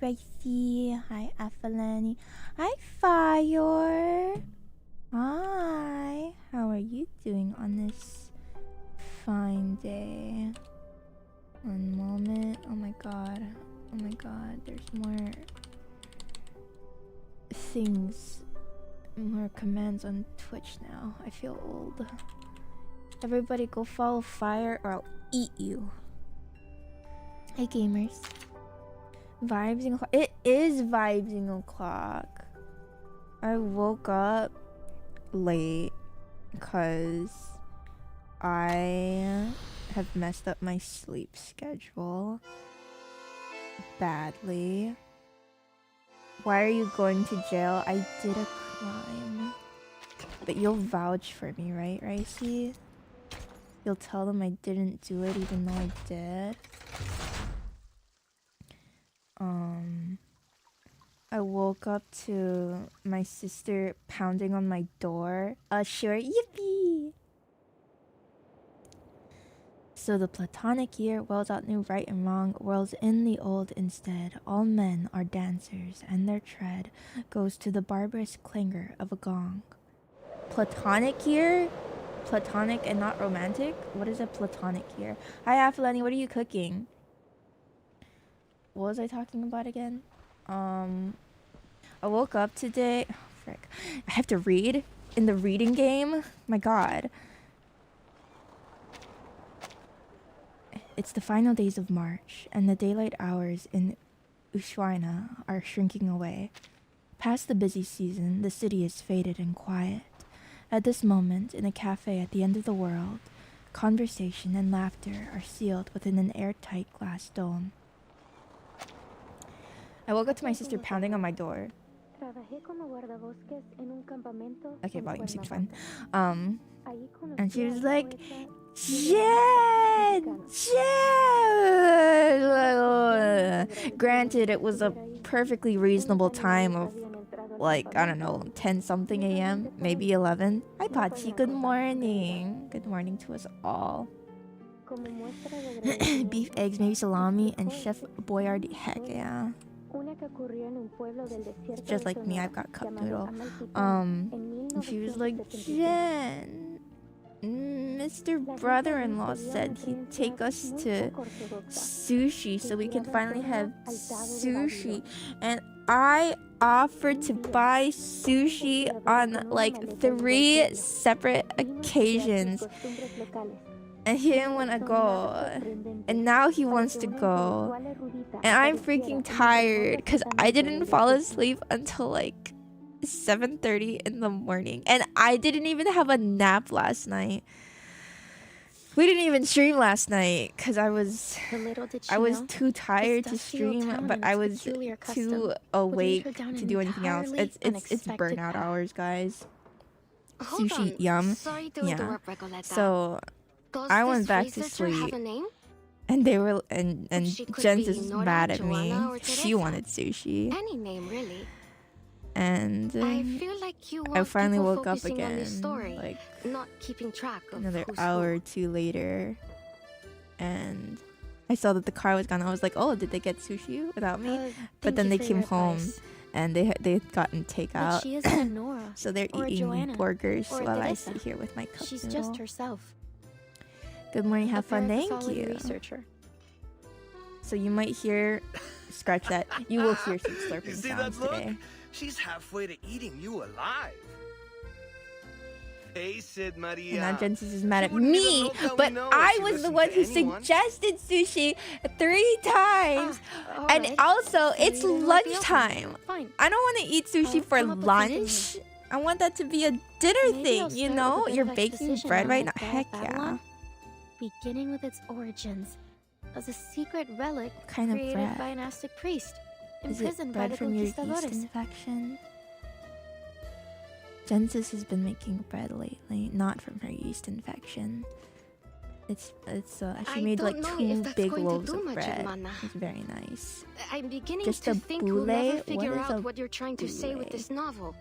Gracie. Hi, Afelani. Hi, Fire. Hi. How are you doing on this fine day? One moment. Oh my god. Oh my god. There's more things, more commands on Twitch now. I feel old. Everybody go follow Fire or I'll eat you. Hey gamers. Vibesing o'clock. It is vibesing o'clock. I woke up late because I have messed up my sleep schedule badly. Why are you going to jail? I did a crime. But you'll vouch for me, right, Ricey? You'll tell them I didn't do it even though I did. I woke up to my sister pounding on my door. Sure, yippee! So the Platonic year whirls out new right and wrong, whirls in the old instead. All men are dancers, and their tread goes to the barbarous clangor of a gong. Platonic year? Platonic and not romantic? What is a platonic year? Hi, Afelani, what are you cooking? What was I talking about again? I woke up today. Oh, frick. I have to read in the reading game? My god. It's the final days of March, and the daylight hours in Ushuaina are shrinking away. Past the busy season, the city is faded and quiet. At this moment, in a cafe at the end of the world, conversation and laughter are sealed within an airtight glass dome. I woke up to my sister pounding on my door. Okay, volume seems fine. And she was like, Jen! Granted, it was a perfectly reasonable time of, like, I don't know, 10-something a.m., maybe 11. Hi, Pachi. Good morning. Good morning to us all. Beef, eggs, maybe salami, and Chef Boyardee. Heck yeah. Just like me, I've got cup noodle. And she was like, Jen, Mr. Brother-in-law said he'd take us to sushi so we can finally have sushi. And I offered to buy sushi on like 3 separate occasions. And he didn't want to go. And now he wants to go. And I'm freaking tired because I didn't fall asleep until like 7:30 in the morning. And I didn't even have a nap last night. We didn't even stream last night because I was too tired to stream, but I was too awake to do anything else. It's burnout hours, guys. Sushi, yum. Yeah. So I went back to sleep. And they were and Jens is mad at me. She wanted sushi. Any name, really. And I feel like you want I finally people woke up focusing on the again, story, like not keeping track of another who's hour who. or two later, and I saw that the car was gone. I was like, "Oh, did they get sushi without me?" But then they came home, and they had gotten takeout. She isn't Nora. So they're eating burgers while I sit here with my cup She's noodle. just herself. Good morning, have fun. Thank you. Researcher. So you might hear, scratch that. You will hear some You slurping see sounds that look? today. She's halfway to eating you alive. Hey, Sid Maria. And now Jensis is mad at wouldn't even me, look that we but know I if she was the listened one to who anyone. suggested sushi 3 times. And also, it's lunchtime. Fine. I don't want to eat sushi for come up with lunch. something I want that to be a dinner Maybe I'll thing, you start know? with a bit You're of baking exposition bread on right the now. Bad Heck yeah. Babylon, beginning with its origins as a secret relic What kind of created bread? by an Aztec priest, Is it imprisoned by bread the from your yeast conquistadores. infection? Jensis has been making bread lately, not from her yeast infection. She made like 2 big loaves of bread. It's very nice. I'm beginning Just to a think we'll boule? never What figure is a out what you're trying to say with this novel.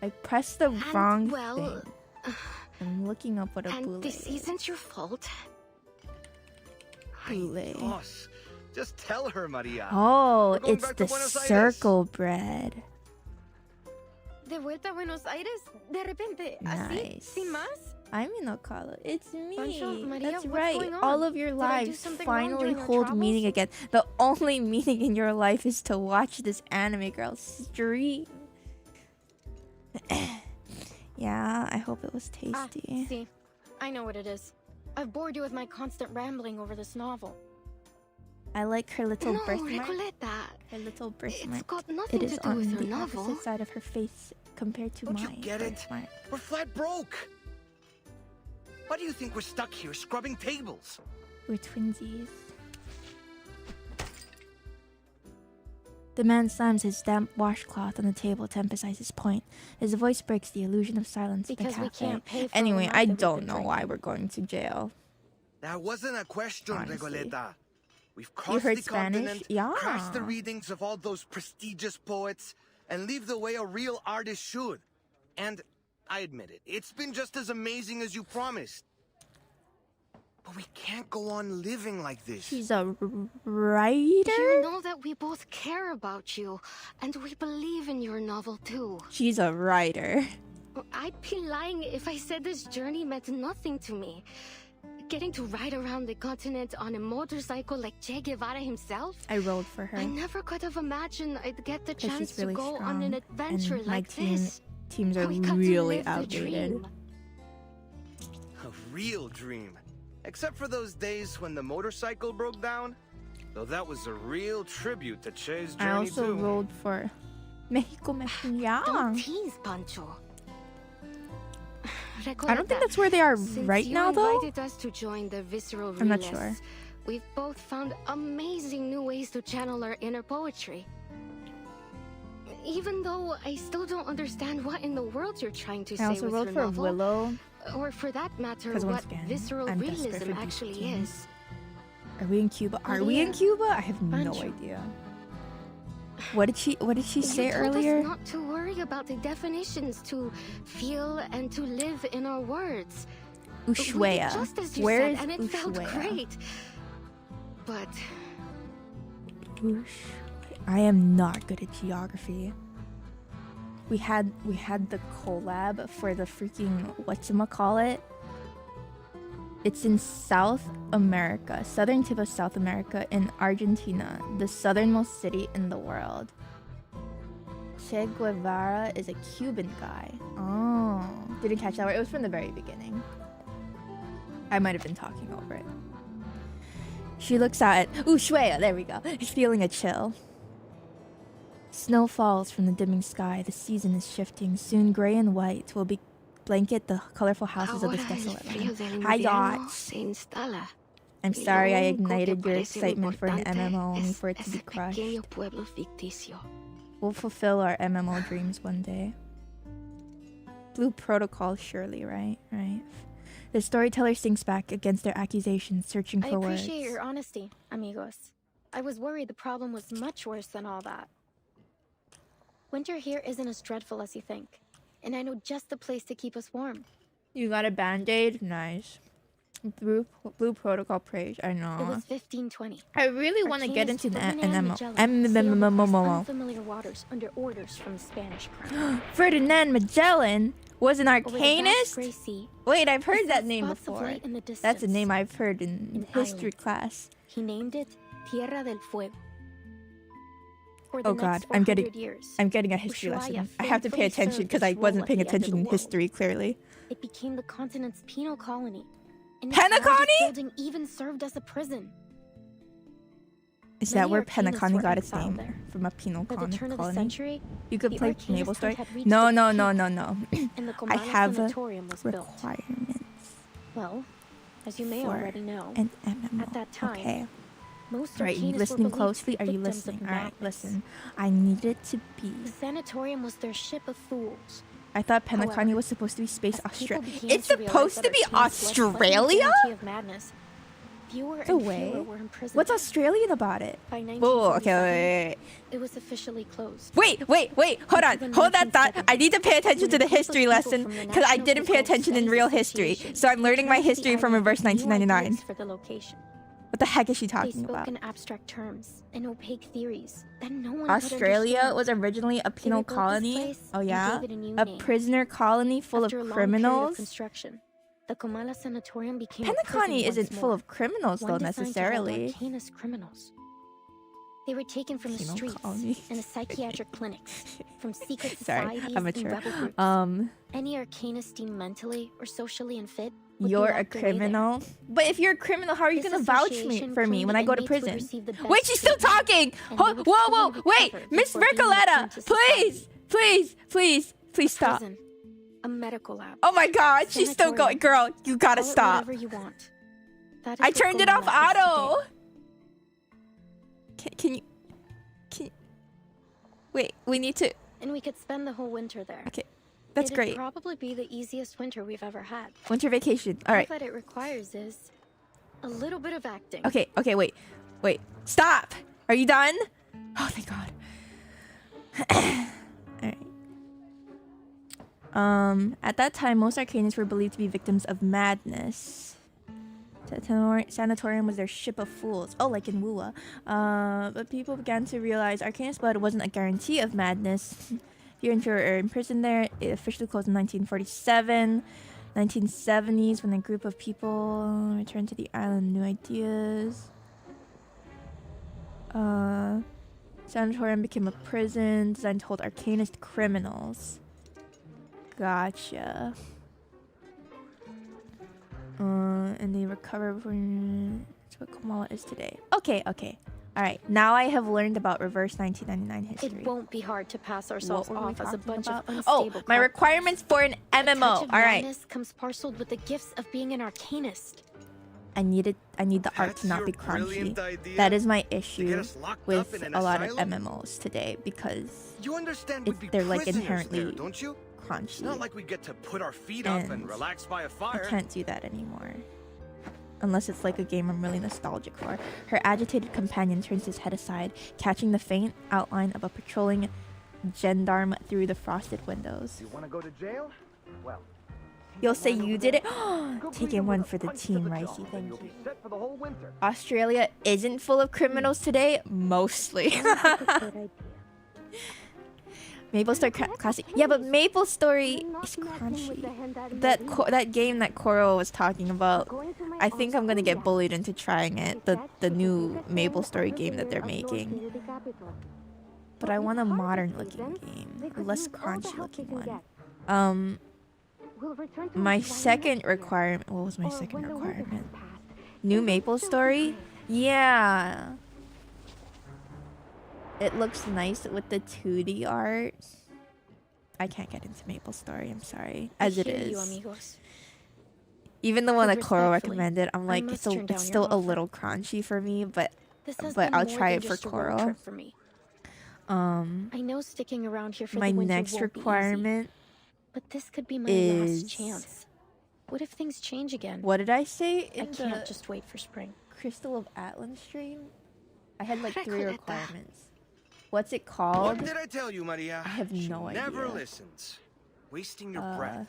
I pressed the wrong well, thing. I'm looking up what a And boule this is. isn't your fault. Boule. Boss, Just tell her, Maria. Oh, We're going it's back the to Buenos Aires. circle bread. De vuelta a Buenos Aires? De repente, así, Nice. sin más? I'm Inokala. It's me. Pancho, Maria, That's what's right. going on? All of your Did I do lives something wrong finally during our hold travels? meaning again. The only meaning in your life is to watch this anime girl stream. Yeah, I hope it was tasty. See, I know what it is. I've bored you with my constant rambling over this novel. I like her little No, birthmark. Recoleta. Her little It's birthmark. got It nothing is to do on with your the novel. opposite side of her face compared to Don't you mine. get it? birthmark. We're flat broke. Why do you think we're stuck here scrubbing tables? We're twinsies. The man slams his damp washcloth on the table to emphasize his point. His voice breaks the illusion of silence in the Because we cafe. can't pay for Anyway, all I that we've don't been know drinking. why we're going to jail. That wasn't a question, Honestly. Regoleta. We've crossed heard the Spanish? continent, Yeah. crashed the readings of all those prestigious poets, and live the way a real artist should. And I admit it, it's been just as amazing as you promised. But we can't go on living like this. She's a writer? You know that we both care about you, and we believe in your novel too. She's a writer. I'd be lying if I said this journey meant nothing to me. Getting to ride around the continent on a motorcycle like Che Guevara himself? I rolled for her. I never could have imagined I'd get the 'Cause she's chance really to go strong, on an adventure and my like this. Teams are We got to really live the outdated. dream. A real dream. Except for those days when the motorcycle broke down. Though that was a real tribute to Che's journey I also too. rolled for Mexico Don't Mexicano. tease, Pancho. I don't think that's where they are Since right you now, though. invited us to join the visceral I'm not realists, sure. We've both found amazing new ways to channel our inner poetry. Even though I still don't understand what in the world you're trying to I say also with rolled your for novel, Willow. or for that matter, 'Cause once what again, visceral I'm desperate realism for actually deep is. Are we in Cuba? Are we in Maria, Cuba? I have no Pancho. idea. What did she say You told earlier? us not to worry about the definitions, to feel and to live in our words. We did Ushuaia. just as you Where said, is and it felt Ushuaia? great. But I am not good at geography. We had the collab for the freaking whatchamacallit. It's in South America, southern tip of South America, in Argentina, the southernmost city in the world. Che Guevara is a Cuban guy. Oh, didn't catch that word. It was from the very beginning. I might have been talking over it. She looks out at Ushuaia. There we go. Feeling a chill. Snow falls from the dimming sky. The season is shifting. Soon, gray and white will be blanket the colorful houses of this ahora el desolate frío land. del Hi, invierno yachts. se instala. I'm Y sorry lo I único que ignited your parece excitement for an importante MMO only es for it to be ese crushed. pequeño pueblo ficticio. We'll fulfill our MMO dreams one day. Blue Protocol, surely, right? Right. The storyteller sinks back against their accusations, searching I for words. appreciate your honesty, amigos. I was worried the problem was much worse than all that. Winter here isn't as dreadful as you think, and I know just the place to keep us warm. You got a band-aid? Nice. Blue Protocol praise. I It know. was 1520. I really want to get Arcanist into an Ferdinand Magellan sailed across MMO. unfamiliar waters under orders from the Spanish crown. Ferdinand Magellan was an Over the vast arcanist? gray sea, Wait, I've he heard saw that name spots of before. light in the That's a distance. name I've heard in An history island. class. He named it Tierra del Fuego. For Oh the god, next I'm getting 400 years, I'm getting a history Ushuaia lesson. I have to pay faithfully attention served because I its role wasn't at paying the end of attention the in world. history clearly. It became the continent's penal colony. And Penal its largest colony? building even served as a prison. Is Many that where arcanists Penacony were got its exiled name? there. From a penal By the turn of the colony? century, You could the play arcanist Naval hunt Story? had reached No, its no, peak, no, no, no. and the I Comano have Sanatorium was built. requirements Well, as you may for already know, an MMO. at that time, Okay. most Right, you arcanists were listening believed to closely? be Are you victims of listening? Alright, madness. listen. I need it to be. The sanatorium was their ship of fools. I thought Penacony However, was supposed to be space As people Australia. began It's to realize supposed that to be arcanists led slightly Australia? guarantee of madness, fewer No and way. fewer were imprisoned. What's Australian about it? By Oh, okay, 1947, wait. it was officially closed. Wait, hold on. Until the Hold that thought. 1970s, I need to pay attention when to a the group of history people lesson from the because I National didn't pay Physical attention in Studies real history. Association So I'm learning my chose the history from island reverse with new 1999. ideas for the location. What the heck is she They talking spoke about? in abstract terms and opaque theories that no one could Australia understand. was originally a penal rebuilt this colony. place Oh and yeah, gave it a new a name. prisoner colony full After a of long period of criminals. construction, the Comala Sanatorium became a prison Pentacony once isn't full more. of criminals though One designed to hold necessarily. Arcanist criminals. They were taken from the Penal streets colony. and the psychiatric clinics, from secret Sorry, societies I'm and mature. rebel groups. Any Arcanist deemed mentally or socially unfit would be You're a locked away there. criminal. But if you're a criminal, how are you This gonna vouch association for me claimed when the I go to inmates would prison? receive the best Wait, she's still treatment, talking. and Whoa, they would whoa, fully wait, recover Miss before being Recoleta, returned to society. please stop. Prison, a medical lab. Oh my God, she's still going. Girl, you gotta Call it stop. whatever you want. That is I what turned it off Comala is auto. today. Can you? Wait, we need to. And we could spend the whole winter there. Okay, that's It'd great. probably be the easiest winter we've ever had. Winter vacation. All All right. that it requires is a little bit of acting. Okay, wait. Stop. Are you done? Oh, thank God. Alright. At that time, most Arcanists were believed to be victims of madness. Sanatorium was their ship of fools. Oh, like in Wua. But people began to realize Arcanist blood wasn't a guarantee of madness. If you were imprisoned there, it officially closed in 1947. 1970s, when a group of people returned to the island, new ideas. Sanatorium became a prison designed to hold Arcanist criminals. Gotcha. And they recover before. That's what Kamala is today. Okay. Alright, now I have learned about reverse 1999 history. It won't be hard to pass ourselves What were we off as a talking bunch about? of Oh, unstable my couples. requirements for an A touch MMO. of Alright. madness comes parceled with the gifts of being an Arcanist. I need the art That's to not your be crunchy. brilliant idea? That is my To get issue us locked up with in an a lot of asylum? MMOs today because You understand we'd be they're like prisoners inherently there, don't you? It's crunchy. not like we get to put our feet up and And relax by a I fire. can't do that anymore. Unless it's like a game I'm really nostalgic for. Her agitated companion turns his head aside, catching the faint outline of a patrolling gendarme through the frosted windows. You want to go to jail? Well, You'll say you did it? go Taking greet one him with for a the punch to team, jaw, Ricey. and Thank you'll you. be set for the whole winter. Australia isn't full of criminals today? Mostly. Maple Story Classic. Yeah, but Maple Story is crunchy. That game that Coral was talking about, I think I'm gonna get bullied into trying it. The new Maple Story game that they're making. But I want a modern looking game. A less crunchy looking one. My second requirement... What was my second requirement? New Maple Story? Yeah. It looks nice with the 2D art. I can't get into Maple Story, I'm sorry. As it I hear you, is. amigos. Even the one that Coral Respectfully, recommended, I'm like, must it's turn down your still a offer. little crunchy for me, but This has But been I'll more try than it for just a road Coral. trip for me. I know sticking around here for My the winter next won't be easy, requirement but this could be my is... last chance. What if things change again? What did I say I in can't the just wait for spring. Crystal of Atlan stream? I had like 3 Recoleta. requirements. What's it What called? did I tell you, Maria? I have She no never idea. listens. Wasting your breath.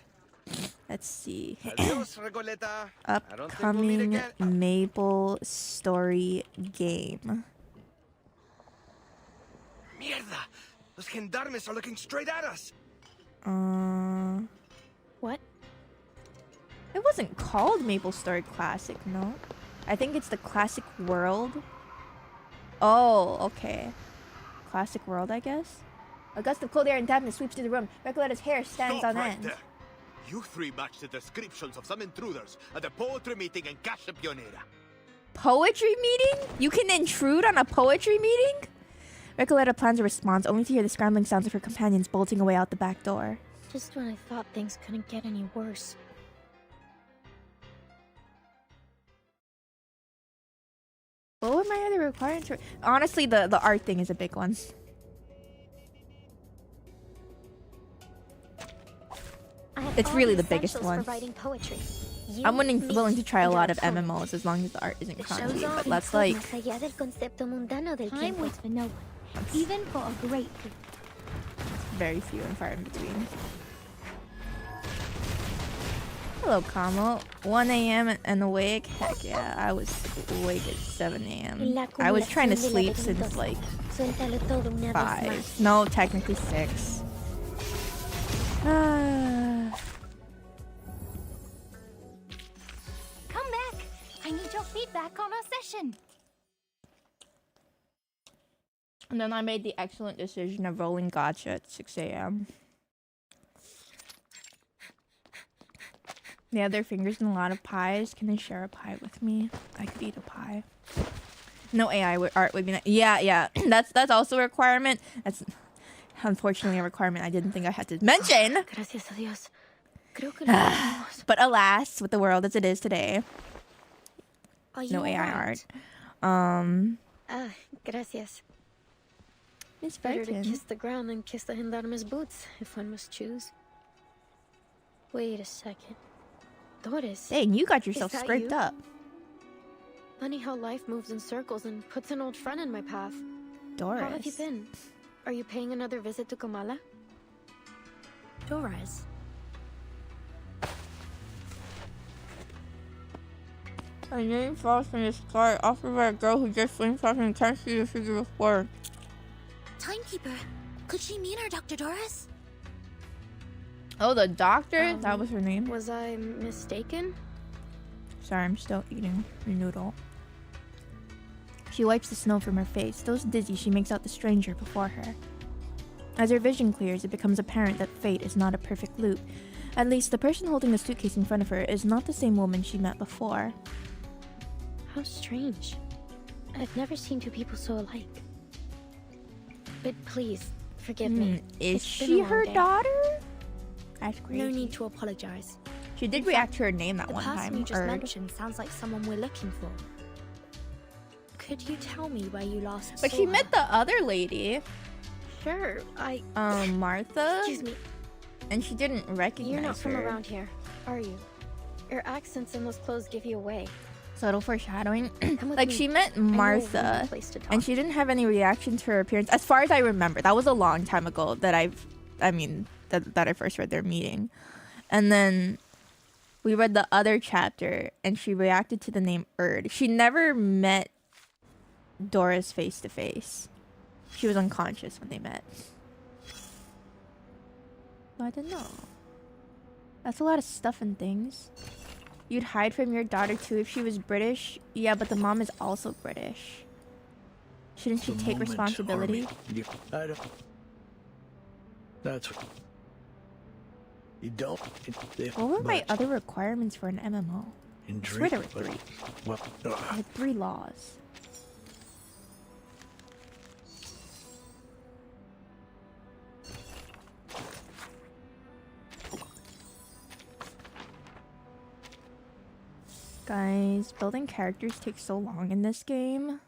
Let's see. Adios, Regoleta. I don't think we'll meet Upcoming again. Maple Story game. Mierda! Those gendarmes are looking straight at us. What? It wasn't called Maple Story Classic, no? I think it's the Classic World. Oh, okay. Classic World, I guess. A gust of cold air and dampness sweeps through the room. Recoleta's hair stands Stop on right end. there. You three match the descriptions of some intruders at the poetry meeting in Casa Pionera. Poetry meeting? You can intrude on a poetry meeting? Recoleta plans a response, only to hear the scrambling sounds of her companions bolting away out the back door. Just when I thought things couldn't get any worse. What were my other requirements? Honestly, the art thing is a big one. It's really the biggest one. I'm willing to try a lot of MMOs as long as the art isn't crunchy. But that's like Time waits for no one, even for a great feat. very few and far in between. Hello, Kamo. 1 a.m. and awake? Heck yeah, I was awake at 7 a.m. I was trying to sleep since like 5. No, technically 6. Come back. I need your feedback on our session. And then I made the excellent decision of rolling gacha at 6 a.m. They have their fingers in a lot of pies. Can they share a pie with me? I could eat a pie. No AI art would be nice. Yeah. That's also a requirement. That's unfortunately a requirement I didn't think I had to mention. Gracias a Dios. Creo que lo conseguimos. But alas, with the world as it is today, Are you no AI alright? art. Gracias. Miss Better to Virgin. kiss the ground than kiss the gendarme's boots, if one must choose. Wait a second. Doris. Dang, you got yourself Is that scraped you? up. Funny how life moves in circles and puts an old friend in my path. Doris. How have you been? Are you paying another visit to Kamala? Doris. My name falls from the sky, offered by a girl who just swings off and can't see the figure before. Timekeeper. Could she mean our Dr. Doris? Oh, the doctor? That was her name. Was I mistaken? Sorry, I'm still eating your noodle. She wipes the snow from her face. Still dizzy, she makes out the stranger before her. As her vision clears, it becomes apparent that fate is not a perfect loop. At least, the person holding the suitcase in front of her is not the same woman she met before. How strange. I've never seen two people so alike. But please, forgive me. Is It's been a she long her day. daughter? That's crazy. No need to apologize. She did In react fact, to her name that The one person time. you just Erd. mentioned sounds like someone we're looking for. Could you tell me where you last But saw she her? met the other lady, Sure, Martha, Excuse me. and she didn't recognize You're not from her. around here, are you? Your accents and those clothes give you away. Subtle foreshadowing. Come with Like me. she met I know a Martha, warm place to talk. and she didn't have any reaction to her appearance, as far as I remember. That was a long time ago that I first read their meeting, and then we read the other chapter, and she reacted to the name Erd. She never met Doris face to face. She was unconscious when they met. So I don't know. That's a lot of stuff and things. You'd hide from your daughter too if she was British? Yeah, but the mom is also British. Shouldn't she take responsibility? I don't. That's what. You don't. What were my other requirements for an MMO? In I swear there were drink, 3. Well, I had 3 laws. Guys, building characters takes so long in this game.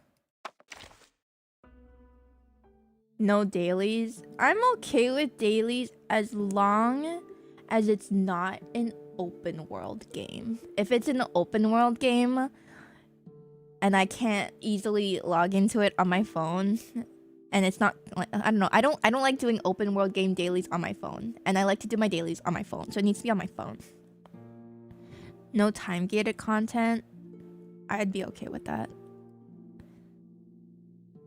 No dailies. I'm okay with dailies as long as it's not an open world game. If it's an open world game and I can't easily log into it on my phone, and it's not like, I don't know, I don't like doing open world game dailies on my phone, and I like to do my dailies on my phone, so it needs to be on my phone. No time gated content, I'd be okay with that.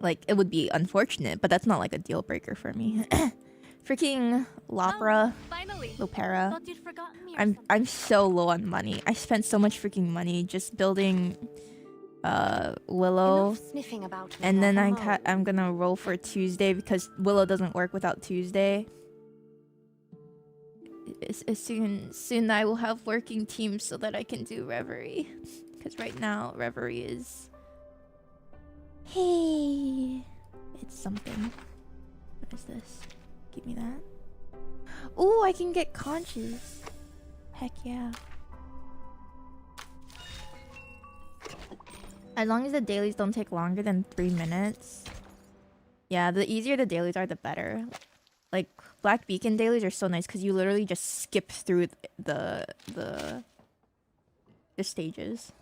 Like, it would be unfortunate, but that's not like a deal breaker for me. Freaking Lopera, Finally. Lopera. Thought you'd forgotten me or I'm so low on money. I spent so much freaking money just building Willow, Enough sniffing about me. and then Come I'm gonna roll for Tuesday because Willow doesn't work without Tuesday. Soon I will have working teams so that I can do Reverie, because right now Reverie is, hey, it's something. What is this? Give me that. Ooh, I can get conches. Heck yeah. As long as the dailies don't take longer than 3 minutes. Yeah, the easier the dailies are, the better. Like, Black Beacon dailies are so nice because you literally just skip through the stages.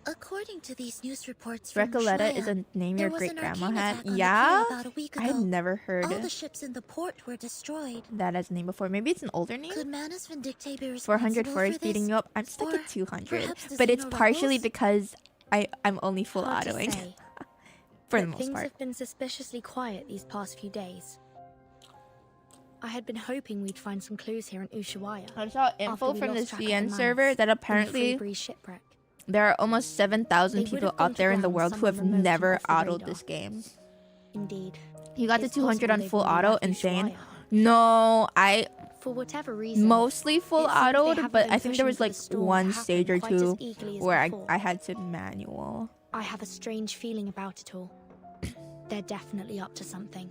According to these news reports from Recoleta Shraya, is a name there your was great an grandma arcane had. attack on the Yeah, pier about a week I had ago. never heard All the ships in the port were destroyed. that as a name before. Maybe it's an older name. Could Manus Vindicte be 400 responsible for is for beating this? you up. I'm stuck Or at 200, perhaps the but it's Xeno partially rebels? because I'm only full Hard to autoing say, for but the most things part. have been suspiciously quiet these past few days. I had been hoping we'd find some clues here in Ushuaia. I saw after info we from the lost track of CN the server mines that in the apparently Freebreeze shipwreck. there are almost 7,000 They would people have gone out there to in the ground world who have somewhere remote never and off the autoed radar. this game. Indeed. You got to It's 200 possible on they've full already auto, left insane. Ushuaia. No, I For whatever reason, mostly full it seems they autoed, haven't but been I think there pushing was for the like storm to one happen stage or quite as two eagerly as where before. I had to manual. I have a strange feeling about it all. They're definitely up to something.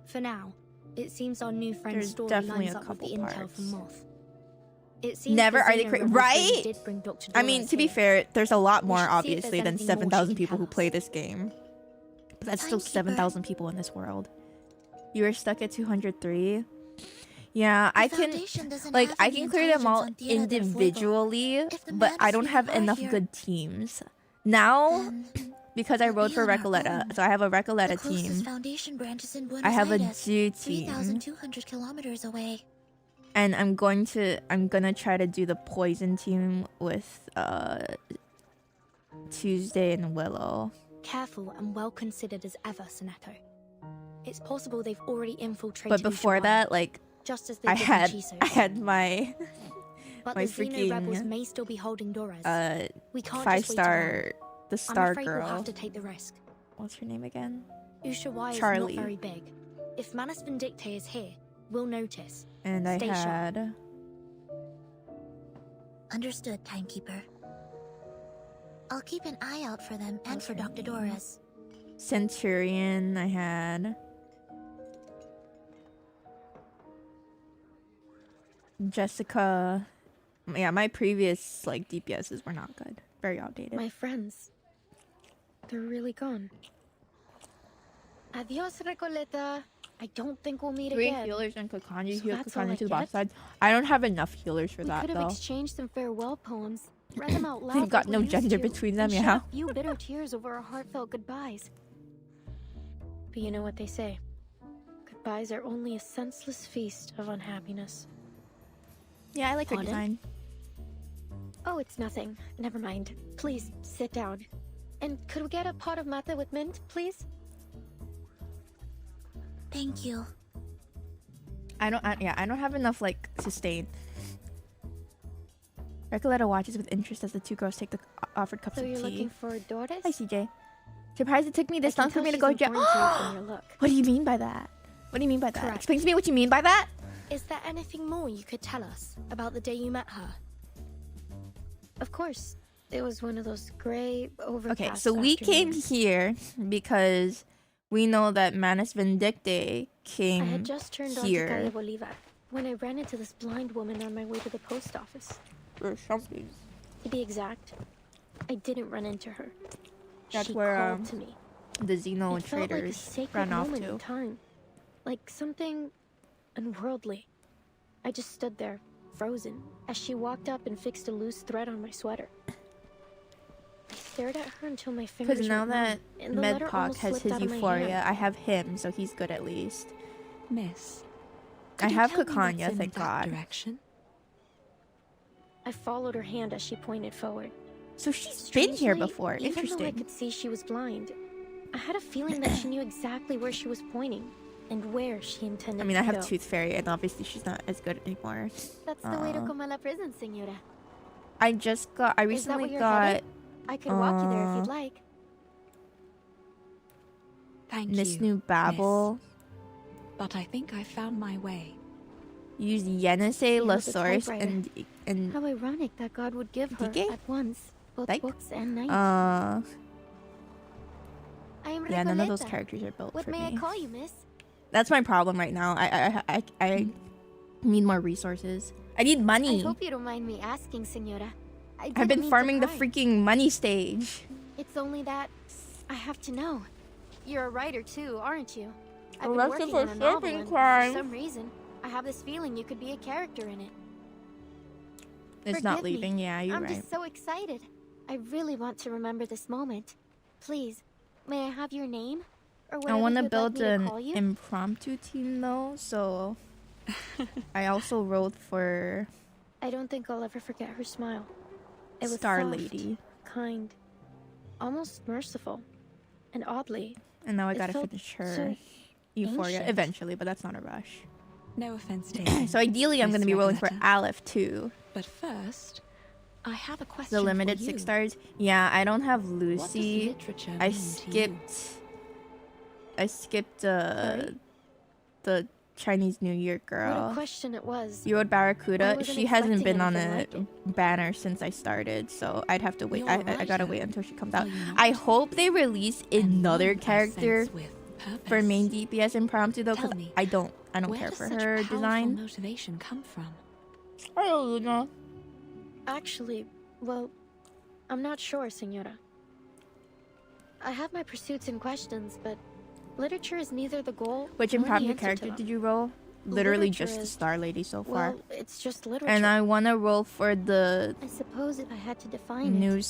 For now, it seems our new friend's There's story definitely lines a up with the couple intel parts. from Moth. It seems Never the are they Xeno cra- rebels right? did bring Dr. I mean, Doris to be here. fair, there's a lot We more should see if there's obviously than anything more she 7,000 can people tell who play us. this game. But that's still Timekeeper. 7,000 people in this world. You were stuck at 203. Yeah, The I can Foundation doesn't like have I any can clear them all intelligence on Tierra del Fuego. individually, If the but I don't Madison have are enough here, good teams. Now, then because I we'll rode be for on our Recoleta, own. so I have a the Recoleta closest team. Foundation branch is in Buenos I have a Aires, Jew team. 3,200 kilometers away. And I'm gonna try to do the poison team with Tuesday and Willow. Careful and well considered as ever, Soneto. It's possible they've already infiltrated But before Ushuaia, that, like just as they I did in had Chisos. my But my the Xeno rebels freaking, may still be holding Doras. We can't just wait 5-star around. the I'm star afraid we'll girl. have to take the risk. What's her name again? Ushuaia is Charlie. not very big. If Manus Vindicte is here, we'll notice. And I Stay sharp. had Understood, Timekeeper. I'll keep an eye out for them and What's for her Dr. name? Doris. Centurion. I had Jessica. Yeah, my previous like DPSs were not good. Very outdated. My friends. They're really gone. Adios, Recoleta. I don't think we'll meet 3 again. healers and Kokanya. So Heal that's all I Kokanya to the get? boss side. I don't have enough healers for We that could have though. exchanged some farewell poems. Read them out loud. They've got like we no used gender to, between them, and shed yeah. a few bitter tears over our heartfelt goodbyes. But you know what they say. Goodbyes are only a senseless feast of unhappiness. Yeah, I like her Pardon? design. Oh, it's nothing. Never mind. Please, sit down. And could we get a pot of mate with mint, please? Thank you. I don't have enough like sustain. Recoleta watches with interest as the two girls take the offered cups So of you're tea. looking for Doris? Hi, CJ. Surprised it took me this I long can for me to tell go. she's important to you from your look. What do you mean by that? What do you mean by that? Correct. Explain to me what you mean by that. Is there anything more you could tell us about the day you met her? Of course. It was one of those gray, overcast Okay, so we came afternoons. here because we know that Manus Vindicte I came had just turned onto here. Calle Bolivar when I ran into this blind woman on my way to the post office. Or something. To be exact, I didn't run into her. That's she where, called to me. The Xeno It felt like a traders sacred ran off moment to. in time, like something unworldly. I just stood there, frozen, as she walked up and fixed a loose thread on my sweater. I stared at her until my fingers Because now went numb, that and the letter Medpoc almost has slipped his out of my euphoria, hand. I have him, so he's good at least. Miss, I could you have tell me what's Kokanya, in thank that God. direction? I followed her hand as she pointed forward. So she's been here Strangely, before. Even though I Interesting. could see she was blind, I had a feeling that she knew exactly where she was pointing and where she intended I mean, to I have go. Tooth Fairy, and obviously she's not as good anymore. That's the way to come a la prison, señora. I Is that recently where you're got headed? I could walk you there if you'd like. Thank Miss you, New Babble. but I think I found my way. Use Yenisei, She La has a Source, typewriter. and How ironic that God would give her Dike? at once both Like? books and knives. uh I am yeah, none of those Recoleta. characters are built What for may I me. call you, miss? That's my problem right now. I need more resources. I need money. I hope you don't mind me asking, señora. I I've didn't been mean to farming the pry. freaking money stage. It's only that I have to know. You're a writer too, aren't you? I've been Arrested working for on a novel, surfing and crime. for some reason, I have this feeling you could be a character in it. It's not Forgive me. leaving. Yeah, you're I'm right. just so excited. I really want to remember this moment. Please, may I have your name? Or I whatever want to you'd like build me to an call you? impromptu team though, so I also wrote for I don't think I'll ever forget her smile. It was Star soft, Lady. kind, almost merciful, and oddly, And now I it gotta felt finish her so Euphoria ancient. eventually, but that's not a rush. No offense taken. So ideally, I'm Miss gonna be rolling for Recoleta. Aleph too. But first, I have a question The limited for 6 you. stars. Yeah, I don't have What does Lucy. literature I mean to you? skipped Sorry? the Chinese New Year What a girl. question it was. You wrote I Barracuda. wasn't She hasn't expecting been on anything a banner since I started, so I'd have to wait. You're a I gotta writer, wait until she comes are out. you not? I hope they release And another one, I character sense, with for purpose. main DPS impromptu though, Tell because me, I don't Where care does for such her powerful design. motivation come from? I don't know. Actually, well, I'm not sure, Senora. I have my pursuits and questions, but literature is neither the goal Which nor the impromptu answer to character them. did you roll? Literally Literature just the is- Star Lady so far. Well, it's just literature. And I want to roll for the I suppose if I had to define new it,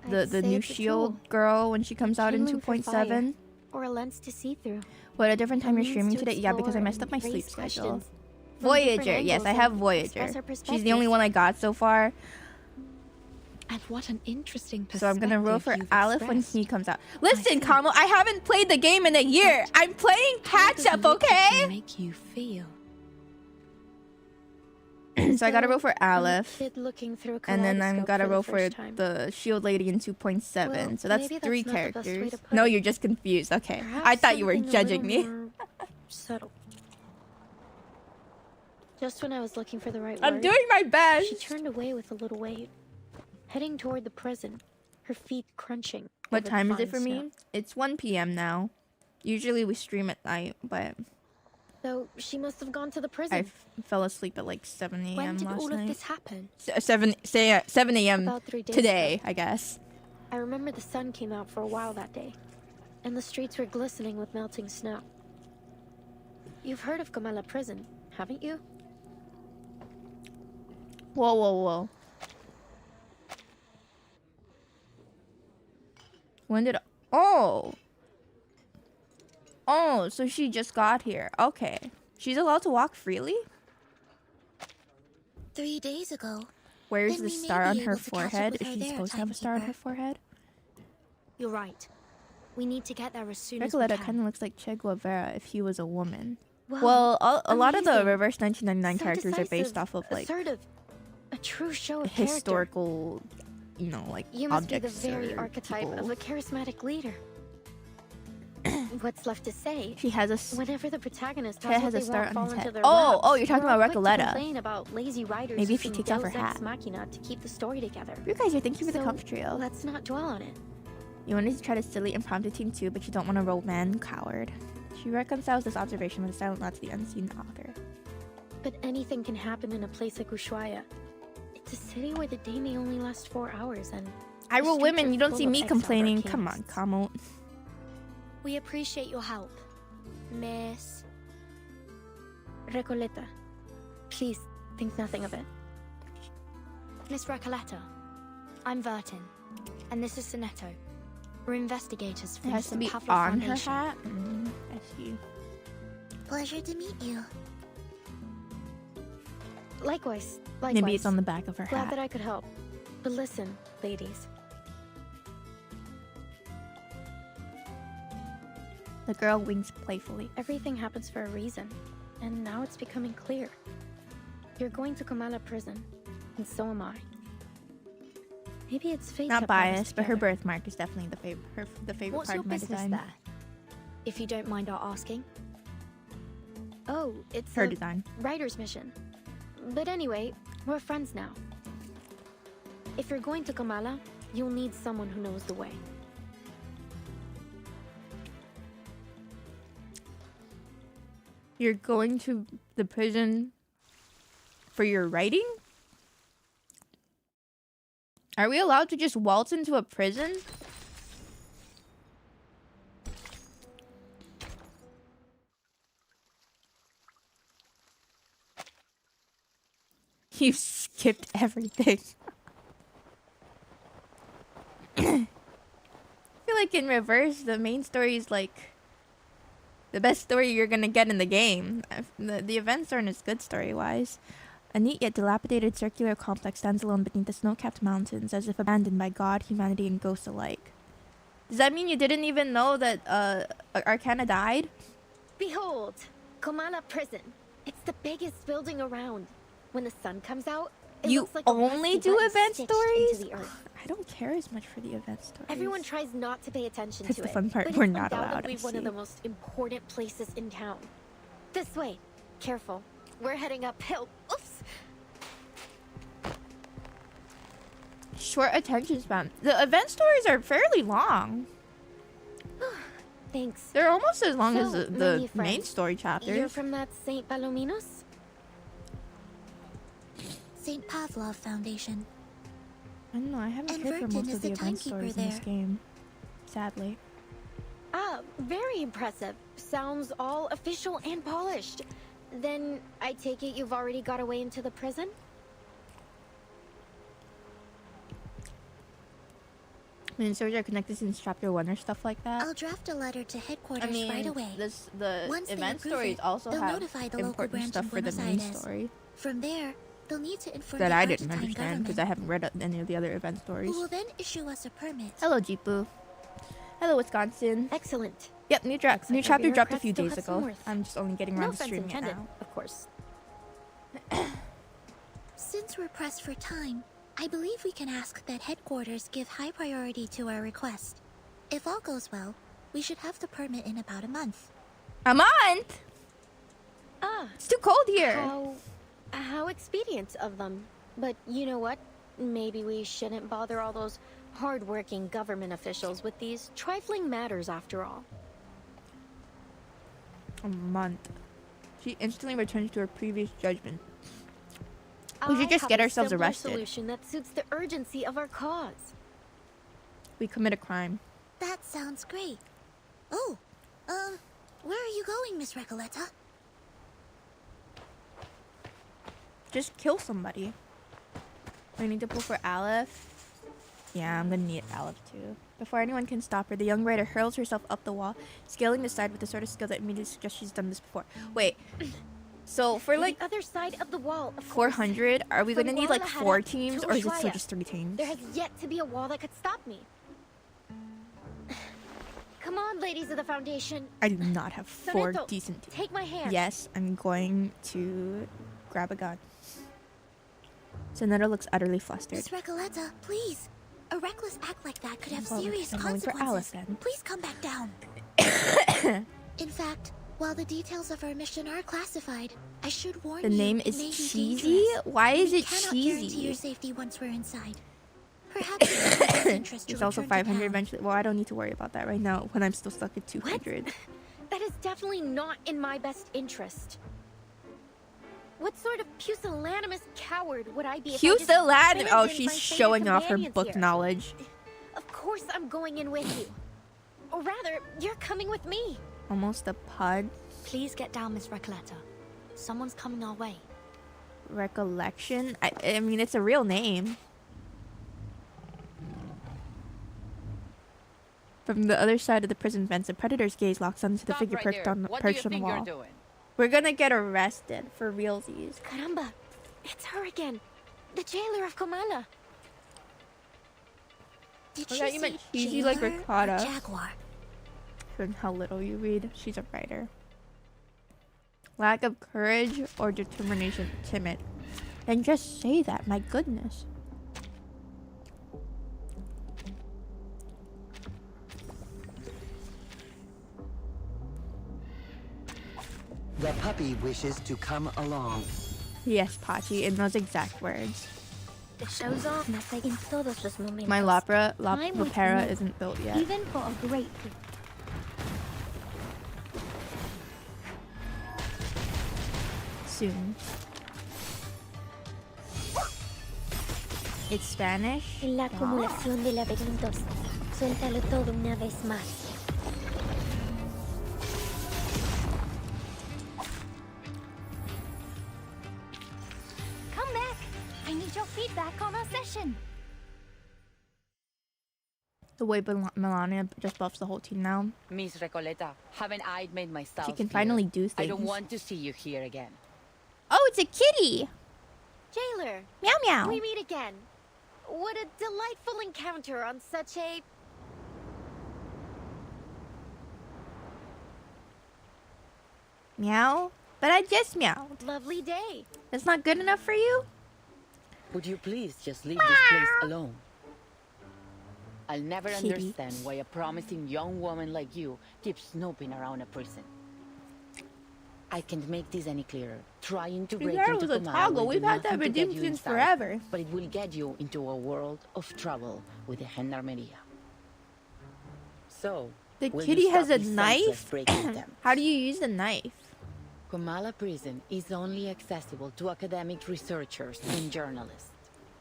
the I'd say new it's a Shield tool. girl when she comes out in Kindling for 2.7. or a lens to see through. What, a different time A you're means streaming to today? Yeah, because I explore messed up my and sleep raise schedule. questions from different Voyager, yes, angles I have and Voyager. express our She's the only perspectives. one I got so far. And what an interesting perspective So I'm gonna roll for you've Aleph when expressed. he comes out. Listen, see. Kamo, I haven't played the game in a year. I'm playing How catch does up, literature okay? make you feel? So I gotta roll for I'm a Aleph. kid looking through a And then I'm kaleidoscope gotta for the roll for first time. the Shield Lady in 2.7. Well, So that's maybe that's 3 not the best way characters. to put No, it. you're just confused. Okay. I Perhaps thought you were something a judging little me. more subtle. Just when I was looking for the right I'm word, doing my best. she turned away with a little wave, heading toward the prison, her feet crunching. What over the time is it fine for snow. me? It's 1 p.m. now. Usually we stream at night, but So she must have gone to the I prison. fell asleep at like 7 When a.m. did last all night. of this happen? 7 a.m. About 3 days today, ago. I guess. I remember the sun came out for a while that day, and the streets were glistening with melting snow. You've heard of Comala Prison, haven't you? Whoa, whoa, whoa. When did... Oh! Oh, so she just got here. Okay. She's allowed to walk freely? 3 days ago. Where's Then the we may star be on able her to catch up forehead? with Is her she there, supposed to have a star on her timekeeper. forehead? You're right. We need to get there as soon as we Recoleta can. kind of looks like Che Guevara if he was a woman. Wow, Well, a lot of the amazing. reverse 1999 So characters are based decisive, off of like assertive, a true show of historical, you know, like character. You must be the objects very or archetype people. of a charismatic leader. What's left to say? She has a Whenever the protagonist Che has has what a they star want on fall his into head. their Oh, laps, oh, you're talking we're all about quick to Recoleta. complain about lazy writers Maybe if she using takes off her Deus Ex hat. Machina to keep the story together. You guys are thank you for the So, comp trio. Let's not dwell on it. You wanted to try the silly impromptu team too, but you don't want to roll man coward. She reconciles this observation with a silent nod to the unseen author. But anything can happen in a place like Ushuaia. It's a city where the day may only last 4 hours, and I the roll streets women, are you don't full see of me exiled complaining. Come on, arcanists. Kamo. We appreciate your help, Miss. Recoleta, please think nothing of it. Miss Recoleta. I'm Vertin, and this is Sonetto. We're investigators It from the has to St. be Pablo on her Foundation. hat. I see. Pleasure to meet you. Likewise. Maybe it's on the back of her Glad that hat. I could help. But listen, ladies. The girl winks playfully. Everything happens for a reason, and now it's becoming clear. You're going to Comala Prison, and so am I. Maybe it's fate Not that brought us biased, but her together. birthmark is definitely the favorite. The favorite What's part your of my business design. there? If you don't mind our asking. Oh, it's Her a design. writer's mission. But anyway, we're friends now. If you're going to Comala, you'll need someone who knows the way. You're going to the prison for your writing? Are we allowed to just waltz into a prison? You skipped everything. like in reverse. The main story is like the best story you're gonna get in the game. The events aren't as good story-wise. A neat yet dilapidated circular complex stands alone beneath the snow-capped mountains, as if abandoned by God, humanity, and ghosts alike. Does that mean you didn't even know that Arcana died? Behold, Komala Prison. It's the biggest building around. When the sun comes out, it You looks like a only rusty do button event stitched stories? into the earth. I don't care as much for the event stories. Everyone tries not to pay attention That's to the it. fun part. But We're it's not allowed, undoubtedly I one of see. the most important places in town. This way. Careful. We're heading uphill. Oops. Short attention span. The event stories are fairly long. Thanks. They're almost as long as So, the my new main friend, story You're chapters. from that St. Palominos? St. Pavlov Foundation. I don't know, I haven't And cared for Vertin most is of the the event timekeeper stories in this there. game. Sadly. Ah, very impressive. Sounds all official and polished. Then I take it you've already got away into the prison? I mean, stories are connected since chapter 1 or stuff like that. I'll draft a letter to headquarters I mean, right away. the Once they event approve stories it, also they'll have notify the local important branch stuff in for the Buenos main Aires. story From there, they'll need to inform that the I didn't Argentine understand because I haven't read any of the other event stories. who will then issue us a permit. Hello, Jeepu. Hello, Wisconsin. Excellent. Yep, new Looks new like our chapter dropped a bureaucrats few still days have some ago. worth. I'm just only getting No around to offense streaming it intended, now. of course. Since we're pressed for time, I believe we can ask that headquarters give high priority to our request. If all goes well, we should have the permit in about a month. A month? Ah, It's too cold here. how expedient of them. But you know what? Maybe we shouldn't bother all those hard-working government officials with these trifling matters after all. A month. She instantly returns to her previous judgment. We should I just have get a ourselves simpler arrested. solution that suits the urgency of our cause. We commit a crime. That sounds great. Oh, where are you going, Miss Recoleta? Just kill somebody. We need to pull for Aleph. Yeah, I'm gonna need Aleph too. Before anyone can stop her, the young writer hurls herself up the wall, scaling the side with the sort of skill that immediately suggests she's done this before. Wait, so for like the other side of the wall, of 400, are we From gonna need like Guadalajara 4 to teams, or is it still Ushuaia. just 3 teams? There has yet to be a wall that could stop me. Come on, ladies of the Foundation. I do not have 4 Soneto, decent teams. take my hand. Yes, I'm going to grab a gun. Sonetta looks utterly flustered. Miss Recoleta, please. A reckless act like that could have Well, serious I'm going for consequences. Aleph then. Please come back down. In fact, while the details of our mission are classified, I should warn The you. name it is may be cheesy? dangerous. Why is We it cannot guarantee your cheesy? safety once we're inside. Perhaps it's in your best interest to It's also return to 500 town. eventually. Well, I don't need to worry about that right now when I'm still stuck at 200. That is definitely not in my best interest. What sort of pusillanimous coward would I be if I just Pusillanimous! Oh, abandoned she's my favorite showing off her companions book here? knowledge. Of course I'm going in with you. Or rather, you're coming with me. Almost a pud. Please get down, Miss Recoleta. Someone's coming our way. Recollection? I mean, it's a real name. From the other side of the prison fence, the predator's gaze locks onto the figure perched on the wall. We're gonna get arrested for realsies. Caramba, it's her again. The jailer of Komala. Did I she thought you meant say cheesy like jailer or ricotta. Jaguar. From how little you read, she's a writer. Lack of courage or determination, timid. Then just say that, my goodness. The puppy wishes to come along. Yes, Pachi, in those exact words. The show's off in todos los momentos. My Time with Lapera me. isn't built yet. Even for a great Soon. It's Spanish? En la acumulación de laberintos, suéltalo todo una vez más. Come back! I need your feedback on our session. The way Melania just buffs the whole team now. Miss Recoleta, haven't I made myself She can clear? finally do I things. don't want to see you here again. Oh, it's a kitty! Jailer, Meow meow. we meet again. What a delightful encounter on such a... Meow? But I just meowed. lovely day. That's not good enough for you? Would you please just leave this place alone? I'll never Kitty. understand why a promising young woman like you keeps snooping around a prison. I can't make this any clearer. Trying to break That into was a Kamala toggle. will do We've had that nothing to get redeemed you since inside, forever. but it will get you into a world of trouble with the Gendarmeria. So, The will kitty you has stop a these knife? senseless breaking attempts? How do you use the knife? Kamala Prison is only accessible to academic researchers and journalists.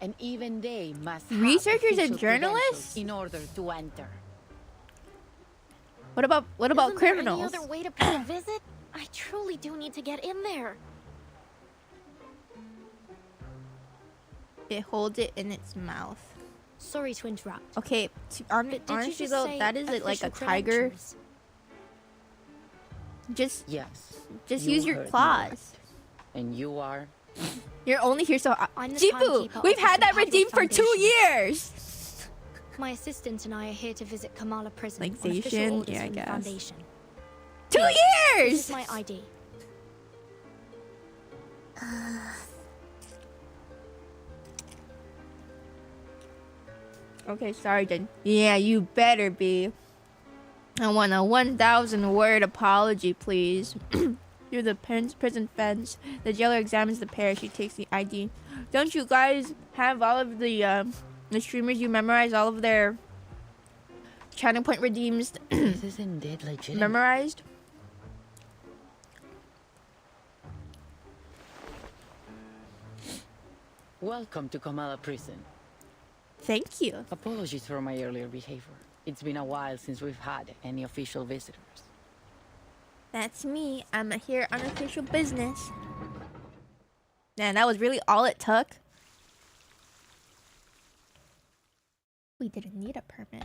And even they must have Researchers and official journalists? credentials in order to enter. What about Isn't there criminals? any other way to pay a visit? I truly do need to get in there. It holds it in its mouth. Sorry to interrupt. Okay, But did you honestly just though, say that is like a official tiger. credentials? Just Yes. use you your heard me claws. right. And you are? You're only here so I'm the Jibu, timekeeper we've of had the that Padua redeemed for 2 Foundation. years. My assistant and I are here to visit Kamala Prison Like on official Zacian? orders Yeah, I from the guess. Foundation. 2 This years. is my ID. Okay, sorry then. Yeah, you better be. I want a 1,000 word apology, please. You're the prison fence. The jailer examines the pair. She takes the ID. Don't you guys have all of the streamers? You memorize all of their channel point redeems This is indeed legitimate. memorized? Welcome to Kamala Prison. Thank you. Apologies for my earlier behavior. It's been a while since we've had any official visitors. That's me. I'm here on official business. Man, that was really all it took. We didn't need a permit.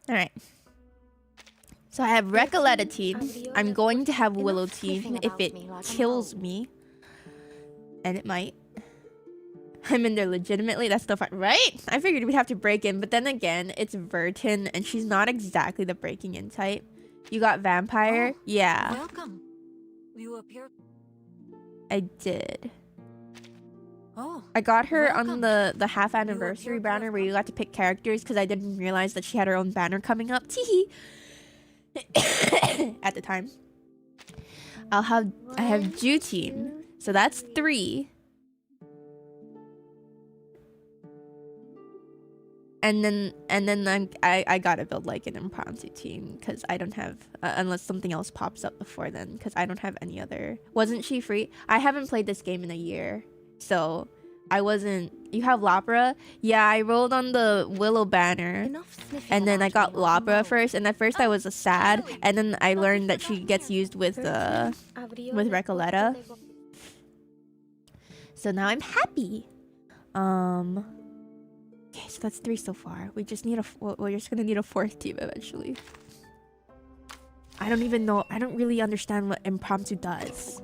Alright. So I have Recoleta team. I'm going to have Willow team if it kills me. And it might. I'm in there legitimately. That's the fun, right? I figured we'd have to break in, but then again, it's Vertin, and she's not exactly the breaking in type. You got Vampire? Yeah, Welcome. You appear. I did. Oh. I got her on welcome. the half anniversary banner where you got to pick characters because I didn't realize that she had her own banner coming up. Teehee. At the time. I have Jew team, so that's 3. And then I gotta build like an impromptu team because I don't have unless something else pops up before then because I don't have any other. Wasn't she free? I haven't played this game in a year, so I wasn't. You have Lapra? Yeah, I rolled on the Willow banner, and then I got Lapra first. And at first I was sad, and then I learned that she gets used with Recoleta. So now I'm happy. Okay, so that's 3 so far. We just need we're just gonna need a 4th team eventually. I don't even know. I don't really understand what impromptu does.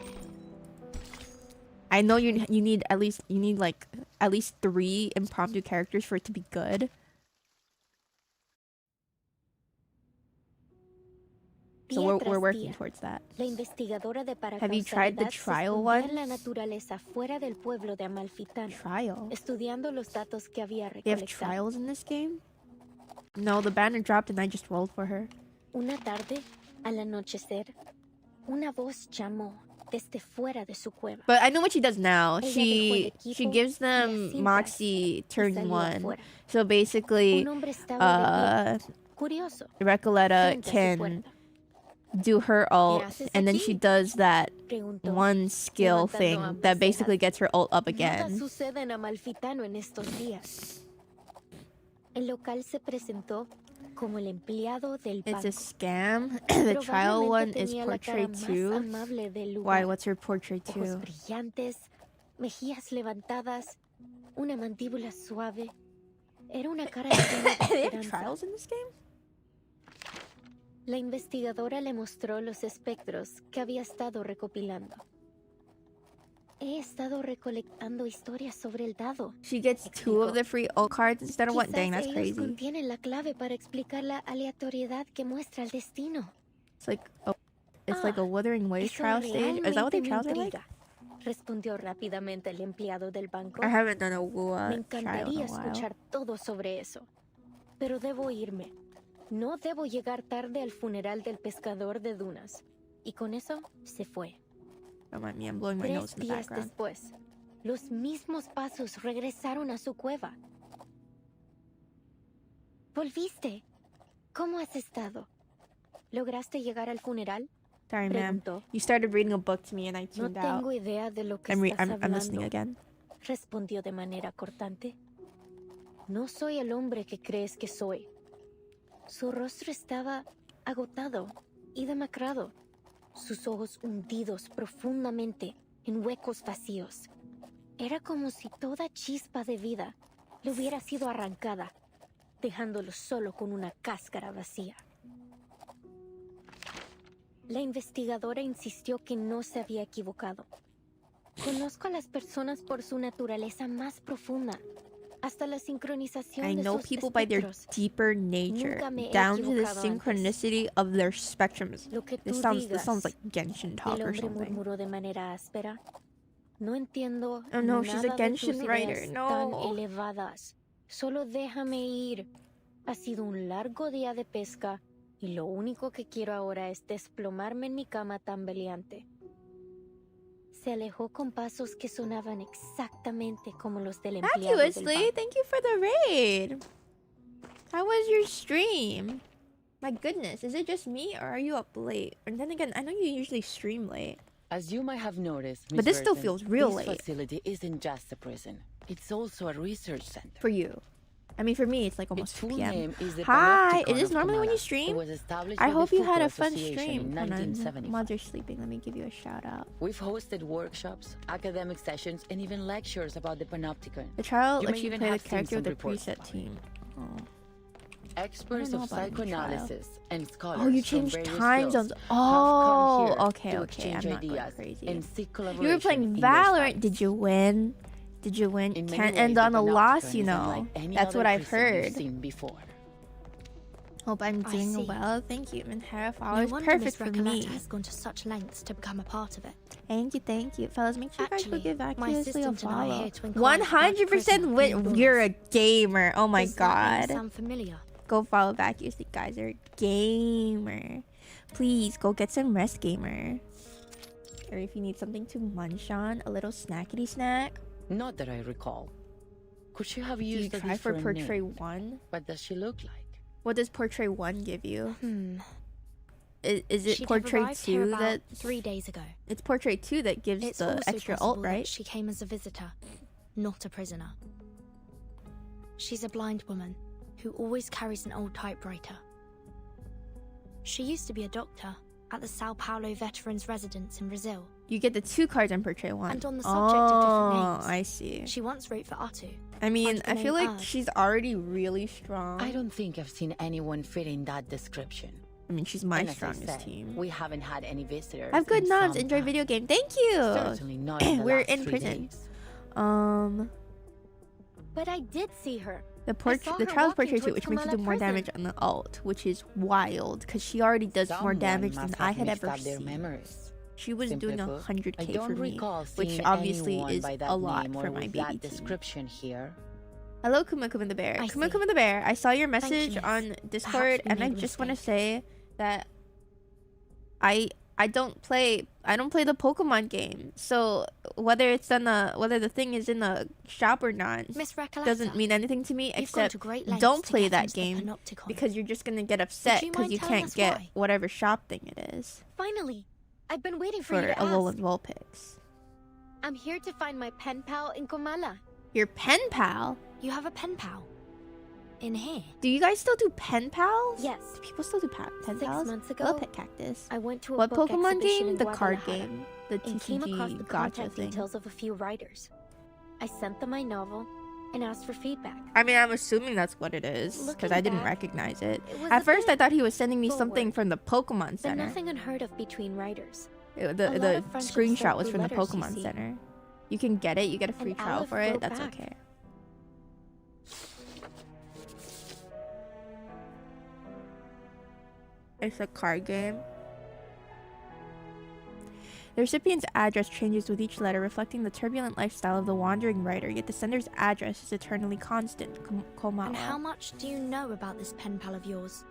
I know you need at least like at least 3 impromptu characters for it to be good. So we're working towards that. Have you tried the trial one? Trial? They have trials in this game? No, the banner dropped and I just rolled for her. Una tarde, al anochecer, una voz llamó desde fuera de su cueva. But I know what she does now. She gives them Moxie turn 1. So basically, Recoleta can do her ult, and then she does that one skill thing that basically gets her ult up again. El local se presentó como el empleado del It's a banco. scam. The trial one Probablemente is tenía la cara portrait más 2. amable del lugar. Why? What's her portrait Ojos 2? brillantes, mejillas levantadas, una mandíbula suave. Era una cara llena de They have esperanza. trials in this game? La investigadora le mostró los espectros que había estado recopilando. He estado recolectando historias sobre el dado. She gets 2 of the free alt cards instead of one. Dang, that's Quizás ellos crazy. contienen la clave para explicar la aleatoriedad que muestra el destino. It's like a Wuthering Waves Eso trial stage. Is that what the realmente me trials are like? intriga, respondió rápidamente el empleado del banco. I haven't done a Me trial in encantaría a while. escuchar todo sobre eso, pero debo irme. No debo llegar tarde al funeral del pescador de dunas. Y con eso se fue. Don't mind me, I'm blowing my 3 nose in the días background. después, los mismos pasos regresaron a su cueva. ¿Volviste? ¿Cómo has estado? ¿Lograste llegar al funeral? Sorry, ma'am. Preguntó. You started reading a book to me and I No tuned out. tengo idea de lo que I'm estás listening hablando, again. respondió de manera cortante. No soy el hombre que crees que soy. Su rostro estaba agotado y demacrado, sus ojos hundidos profundamente en huecos vacíos. Era como si toda chispa de vida le hubiera sido arrancada, dejándolo solo con una cáscara vacía. La investigadora insistió que no se había equivocado. Conozco a las personas por su naturaleza más profunda, hasta la sincronización I de know sus people by their espectros. deeper nature, Nunca me he down to the equivocado antes. synchronicity of their spectrums. Lo que This tú sounds digas. like Genshin El talk or hombre something. murmuró de manera áspera. No entiendo Oh no, she's a nada de tus Genshin writer. ideas tan No. elevadas. Solo déjame ir. Ha sido un largo día de pesca y lo único que quiero ahora es desplomarme en mi cama tambaleante. Se alejó con pasos que sonaban exactamente como los del Thank you, empleado del Wesley. banco. Thank you for the raid. How was your stream? My goodness, is it just me or are you up late? And then again, I know you usually stream late. As you might have noticed, But Miss this still Burton, feels real this late. facility isn't just a prison. It's also a research center. For you. I mean, for me, it's like almost Its 2 full p.m. name is the Hi, Panopticon is this of normally when you Kamala. stream? It was established I by the hope you had a Football fun Association stream. in Hold on. 1975. While you're sleeping, let me give you a shout out. We've hosted workshops, academic sessions, and even lectures about the Panopticon. The trial You lets may you even play the have seen character some of the reports preset about it. team. Oh. Experts know of about any trial. psychoanalysis and scholars Oh, you from changed various time fields zones. have Oh, come here okay, to okay. exchange I'm not going ideas crazy. and seek You were collaboration playing in their Valorant. studies. Did you win? Did you win? In many Can't ways, end the on a loss, Panopticon you is know. unlike any That's other what I've prison you've heard. seen before. Hope I'm I doing see. well. Thank you. Minhara No followers. wonder Perfect Miss for me. Recoleta has gone to such lengths to become a part of it. Thank you, thank you. Fellas, make sure you guys go Actually, give my Vacuously a assistant and I are follow. here to inquire about 100% prison win. indoors. You're a gamer. Oh my Does that name god. sound familiar? Go follow Vacuously, guys. You're a gamer. Please go get some rest, gamer. Or if you need something to munch on, a little snackety snack. Not that I recall. Could she have Do you used a try for different Portrait name? 1? What does she look like? What does Portrait 1 give you? Is it She'd have Portrait arrived here 2 about that... 3 days ago. It's Portrait 2 that gives It's the also extra possible alt, that right? she came as a visitor, not a prisoner. She's a blind woman who always carries an old typewriter. She used to be a doctor at the Sao Paulo Veterans Residence in Brazil. You get the 2 cards on Portrait 1. And on the subject of different names, I see. She once wrote for Atu. I mean, under the I feel name like Ard. she's already really strong. I don't think I've seen anyone fit in that description. I mean, she's my And as I strongest said, team. We haven't had any visitors. Have good in nods. some Enjoy time. video game. Thank you. Certainly not in the We're last in 3 prison. days. But I did see her. The saw the her trial's walking portrait too, towards which makes you do Kamala more prison. damage on the alt, which is wild because she already does more Someone damage must than I have had mixed ever up their seen. memories. She was Simply doing put, 100k I don't for me, recall which seeing obviously anyone is by that a lot name for or my with baby that team. description here. Hello, Kuma Kuma the bear. I Kuma see. Kuma the bear. I saw your Thank you, message miss. on Discord, we and I made a just want to mistake. say that I don't play the Pokemon game. So whether the thing is in the shop or not Miss Recoleta, doesn't mean anything to me. you've gone Except to great lengths don't to play get that into the game Panopticon. because you're just gonna get upset you because mind you telling can't us get why? whatever shop thing it is Finally, I've been waiting for for you to a Alolan ask. Vulpix. I'm here to find my pen pal in Komala. Your pen pal. You have a pen pal. In here? Do you guys still do pen pals? Yes. Do people still do pen 6 pals? months I ago, love Pet Cactus. I went to a What book Pokemon exhibition game? in The card Guadalajara game. The and came across the TCG gotcha contact thing. details of a few writers. I sent them my novel and asked for feedback. I mean, I'm assuming that's what it is, because Looking I didn't back, recognize it. it was At a first, I bit thought he was sending me something forward, from the Pokemon but Center. nothing unheard of between writers. The A lot of friendships screenshot start was through from the letters, you Pokemon see. Center. You can get it. You get a free And trial Aleph for it. wrote That's back. okay. It's a card game. The recipient's address changes with each letter, reflecting the turbulent lifestyle of the wandering writer, yet the sender's address is eternally constant. Komawa. And how much do you know about this pen pal of yours?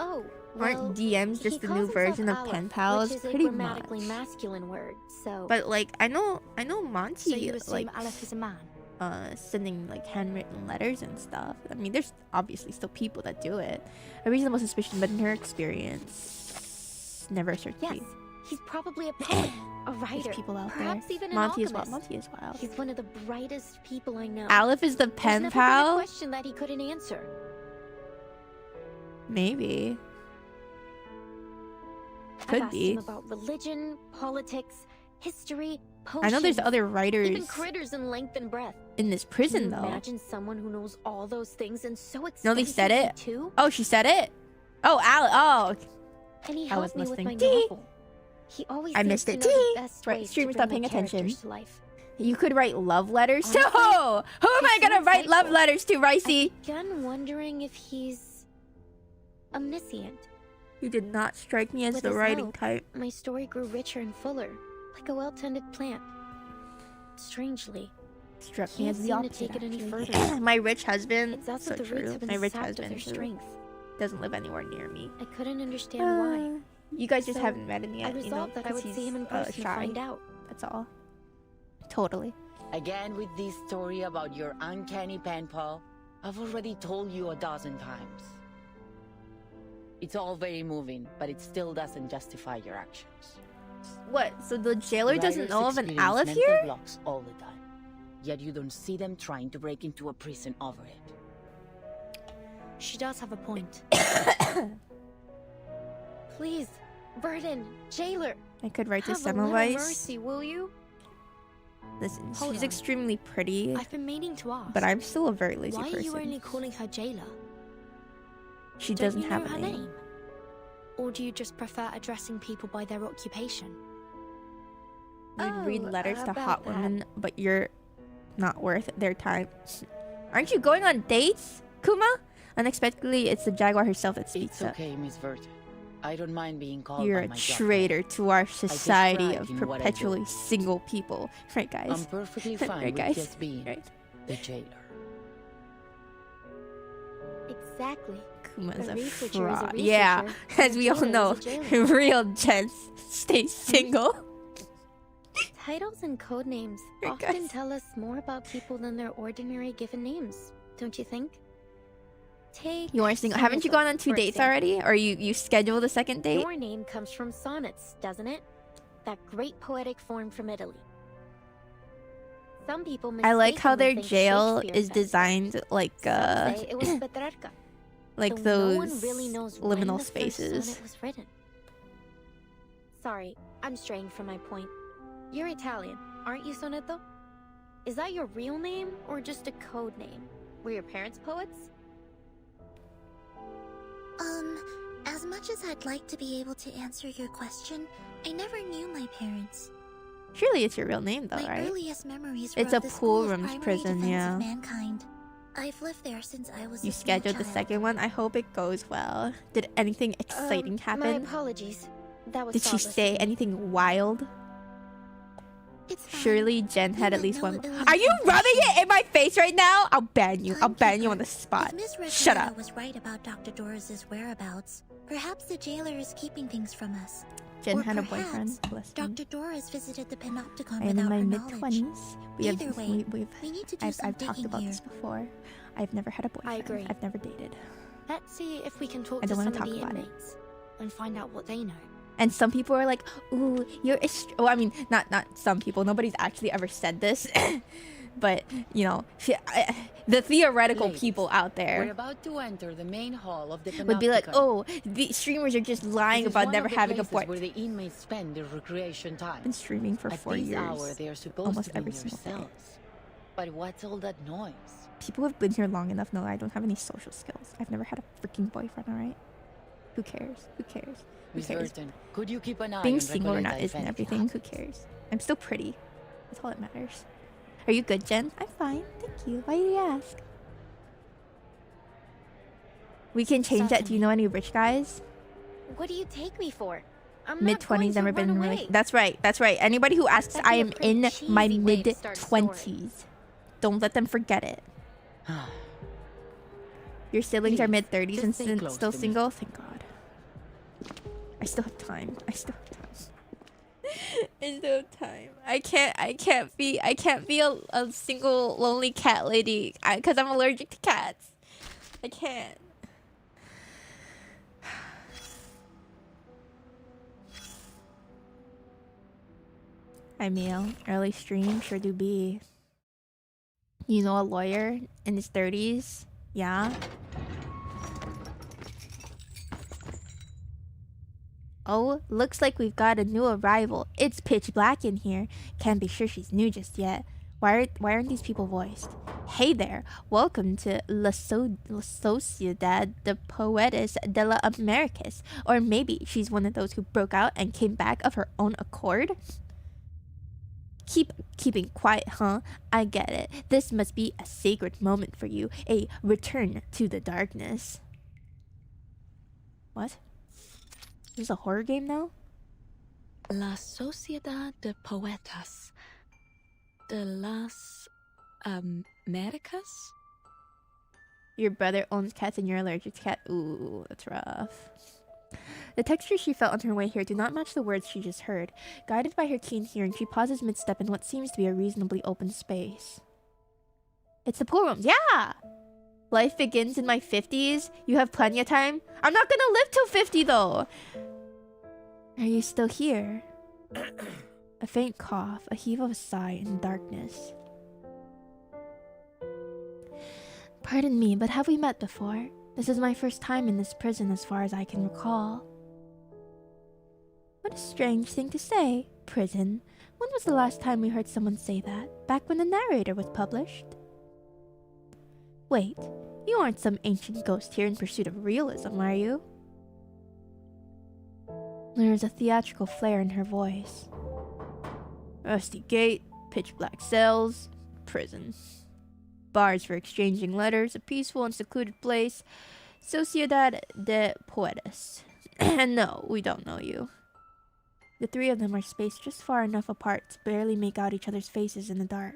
Oh, well, Aren't DMs just he the new calls version himself of pen Aleph, pals? which is Pretty a grammatically much. masculine word, so... But like, I know Monty So you assume like Aleph is a man? sending like handwritten letters and stuff. I mean, there's obviously still people that do it. A reasonable suspicion, but in her experience, never a certainty. Yes, he's probably a poet, a writer, There's people out perhaps there. even an Monty is alchemist. wild. Monty is wild. He's one of the brightest people I know. Aleph is the There's pen never been a pal? question that he couldn't answer. Maybe. I've Could asked be. him about religion, politics, history, potions. I know there's other Even writers critters in length and breadth. in this Can prison you though. imagine someone who knows all those things and so No, they said extensively it. too? Oh, she said it. Oh, Aleph. Oh, And he I was helped me with listening. my Tea. novel. He always I seems missed to it. know the Tea. best Right, ways streamer, to stop bring paying my attention. characters to life. you could write love letters. Honestly, Who am I he's so gonna write love insightful. letters to, Ricey? I've begun wondering if he's omniscient. You did not strike me as With the his writing help, type. my story grew richer and fuller, like a well-tended plant. Strangely, Struck me can't as the seem to opposite. take it any actually. further. My rich husband. It's as So if the roots true. have been My rich sapped of their husband who strength. doesn't live anywhere near me. I couldn't understand why. You guys just So, haven't met him yet. I resolved that I would see him in person to shy. find out. That's all. Totally. Again with this story about your uncanny pen pal. I've already told you 12 times. It's all very moving, but it still doesn't justify your actions. What? So the jailer doesn't Writers know of an experience Aleph mental here? blocks all the time. Yet you don't see them trying to break into a prison over it. She does have a point. Please, Burden, jailer, I could write to have a little Semmelweis. mercy, will you? Listen, Hold she's on. extremely pretty, I've been meaning to ask. but I'm still a very lazy why person. are you only calling her jailer? She Don't doesn't you have know a her name. Or do you just prefer addressing people by their occupation? You'd read Oh, letters to about hot that. women, but you're not worth their time. Aren't you going on dates, Kuma? Unexpectedly, it's the Jaguar herself that speaks It's up. okay, Miss Vert. I don't mind being called You're by a my job traitor to our society thrive of in what I do. perpetually single people. Right, guys? I'm perfectly fine Right, with guys? just being Right. the jailer. Exactly. Kuma's A a researcher is a fraud. Yeah, researcher, as and we a all jailer know, is a jailer. real gents stay single. Titles and code names Right, often guys? tell us more about people than their ordinary given names, don't you think? Take You are single. Haven't you gone on 2 for dates example. already? Or you scheduled a second date? Your name comes from sonnets, doesn't it? That great poetic form from Italy. Some people I like how their mistakenly think jail Shakespeare is said so. designed like Some say it was Petrarca, like though no one those really knows when liminal the first spaces. sonnet was written. Sorry, I'm straying from my point. You're Italian, aren't you, Sonetto? Is that your real name or just a code name? Were your parents poets? As much as I'd like to be able to answer your question, I never knew my parents. Surely it's your real name though, My right? earliest memories were It's of a the School of pool rooms Primary prison, Defense yeah. of Mankind. I've lived there since I was You a small scheduled the child. second one. I hope it goes well. Did anything exciting My happen? apologies. That was Did she thoughtless say of me. anything wild? It's fine. Surely Jen had at won't least know one. it unless Are you I'm rubbing sure. it in my face right now? I'll ban you. I'll ban you on the spot. If Miss Shut Reginetta up. was right about Dr. Doris's whereabouts, perhaps the jailer is keeping things from us. Jen Or had a perhaps boyfriend. Bless him. Dr. Doris visited the Panopticon I am in without my her mid knowledge. 20s. We have Either way, we've we need to do I've some talked digging about here. this before. I've never had a boyfriend. agree. I've never dated. Let's see if we can talk I to don't some wanna of the talk about it. inmates and find out what they know. And some people are like, "Ooh, you're." Well, I mean, not some people. Nobody's actually ever said this. But, you know, the theoretical Ladies, people out We're there about to enter the main hall of the would be like, Panopticon. oh, the streamers are just lying This is about one never of the having a places port. where the inmates spend their recreation time. I've been streaming for At 4 this years. hour, they are supposed Almost to be in every their single day. cells. But what's all that noise? People who have been here long enough know I don't have any social skills. I've never had a freaking boyfriend, alright? Who cares? Who cares? Who Miss cares? Burton, could you keep an eye Being on single or not Recoleta, if isn't anything everything. Who cares? I'm still pretty. That's all that matters. Are you good, Jen? I'm fine. Thank you. Why do you ask? We can change that. Do you know any rich guys? What do you take me for? I'm Mid not going 20s, to never been run in a away. relationship. That's right. That's right. Anybody who asks, That'd be I a am pretty in my cheesy way to mid start a story. 20s. Don't let them forget it. Your siblings are Please, mid 30s just and stay close still to me. single? Thank God. I still have time. I still have time. I still have time. I can't be a single lonely cat lady because I'm allergic to cats. I can't. Hi, Meal. Early stream, sure do be. You know a lawyer in his 30s? Yeah? Oh, looks like we've got a new arrival. It's pitch black in here. Can't be sure she's new just yet. Why aren't these people voiced? Hey there, welcome to La Sociedad de Poetas de la Americas. Or maybe she's one of those who broke out and came back of her own accord? Keeping quiet, huh? I get it. This must be a sacred moment for you. A return to the darkness. What? This is a horror game now? La Sociedad de Poetas de las Americas? Your brother owns cats and you're allergic to cat. Ooh, that's rough. The textures she felt on her way here do not match the words she just heard. Guided by her keen hearing, she pauses mid-step in what seems to be a reasonably open space. It's the pool rooms. Yeah! Life begins in my 50s. You have plenty of time. I'm not gonna live till 50 though. Are you still here? A faint cough, a heave of a sigh in darkness. Pardon me, but have we met before? This is my first time in this prison as far as I can recall. What a strange thing to say, prison. When was the last time we heard someone say that? Back when the narrator was published? Wait, you aren't some ancient ghost here in pursuit of realism, are you? There is a theatrical flair in her voice. Rusty gate, pitch black cells, prison. Bars for exchanging letters, a peaceful and secluded place. Sociedad de Poetas. And no, we don't know you. The three of them are spaced just far enough apart to barely make out each other's faces in the dark.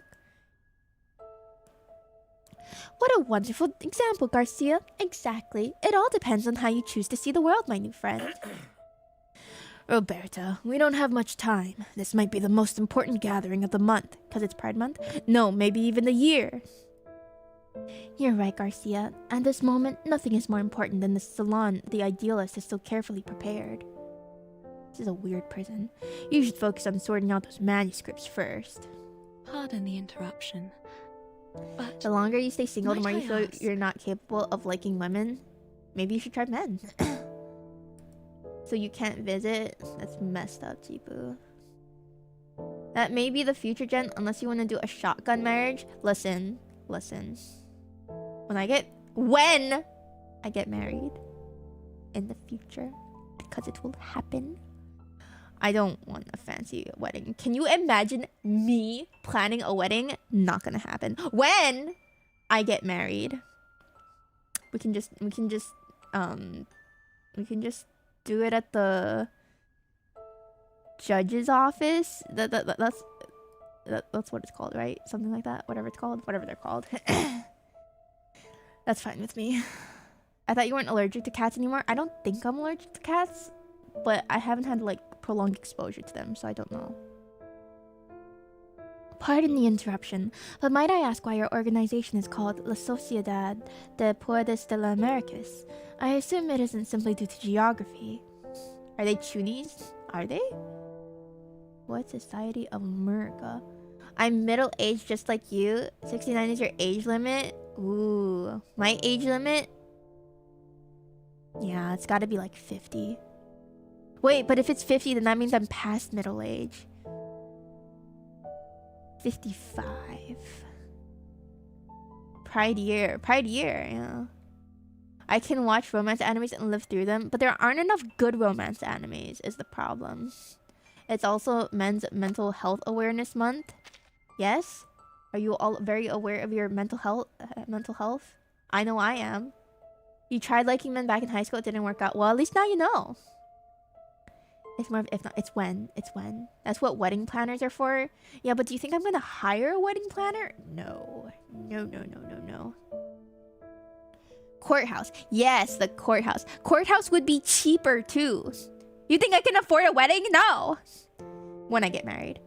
What a wonderful example, Garcia. Exactly. It all depends on how you choose to see the world, my new friend. Roberta, we don't have much time. This might be the most important gathering of the month. Because it's Pride Month? No, maybe even the year. You're right, Garcia. At this moment, nothing is more important than the salon the idealist has so carefully prepared. This is a weird prison. You should focus on sorting out those manuscripts first. Pardon the interruption, but The longer you stay single, the more might you I feel ask- you're not capable of liking women. Maybe you should try men. So you can't visit? That's messed up, Chipu. That may be the future, Jen, unless you want to do a shotgun marriage. Listen. When I get married in the future, because it will happen, I don't want a fancy wedding. Can you imagine me planning a wedding? Not gonna happen. When I get married, we can just do it at the judge's office. That's what it's called, right? Something like that. Whatever they're called. That's fine with me. I thought you weren't allergic to cats anymore. I don't think I'm allergic to cats, but I haven't had like prolonged exposure to them, so I don't know. Pardon the interruption, but might I ask why your organization is called La Sociedad de Poetas de las Americas? I assume it isn't simply due to geography. Are they Chunis? Are they? What Society of America? I'm middle-aged just like you. 69 is your age limit. Ooh, my age limit? Yeah, it's gotta be like 50. Wait, but if it's 50, then that means I'm past middle age. 55. Pride year, yeah. I can watch romance animes and live through them, but there aren't enough good romance animes is the problem. It's also Men's Mental Health Awareness Month. Yes? Are you all very aware of your mental health? I know I am. You tried liking men back in high school, it didn't work out. Well, at least now you know. It's more of if not, it's when. It's when. That's what wedding planners are for. Yeah, but do you think I'm gonna hire a wedding planner? No. No. Courthouse. Yes, the courthouse. Courthouse would be cheaper too. You think I can afford a wedding? No. When I get married.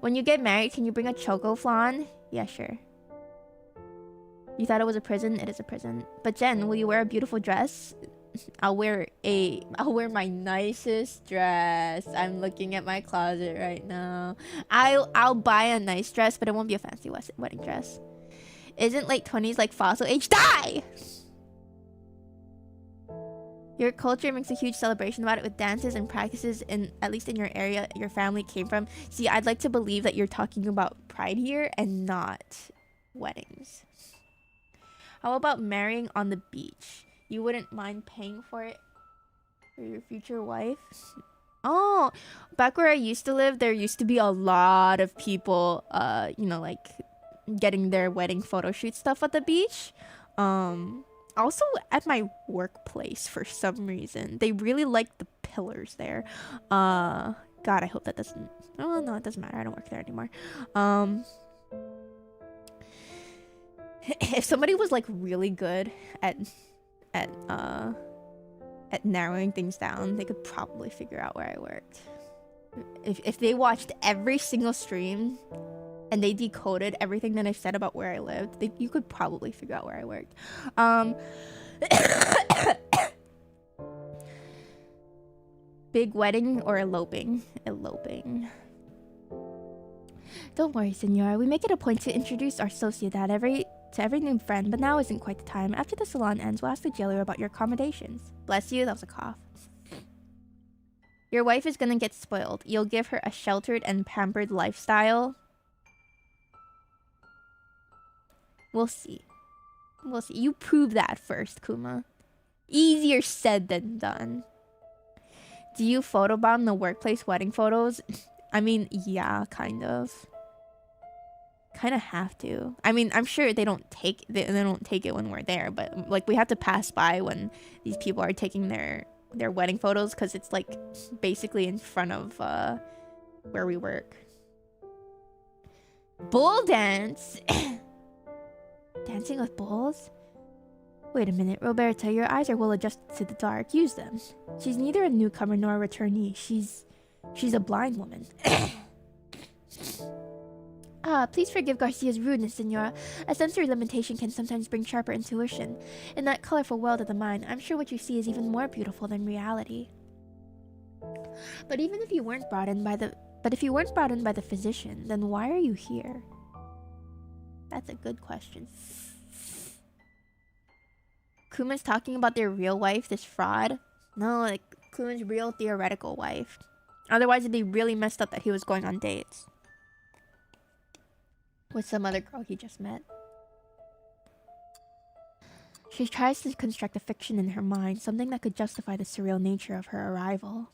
When you get married, can you bring a choco flan? Yeah, sure. You thought it was a prison? It is a prison. But Jen, will you wear a beautiful dress? I'll wear my nicest dress. I'm looking at my closet right now. I'll buy a nice dress, but it won't be a fancy wedding dress. Isn't late 20s like fossil age? Die! Your culture makes a huge celebration about it with dances and practices in at least in your area your family came from. See, I'd like to believe that you're talking about pride here and not weddings. How about marrying on the beach? You wouldn't mind paying for it for your future wife? Oh, back where I used to live, there used to be a lot of people, you know, like getting their wedding photo shoot stuff at the beach. Also at my workplace for some reason. They really like the pillars there. God, I hope that doesn't... Oh, no, it doesn't matter. I don't work there anymore. If somebody was like really good at narrowing things down, they could probably figure out where I worked. If they watched every single stream and they decoded everything that I said about where I lived, you could probably figure out where I worked. Big wedding or eloping? Eloping. Don't worry, senora. We make it a point to introduce our sociedad to every new friend, but now isn't quite the time. After the salon ends, we'll ask the jailer about your accommodations. Bless you, that was a cough. Your wife is gonna get spoiled. You'll give her a sheltered and pampered lifestyle. We'll see. We'll see. You prove that first, Kuma. Easier said than done. Do you photobomb the workplace wedding photos? I mean, yeah, kind of. Kind of have to. I mean, I'm sure they don't take it when we're there, but like we have to pass by when these people are taking their wedding photos because it's like basically in front of where we work. Bull dance. Dancing with bulls? Wait a minute, Roberta, your eyes are well adjusted to the dark. Use them. She's neither a newcomer nor a returnee. She's a blind woman. Please forgive Garcia's rudeness, senora. A sensory limitation can sometimes bring sharper intuition. In that colorful world of the mind, I'm sure what you see is even more beautiful than reality. But even if you weren't brought in by the physician, then why are you here? That's a good question. Kuma's talking about their real wife, this fraud? No, like Kuma's real theoretical wife. Otherwise it'd be really messed up that he was going on dates with some other girl he just met. She tries to construct a fiction in her mind, something that could justify the surreal nature of her arrival.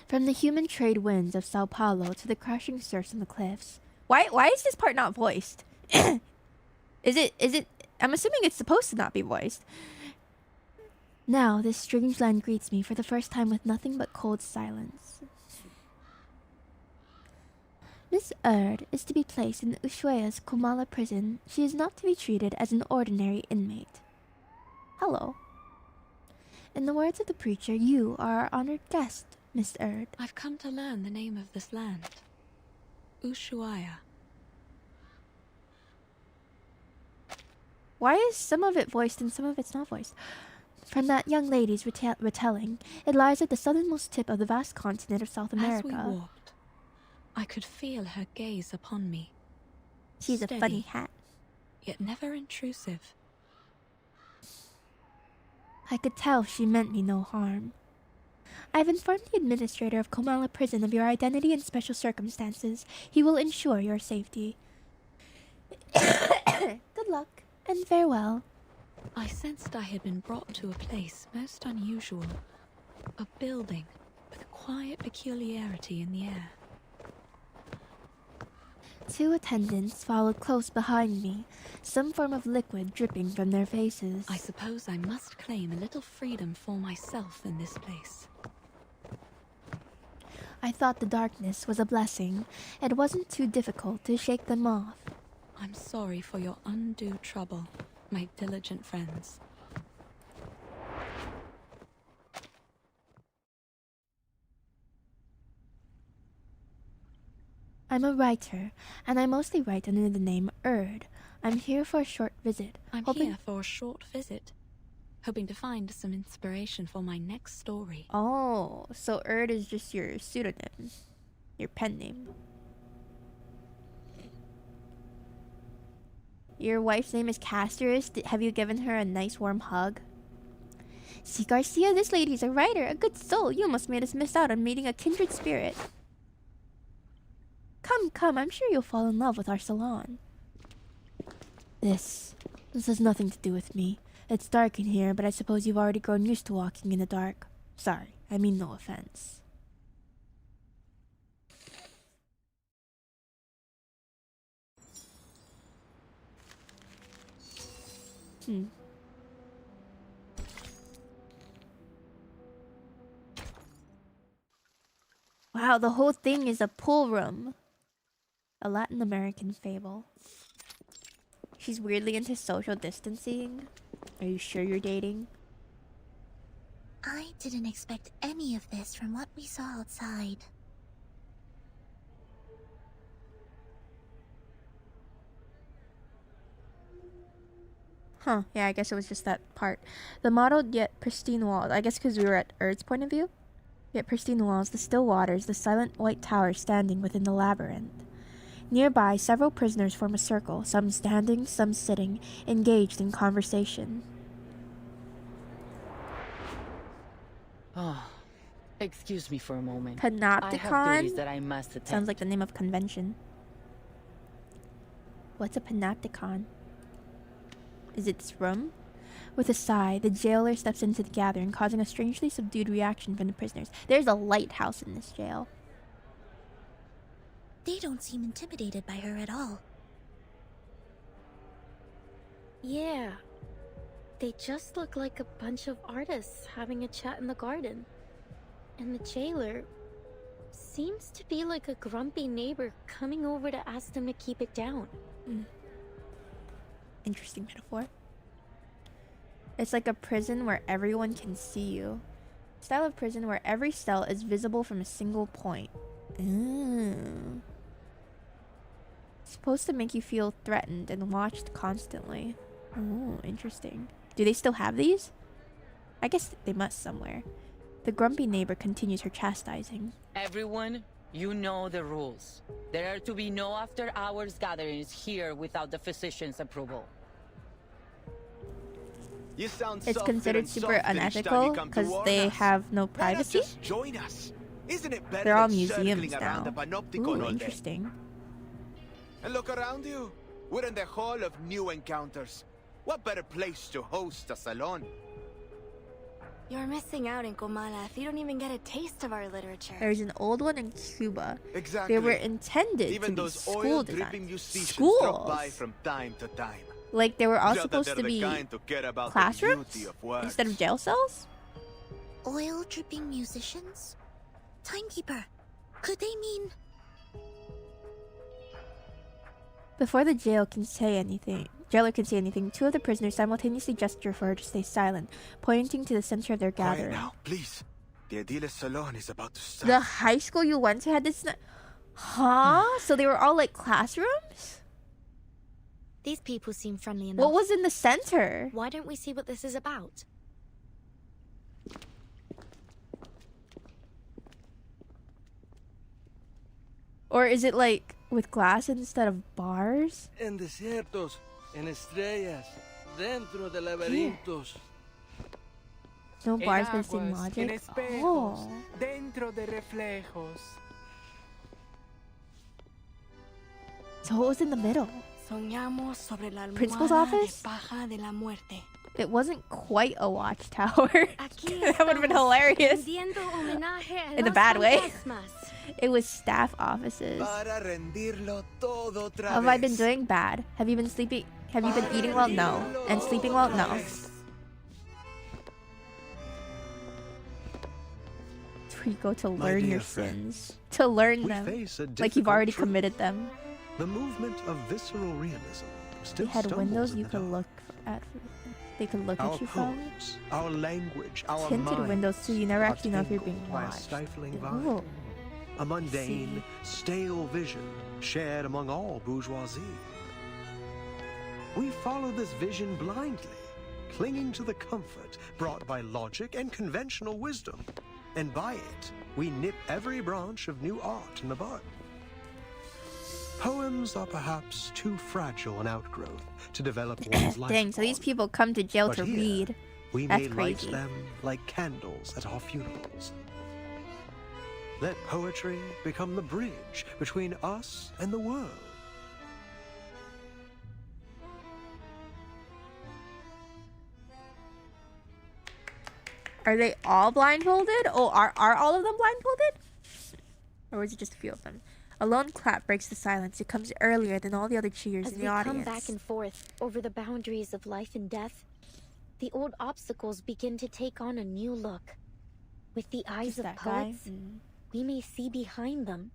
From the human trade winds of Sao Paulo to the crashing surfs on the cliffs. Why is this part not voiced? Is it I'm assuming it's supposed to not be voiced. Now this strange land greets me for the first time with nothing but cold silence. Miss Erd is to be placed in Ushuaia's Kumala prison. She is not to be treated as an ordinary inmate. Hello. In the words of the preacher, you are our honored guest, Miss Erd. I've come to learn the name of this land. Ushuaia. Why is some of it voiced and some of it's not voiced? From that young lady's retelling, it lies at the southernmost tip of the vast continent of South America. As we walked, I could feel her gaze upon me. She's Steady, a funny hat. Yet never intrusive. I could tell she meant me no harm. I've informed the administrator of Komala Prison of your identity and special circumstances. He will ensure your safety. Good luck, and farewell. I sensed I had been brought to a place most unusual. A building with a quiet peculiarity in the air. 2 attendants followed close behind me, some form of liquid dripping from their faces. I suppose I must claim a little freedom for myself in this place. I thought the darkness was a blessing. It wasn't too difficult to shake them off. I'm sorry for your undue trouble, my diligent friends. I'm a writer, and I mostly write under the name Erd. I'm here for a short visit. I'm here for a short visit, hoping to find some inspiration for my next story. Oh, so Erd is just your pseudonym, your pen name. Your wife's name is Casterus. Have you given her a nice warm hug? See, Garcia, this lady's a writer, a good soul. You almost made us miss out on meeting a kindred spirit. Come, come, I'm sure you'll fall in love with our salon. This has nothing to do with me. It's dark in here, but I suppose you've already grown used to walking in the dark. Sorry, I mean no offense. Wow, the whole thing is a pool room. A Latin American fable. She's weirdly into social distancing. Are you sure you're dating? I didn't expect any of this from what we saw outside. Huh, yeah, I guess it was just that part. The mottled yet pristine walls. I guess because we were at Erd's point of view. Yet pristine walls, the still waters, the silent white towers standing within the labyrinth. Nearby, several prisoners form a circle, some standing, some sitting, engaged in conversation. Oh, excuse me for a moment. Panopticon? I have duties that I must attend. Sounds like the name of convention. What's a panopticon? Is it this room? With a sigh, the jailer steps into the gathering, causing a strangely subdued reaction from the prisoners. There's a lighthouse in this jail. They don't seem intimidated by her at all. Yeah. They just look like a bunch of artists having a chat in the garden. And the jailer seems to be like a grumpy neighbor coming over to ask them to keep it down. Interesting metaphor. It's like a prison where everyone can see you. Style of prison where every cell is visible from a single point. Ooh. Supposed to make you feel threatened and watched constantly. Oh, interesting. Do they still have these? I guess they must somewhere. The grumpy neighbor continues her chastising. Everyone, you know the rules. There are to be no after-hours gatherings here without the physician's approval. You sound It's softer considered and super softer each time you unethical come to because warn they us. have no Why not privacy. just join us? Isn't it better They're all than museums circling around now. the Panopticon Ooh, all day? interesting. And look around you. We're in the Hall of New Encounters. What better place to host a salon? You're missing out in Komala if you don't even get a taste of our literature. There's an old one in Cuba. Exactly. They were intended Even to be those school oil-dripping designs. musicians drop by Schools. from time to time. Like they were all Not that supposed they're to the be kind to care about the classrooms beauty of words. instead of jail cells. Oil-dripping musicians? Timekeeper, could they mean... Before the jailer can say anything, two of the prisoners simultaneously gesture for her to stay silent, pointing to the center of their Quiet gathering. now, please. The Adiles Salon is about to start. The high school you went to had this... Huh? So they were all like classrooms? These people seem friendly enough. What was in the center? Why don't we see what this is about? Or is it like with glass instead of bars? En desiertos, en estrellas, dentro de laberintos. No bars En missing aguas, en logic? espejos, Oh. dentro de reflejos. So what was in the middle? Soñamos sobre la Principal's almohada de office? paja de la muerte. It wasn't quite a watchtower. Aquí That would have been estamos, hilarious. rendiendo homenaje a In a los bad way. fantasmas. It was staff offices. Para rendirlo todo otra How have I been vez. doing? Bad. Have you been sleeping? Have you been eating well? No. And sleeping well? No. It's where you go to My learn dear your friends, sins. To learn we them. face a Like you've already difficult committed them. The movement of visceral realism They still had stumbles windows in you the could dark. look at. They could look Our at you from. poems, our language, our Tinted minds windows too. You never are actually know if you're tangled being by a watched. stifling Ooh. vibe. A mundane, stale vision shared among all bourgeoisie. We follow this vision blindly, clinging to the comfort brought by logic and conventional wisdom. And by it, we nip every branch of new art in the bud. Poems are perhaps too fragile an outgrowth to develop one's life. Dang, so these people come to jail But to here, read. We That's may light crazy. them like candles at our funerals. Let poetry become the bridge between us and the world. Are they all blindfolded? Oh, are all of them blindfolded? Or was it just a few of them? A lone clap breaks the silence. It comes earlier than all the other cheers As in we the come audience. back and forth over the boundaries of life and death, the old obstacles begin to take on a new look. With the eyes Just of that guy? poets, we may see behind them.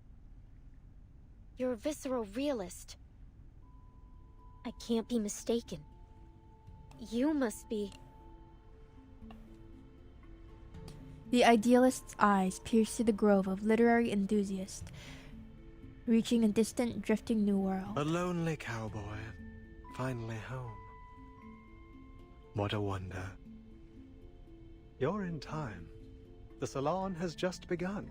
You're a visceral realist. I can't be mistaken. You must be. The idealist's eyes pierce through the grove of literary enthusiasts, reaching a distant, drifting new world. A lonely cowboy, finally home. What a wonder. You're in time. The salon has just begun.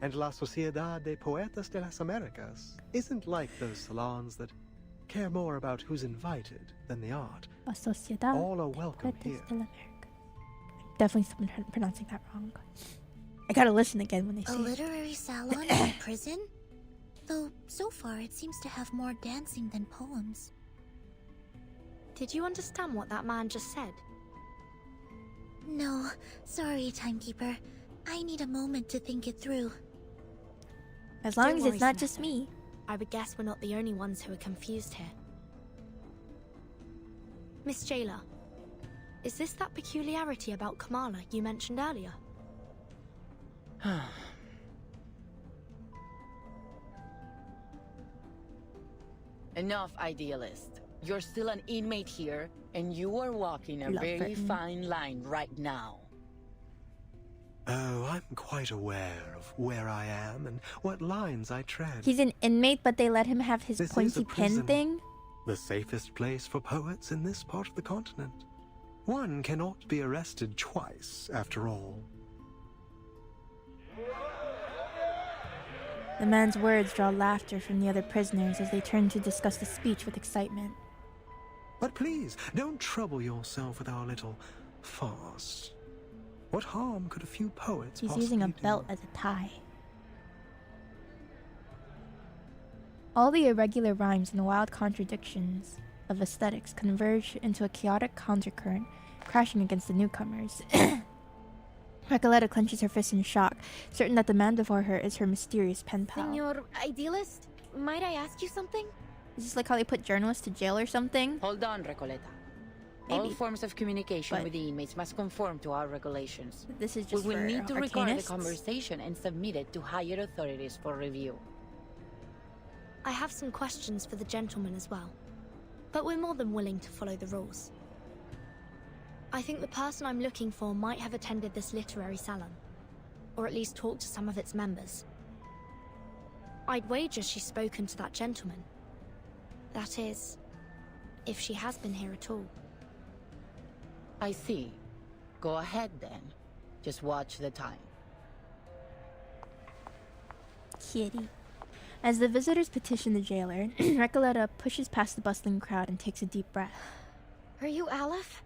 And La Sociedad de Poetas de las Americas isn't like those salons that care more about who's invited than the art. La Sociedad All are welcome Poetas here. de la America. Definitely someone pronouncing that wrong. I gotta listen again when they A say it. literary salon in a prison? Though, so far it seems to have more dancing than poems. Did you understand what that man just said? No, sorry, timekeeper. I need a moment to think it through. As long Don't as worry, it's not Samantha. just me. I would guess we're not the only ones who are confused here. Miss Jailer, is this that peculiarity about Kamala you mentioned earlier? Enough, idealist. You're still an inmate here, and you are walking a Love very flirting. fine line right now. Oh, I'm quite aware of where I am and what lines I tread. He's an inmate, but they let him have his This is a pointy pin prison. thing. The safest place for poets in this part of the continent. One cannot be arrested twice, after all. The man's words draw laughter from the other prisoners as they turn to discuss the speech with excitement. But please, don't trouble yourself with our little farce. What harm could a few poets He's possibly using a do? belt as a tie. All the irregular rhymes and wild contradictions of aesthetics converge into a chaotic countercurrent, crashing against the newcomers. Recoleta clenches her fist in shock, certain that the man before her is her mysterious pen pal. Senor Idealist, might I ask you something? Is this like how they put journalists to jail or something? Hold on, Recoleta. Maybe. All forms of communication But- with the inmates must conform to our regulations. This is We just will for need to record the arcanists? conversation and submit it to higher authorities for review. I have some questions for the gentleman as well, but we're more than willing to follow the rules. I think the person I'm looking for might have attended this literary salon, or at least talked to some of its members. I'd wager she's spoken to that gentleman. That is, if she has been here at all. I see. Go ahead then. Just watch the time. Kitty. As the visitors petition the jailer, Recoleta pushes past the bustling crowd and takes a deep breath. Are you Aleph?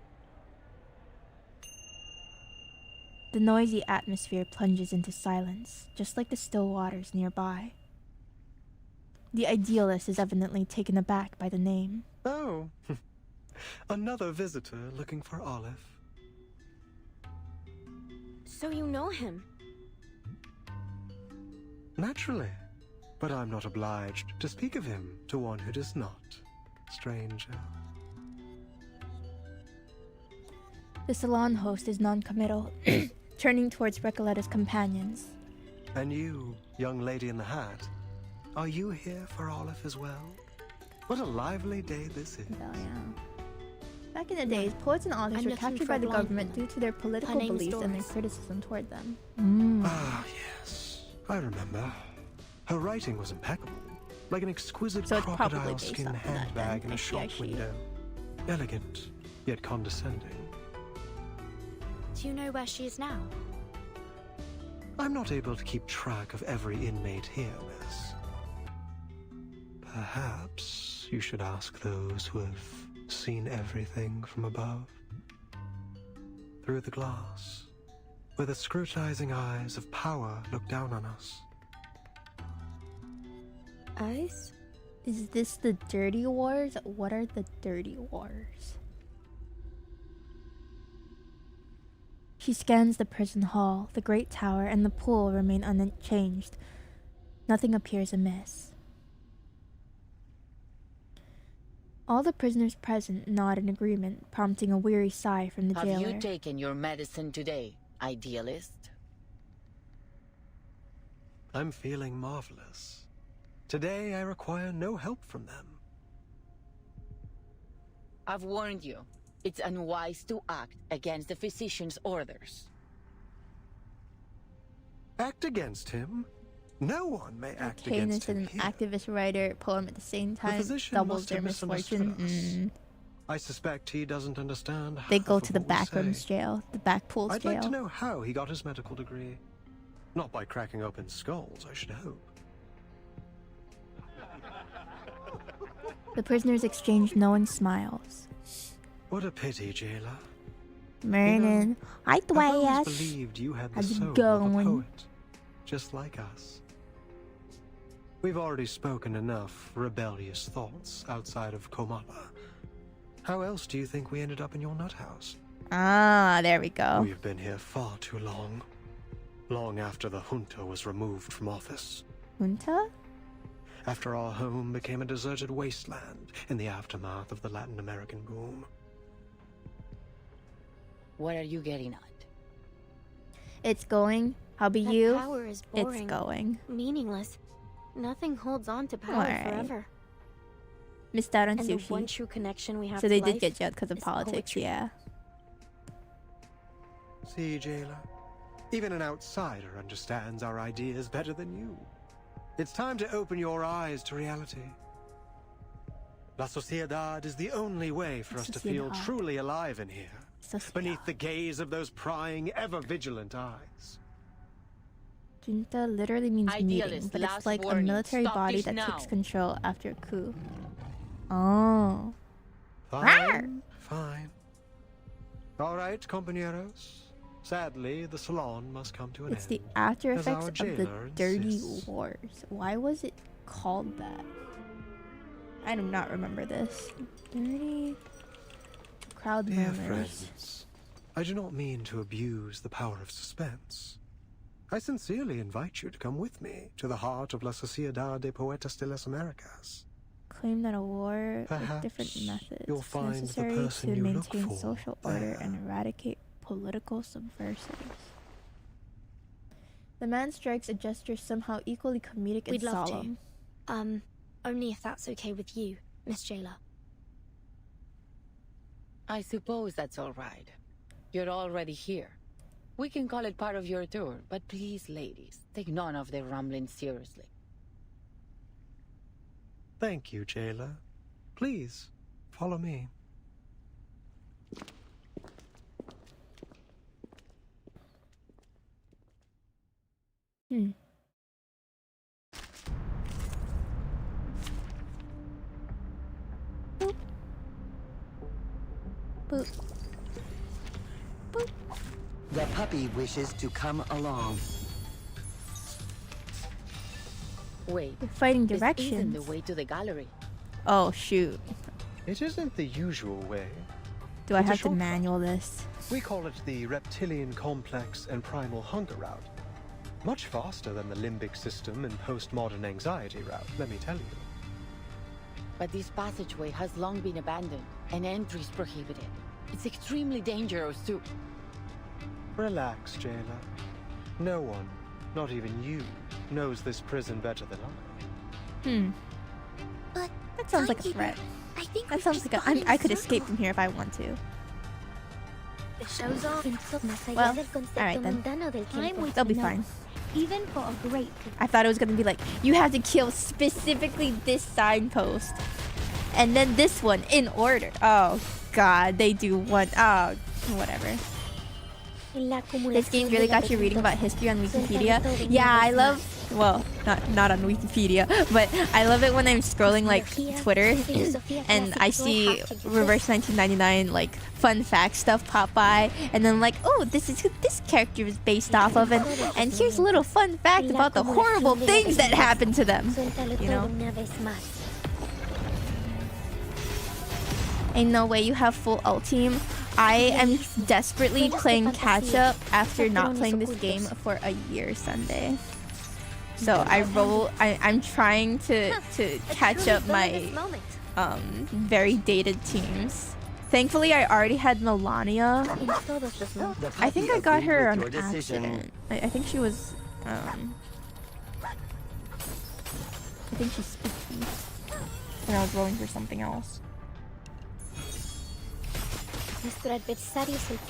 The noisy atmosphere plunges into silence, just like the still waters nearby. The idealist is evidently taken aback by the name. Oh, another visitor looking for Olive. So you know him? Naturally, but I'm not obliged to speak of him to one who does not, stranger. The salon host is non-committal, turning towards Recoleta's companions. And you, young lady in the hat, are you here for Olive as well? What a lively day this is. Oh, yeah. Back in the days, poets and authors were captured by the government due to their political beliefs and their criticism toward them. Ah, yes. I remember. Her writing was impeccable. Like an exquisite crocodile skin handbag in a shop window. Elegant, yet condescending. Do you know where she is now? I'm not able to keep track of every inmate here, miss. Perhaps you should ask those who have seen everything from above. Through the glass, where the scrutinizing eyes of power look down on us. Eyes? Is this the Dirty Wars? What are the Dirty Wars? She scans the prison hall. The great tower and the pool remain unchanged. Nothing appears amiss. All the prisoners present nod in agreement, prompting a weary sigh from the jailer. Have you taken your medicine today, idealist? I'm feeling marvelous. Today I require no help from them. I've warned you. It's unwise to act against the physician's orders. Act against him? No one may act Kane against is him an here. activist, writer, poem at the same The time. physician Doubles must their have misunderstood misfortune. us. I suspect he doesn't understand They half go of to the what we backrooms say. jail, the back pools I'd jail. like to know how he got his medical degree. Not by cracking open skulls, I should hope. The prisoners exchange knowing smiles. What a pity, jailer. Morning. Hi, I've always Dwayne. believed you had the How's it soul of a going? poet, just like us. We've already spoken enough rebellious thoughts outside of Komala. How else do you think we ended up in your nut house? Ah, there we go. We've been here far too long. Long after the junta was removed from office. Junta? After our home became a deserted wasteland in the aftermath of the Latin American boom. What are you getting at? It's going. How be That you? power is boring, It's going. meaningless. Nothing holds on to power Alright. forever. Missed out on And the sushi. one true connection we have So to they life did get jailed because of is politics, poetry. yeah. See, jailer? Even an outsider understands our ideas better than you. It's time to open your eyes to reality. La Sociedad is the only way for us to feel Sociedad. truly alive in here. Sociedad. Beneath the gaze of those prying, ever-vigilant eyes. Junta literally means meeting, Idealist, but last it's like a warning. military Stop body this that now. takes control after a coup. Oh. Fine, fine. All right, compañeros. Sadly, the salon must come to an It's end. the after as effects our of the jailer Dirty insists. Wars. Why was it called that? I do not remember this. Dirty crowd Dear murmurs. friends, I do not mean to abuse the power of suspense. I sincerely invite you to come with me to the heart of La Sociedad de Poetas de las Americas. Claim that a war with Perhaps different methods you'll is find the necessary person to you look maintain for social order there. and eradicate political subversives. The man strikes a gesture somehow equally comedic and We'd love solemn. to. Only if that's okay with you, Miss Jailer. I suppose that's all right. You're already here. We can call it part of your tour, but please, ladies, take none of their rumblings seriously. Thank you, jailer. Please, follow me. Boop. Boop. The puppy wishes to come along. Wait, We're fighting this isn't directions. the way to the gallery. Oh shoot. It isn't the usual way. Do I It's a have to shortcut. manual this? We call it the reptilian complex and primal hunger route. Much faster than the limbic system and postmodern anxiety route, let me tell you. But this passageway has long been abandoned, and entry is prohibited. It's extremely dangerous to... Relax, jailer. No one, not even you, knows this prison better than I. But That sounds like a Timekeeper, threat. I think That sounds like a, I could escape from here if I want to. Well, alright then. They'll be fine. Even for a great I thought it was gonna be like, you have to kill specifically this signpost. And then this one in order. Oh god, they do one. Oh, whatever. This game really got you reading about history on Wikipedia. Yeah, I love, well, not on Wikipedia, but I love it when I'm scrolling like Twitter and I see reverse 1999 like fun fact stuff pop by, and then like, oh, this is who this character is based off of, and here's a little fun fact about the horrible things that happened to them. You know? Ain't no way you have full ult team. I am desperately playing catch up after not playing this game for a year Sunday. So I'm trying to catch up my very dated teams. Thankfully I already had Melania. I think I got her on accident. I think she was I think she's spooky. And I was rolling for something else.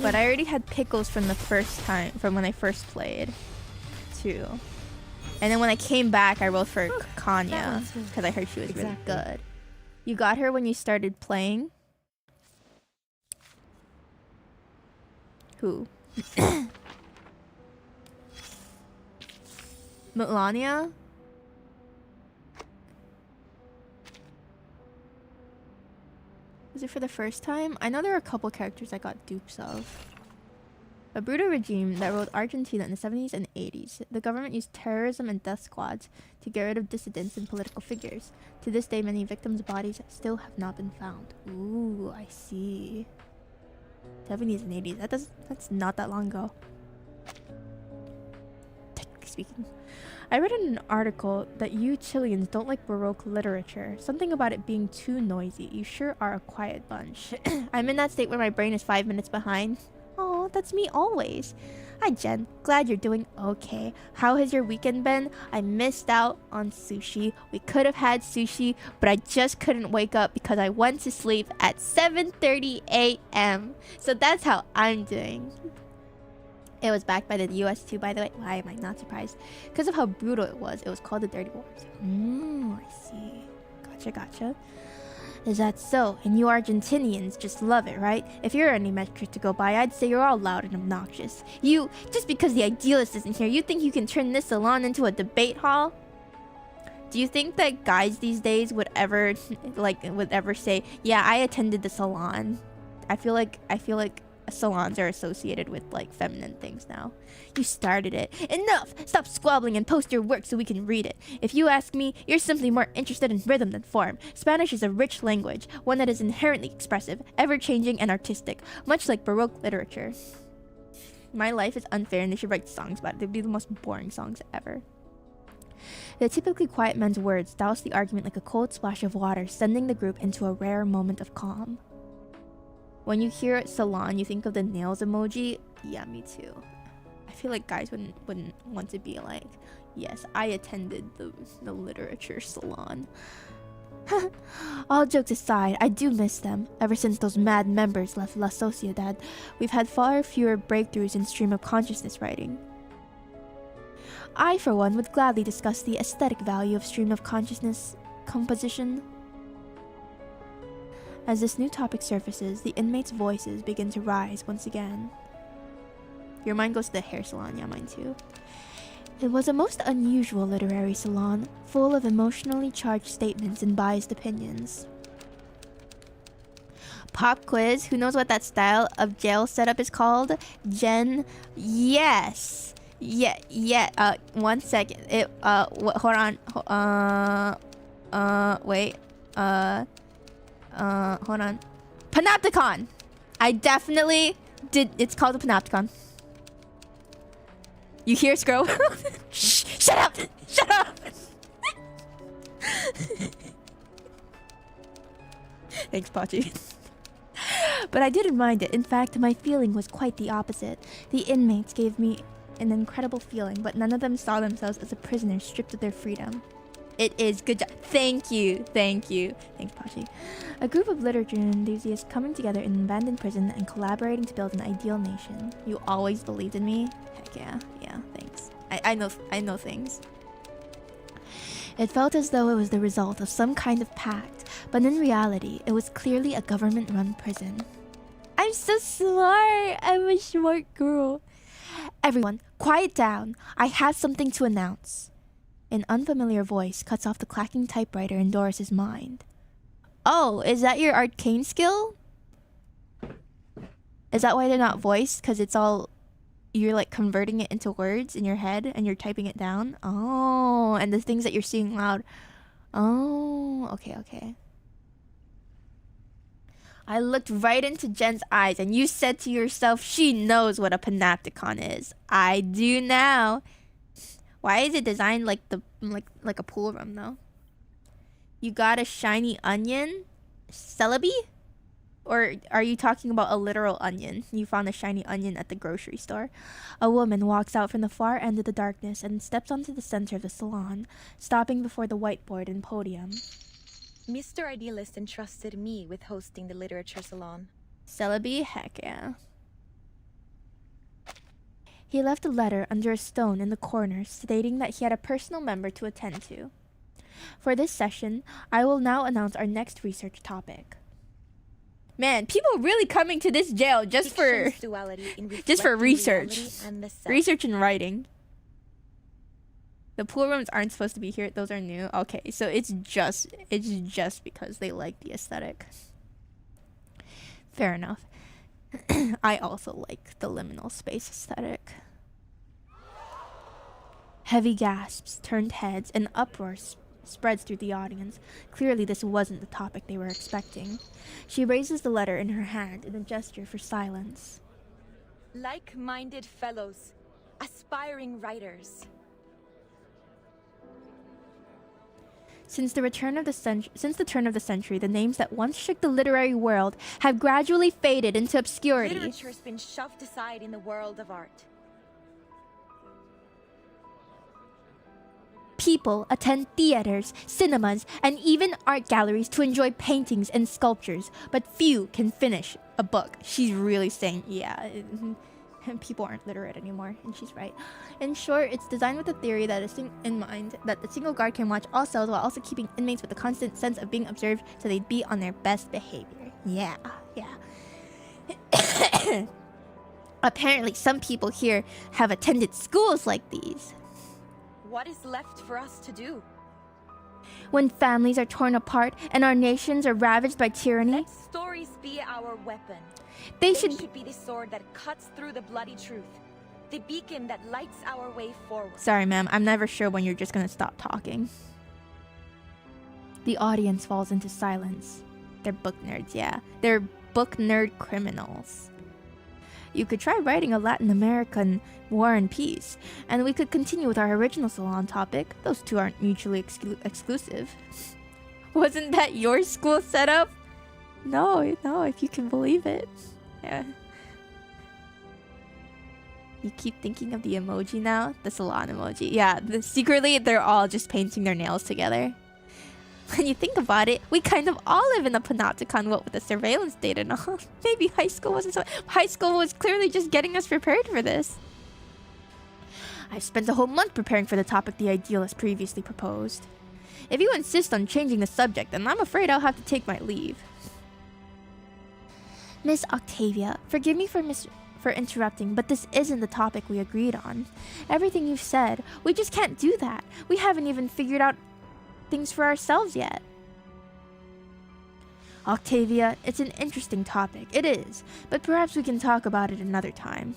But I already had Pickles from the first time, from when I first played, too. And then when I came back, I rolled for Kanya, because I heard she was really good. You got her when you started playing? Who? Melania? Was it for the first time? I know there are a couple characters I got dupes of. A brutal regime that ruled Argentina in the 70s and 80s. The government used terrorism and death squads to get rid of dissidents and political figures. To this day, many victims' bodies still have not been found. Ooh, I see. 70s and 80s. That's not that long ago. Technically speaking. I read in an article that you Chileans don't like Baroque literature. Something about it being too noisy. You sure are a quiet bunch. I'm in that state where my brain is 5 minutes behind. Oh, that's me always. Hi Jen, glad you're doing okay. How has your weekend been? I missed out on sushi. We could have had sushi, but I just couldn't wake up because I went to sleep at 7:30 a.m. So that's how I'm doing. It was backed by the US too, by the way. Why am I not surprised? Because of how brutal it was called the Dirty Wars. I see. Gotcha. Is that so? And you Argentinians just love it, right? If you're any metric to go by, I'd say you're all loud and obnoxious. You, just because the idealist isn't here, you think you can turn this salon into a debate hall? Do you think that guys these days would ever say, yeah, I attended the salon? I feel like salons are associated with like feminine things now. You started it. Enough! Stop squabbling and post your work so we can read it. If you ask me, you're simply more interested in rhythm than form. Spanish is a rich language, one that is inherently expressive, ever-changing, and artistic, much like Baroque literature. My life is unfair and they should write songs about it. They'd be the most boring songs ever. The typically quiet man's words douse the argument like a cold splash of water, sending the group into a rare moment of calm. When you hear salon, you think of the nails emoji. Yeah, me too. I feel like guys wouldn't want to be like, yes, I attended the literature salon. All jokes aside, I do miss them. Ever since those mad members left La Sociedad, we've had far fewer breakthroughs in stream of consciousness writing. I, for one, would gladly discuss the aesthetic value of stream of consciousness composition. As this new topic surfaces, the inmates' voices begin to rise once again. Your mind goes to the hair salon, yeah, mine too. It was a most unusual literary salon, full of emotionally charged statements and biased opinions. Pop quiz. Who knows what that style of jail setup is called? Jen. Yes. Yeah. 1 second. Hold on. Wait. Hold on. Panopticon. I definitely did. It's called a panopticon. You hear, Scro? Shh, shut up! Shut up! Thanks, Pachi. But I didn't mind it. In fact, my feeling was quite the opposite. The inmates gave me an incredible feeling, but none of them saw themselves as a prisoner stripped of their freedom. It is good job. Thank you. Thanks, Pachi. A group of literature enthusiasts coming together in an abandoned prison and collaborating to build an ideal nation. You always believed in me? Heck yeah. Yeah, thanks. I know things. It felt as though it was the result of some kind of pact, but in reality, it was clearly a government-run prison. I'm so smart. I'm a smart girl. Everyone, quiet down. I have something to announce. An unfamiliar voice cuts off the clacking typewriter in Doris's mind. Oh, is that your arcane skill? Is that why they're not voiced? Because it's all... You're like converting it into words in your head and you're typing it down? Oh, and the things that you're seeing loud. Oh, okay. I looked right into Jen's eyes and you said to yourself, she knows what a panopticon is. I do now. Why is it designed like a pool room though? You got a shiny onion? Celebi? Or are you talking about a literal onion? You found a shiny onion at the grocery store. A woman walks out from the far end of the darkness and steps onto the center of the salon, stopping before the whiteboard and podium. Mr. Idealist entrusted me with hosting the literature salon. Celebi? Heck yeah. He left a letter under a stone in the corner stating that he had a personal member to attend to. For this session, I will now announce our next research topic. Man, people really coming to this jail just for research. Research and writing. The pool rooms aren't supposed to be here. Those are new. Okay, so it's just because they like the aesthetic. Fair enough. I also like the liminal space aesthetic. Heavy gasps turned heads and uproar spreads through the audience. Clearly this wasn't the topic they were expecting. She raises the letter in her hand in a gesture for silence. Like-minded fellows, aspiring writers. Since the turn of the century, the names that once shook the literary world have gradually faded into obscurity. Literature's been shoved aside in the world of art. People attend theaters, cinemas, and even art galleries to enjoy paintings and sculptures, but few can finish a book. She's really saying, yeah, people aren't literate anymore, and she's right. In short, it's designed with the theory that in mind that the single guard can watch all cells while also keeping inmates with a constant sense of being observed so they'd be on their best behavior. Yeah. Apparently, some people here have attended schools like these. What is left for us to do? When families are torn apart and our nations are ravaged by tyranny, let stories be our weapon. They should be the sword that cuts through the bloody truth, the beacon that lights our way forward. Sorry, ma'am. I'm never sure when you're just gonna stop talking. The audience falls into silence. They're book nerds, yeah. They're book nerd criminals. You could try writing a Latin American War and Peace, and we could continue with our original salon topic. Those two aren't mutually exclusive. Wasn't that your school setup? No, if you can believe it. Yeah. You keep thinking of the emoji now? The salon emoji. Yeah, secretly, they're all just painting their nails together. When you think about it, we kind of all live in a panopticon, what with the surveillance state and all. Maybe high school wasn't so... High school was clearly just getting us prepared for this. I've spent a whole month preparing for the topic the idealist previously proposed. If you insist on changing the subject, then I'm afraid I'll have to take my leave. Miss Octavia, forgive me for interrupting, but this isn't the topic we agreed on. Everything you've said, we just can't do that. We haven't even figured out things for ourselves yet. Octavia, it's an interesting topic. It is, but perhaps we can talk about it another time.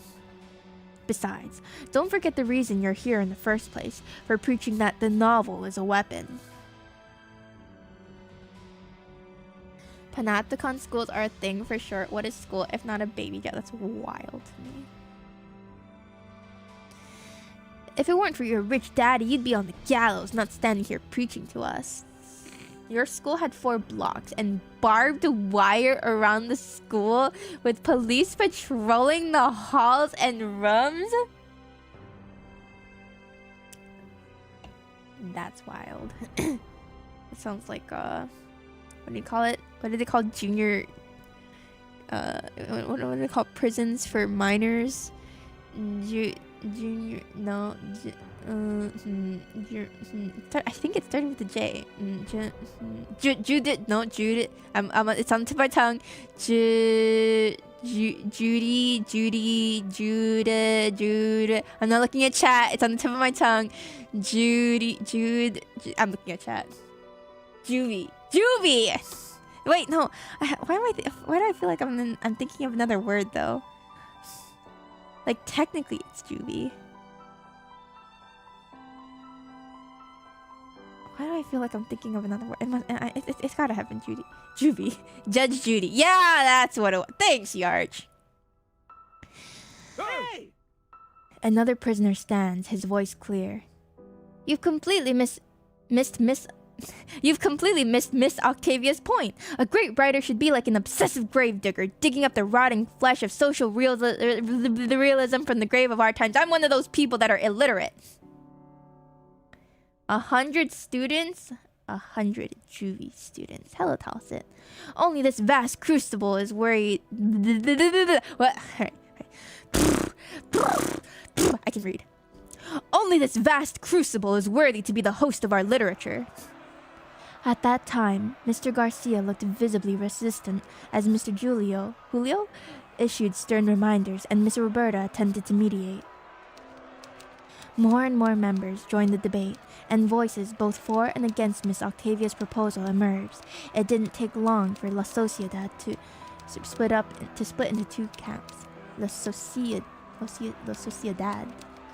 Besides, don't forget the reason you're here in the first place, for preaching that the novel is a weapon. Panopticon schools are a thing for sure. What is school if not a baby jet? That's wild to me. If it weren't for your rich daddy, you'd be on the gallows, not standing here preaching to us. Your school had 4 blocks and barbed wire around the school with police patrolling the halls and rooms? That's wild. It sounds like, what do you call it? What do they call junior, what do they call prisons for minors? Junior, no, I think it started with a J. Judith, no, Judith. It's on the tip of my tongue. Jude. I'm not looking at chat. It's on the tip of my tongue. Jude. I'm looking at chat. Juvie. Wait, no. Why do I feel like I'm thinking of another word though? Like technically it's juvie. Why do I feel like I'm thinking of another word? It's gotta have been Judy. Juvie. Judge Judy. Yeah, that's what it was. Thanks, Yarch. Hey! Another prisoner stands, his voice clear. You've completely missed Miss Octavia's point. A great writer should be like an obsessive gravedigger, digging up the rotting flesh of social realism from the grave of our times. I'm one of those people that are illiterate. 100 students? 100 juvie students. Hello, Talsit. Only this vast crucible is worried. What? I can read. Only this vast crucible is worthy to be the host of our literature. At that time, Mr. Garcia looked visibly resistant as Mr. Julio issued stern reminders and Miss Roberta attempted to mediate. More and more members joined the debate, and voices both for and against Miss Octavia's proposal emerged. It didn't take long for La Sociedad to split into 2 camps. La Sociedad.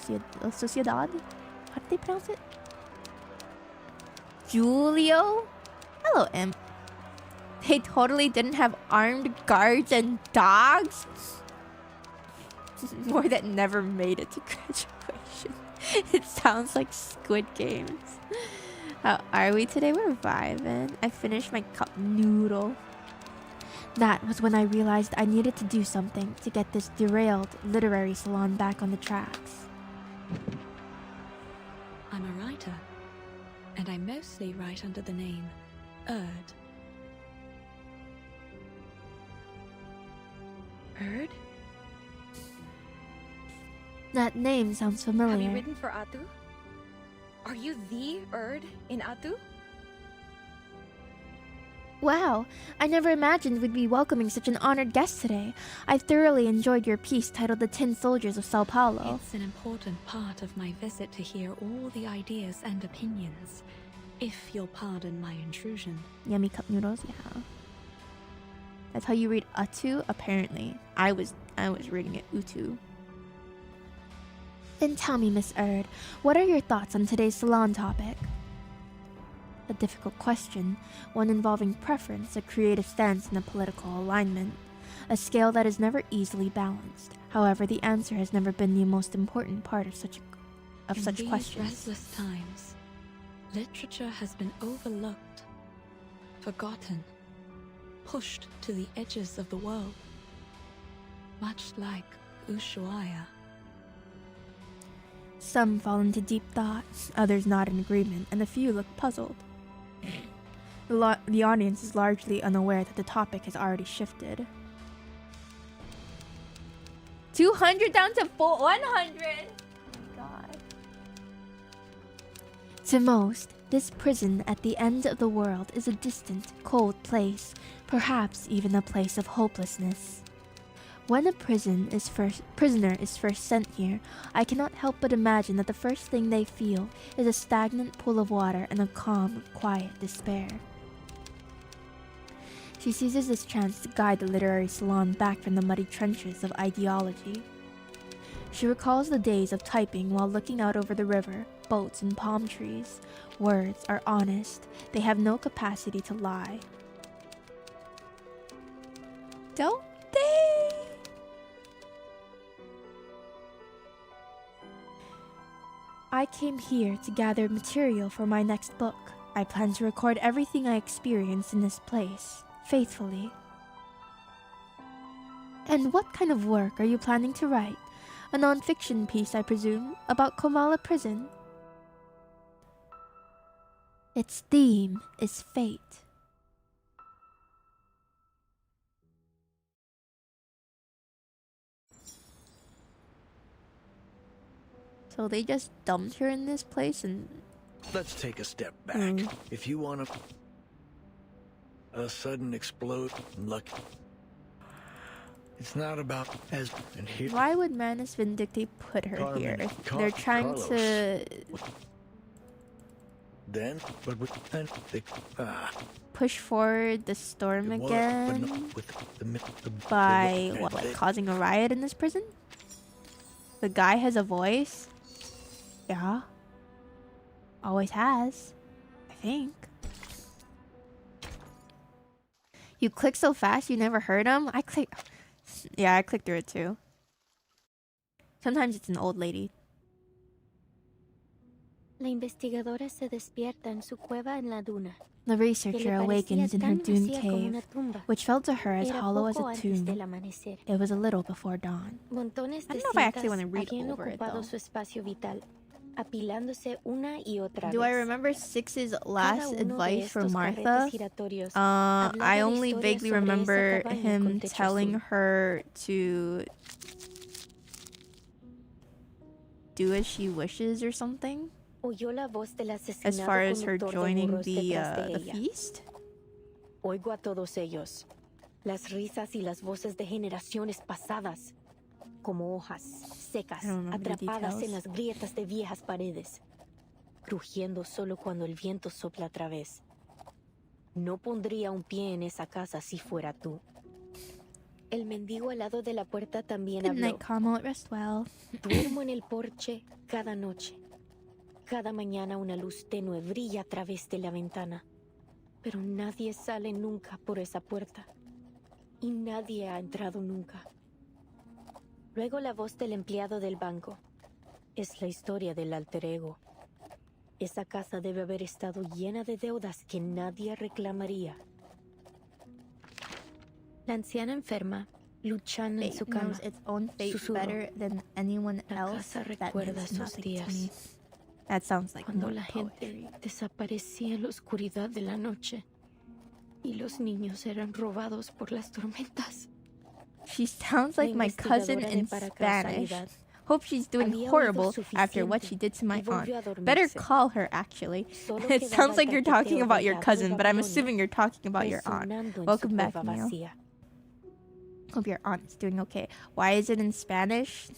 How did they pronounce it? Julio? Hello, Imp. They totally didn't have armed guards and dogs? More that never made it to graduation. It sounds like Squid Games. How are we today? We're vibing. I finished my cup noodle. That was when I realized I needed to do something to get this derailed literary salon back on the tracks. I'm a writer, and I mostly write under the name Erd. Erd? That name sounds familiar. Have you written for Atu? Are you the Erd in Atu? Wow, I never imagined we'd be welcoming such an honored guest today. I thoroughly enjoyed your piece titled The Tin Soldiers of Sao Paulo. It's an important part of my visit to hear all the ideas and opinions, if you'll pardon my intrusion. Yummy cup noodles, yeah. That's how you read Atu, apparently. I was reading it Utu. Then tell me, Miss Erd, what are your thoughts on today's salon topic? A difficult question, one involving preference, a creative stance, and a political alignment. A scale that is never easily balanced. However, the answer has never been the most important part of such In questions. these restless times, literature has been overlooked, forgotten, pushed to the edges of the world, much like Ushuaia. Some fall into deep thought, others nod in agreement, and a few look puzzled. The audience is largely unaware that the topic has already shifted. 200 down to 100! Oh my god. To most, this prison at the end of the world is a distant, cold place, perhaps even a place of hopelessness. When a prisoner is first sent here, I cannot help but imagine that the first thing they feel is a stagnant pool of water and a calm, quiet despair. She seizes this chance to guide the literary salon back from the muddy trenches of ideology. She recalls the days of typing while looking out over the river, boats, and palm trees. Words are honest. They have no capacity to lie. Don't they? I came here to gather material for my next book. I plan to record everything I experienced in this place, faithfully. And what kind of work are you planning to write? A non-fiction piece, I presume, about Komala Prison? Its theme is fate. So they just dumped her in this place and... Let's take a step back. If you want a sudden explosion, look. It's not about as and here. Why would Manus Vindicti put her here? They're trying to... Then, but push forward the storm again by what, like causing a riot in this prison? The guy has a voice? Yeah. Always has. I think. You click so fast you never heard him? I clicked through it too. Sometimes it's an old lady. La investigadora se despierta en su cueva en la duna. The researcher awakens in her dune cave, which felt to her as hollow as a tomb. It was a little before dawn. I don't know if I actually want to read over it though. Do I remember Six's last advice for Martha? I only vaguely remember him telling her to do as she wishes or something. As far as her joining the feast? Oigo a todos ellos. Las risas y las voces de generaciones pasadas. Como hojas secas atrapadas en las grietas de viejas paredes. Crujiendo solo cuando el viento sopla otra vez. No pondría un pie en esa casa si fuera tú. El mendigo al lado de la puerta también habló. Good night, Carmel. Rest well. Duermo en el porche cada noche. Cada mañana una luz tenue brilla a través de la ventana, pero nadie sale nunca por esa puerta y nadie ha entrado nunca. Luego la voz del empleado del banco. Es la historia del alter ego. Esa casa debe haber estado llena de deudas que nadie reclamaría. La anciana enferma, luchando en su cama, its own fate better than anyone else. That means nothing to me. That sounds like cuando la gente desaparecía en la oscuridad de la noche y los niños eran robados por las tormentas. She sounds like my cousin in Spanish. Hope she's doing horrible after what she did to my aunt. Better call her, actually. It sounds like you're talking about your cousin, but I'm assuming you're talking about your aunt. Welcome back, Neo. Hope your aunt is doing okay. Why is it in Spanish?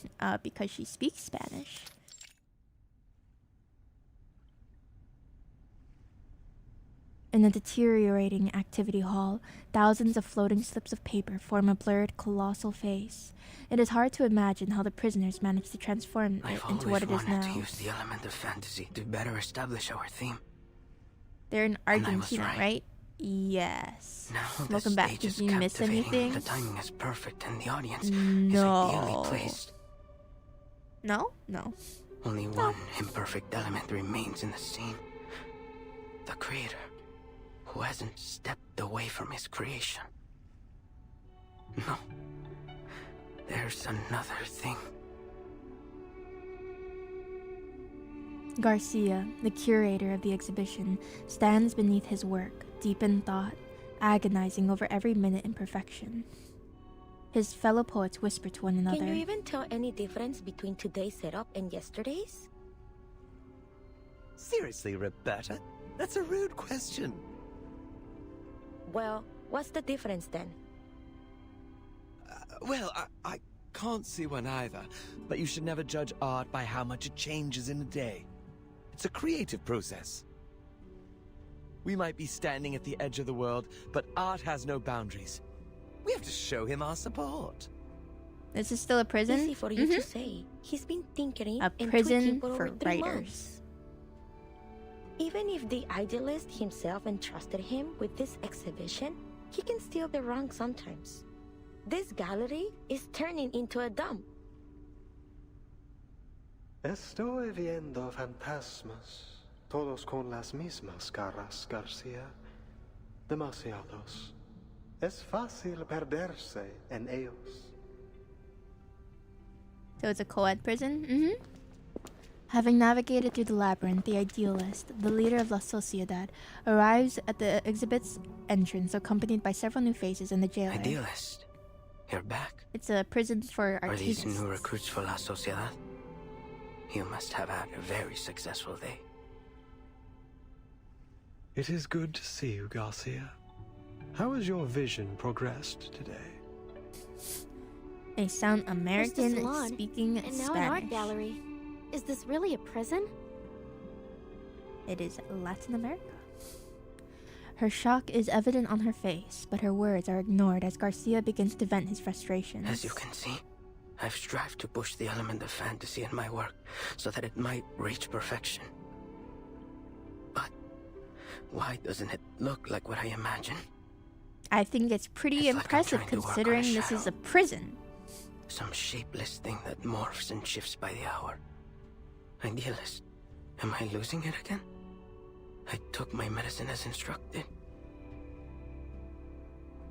Because she speaks Spanish. In the deteriorating activity hall, thousands of floating slips of paper form a blurred, colossal face. It is hard to imagine how the prisoners managed to transform it into what it is now. I've always wanted to use the element of fantasy to better establish our theme. They're in Argentina, right? Yes. Now Welcome back. Did you miss anything? The timing is perfect and the audience is ideally placed. No? No. Only one imperfect element remains in the scene. The creator, who hasn't stepped away from his creation. No. There's another thing. Garcia, the curator of the exhibition, stands beneath his work, deep in thought, agonizing over every minute imperfection. His fellow poets whisper to one another. Can you even tell any difference between today's setup and yesterday's? Seriously, Roberta? That's a rude question. Well, what's the difference then? Well, I can't see one either, but you should never judge art by how much it changes in a day. It's a creative process. We might be standing at the edge of the world, but art has no boundaries. We have to show him our support. This is still a prison? Easy for you to say. He's been tinkering A and prison tweaking for for over 3 writers. months. Even if the idealist himself entrusted him with this exhibition, he can steal the wrong sometimes. This gallery is turning into a dump. Estoy viendo fantasmas, todos con las mismas caras, Garcia. Demasiados. Es fácil perderse en ellos. So it's a co-ed prison? Having navigated through the labyrinth, the idealist, the leader of La Sociedad, arrives at the exhibit's entrance accompanied by several new faces in the jail. Idealist, you're back. It's a prison for Are artists. these new recruits for La Sociedad? You must have had a very successful day. It is good to see you, Garcia. How has your vision progressed today? They sound American, salon, speaking and now Spanish. an art gallery. Is this really a prison? It is Latin America. Her shock is evident on her face, but her words are ignored as Garcia begins to vent his frustrations. As you can see, I've strived to push the element of fantasy in my work so that it might reach perfection. But why doesn't it look like what I imagine? I think it's pretty It's like I'm impressive trying to work on a considering this is shadow. a prison. Some shapeless thing that morphs and shifts by the hour. Idealist, am I losing it again? I took my medicine as instructed.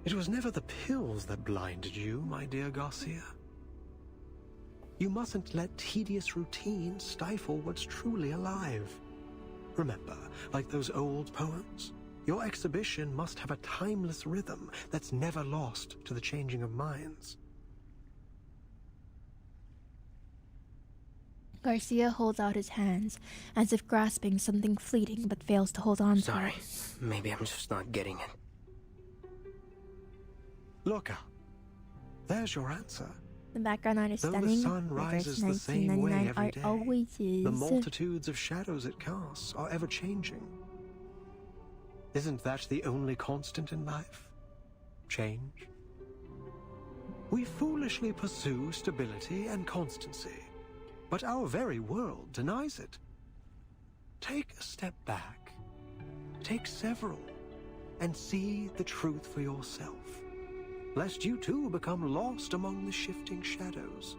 It was never the pills that blinded you, my dear Garcia. You mustn't let tedious routine stifle what's truly alive. Remember, like those old poems, your exhibition must have a timeless rhythm that's never lost to the changing of minds. Garcia holds out his hands, as if grasping something fleeting, but fails to hold on Sorry, to it. maybe I'm just not getting it. Look out. There's your answer. The background art is Though stunning. the sun rises the same way 1999 every art day, always is. the multitudes of shadows it casts are ever changing. Isn't that the only constant in life? Change? We foolishly pursue stability and constancy, but our very world denies it. Take a step back. Take several, and see the truth for yourself, lest you too become lost among the shifting shadows.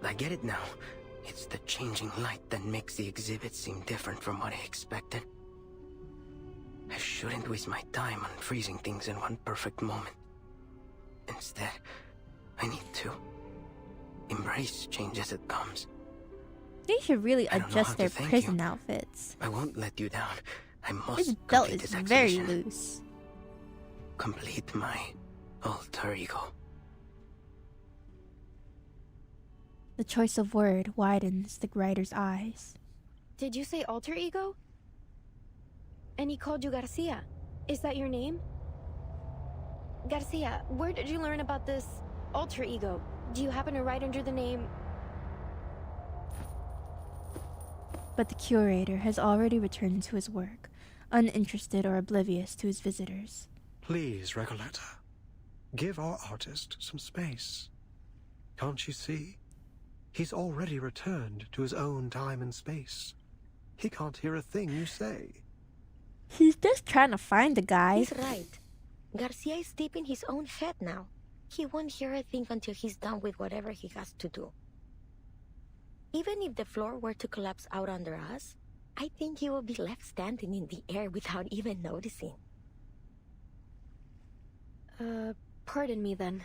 I get it now. It's the changing light that makes the exhibit seem different from what I expected. I shouldn't waste my time on freezing things in one perfect moment. Instead, I need to embrace change as it comes. They should really I don't know adjust how their to thank prison you. outfits. I won't let you down. I must This belt complete is this very exhibition. loose. Complete my alter ego. The choice of word widens the writer's eyes. Did you say alter ego? And he called you Garcia. Is that your name? Garcia, where did you learn about this alter ego? Do you happen to write under the name... But the curator has already returned to his work, uninterested or oblivious to his visitors. Please, Recoleta, give our artist some space. Can't you see? He's already returned to his own time and space. He can't hear a thing you say. He's just trying to find the guy. He's right. Garcia is deep in his own head now. He won't hear a thing until he's done with whatever he has to do. Even if the floor were to collapse out under us, I think he will be left standing in the air without even noticing. Pardon me then.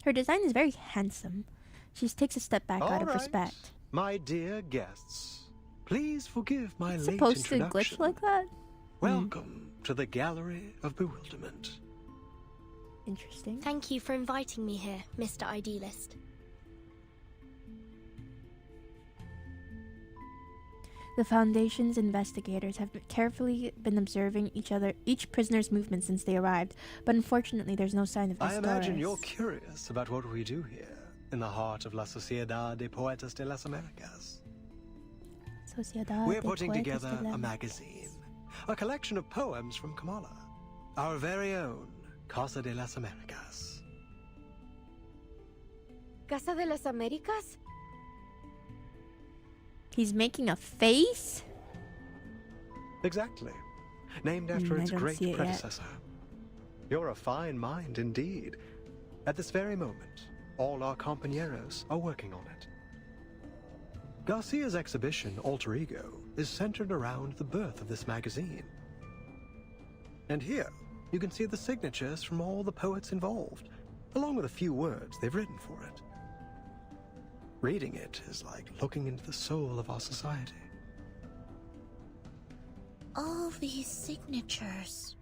Her design is very handsome. She takes a step back out of All right, respect. my dear guests, please forgive my It's late supposed to introduction. glitch like that? Welcome to the Gallery of Bewilderment. Interesting. Thank you for inviting me here, Mr. Idealist. The Foundation's investigators have carefully been observing each prisoner's movement since they arrived, but unfortunately there's no sign of I imagine Dolores. you're curious about what we do here, in the heart of La Sociedad de Poetas de las Americas. Sociedad We're de putting Poetas together de la- a magazine, a collection of poems from Kamala, our very own Casa de las Americas. Casa de las Americas? He's making a face? Exactly. Named after I its don't great see it yet. predecessor. You're a fine mind indeed. At this very moment, all our compañeros are working on it. Garcia's exhibition, Alter Ego, is centered around the birth of this magazine. And here, you can see the signatures from all the poets involved, along with a few words they've written for it. Reading it is like looking into the soul of our society. All these signatures.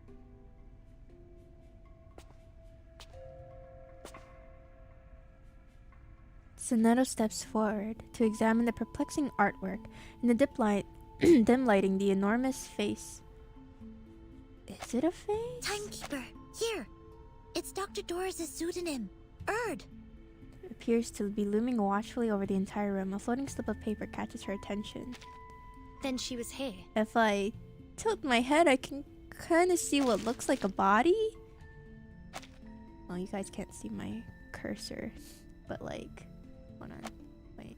Sonetto steps forward to examine the perplexing artwork in the dim lighting the enormous face. Is it a face? Timekeeper, here! It's Dr. Doris' pseudonym, Erd. It appears to be looming watchfully over the entire room. A floating slip of paper catches her attention. Then she was here. If I tilt my head, I can kind of see what looks like a body. Well, you guys can't see my cursor, but like, hold on. Wait.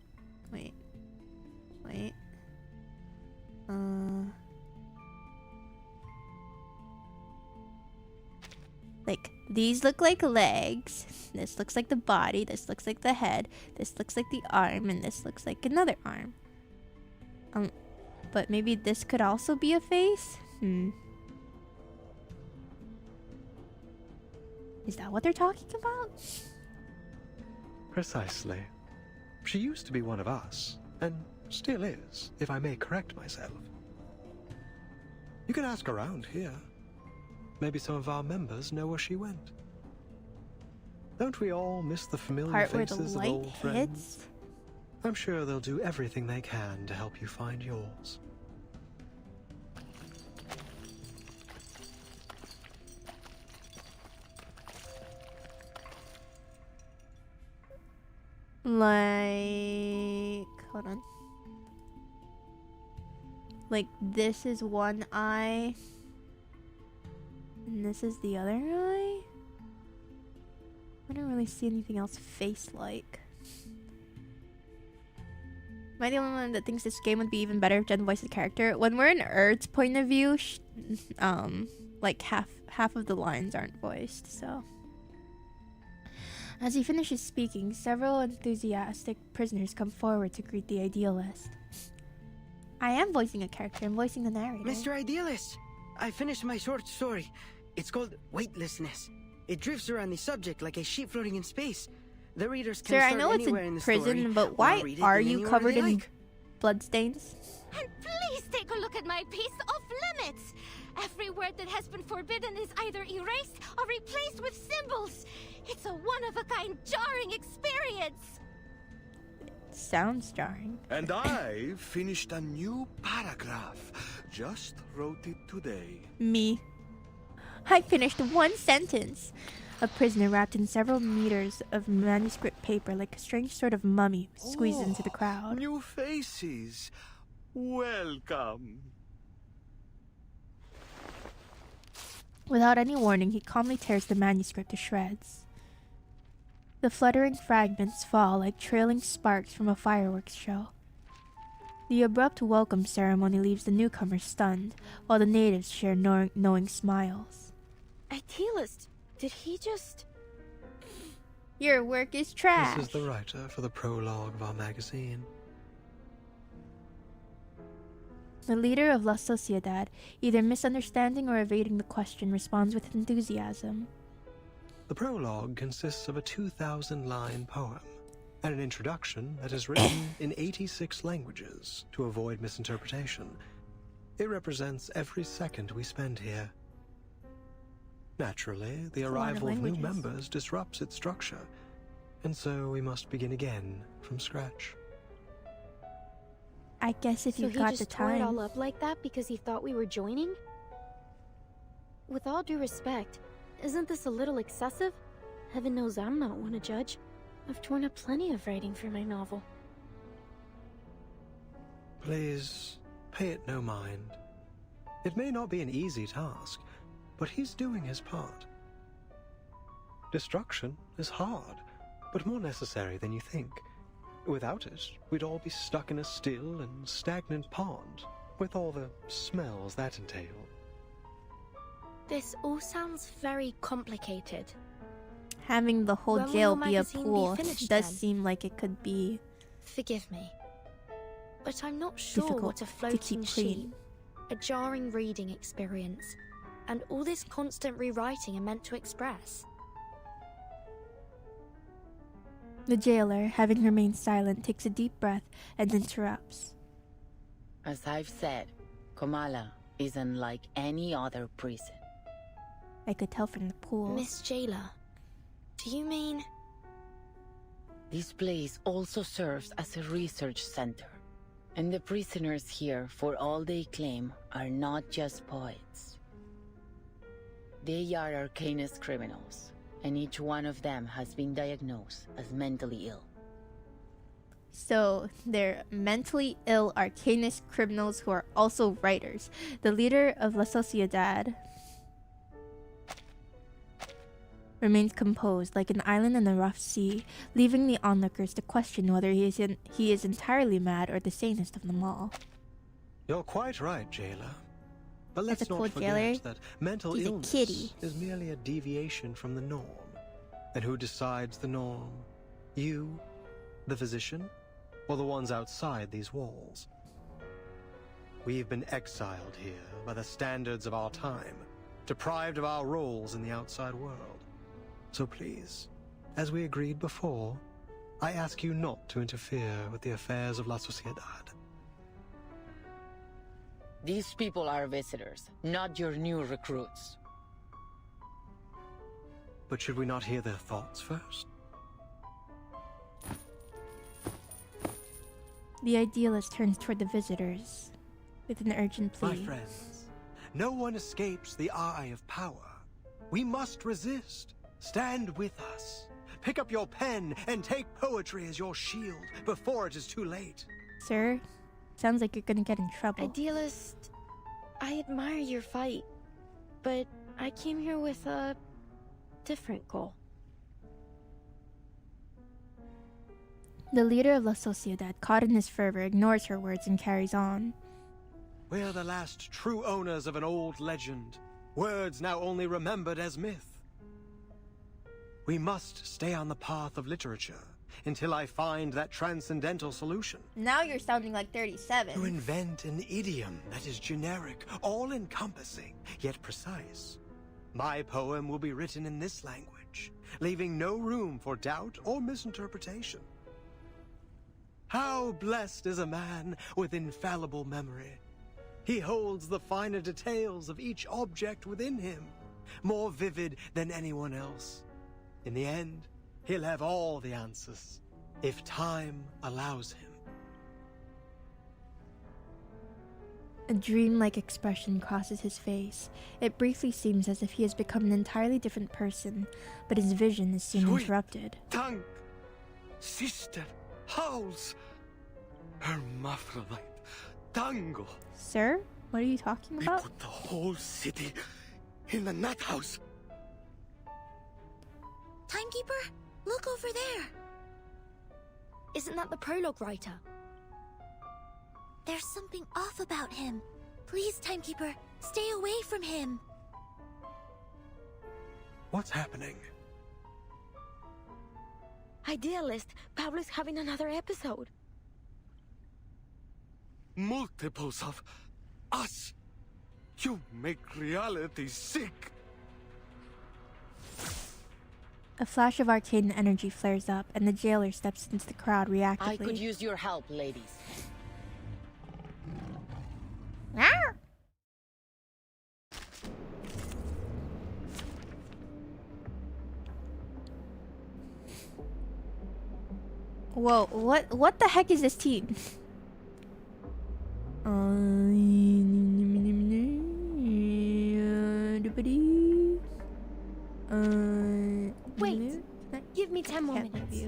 Like, these look like legs. This looks like the body. This looks like the head. This looks like the arm. And this looks like another arm. But maybe this could also be a face? Is that what they're talking about? Precisely. She used to be one of us, and still is, if I may correct myself. You can ask around here. Maybe some of our members know where she went. Don't we all miss the familiar Part where the faces of light old friends? hits? I'm sure they'll do everything they can to help you find yours. Like, hold on. Like, this is one eye. And this is the other eye? I don't really see anything else face-like. Am I the only one that thinks this game would be even better if Jen voiced the character? When we're in Erd's point of view, like half of the lines aren't voiced, so. As he finishes speaking, several enthusiastic prisoners come forward to greet the idealist. I am voicing a character. I'm voicing the narrator. Mr. Idealist, I finished my short story. It's called Weightlessness. It drifts around the subject like a sheep floating in space. The readers can Sir, I start know it's anywhere in in the prison, story, but or why read it are in you any order covered they in like. bloodstains? And please take a look at my piece off limits. Every word that has been forbidden is either erased or replaced with symbols. It's a one-of-a-kind jarring experience. Sounds jarring. And I finished a new paragraph. Just wrote it today. Me. I finished one sentence. A prisoner wrapped in several meters of manuscript paper like a strange sort of mummy squeezed into the crowd. New faces. Welcome. Without any warning, he calmly tears the manuscript to shreds. The fluttering fragments fall like trailing sparks from a fireworks show. The abrupt welcome ceremony leaves the newcomers stunned, while the natives share knowing smiles. Idealist, did he just... Your work is trash. This is the writer for the prologue of our magazine. The leader of La Sociedad, either misunderstanding or evading the question, responds with enthusiasm. The prologue consists of a 2,000-line poem and an introduction that is written in 86 languages to avoid misinterpretation. It represents every second we spend here. Naturally, the arrival of new members disrupts its structure, and so we must begin again from scratch. I guess if So you've he got just the tore it time. all up like that because he thought we were joining? With all due respect, isn't this a little excessive? Heaven knows I'm not one to judge. I've torn up plenty of writing for my novel. Please, pay it no mind. It may not be an easy task, but he's doing his part. Destruction is hard, but more necessary than you think. Without it, we'd all be stuck in a still and stagnant pond, with all the smells that entail. This all sounds very complicated. Having the whole When will jail your be a magazine be pool finished, does then? seem like it could be Forgive me, but I'm not sure difficult what a to floating keep sheet, clean. a jarring reading experience, and all this constant rewriting are meant to express. The jailer, having remained silent, takes a deep breath and interrupts. As I've said, Komala isn't like any other prison. I could tell from the pool. Miss Jailer, do you mean... This place also serves as a research center. And the prisoners here, for all they claim, are not just poets. They are arcanist criminals, and each one of them has been diagnosed as mentally ill. So, they're mentally ill arcanist criminals who are also writers. The leader of La Sociedad remains composed like an island in a rough sea, leaving the onlookers to question whether he is entirely mad or the sanest of them all. You're quite right, jailer. But That's let's a cool not jailer. forget that mental He's a illness kitty. is merely a deviation from the norm. And who decides the norm? You, the physician, or the ones outside these walls? We've been exiled here by the standards of our time, deprived of our roles in the outside world. So please, as we agreed before, I ask you not to interfere with the affairs of La Sociedad. These people are visitors, not your new recruits. But should we not hear their thoughts first? The idealist turns toward the visitors with an urgent plea. My friends, no one escapes the eye of power. We must resist. Stand with us. Pick up your pen and take poetry as your shield before it is too late. Sir, sounds like you're gonna get in trouble. Idealist, I admire your fight, but I came here with a different goal. The leader of La Sociedad, caught in his fervor, ignores her words and carries on. We're the last true owners of an old legend, words now only remembered as myth. We must stay on the path of literature until I find that transcendental solution. Now you're sounding like 37. To invent an idiom that is generic, all-encompassing, yet precise. My poem will be written in this language, leaving no room for doubt or misinterpretation. How blessed is a man with infallible memory. He holds the finer details of each object within him, more vivid than anyone else. In the end, he'll have all the answers, if time allows him. A dreamlike expression crosses his face. It briefly seems as if he has become an entirely different person, but his vision is soon interrupted. Tongue, sister, howls, hermaphrodite, tango. Sir, what are you talking about? Put the whole city in the nut house. Timekeeper, look over there. Isn't that the prologue writer? There's something off about him. Please, Timekeeper, stay away from him. What's happening? Idealist, Pablo's having another episode. Multiples of us. You make reality sick. A flash of arcane energy flares up, and the jailer steps into the crowd reactively. I could use your help, ladies. Whoa, what the heck is this team? Wait, give me 10 more minutes.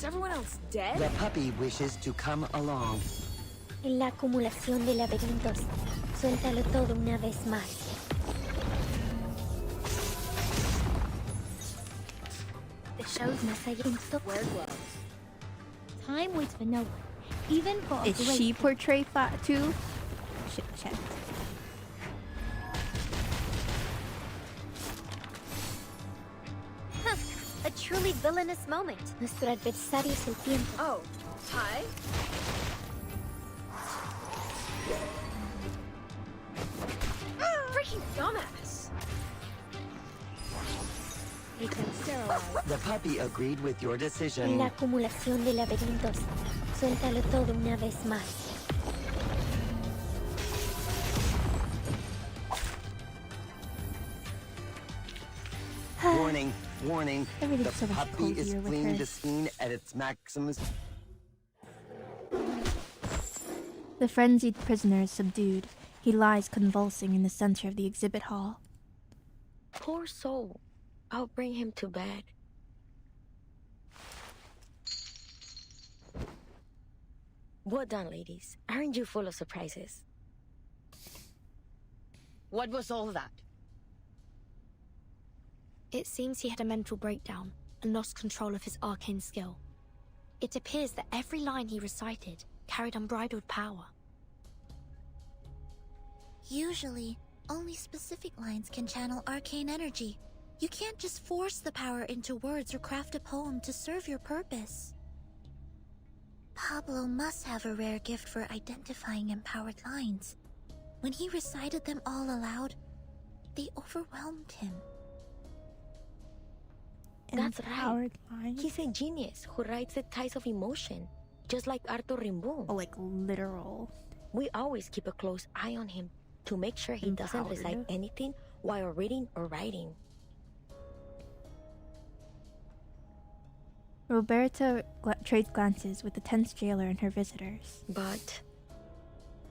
everyone else dead? The puppy wishes to come along. En la acumulación de laberintos, suéltalo todo una vez más. The show's más allá en so Wear gloves. Time waits for no one, even for a Is great she portrayed too? Shit, check. A truly villainous moment. Nuestro adversario es el tiempo. Oh, hi. Freaking dumbass. The puppy agreed with your En decision. la acumulación de laberintos, suéltalo todo una vez más. Warning, warning. Everything's The so much puppy is cozier with fleeing her. the scene at its maximus. The frenzied prisoner is subdued. He lies convulsing in the center of the exhibit hall. Poor soul. I'll bring him to bed. Well done, ladies. Aren't you full of surprises? What was all that? It seems he had a mental breakdown and lost control of his arcane skill. It appears that every line he recited carried unbridled power. Usually, only specific lines can channel arcane energy. You can't just force the power into words or craft a poem to serve your purpose. Pablo must have a rare gift for identifying empowered lines. When he recited them all aloud, they overwhelmed him. That's right. Empowered lines? He's a genius who writes the ties of emotion, just like Arthur Rimbaud. Oh, like literal. We always keep a close eye on him to make sure he doesn't Empowered. recite anything while reading or writing. Roberta trades glances with the tense jailer and her visitors. But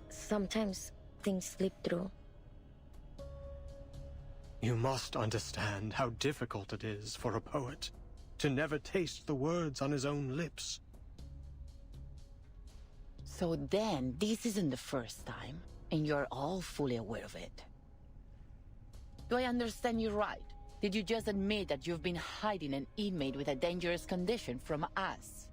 sometimes things slip through. You must understand how difficult it is for a poet to never taste the words on his own lips. So then, this isn't the first time, and you're all fully aware of it. Do I understand you right? Did you just admit that you've been hiding an inmate with a dangerous condition from us?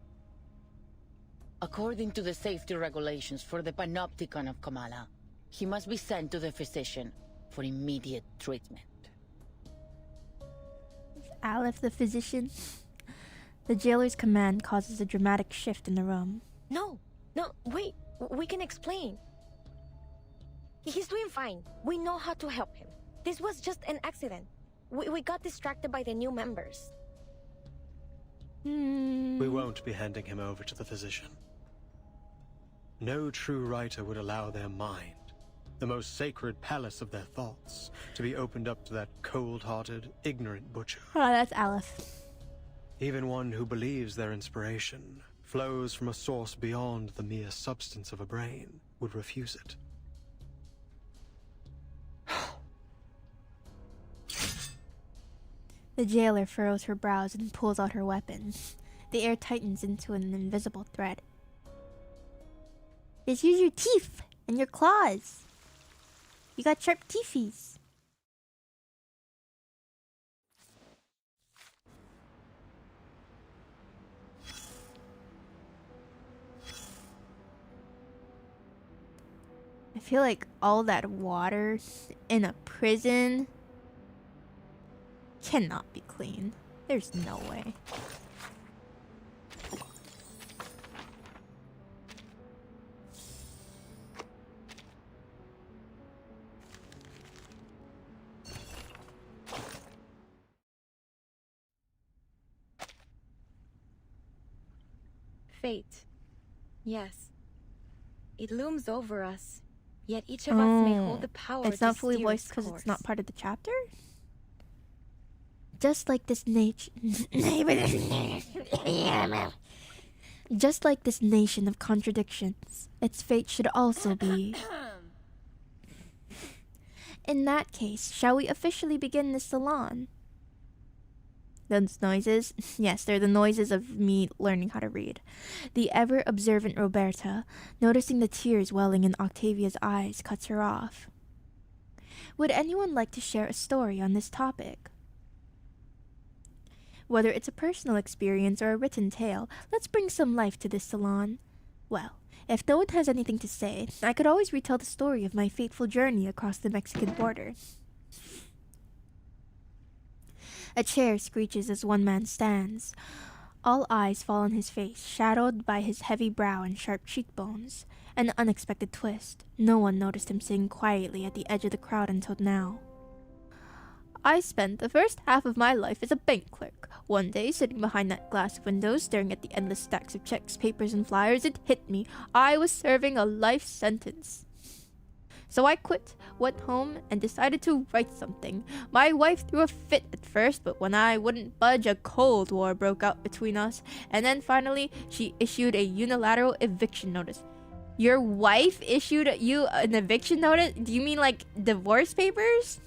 According to the safety regulations for the Panopticon of Kamala, he must be sent to the physician for immediate treatment. Aleph the physician. The jailer's command causes a dramatic shift in the room. No, wait, we can explain. He's doing fine. We know how to help him. This was just an accident. We got distracted by the new members. We won't be handing him over to the physician. No true writer would allow their mind, the most sacred palace of their thoughts, to be opened up to that cold-hearted, ignorant butcher. Oh, that's Aleph. Even one who believes their inspiration flows from a source beyond the mere substance of a brain would refuse it. The jailer furrows her brows and pulls out her weapon. The air tightens into an invisible thread. Just use your teeth and your claws. You got sharp teethies. I feel like all that water in a prison cannot be clean. There's no way. Fate. Yes. It looms over us. Yet each of us may hold the power It's to not fully steer voiced its because it's course. not part of the chapter? Just like this Just like this nation of contradictions, its fate should also be. In that case, shall we officially begin the salon? Those noises? Yes, they're the noises of me learning how to read. The ever-observant Roberta, noticing the tears welling in Octavia's eyes, cuts her off. Would anyone like to share a story on this topic? Whether it's a personal experience or a written tale, let's bring some life to this salon. Well, if no one has anything to say, I could always retell the story of my fateful journey across the Mexican border. A chair screeches as one man stands. All eyes fall on his face, shadowed by his heavy brow and sharp cheekbones. An unexpected twist. No one noticed him sitting quietly at the edge of the crowd until now. I spent the first half of my life as a bank clerk. One day, sitting behind that glass window, staring at the endless stacks of checks, papers, and flyers, it hit me. I was serving a life sentence. So I quit, went home, and decided to write something. My wife threw a fit at first, but when I wouldn't budge, a cold war broke out between us. And then finally, she issued a unilateral eviction notice. Your wife issued you an eviction notice? Do you mean like divorce papers?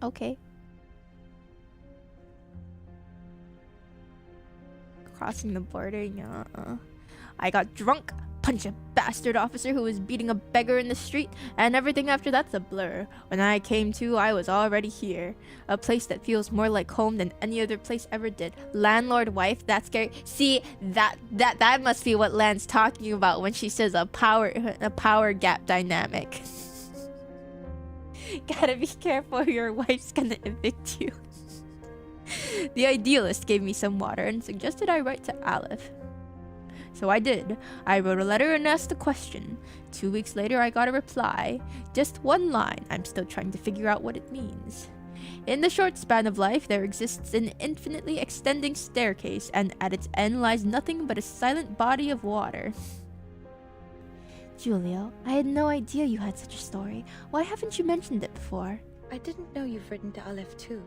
Okay. Crossing the border, yeah. I got drunk, punched a bastard officer who was beating a beggar in the street, and everything after that's a blur. When I came to, I was already here. A place that feels more like home than any other place ever did. Landlord wife, that's scary. See, that must be what Lan's talking about when she says a power gap dynamic. Gotta be careful, your wife's gonna evict you. The idealist gave me some water and suggested I write to Aleph. So I did. I wrote a letter and asked a question. 2 weeks later, I got a reply. Just one line. I'm still trying to figure out what it means. In the short span of life, there exists an infinitely extending staircase, and at its end lies nothing but a silent body of water. Julio, I had no idea you had such a story. Why haven't you mentioned it before? I didn't know you've written to Aleph too.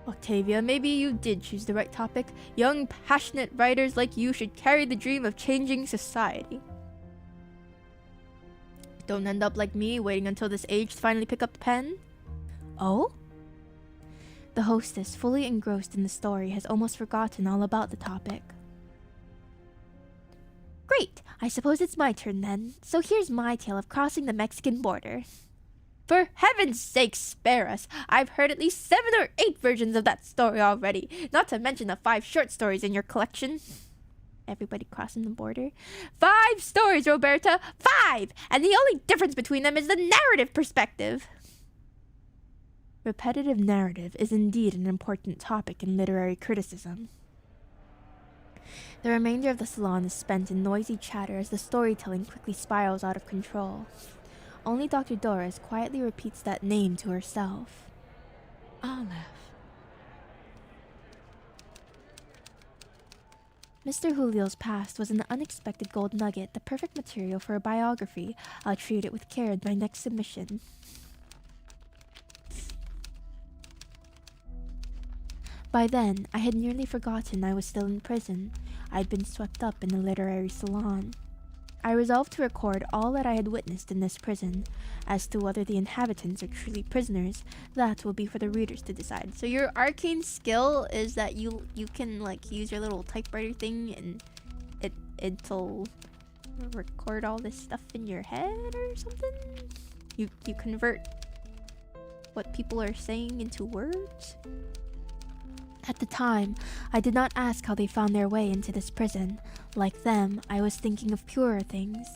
Octavia, maybe you did choose the right topic. Young, passionate writers like you should carry the dream of changing society. Don't end up like me, waiting until this age to finally pick up the pen. Oh? The hostess, fully engrossed in the story, has almost forgotten all about the topic. Great! I suppose it's my turn then. So here's my tale of crossing the Mexican border. For heaven's sake, spare us. I've heard at least 7 or 8 versions of that story already, not to mention the 5 short stories in your collection. Everybody crossing the border? 5 stories, Roberta! 5! And the only difference between them is the narrative perspective. Repetitive narrative is indeed an important topic in literary criticism. The remainder of the salon is spent in noisy chatter as the storytelling quickly spirals out of control. Only Dr. Doris quietly repeats that name to herself. Aleph. Mr. Julio's past was an unexpected gold nugget, the perfect material for a biography. I'll treat it with care in my next submission. By then, I had nearly forgotten I was still in prison. I'd been swept up in the literary salon. I resolved to record all that I had witnessed in this prison. As to whether the inhabitants are truly prisoners, that will be for the readers to decide. So your arcane skill is that you can like use your little typewriter thing and it'll record all this stuff in your head or something? You convert what people are saying into words? At the time, I did not ask how they found their way into this prison. Like them, I was thinking of purer things.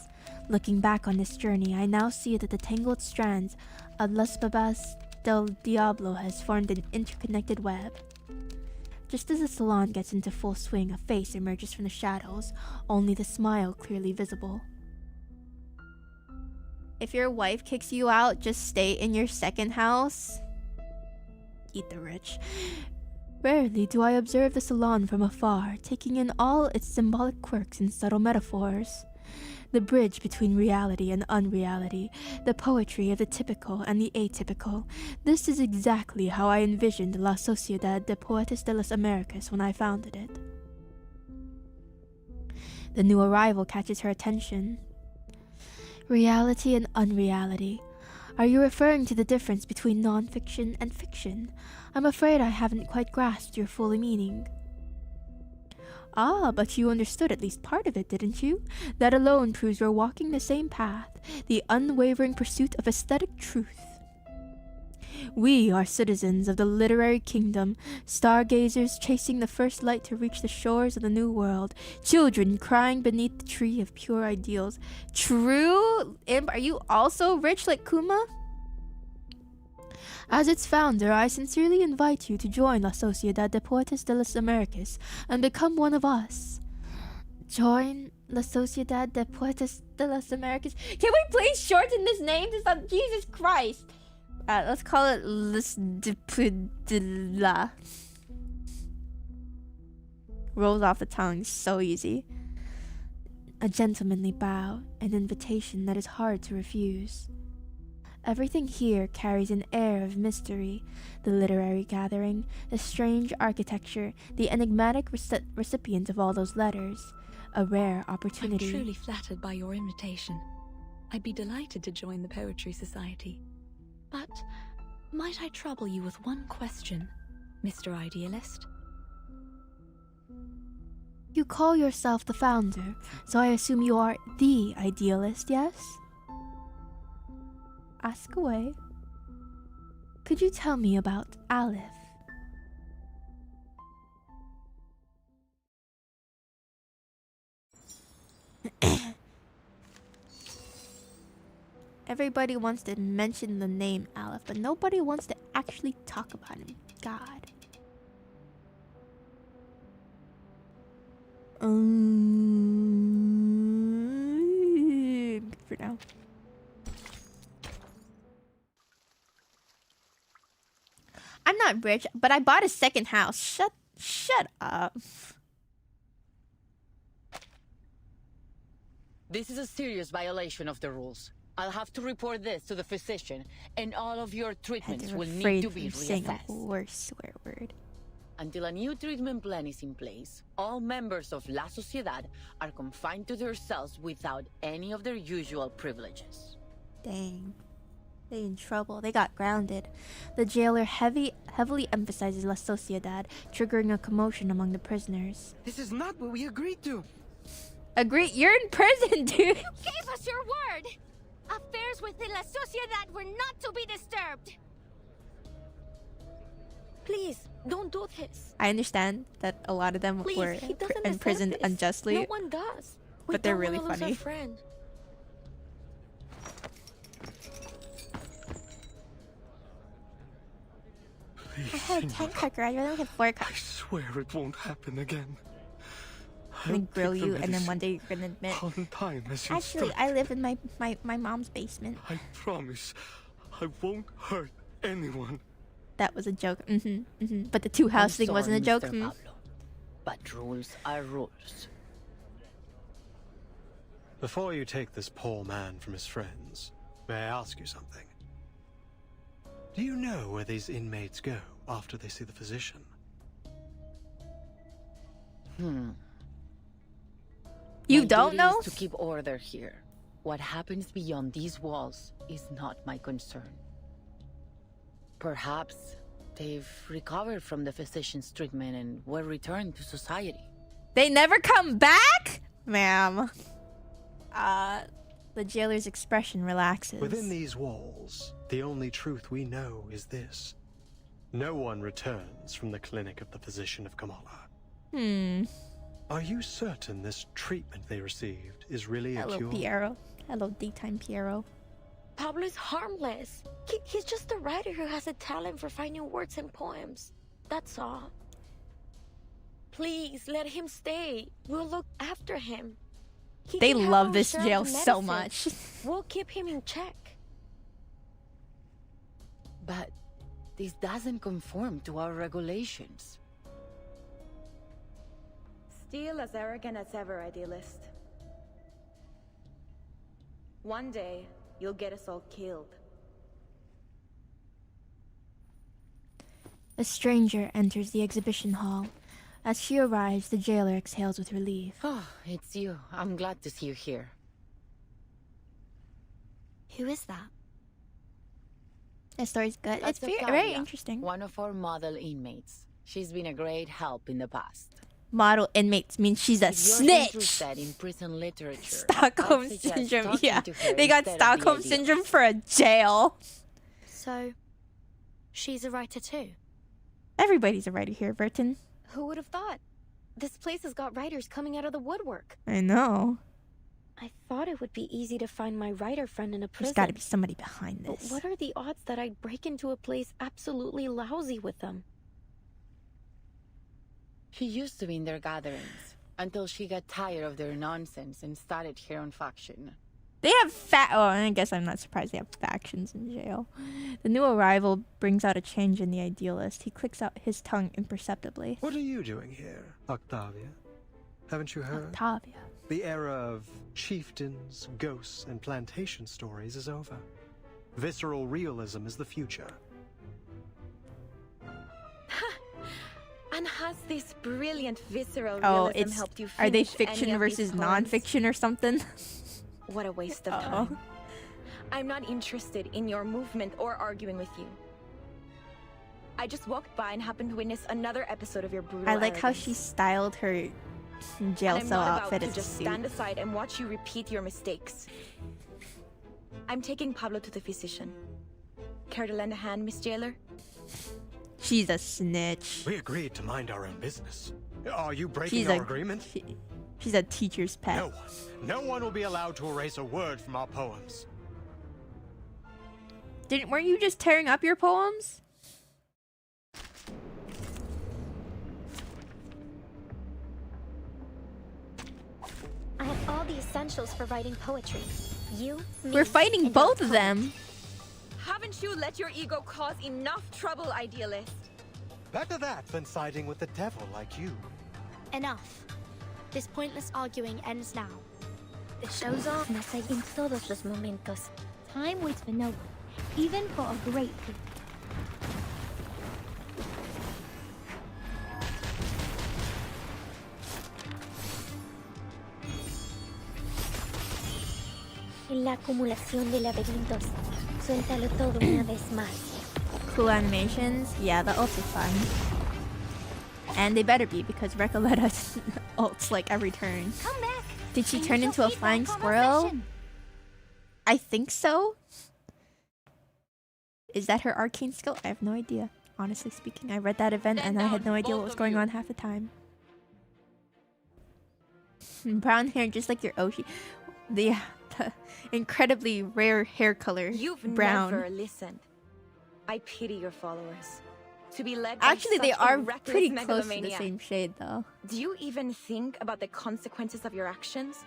Looking back on this journey, I now see that the tangled strands of Las Babas del Diablo has formed an interconnected web. Just as the salon gets into full swing, a face emerges from the shadows, only the smile clearly visible. If your wife kicks you out, just stay in your second house. Eat the rich. Rarely do I observe the salon from afar, taking in all its symbolic quirks and subtle metaphors. The bridge between reality and unreality, the poetry of the typical and the atypical. This is exactly how I envisioned La Sociedad de Poetas de las Americas when I founded it. The new arrival catches her attention. Reality and unreality. Are you referring to the difference between non-fiction and fiction? I'm afraid I haven't quite grasped your full meaning. Ah, but you understood at least part of it, didn't you? That alone proves you're walking the same path, the unwavering pursuit of aesthetic truth. We are citizens of the literary kingdom, stargazers chasing the first light to reach the shores of the new world, children crying beneath the tree of pure ideals. True? Imp, are you also rich like Kuma? As its founder, I sincerely invite you to join La Sociedad de Poetas de las Americas and become one of us. Join La Sociedad de Poetas de las Americas. Can we please shorten this name to some? Jesus Christ. Let's call it Las de Pudilla. Rolls off the tongue so easy. A gentlemanly bow, an invitation that is hard to refuse. Everything here carries an air of mystery. The literary gathering, the strange architecture, the enigmatic recipient of all those letters. A rare opportunity. I'm truly flattered by your invitation. I'd be delighted to join the Poetry Society. But might I trouble you with one question, Mr. Idealist? You call yourself the founder, so I assume you are the idealist, yes? Ask away. Could you tell me about Aleph? Everybody wants to mention the name Aleph, but nobody wants to actually talk about him. God. Good for now. I'm not rich, but I bought a second house. Shut up. This is a serious violation of the rules. I'll have to report this to the physician, and all of your treatments will need to be reassessed. A worse swear word. Until a new treatment plan is in place, all members of La Sociedad are confined to their cells without any of their usual privileges. Dang. They in trouble. They got grounded. The jailer heavily emphasizes La Sociedad, triggering a commotion among the prisoners. This is not what we agreed to. Agreed? You're in prison, dude. You gave us your word. Affairs within La Sociedad were not to be disturbed. Please, don't do this. I understand that a lot of them were imprisoned unjustly. No one does. But they're really funny. Please, I had a 10-cracker. I'd rather have 4 crackers. I swear it won't happen again. I'm gonna grill you, and then one day you're gonna admit. On time, as you Actually, I live in my mom's basement. I promise, I won't hurt anyone. That was a joke. But the two-house thing wasn't a joke. Pablo, but rules are rules. Before you take this poor man from his friends, may I ask you something? Do you know where these inmates go after they see the physician? You don't know? To keep order here. What happens beyond these walls is not my concern. Perhaps they've recovered from the physician's treatment and were returned to society. They never come back? Ma'am. The jailer's expression relaxes. Within these walls, the only truth we know is this. No one returns from the clinic of the physician of Kamala. Are you certain this treatment they received is really a cure? Hello, Piero. Hello, daytime Piero. Pablo is harmless. He's just a writer who has a talent for finding words and poems. That's all. Please, let him stay. We'll look after him. They love this jail so much. We'll keep him in check. But this doesn't conform to our regulations. Still as arrogant as ever, Idealist. One day, you'll get us all killed. A stranger enters the exhibition hall. As she arrives, the jailer exhales with relief. Oh, it's you. I'm glad to see you here. Who is that? The story's good. That's It's very Octavia, interesting. One of our model inmates. She's been a great help in the past. Model inmates means she's a If you're snitch. interested in prison literature, Stockholm I'd suggest syndrome. talking Yeah, to her they got instead of Stockholm the syndrome for a jail. So, she's a writer too. Everybody's a writer here, Burton. Who would have thought? This place has got writers coming out of the woodwork. I know. I thought it would be easy to find my writer friend in a prison. There's got to be somebody behind But this. what are the odds that I'd break into a place absolutely lousy with them? She used to be in their gatherings until she got tired of their nonsense and started her own faction. They have oh, I guess I'm not surprised they have factions in jail. The new arrival brings out a change in the idealist. He clicks out his tongue imperceptibly. What are you doing here, Octavia? Haven't you heard? Octavia. The era of chieftains, ghosts, and plantation stories is over. Visceral realism is the future. And has this brilliant visceral Oh, realism helped you finish are they any fiction of versus these poems? non-fiction or something? What a waste of time. I'm not interested in your movement or arguing with you. I just walked by and happened to witness another episode of your brutal I like how arrogance. she styled her jail And I'm cell not outfit about as to a just suit. stand aside and watch you repeat your mistakes. I'm taking Pablo to the physician. Care to lend a hand, Miss Jailer? She's a snitch. We agreed to mind our own business. Are you breaking She's our agreement? She's a teacher's pet. No one will be allowed to erase a word from our poems. Weren't you just tearing up your poems? I have all the essentials for writing poetry. You, me, We're fighting and both your of them. Haven't you let your ego cause enough trouble, idealist? Better that than siding with the devil like you. Enough. This pointless arguing ends now. The show's off. Nasay en todos los momentos. Time waits for no one, even for a great people. En la acumulación de laberintos, suéltalo todo una vez más. Cool animations. Yeah, the ults are fun. And they better be because Recoletta's ults like every turn. Come back. Did she and turn you into shall a feed flying my squirrel? conversation. I think so. Is that her arcane skill? I have no idea. Honestly speaking, I read that event and I had no idea what was going on half the time. Brown hair just like your Oshi. The incredibly rare hair color. You've brown. never listened. I pity your followers. To be led by Actually, they such a are reckless pretty close to the megalomaniac. same shade though. Do you even think about the consequences of your actions?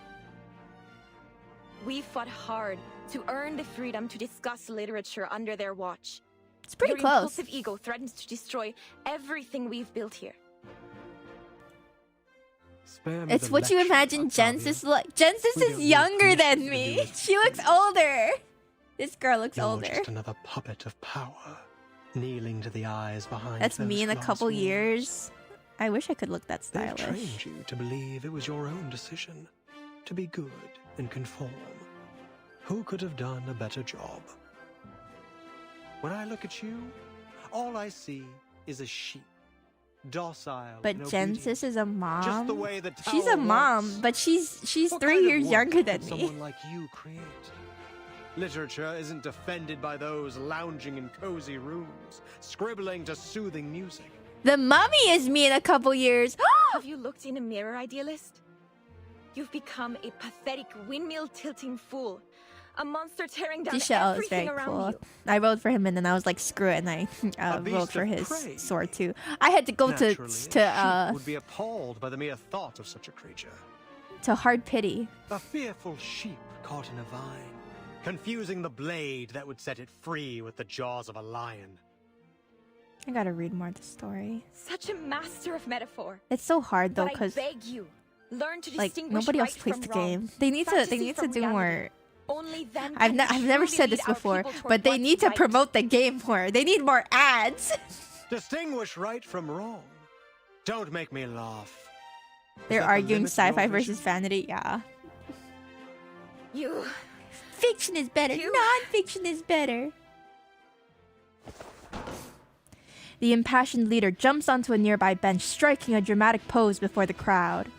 We fought hard to earn the freedom to discuss literature under their watch. It's pretty Your close. impulsive ego threatens to destroy everything we've built here. Spare me It's the what you lecture, imagine Octavia. Jensis like. Jensis We is don't need younger permission than to do me. it. She looks older. This girl looks You're older. just another puppet of power, kneeling to the eyes behind That's me those in a glass couple walls. years. I wish I could look that They've stylish. trained you to believe it was your own decision, to be good and conform. Who could have done a better job? When I look at you, all I see is a sheep, docile But and obedient. Jensis is a mom. Just the way the She's a tower mom, wants. but she's What 3 kind of years work younger could than me. someone like you create? Literature isn't defended by those lounging in cozy rooms, scribbling to soothing music. The mummy is me in a couple years. Have you looked in a mirror, idealist? You've become a pathetic windmill-tilting fool. A monster tearing down This show is everything very around cool. you. I rolled for him and then I was like, screw it, and I beast rolled for of his prey. sword too. I had to go Naturally, a sheep would be appalled by the mere thought of such a creature. to hard pity. A fearful sheep caught in a vine, confusing the blade that would set it free with the jaws of a lion. I gotta read more of the story. Such a master of metaphor. It's so hard though, But I because beg you, learn to like distinguish nobody else right plays from the wrong, game. They need to fantasy from do reality. more. Only then I've can we I've never truly said this lead our before, people toward but they what's need to right. promote the game more. They need more ads. Distinguish right from wrong. Don't make me laugh. They're that the arguing limit of your sci-fi vision? versus vanity. Yeah. You. Fiction is better. Non-fiction is better. The impassioned leader jumps onto a nearby bench, striking a dramatic pose before the crowd.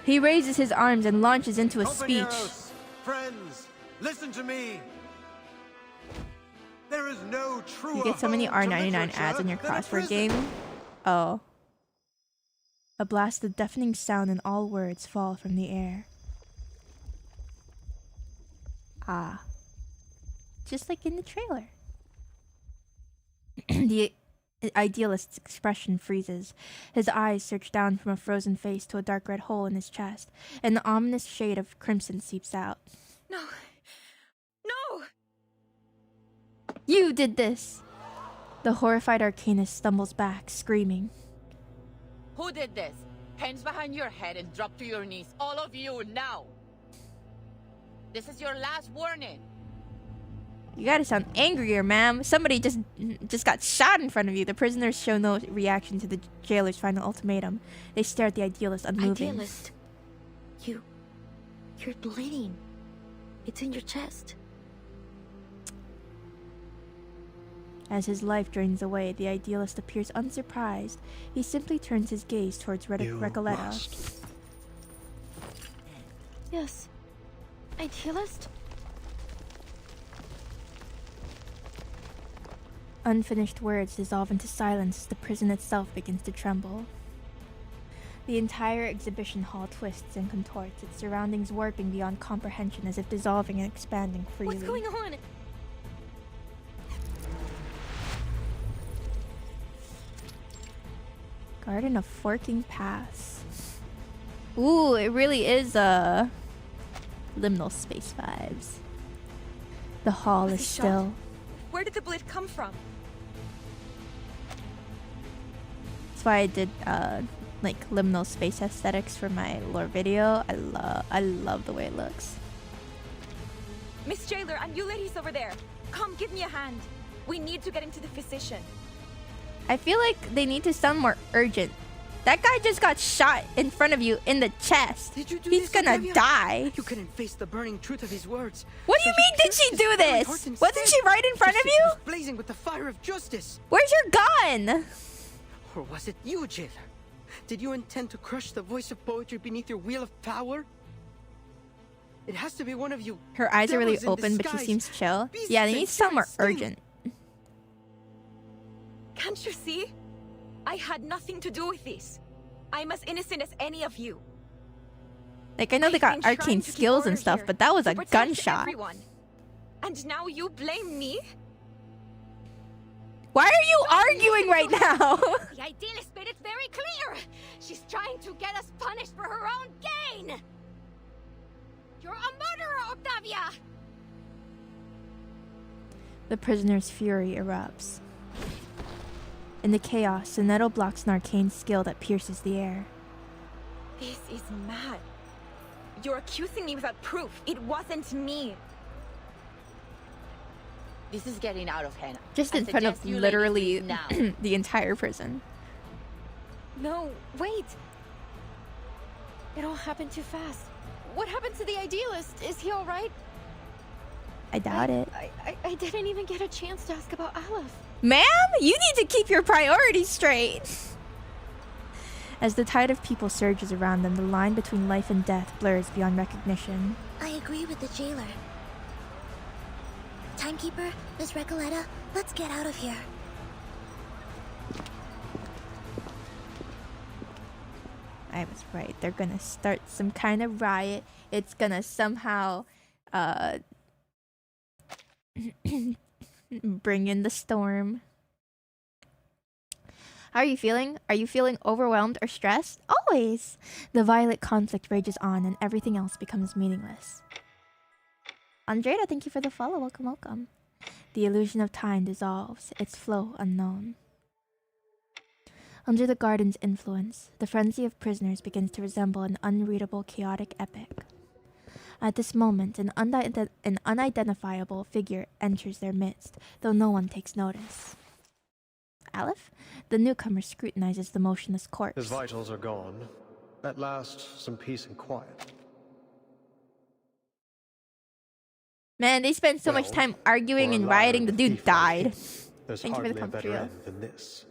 He raises his arms and launches into a speech. Compañeros, friends, listen to me. There is no truer You get so many home to R99 literature ads in your than a crossword prison. game. Oh. A blast of deafening sound and all words fall from the air. Ah. Just like in the trailer. The idealist's expression freezes. His eyes search down from a frozen face to a dark red hole in his chest, and the ominous shade of crimson seeps out. No. No! You did this! The horrified arcanist stumbles back, screaming. Who did this? Hands behind your head and drop to your knees. All of you, now! This is your last warning. You gotta sound angrier, ma'am. Somebody just got shot in front of you. The prisoners show no reaction to the jailer's final ultimatum. They stare at the idealist, unmoving. Idealist. You're bleeding. It's in your chest. As his life drains away, the idealist appears unsurprised. He simply turns his gaze towards Recoleta. Yes. Idealist? Unfinished words dissolve into silence as the prison itself begins to tremble. The entire exhibition hall twists and contorts, its surroundings warping beyond comprehension as if dissolving and expanding freely. What's going on? Garden of Forking Paths. Ooh, it really is liminal space vibes. The hall is still. Where did the bleed come from? That's why I did like liminal space aesthetics for my lore video. I love the way it looks. Miss Jailer and you ladies over there, come give me a hand. We need to get into the physician. I feel like they need to sound more urgent. That guy just got shot in front of you in the chest. Did you do He's this, gonna Octavia? die. You couldn't face the burning truth of his words. What do you mean, did she do this? Wasn't she right in front of you? Was blazing with the fire of justice. Where's your gun? Or was it you, Jailer? Did you intend to crush the voice of poetry beneath your wheel of power? It has to be one of you. Her eyes are really devils in open, but she disguise. seems chill. Beasts Yeah, they and need to sound more spirits urgent. Can't you see? I had nothing to do with this. I'm as innocent as any of you. Like, I know they got I've been trying arcane to keep skills order and stuff, here, but that was to a protect gunshot. everyone. And now you blame me? Why are you arguing right now? The idealist made it very clear. She's trying to get us punished for her own gain. You're a murderer, Octavia! The prisoner's fury erupts. In the chaos, Sonetto blocks an arcane skill that pierces the air. This is mad. You're accusing me without proof. It wasn't me. This is getting out of hand. Just I in front of suggest you literally ladies leave now. the entire prison. No, wait. It all happened too fast. What happened to the idealist? Is he alright? I doubt it. I didn't even get a chance to ask about Aleph. Ma'am, you need to keep your priorities straight. As the tide of people surges around them, the line between life and death blurs beyond recognition. I agree with the jailer. Timekeeper, Miss Recoleta, let's get out of here. I was right. They're gonna start some kind of riot. It's gonna somehow bring in the storm. How are you feeling? Are you feeling overwhelmed or stressed? Always! The violent conflict rages on and everything else becomes meaningless. Andrea, thank you for the follow. Welcome, welcome. The illusion of time dissolves, its flow unknown. Under the garden's influence, the frenzy of prisoners begins to resemble an unreadable, chaotic epic. At this moment, an unidentifiable figure enters their midst, though no one takes notice. Aleph? The newcomer scrutinizes the motionless corpse. His vitals are gone. At last, some peace and quiet. Man, they spent so much time arguing and rioting, the dude died. There's Thank you for hardly the a comfort better trio. end than this.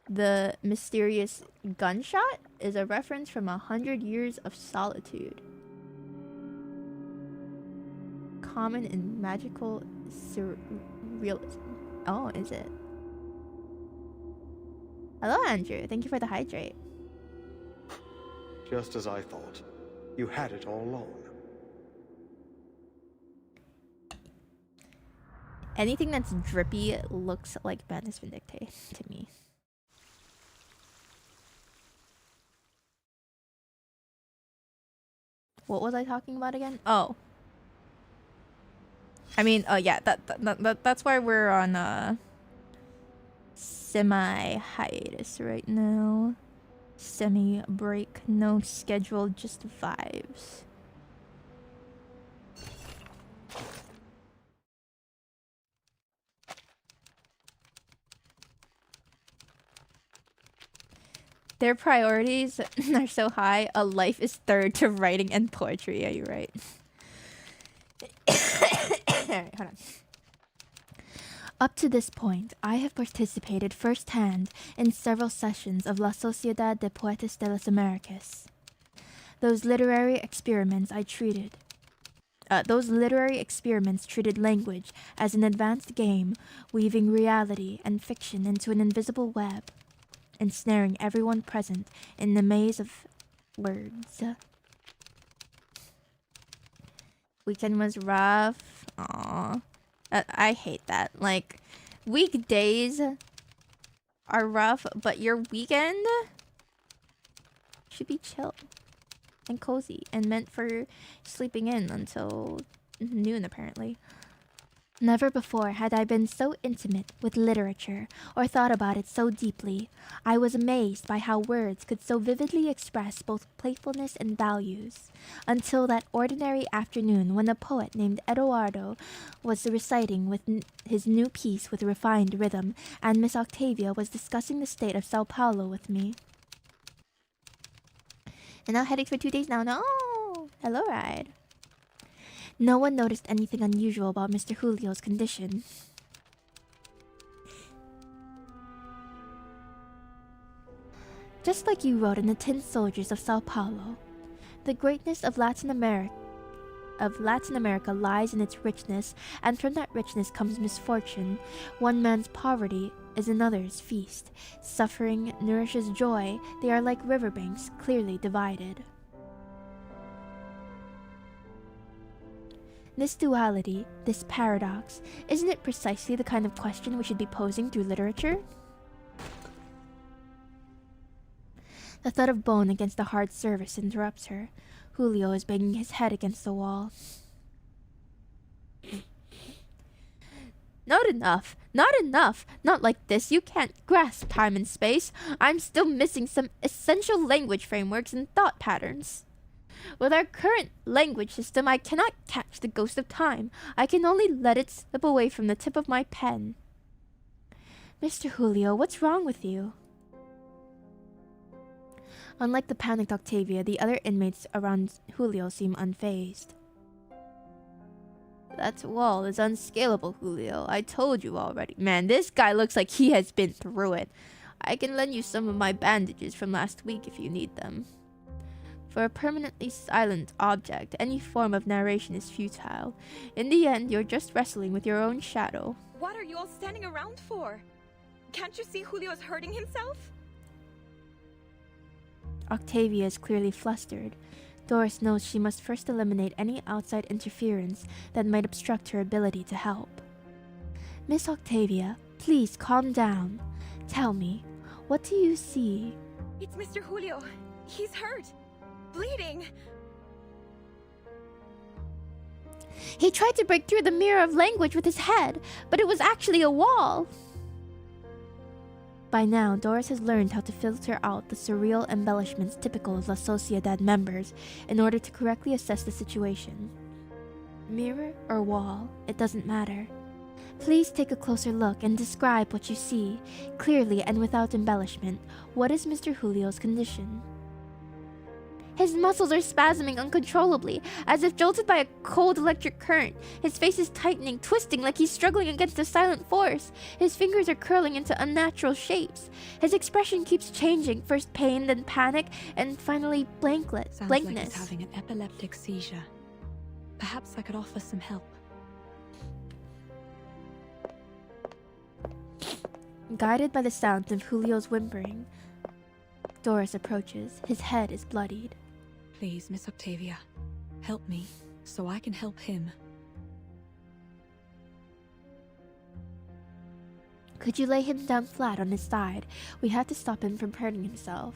The mysterious gunshot is a reference from 100 Years of Solitude. Common in magical surrealism. Oh, is it? Hello, Andrew. Thank you for the hydrate. Just as I thought. You had it all along. Anything that's drippy looks like Madness Vindicte to me. What was I talking about again? Oh. I mean, yeah, that's why we're on semi-hiatus right now. Semi-break, no schedule, just vibes. Their priorities are so high, a life is third to writing and poetry. Yeah, you're right. Alright, hold on. Up to this point, I have participated firsthand in several sessions of La Sociedad de Poetas de las Americas. Those literary experiments treated language as an advanced game, weaving reality and fiction into an invisible web, ensnaring everyone present in the maze of words. Weekend was rough. Aww. I hate that. Like, weekdays are rough, but your weekend should be chill and cozy and meant for sleeping in until noon, apparently. Never before had I been so intimate with literature or thought about it so deeply. I was amazed by how words could so vividly express both playfulness and values, until that ordinary afternoon when a poet named Eduardo was reciting with his new piece with refined rhythm, and Miss Octavia was discussing the state of Sao Paulo with me. And now headaches for 2 days now. No! Hello, Ride. No one noticed anything unusual about Mr. Julio's condition. Just like you wrote in The Tin Soldiers of Sao Paulo, the greatness of Latin America lies in its richness, and from that richness comes misfortune. One man's poverty is another's feast. Suffering nourishes joy. They are like riverbanks, clearly divided. This duality, this paradox, isn't it precisely the kind of question we should be posing through literature? The thud of bone against the hard surface interrupts her. Julio is banging his head against the wall. Not enough! Not enough! Not like this, you can't grasp time and space. I'm still missing some essential language frameworks and thought patterns. With our current language system, I cannot catch the ghost of time. I can only let it slip away from the tip of my pen. Mr. Julio, what's wrong with you? Unlike the panicked Octavia, the other inmates around Julio seem unfazed. That wall is unscalable, Julio. I told you already. Man, this guy looks like he has been through it. I can lend you some of my bandages from last week if you need them. For a permanently silent object, any form of narration is futile. In the end, you're just wrestling with your own shadow. What are you all standing around for? Can't you see Julio's hurting himself? Octavia is clearly flustered. Doris knows she must first eliminate any outside interference that might obstruct her ability to help. Miss Octavia, please calm down. Tell me, what do you see? It's Mr. Julio. He's hurt. Bleeding. He tried to break through the mirror of language with his head, but it was actually a wall. By now, Doris has learned how to filter out the surreal embellishments typical of La Sociedad members in order to correctly assess the situation. Mirror or wall, it doesn't matter. Please take a closer look and describe what you see, clearly and without embellishment. What is Mr. Julio's condition? His muscles are spasming uncontrollably, as if jolted by a cold electric current. His face is tightening, twisting like he's struggling against a silent force. His fingers are curling into unnatural shapes. His expression keeps changing, first pain, then panic, and finally blankness. Sounds like he's having an epileptic seizure. Perhaps I could offer some help. Guided by the sounds of Julio's whimpering, Doris approaches. His head is bloodied. Please, Miss Octavia, help me so I can help him. Could you lay him down flat on his side? We have to stop him from hurting himself.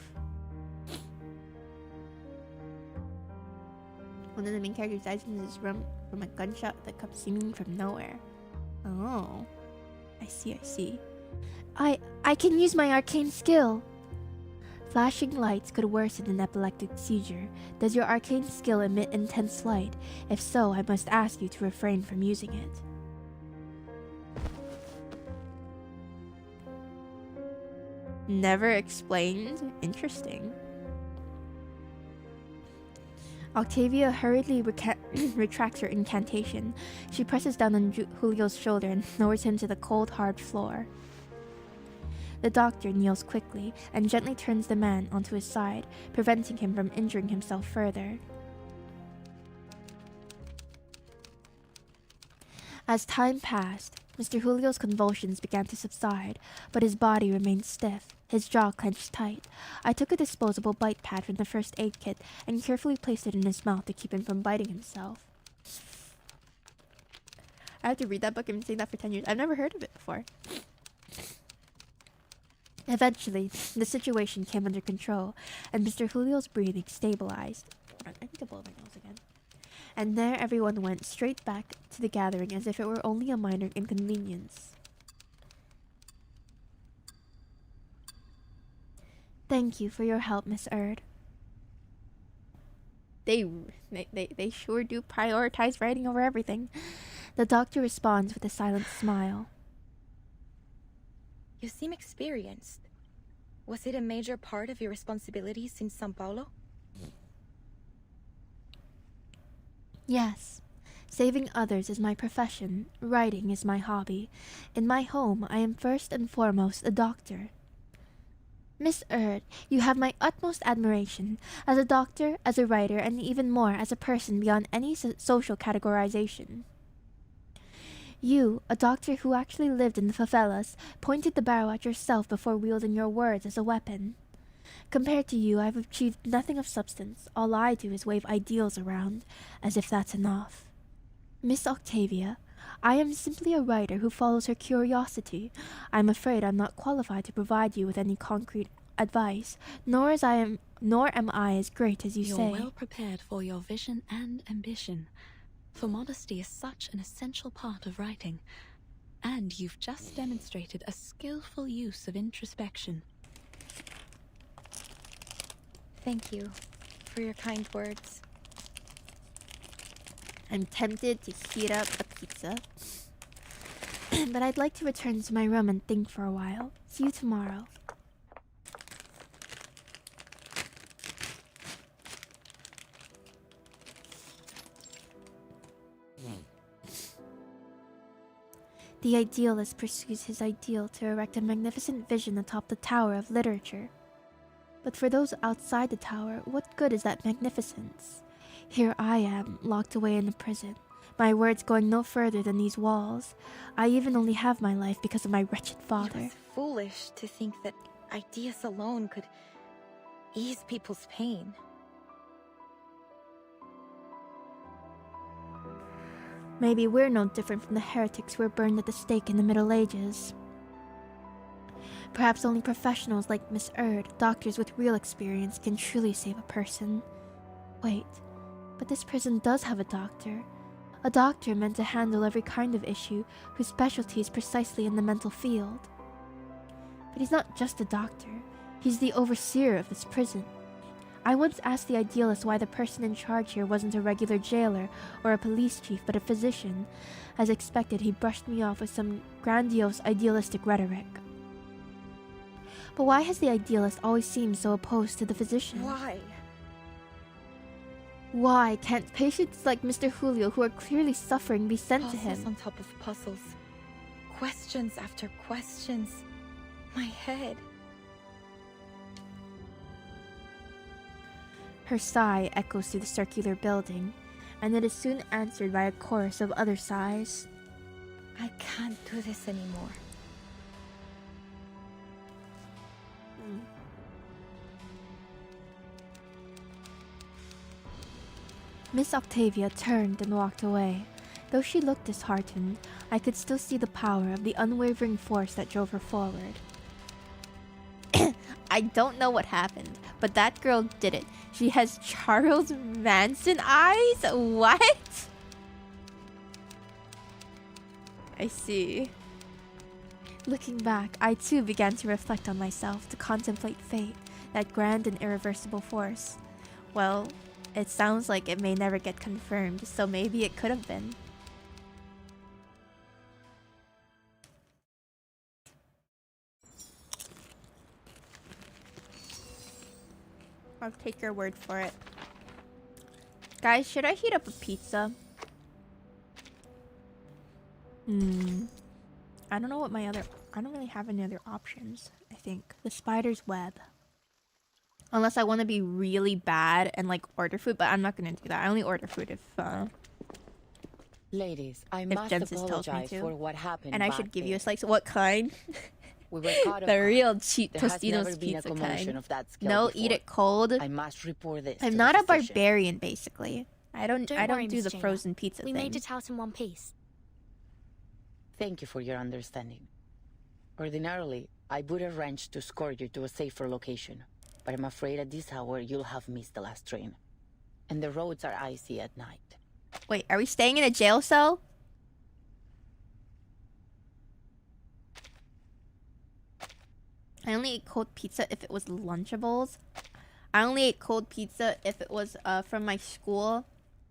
One of the main characters dies in his room from a gunshot that comes seemingly from nowhere. Oh. I see. I can use my arcane skill. Flashing lights could worsen an epileptic seizure. Does your arcane skill emit intense light? If so, I must ask you to refrain from using it. Never explained? Interesting. Octavia hurriedly retracts her incantation. She presses down on Julio's shoulder and lowers him to the cold, hard floor. The doctor kneels quickly and gently turns the man onto his side, preventing him from injuring himself further. As time passed, Mr. Julio's convulsions began to subside, but his body remained stiff, his jaw clenched tight. I took a disposable bite pad from the first aid kit and carefully placed it in his mouth to keep him from biting himself. I have to read that book. I've been saying that for 10 years. I've never heard of it before. Eventually, the situation came under control, and Mr. Julio's breathing stabilized. I need to blow my nose again. And there everyone went straight back to the gathering as if it were only a minor inconvenience. Thank you for your help, Miss Erd. They sure do prioritize writing over everything. The doctor responds with a silent smile. You seem experienced. Was it a major part of your responsibilities in Sao Paulo? Yes. Saving others is my profession. Writing is my hobby. In my home, I am first and foremost a doctor. Miss Erd, you have my utmost admiration. As a doctor, as a writer, and even more as a person beyond any social categorization. You, a doctor who actually lived in the favelas, pointed the barrel at yourself before wielding your words as a weapon. Compared to you, I've achieved nothing of substance. All I do is wave ideals around, as if that's enough. Miss Octavia, I am simply a writer who follows her curiosity. I'm afraid I'm not qualified to provide you with any concrete advice, nor am I as great as you say. You're well prepared for your vision and ambition. For modesty is such an essential part of writing, and you've just demonstrated a skillful use of introspection. Thank you for your kind words. I'm tempted to heat up a pizza, but I'd like to return to my room and think for a while. See you tomorrow. The idealist pursues his ideal to erect a magnificent vision atop the tower of literature. But for those outside the tower, what good is that magnificence? Here I am, locked away in a prison, my words going no further than these walls. I even only have my life because of my wretched father. It was foolish to think that ideas alone could ease people's pain. Maybe we're no different from the heretics who were burned at the stake in the Middle Ages. Perhaps only professionals like Miss Erd, doctors with real experience, can truly save a person. Wait, but this prison does have a doctor. A doctor meant to handle every kind of issue, whose specialty is precisely in the mental field. But he's not just a doctor. He's the overseer of this prison. I once asked the idealist why the person in charge here wasn't a regular jailer or a police chief, but a physician. As expected, he brushed me off with some grandiose idealistic rhetoric. But why has the idealist always seemed so opposed to the physician? Why? Why can't patients like Mr. Julio, who are clearly suffering, be sent to Puzzles him? on top of puzzles. Questions after questions. My head. Her sigh echoes through the circular building, and it is soon answered by a chorus of other sighs. I can't do this anymore. Miss Octavia turned and walked away. Though she looked disheartened, I could still see the power of the unwavering force that drove her forward. I don't know what happened, but that girl did it. She has Charles Manson eyes? What? I see. Looking back, I too began to reflect on myself, to contemplate fate, that grand and irreversible force. Well, it sounds like it may never get confirmed, so maybe it could have been. I'll take your word for it. Guys, should I heat up a pizza? I don't know what my other... I don't really have any other options, I think. The spider's web. Unless I want to be really bad and like order food, but I'm not going to do that. I only order food if Ladies, I must Genesis tells me apologize to. for what happened. And I should give you a slice. What kind? We were caught The off real guard. cheap There has never Tostitos been a pizza commotion kind. of that scale No, before. eat it cold. I must report this. I'm to not the a physician. barbarian, basically. I don't worry, do Miss the Jayla. frozen pizza We thing. made it out in one piece. Thank you for your understanding. Ordinarily, I would arrange to escort you to a safer location, but I'm afraid at this hour you'll have missed the last train. And the roads are icy at night. Wait, are we staying in a jail cell? I only ate cold pizza if it was Lunchables. I only ate cold pizza if it was from my school,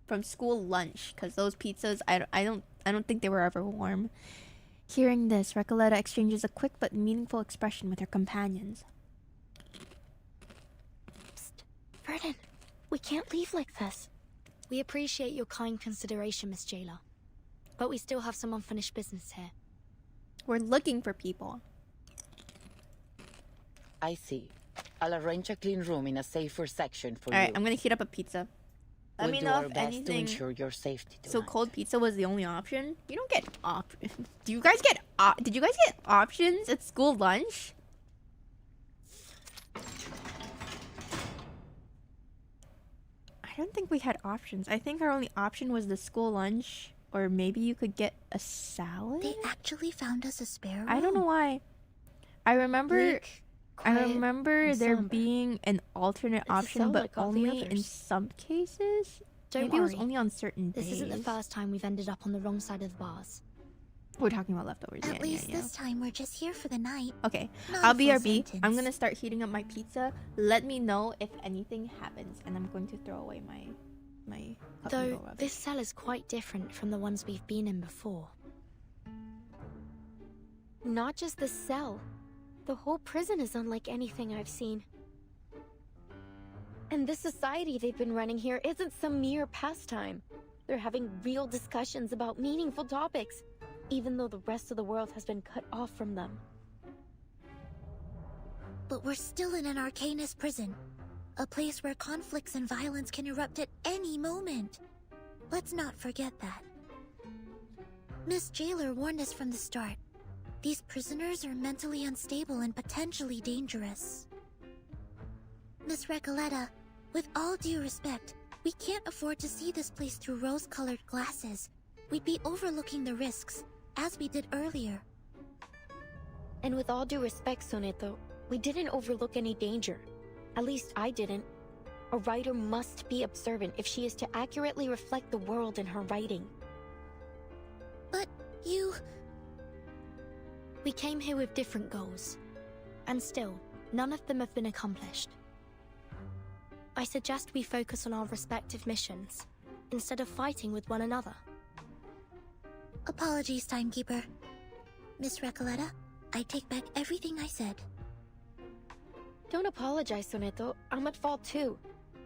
from school lunch, because those pizzas I don't think they were ever warm. Hearing this, Recoleta exchanges a quick but meaningful expression with her companions. Vernon, we can't leave like this. We appreciate your kind consideration, Miss Jayla. But we still have some unfinished business here. We're looking for people. I see. I'll arrange a clean room in a safer section for Alright, you. I'm gonna heat up a pizza. Let We'll me do know our if best anything... to ensure your safety So tonight. cold pizza was the only option? You don't get Do you guys get did you guys get options at school lunch? I don't think we had options. I think our only option was the school lunch, or maybe you could get a salad. They actually found us a spare room. I don't know why. I remember Bleak, quiet, there somber. being an alternate option, so but like all the only in others. some cases. Don't Maybe it was worry. only on certain This days. isn't the first time we've ended up on the wrong side of the bars. We're talking about leftovers. At least yeah. this time we're just here for the night. Okay, Not I'll a full BRB. I'm sentence. gonna start heating up my pizza. Let me know if anything happens, and I'm going to throw away my cup noodle Though rubbish. this cell is quite different from the ones we've been in before. Not just the cell. The whole prison is unlike anything I've seen. And the society they've been running here isn't some mere pastime. They're having real discussions about meaningful topics, even though the rest of the world has been cut off from them. But we're still in an Arcanist prison. A place where conflicts and violence can erupt at any moment. Let's not forget that. Miss Jailer warned us from the start. These prisoners are mentally unstable and potentially dangerous. Miss Recoleta, with all due respect, we can't afford to see this place through rose-colored glasses. We'd be overlooking the risks, as we did earlier. And with all due respect, Soneto, we didn't overlook any danger. At least I didn't. A writer must be observant if she is to accurately reflect the world in her writing. But you... We came here with different goals. And still, none of them have been accomplished. I suggest we focus on our respective missions, instead of fighting with one another. Apologies, Timekeeper. Miss Recoleta, I take back everything I said. Don't apologize, Soneto. I'm at fault too.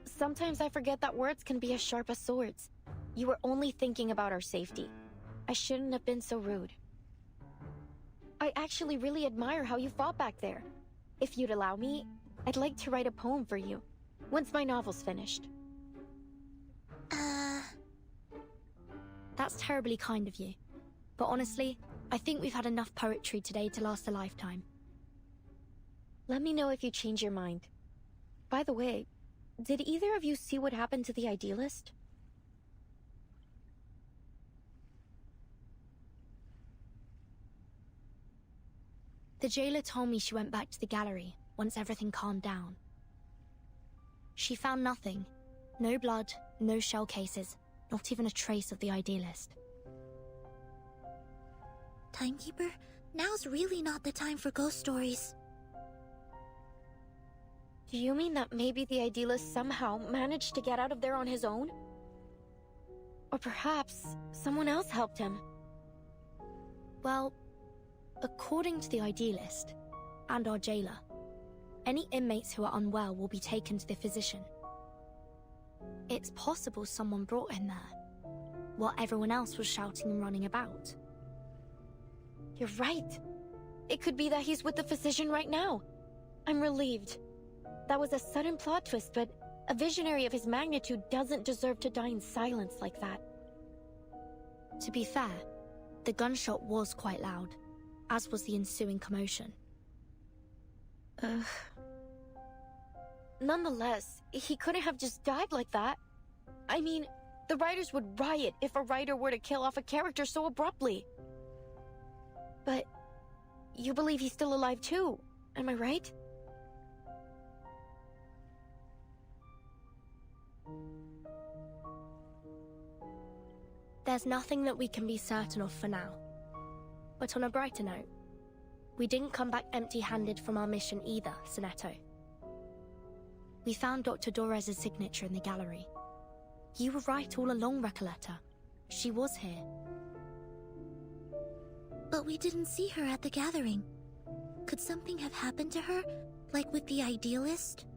Sometimes I forget that words can be as sharp as swords. You were only thinking about our safety. I shouldn't have been so rude. I actually really admire how you fought back there. If you'd allow me, I'd like to write a poem for you, once my novel's finished. That's terribly kind of you. But honestly, I think we've had enough poetry today to last a lifetime. Let me know if you change your mind. By the way, did either of you see what happened to the idealist? The jailer told me she went back to the gallery once everything calmed down. She found nothing. No blood, no shell cases, not even a trace of the idealist. Timekeeper, now's really not the time for ghost stories. Do you mean that maybe the idealist somehow managed to get out of there on his own? Or perhaps someone else helped him? Well, according to the idealist and our jailer, any inmates who are unwell will be taken to the physician. It's possible someone brought him there, while everyone else was shouting and running about. You're right. It could be that he's with the physician right now. I'm relieved. That was a sudden plot twist, but a visionary of his magnitude doesn't deserve to die in silence like that. To be fair, the gunshot was quite loud, as was the ensuing commotion. Nonetheless, he couldn't have just died like that. I mean, the writers would riot if a writer were to kill off a character so abruptly. But you believe he's still alive too, am I right? There's nothing that we can be certain of for now. But on a brighter note, we didn't come back empty-handed from our mission either, Sonetto. We found Dr. Dorez's signature in the gallery. You were right all along, Recoleta. She was here. But we didn't see her at the gathering. Could something have happened to her, like with the idealist?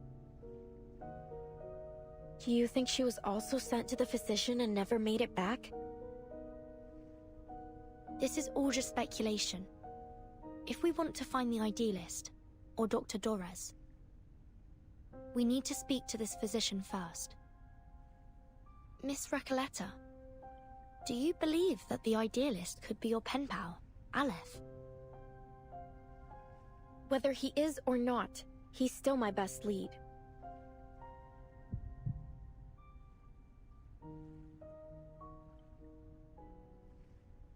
Do you think she was also sent to the physician and never made it back? This is all just speculation. If we want to find the idealist, or Dr. Dorez, we need to speak to this physician first. Miss Recoleta, do you believe that the idealist could be your pen pal, Aleph? Whether he is or not, he's still my best lead.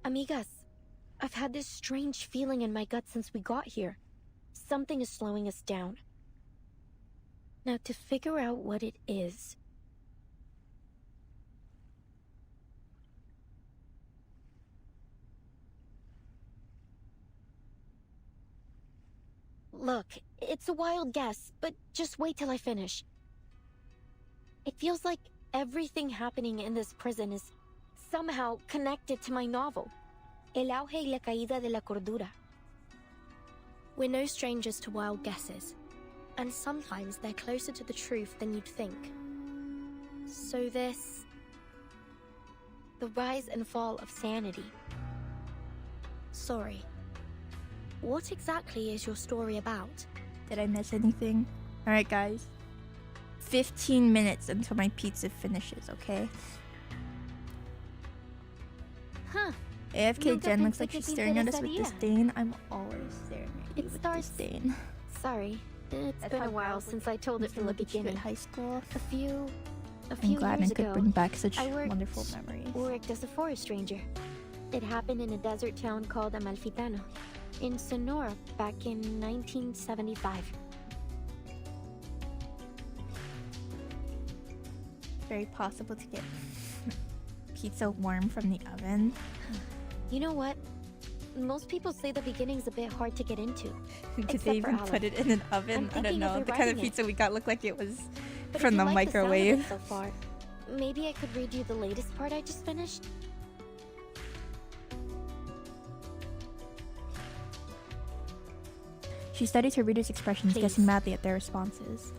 Amigas, I've had this strange feeling in my gut since we got here. Something is slowing us down. Now, to figure out what it is... Look, it's a wild guess, but just wait till I finish. It feels like everything happening in this prison is somehow connected to my novel, El auge y la caída de la cordura. We're no strangers to wild guesses, and sometimes they're closer to the truth than you'd think. So this... The rise and fall of sanity. Sorry. What exactly is your story about? Did I miss anything? Alright guys. 15 minutes until my pizza finishes, okay? Huh. AFK Jen looks like she's staring at us with disdain. I'm always staring at you It with starts... disdain. Sorry. It's been a while since I told it from the beginning. High school. A few I'm glad years I could ago, bring back such I wonderful memories. worked as a forest ranger. It happened in a desert town called Amalfitano, in Sonora, back in 1975. Very possible to get pizza warm from the oven. You know what? Most people say the beginning's a bit hard to get into. Did they even put it in an oven? I don't know. The kind of pizza we got looked like it was from the microwave. So far, maybe I could read you the latest part I just finished. She studies her readers' expressions, guessing madly at their responses.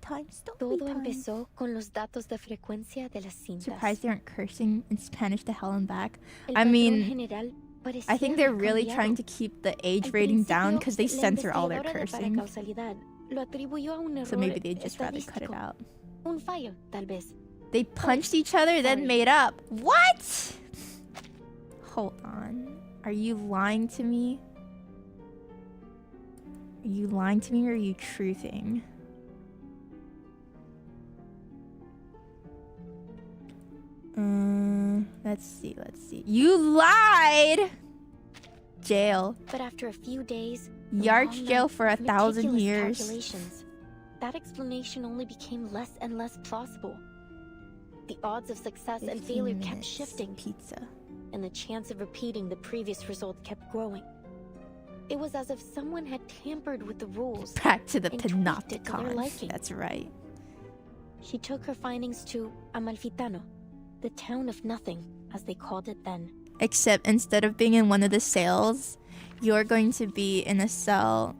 time, story Todo time. empezó con los datos de frecuencia de las cintas. Surprised they aren't cursing in Spanish to hell and back. El I patrón mean, general I think parecía they're haber really cambiado. trying to keep the age Al rating down principio, because they la censor all their investigadora de cursing. paracausalidad lo atribuyó a un error So maybe they just rather cut it estadístico. out. Un fallo, tal vez. They punched each other, then made up. What? Hold on. Are you lying to me? Are you lying to me or are you truthing? Let's see. You lied! Jail. But after a few days, Yarch jail for 1,000 years. Calculations, that explanation only became less and less plausible. The odds of success and failure kept shifting. Pizza. And the chance of repeating the previous result kept growing. It was as if someone had tampered with the rules. Back to the and tweaked it to their panopticon. liking. That's right. She took her findings to Amalfitano, the town of nothing, as they called it then. Except instead of being in one of the cells, you're going to be in a cell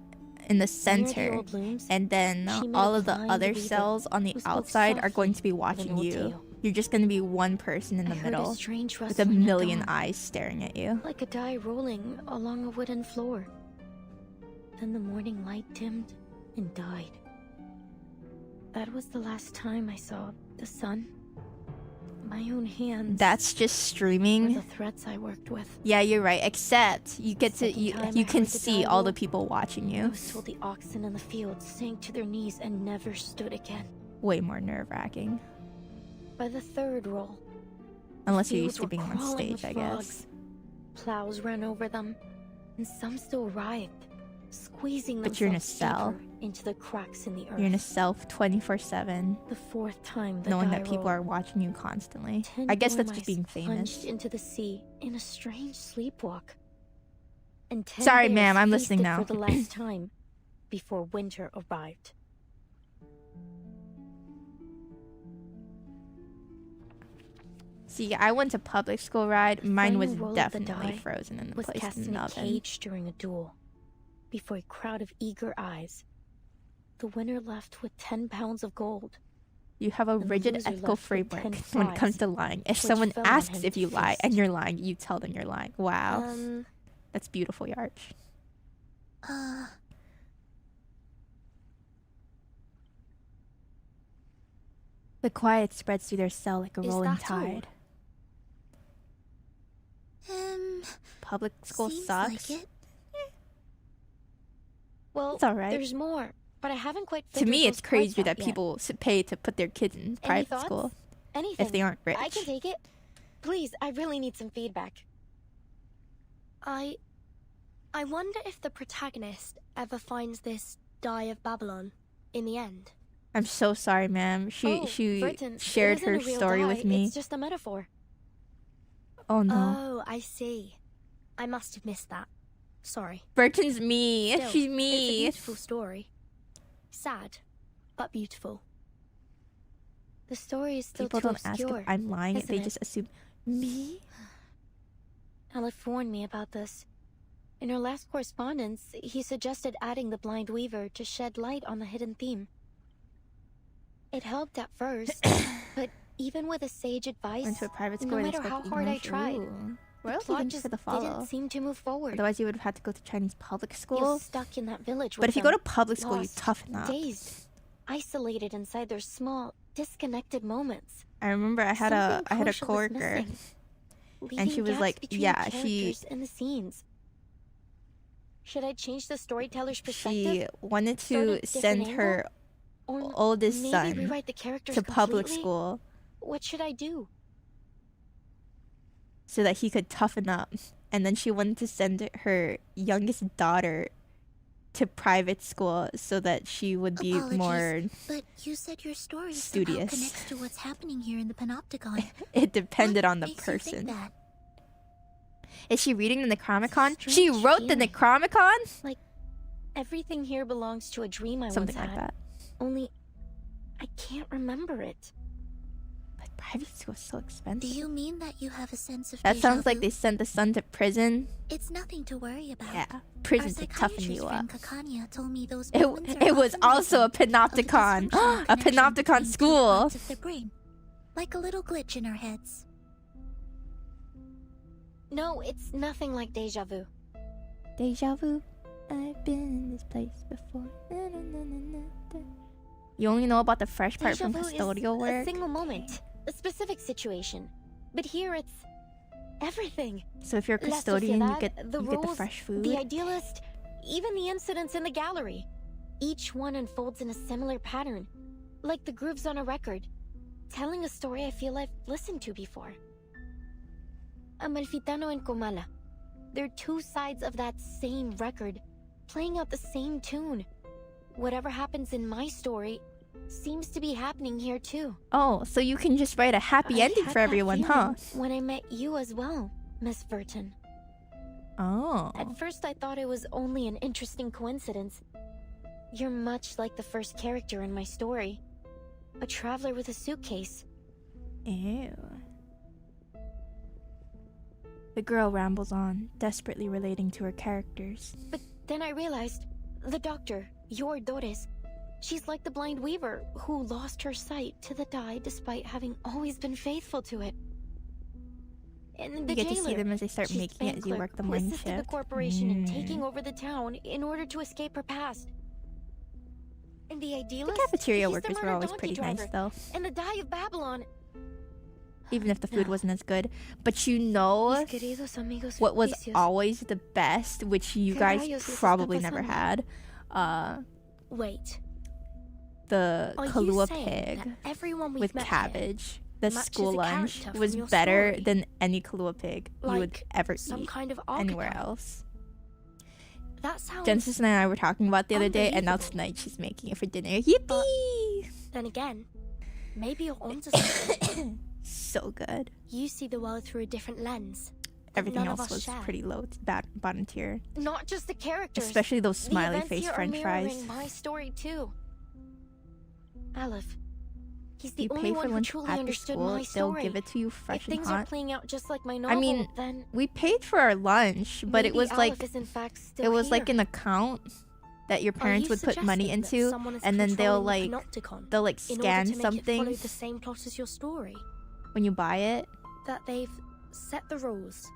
in the center, old looms, and then she met all a of the blind other weaver cells on the who spoke outside are going softly to be with an watching old you. tale. You're just going to be one person in the I heard a middle strange with a rustling at million dawn, eyes staring at you. like a die rolling along a wooden floor. Then the morning light dimmed and died. That was the last time I saw the sun. My own hands. That's just were streaming. the threads I worked with. Yeah, you're right. Except you get to you Time I can heard the see die all roll, the people watching I you. was told the oxen in the field sank to their knees and never stood again. Way more nerve-wracking. By the third roll, Unless you're fields used to were being on crawling with stage, I frogs. guess. Plows ran over them, and some still writhed, squeezing But you're in a themselves cell. deeper into the cracks in the earth. You're in a cell 24/7, The fourth time the knowing die that people rolled, are watching you constantly. 10 I guess blue that's just mice being famous. plunged into the sea in a strange sleepwalk. And 10 Sorry, bears ma'am, I'm listening feasted now. for the last time before winter arrived. See, I went to public school ride. Mine was Final roll of the definitely die frozen in the was place cast in in the a oven. cage during a duel. Before a crowd of eager eyes, the winner left with 10 pounds of gold. You have a And the rigid loser ethical left with framework 10 when it comes flies, to lying. If which someone fell on asks him if to you lie feast. and you're lying, you tell them you're lying. Wow. That's beautiful, Yarch. The quiet spreads through their cell like a Is rolling that all? tide. Public school Seems sucks. like it. Well, It's alright. there's more, but I haven't quite To figured me, it's those parts crazy out that yet. people pay to put their kids in private thoughts? school Anything. if they aren't rich. I can take it. Please, I really need some feedback. I wonder if the protagonist ever finds this Die of Babylon in the end. I'm so sorry, ma'am. She Burton, shared it isn't her a real story die, with me. It's just a metaphor. Oh no. Oh, I see. I must have missed that. Sorry. Burton's me. Still, She's It's a me. beautiful story. Sad, but beautiful. The story is still People too don't ask obscure. if I'm lying. isn't They it? just assume me. Aleph warned me about this. In our last correspondence, he suggested adding the blind weaver to shed light on the hidden theme. It helped at first, but even with a sage advice, Went to a private school no and matter spoke how hard I English. tried, Ooh. the Royalty plot thanks just for the follow. didn't seem to move forward. Otherwise, you would have had to go to Chinese public He school. was stuck in that village But with if you go them, to public school, you lost, toughen up. dazed, isolated inside their small, disconnected moments. I remember I had a Something crucial was coworker, missing, and leaving she was gaps like, between yeah, the characters and the scenes. Should I change the storyteller's perspective? she wanted Start a to different send angle? her Or oldest maybe son rewrite the characters to public completely? school What should I do? so that he could toughen up. And then she wanted to send her youngest daughter to private school so that she would be Apologies, more but you said your story somehow studious. connects to what's happening here in the Panopticon. It depended on the Makes you think person. that? Is she reading the Necronomicon? She wrote the Necronomicon? Like, everything here belongs to a dream I Something once like had. that. Only, I can't remember it. Private school is so Do expensive. you mean that you have a sense of That déjà sounds like vu? they sent the son to prison. It's nothing to worry about. Yeah, prison Our to toughen psychiatrist you friend up. Kakanya told me those moments are It was often also a rhythm of the panopticon. dysfunctional A connection panopticon between two school. parts of the brain, like a little glitch in our heads. No, it's nothing like deja vu. Deja vu. I've been in this place before. Na, na, na, na, na. You only know about the fresh part Deja from vu custodial is work. a single moment, a specific situation. But here it's everything. So if you're a La custodian, you sociedad, get the the rules, fresh food. the idealist, even the incidents in the gallery. Each one unfolds in a similar pattern, like the grooves on a record, telling a story I feel I've listened to before. Amalfitano and Comala. They're two sides of that same record, playing out the same tune. Whatever happens in my story seems to be happening here too. Oh, so you can just write a happy I ending had for that everyone, huh? feeling when I met you as well, Miss Burton. Oh. At first I thought it was only an interesting coincidence. You're much like the first character in my story. A traveler with a suitcase. Ew. The girl rambles on, desperately relating to her characters. But then I realized, the doctor, your Doris, she's like the blind weaver who lost her sight to the dye despite having always been faithful to it. And the You get to see jailer, them as they start she's making it as you bank work the clerk who morning assisted the shift. corporation in taking over the town in order to escape her past. And the idealist, The cafeteria he's workers the were murdered always donkey pretty driver. nice, though. And the dye of Babylon. Even if the food wasn't as good. But you know Mis queridos amigos what was ficticios. always the best, which you ¿Qué guys rayos les probably está never pasando? had? Wait. The Are you Kahlua saying pig that everyone we've with met here cabbage. The matches school a lunch character was from your better story? than any Kahlua pig you would Like ever some eat kind of anywhere archetype? else. That sounds. Genesis and I were talking about the other day, and now unbelievable. tonight she's making it for dinner. Yippee! Then again, maybe you're onto something. So good. You see the world through a different lens. that Everything none of else us was share. pretty low, bottom tier. Not just the characters. Especially those The smiley events face here are French fries. mirroring my story too. Aleph. He's the You only pay for one who lunch truly at the understood school, my they'll story. give it to you fresh If and things are hot. playing out just like my novel, I mean, then we paid for our lunch, but it maybe was like Aleph is in fact still it was like here. an account that your parents you would put money suggesting that into, someone is and then they'll controlling like the Panopticon they'll like in order scan to make it follow something the same plot as your story? when you buy it. That they've set the rules.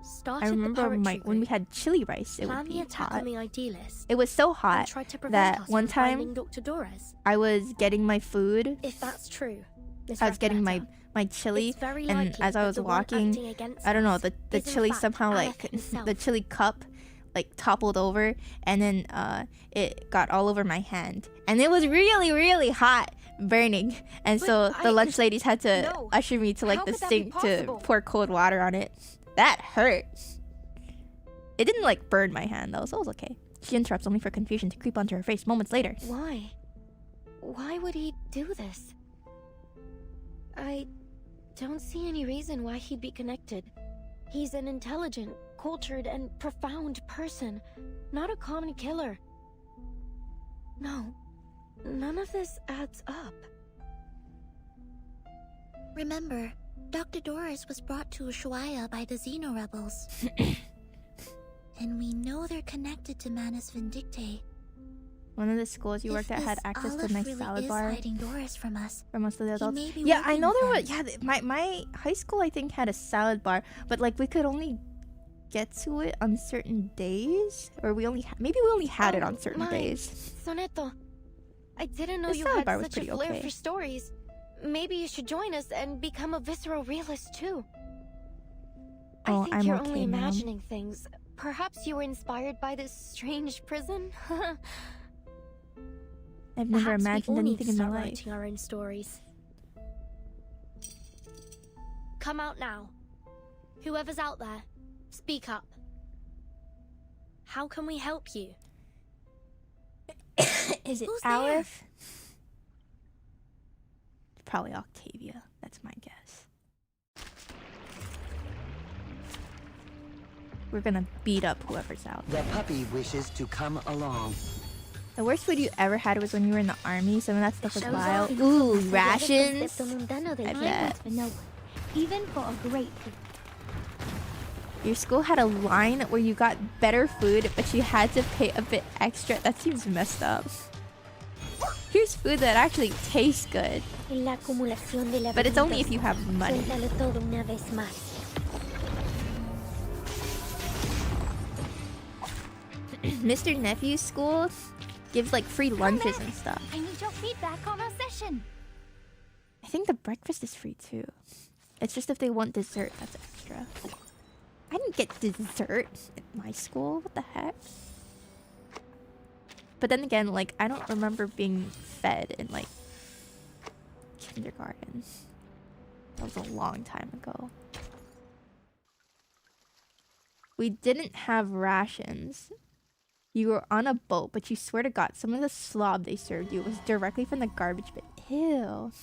Started I remember the poetry when we group, had chili rice, it would planned the be attack hot. on the idealist. It was so and hot tried to prevent that us one from finding time Dr. Dorez. I was getting my food. If that's true, Miss I was getting Racoletta, my chili, it's very and likely as I that was the one walking, acting against I don't know, us the is in chili fact somehow Aleph like himself. the chili cup like toppled over, and then it got all over my hand, and it was really really hot, burning, and But so the I- lunch ladies had to No. usher me to like How the could that be sink to possible? pour cold water on it. That hurt. It didn't like burn my hand though, so it was okay. She interrupts only for confusion to creep onto her face moments later. Why? Why would he do this? I don't see any reason why he'd be connected. He's an intelligent, cultured, and profound person, not a common killer. No, none of this adds up. Remember, Dr. Doris was brought to Ushuaia by the Xeno rebels. And we know they're connected to Manus Vindicte. One of the schools you If worked at had this access to a Aleph nice really salad is bar hiding Doris from us, for most of the he adults. may be Yeah, I working know there with was. them. Yeah, my high school I think had a salad bar, but like we could only get to it on certain days, or maybe we only had it on certain My days. Soneto, I didn't know The you salad had bar was such a pretty flair okay. for stories. Maybe you should join us and become a visceral realist too. Oh, I think I'm you're okay, only ma'am. imagining things. Perhaps you were inspired by this strange prison? I've never Perhaps imagined we all need anything to in my start life. writing our own stories. Come out now. Whoever's out there, speak up. How can we help you? Is it Who's there? Aleph? Probably Octavia. That's my guess. We're gonna beat up whoever's out. The puppy wishes to come along. The worst food you ever had was when you were in the army. Some of that stuff was vile. Ooh, rations. I bet. Even for a great Your school had a line where you got better food, but you had to pay a bit extra. That seems messed up. Here's food that actually tastes good. But it's only if you have money. Mr. Nephew's school gives like free lunches and stuff. I need your feedback on our session. I think the breakfast is free too. It's just if they want dessert, that's extra. I didn't get dessert at my school. What the heck? But then again, like, I don't remember being fed in like kindergarten. That was a long time ago. We didn't have rations. You were on a boat, but you swear to God, some of the slob they served you was directly from the garbage bin. Ew.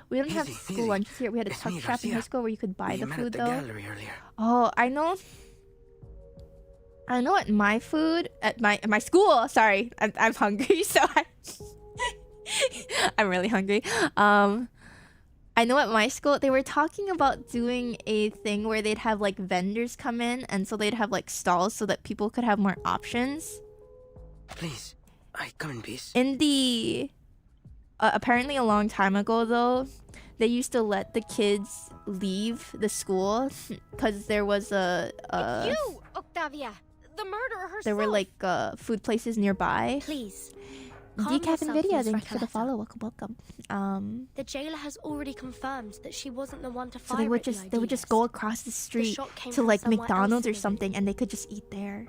We don't have school lunches here. We had a tuck shop in high school where you could buy the food, though. Oh, I know. I know at my food, at my school, sorry, I'm hungry, so I'm really hungry. I know at my school, they were talking about doing a thing where they'd have like vendors come in, and so they'd have like stalls so that people could have more options. Please, I come in peace. In the... apparently a long time ago, though, they used to let the kids leave the school because there was It's you, Octavia, the murderer herself. there were like food places nearby. Please. Decaf and Video, thank you for the follow. Welcome. The jailer has already confirmed that she wasn't the one to fire. So they would just go across the street to like McDonald's or something, and they could just eat there.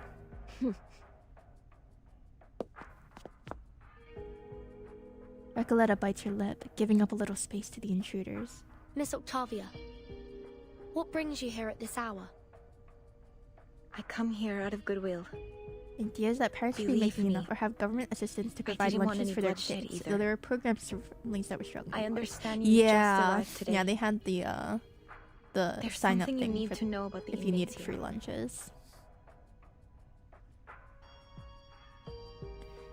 Recoletta bites her lip, giving up a little space to the intruders. Miss Octavia, what brings you here at this hour? I come here out of goodwill. The idea is that parents should be making enough or have government assistance to provide lunches for their kids. So there were programs for families that were struggling. I understand you just arrived today. Yeah, they had the There's sign up something thing you need for to know about the if you needed inmates free here. lunches.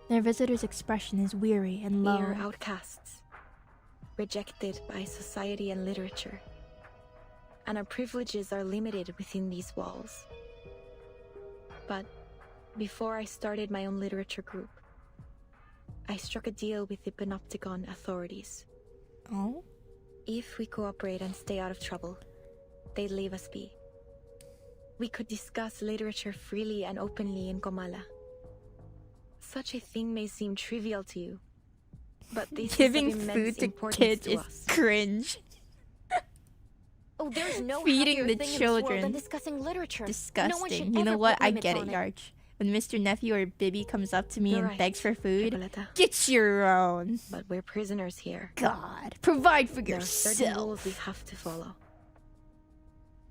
Their visitor's expression is weary and low. We are outcasts, rejected by society and literature, and our privileges are limited within these walls. But before I started my own literature group, I struck a deal with the Panopticon authorities. Oh? If we cooperate and stay out of trouble, they'd leave us be. We could discuss literature freely and openly in Comala. Such a thing may seem trivial to you, but this Giving is of immense food to importance kids to is us. cringe. Oh, there's no Feeding happier the thing in this world than children. discussing literature. Disgusting. No one should You know ever what? put I limits get it, on Yarch. When Mr. Nephew or Bibby comes up to me You're and right, begs for food, Recoleta. get your own. But we're prisoners here. God, provide for There are certain yourself. rules we have to follow.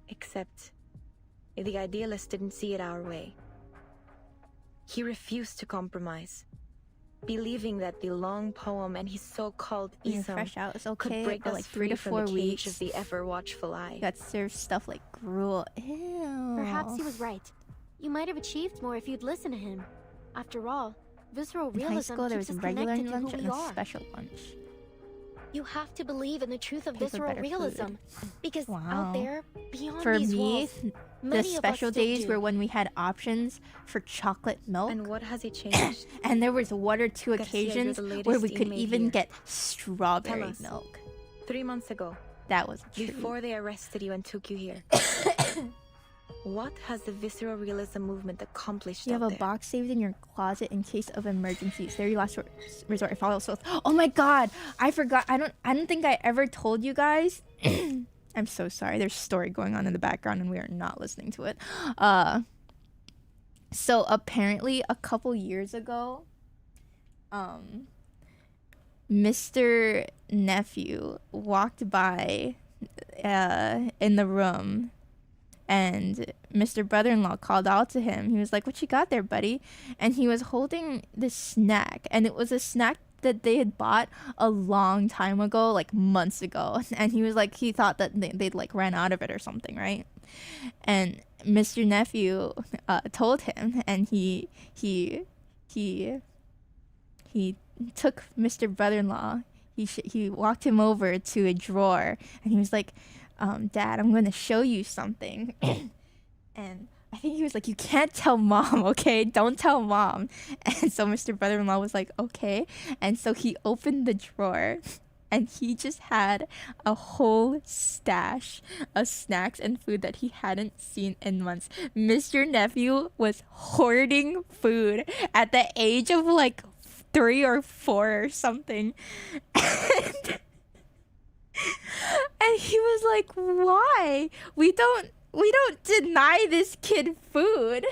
Except, the idealist didn't see it our way. He refused to compromise, believing that the long poem and his so-called Being ism fresh out is could okay, break but us like free 3 to from 4 the cage weeks. of the ever-watchful eye. Got served stuff like gruel. Ew. Perhaps he was right. You might have achieved more if you'd listened to him. After all, visceral In high realism school, there keeps was a us regular connected to lunch who and we a are. special lunch. You have to believe in the truth of Pay for visceral better realism, food. because Wow. out there, beyond For these me, walls, the many of us special still days do. were when we had options for chocolate milk. And what has it changed? And there was 1 or 2 Garcia, you're occasions the where latest we could inmate even here. get Tell strawberry us. milk. 3 months ago, That was a treat. before they arrested you and took you here. What has the visceral realism movement accomplished You have out a there? box saved in your closet in case of emergencies. They're your last resort. If all else fails. Oh my god! I forgot. I don't think I ever told you guys. I'm so sorry. There's a story going on in the background and we are not listening to it. So apparently a couple years ago, Mr. Nephew walked by in the room, and Mr. Brother-in-law called out to him. He was like, "What you got there, buddy?" And he was holding this snack, and it was a snack that they had bought a long time ago, like months ago. And he was like, he thought that they'd like ran out of it or something, right? And Mr. Nephew told him, and he he took Mr. Brother-in-law. He walked him over to a drawer, and he was like, Dad, I'm going to show you something. And I think he was like, you can't tell Mom, okay? Don't tell Mom. And so Mr. Brother-in-law was like, okay. And so he opened the drawer, and he just had a whole stash of snacks and food that he hadn't seen in months. Mr. Nephew was hoarding food at the age of like 3 or 4 or something. And he was like, why? We don't deny this kid food.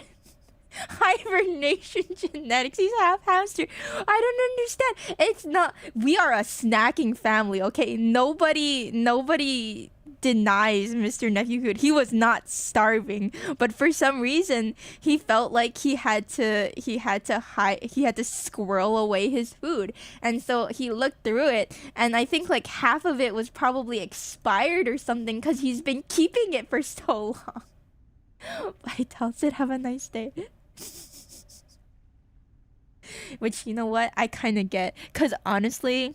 Hibernation genetics. He's half hamster. I don't understand. It's not. We are a snacking family, okay? Nobody denies Mr. Nephew food. He was not starving, but for some reason he felt like he had to squirrel away his food, and so he looked through it, and I think like half of it was probably expired or something because he's been keeping it for so long. I tells it, have a nice day. Which, you know what, I kind of get, because honestly,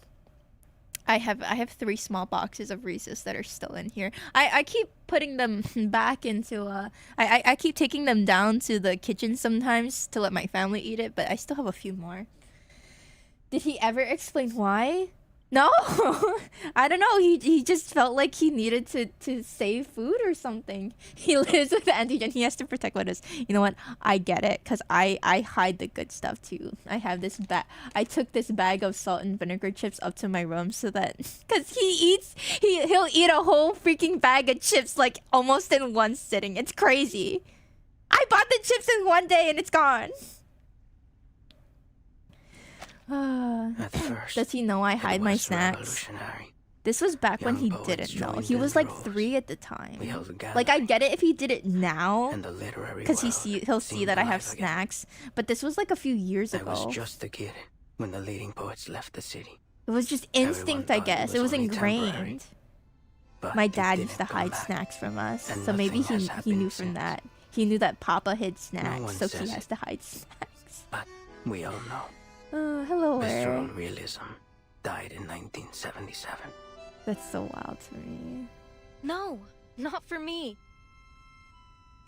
I have 3 small boxes of Reese's that are still in here. I keep putting them back into I keep taking them down to the kitchen sometimes to let my family eat it, but I still have a few more. Did he ever explain why? No. I don't know. He just felt like he needed to save food or something. He lives with antigen. He has to protect what is. You know what? I get it, because I hide the good stuff too. I have this I took this bag of salt and vinegar chips up to my room so that, because he'll eat a whole freaking bag of chips like almost in one sitting. It's crazy. I bought the chips in one day and it's gone. At first, does he know I hide my snacks? This was back when he didn't know. He was like 3 at the time. Like, I get it if he did it now, because he'll see that I have snacks. But this was like a few years ago. I was just a kid when the leading poets left the city. It was just instinct, I guess. It was ingrained. My dad used to hide snacks from us, so maybe he knew from that. He knew that Papa hid snacks, so he has to hide snacks. But we all know. Hello, Visceral realism died in 1977. That's so wild to me. No, not for me.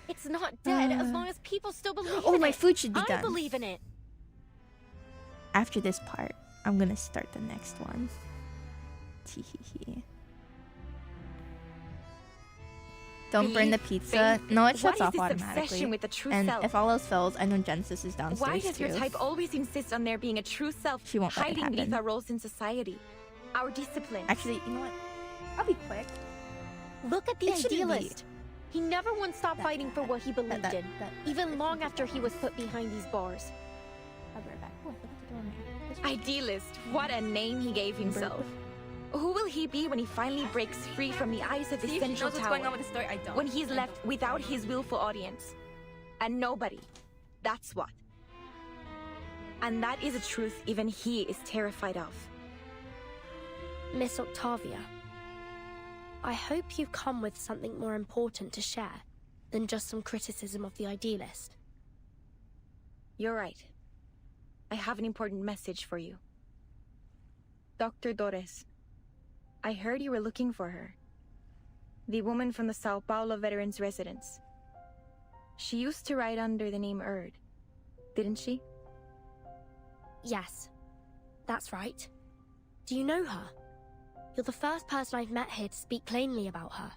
It's not dead as long as people still believe in it. Oh, my food should be done. I believe in it. After this part, I'm gonna start the next one. Teehee. Don't burn the pizza. No, it shuts off automatically. With the true and self? if all else fails, I know Genesis is downstairs Why does your too. type always insist on there being a true self She won't let it hiding beneath happen. our roles in society? Our discipline. Actually, you know what? I'll be quick. Look at the It shouldn't idealist. He never once stopped fighting for what he believed in, even long after he was put behind these bars. I'll be right back. Oh, I forgot to throw in there. Idealist. What a name he gave himself. Who will he be when he finally breaks free from the eyes of the See if she central knows what's tower? going on with the story. I don't. When he's left without his willful audience. And nobody. That's what. And that is a truth even he is terrified of. Miss Octavia, I hope you've come with something more important to share than just some criticism of the idealist. You're right. I have an important message for you. Dr. Torres, I heard you were looking for her. The woman from the Sao Paulo Veterans Residence. She used to write under the name Erd, didn't she? Yes, that's right. Do you know her? You're the first person I've met here to speak plainly about her.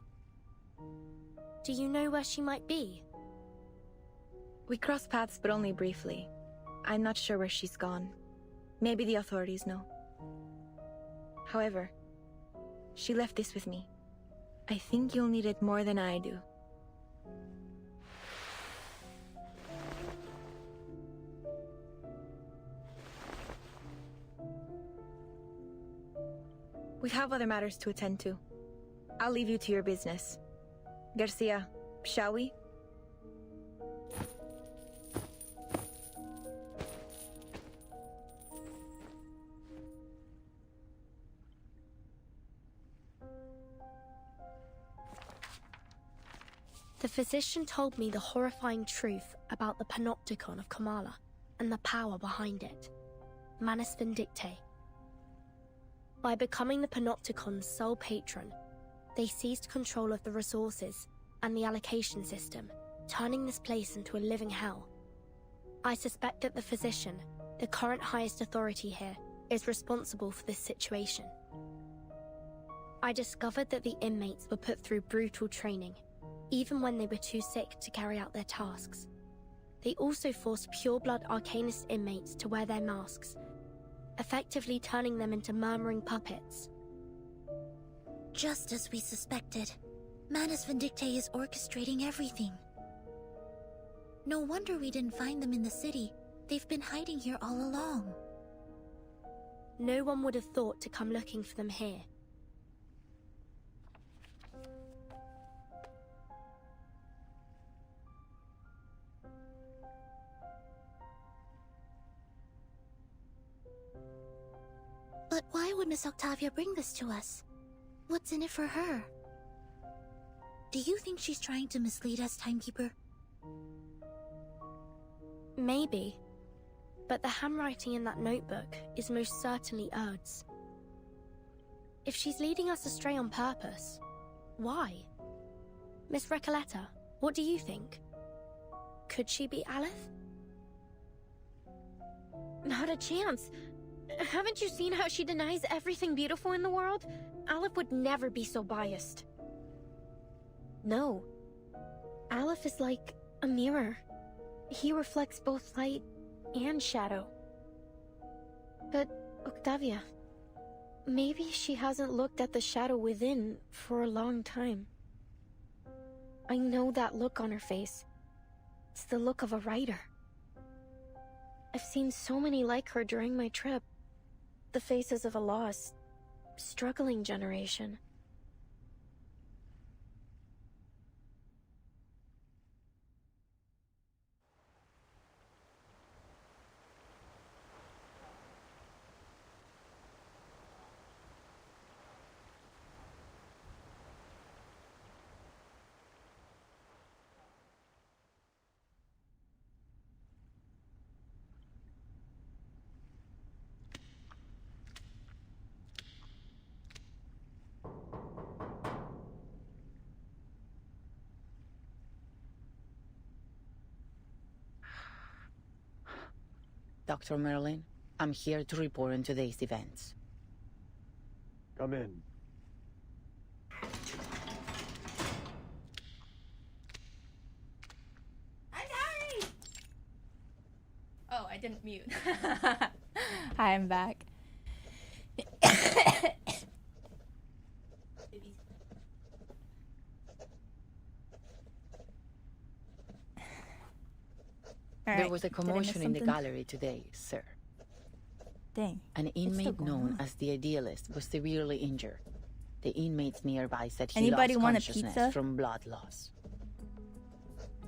Do you know where she might be? We crossed paths, but only briefly. I'm not sure where she's gone. Maybe the authorities know. However, she left this with me. I think you'll need it more than I do. We have other matters to attend to. I'll leave you to your business. Garcia, shall we? The physician told me the horrifying truth about the panopticon of Kamala and the power behind it. Manus Vindictae. By becoming the Panopticon's sole patron, they seized control of the resources and the allocation system, turning this place into a living hell. I suspect that the physician, the current highest authority here, is responsible for this situation. I discovered that the inmates were put through brutal training, even when they were too sick to carry out their tasks. They also forced pure-blood Arcanist inmates to wear their masks, effectively turning them into murmuring puppets. Just as we suspected, Manus Vindictae is orchestrating everything. No wonder we didn't find them in the city. They've been hiding here all along. No one would have thought to come looking for them here. But why would Miss Octavia bring this to us? What's in it for her? Do you think she's trying to mislead us, Timekeeper? Maybe. But the handwriting in that notebook is most certainly Erd's. If she's leading us astray on purpose, why? Miss Recoleta, what do you think? Could she be Aleph? Not a chance. Haven't you seen how she denies everything beautiful in the world? Aleph would never be so biased. No. Aleph is like a mirror. He reflects both light and shadow. But, Octavia, maybe she hasn't looked at the shadow within for a long time. I know that look on her face. It's the look of a writer. I've seen so many like her during my trip. The faces of a lost, struggling generation. Dr. Merlin, I'm here to report on today's events. Come in. I'm sorry! Oh, I didn't mute. Hi, I'm back. There was a commotion in the gallery today, sir. Dang. An inmate known as the Idealist was severely injured. The inmates nearby said he Anybody lost want a consciousness pizza? from blood loss.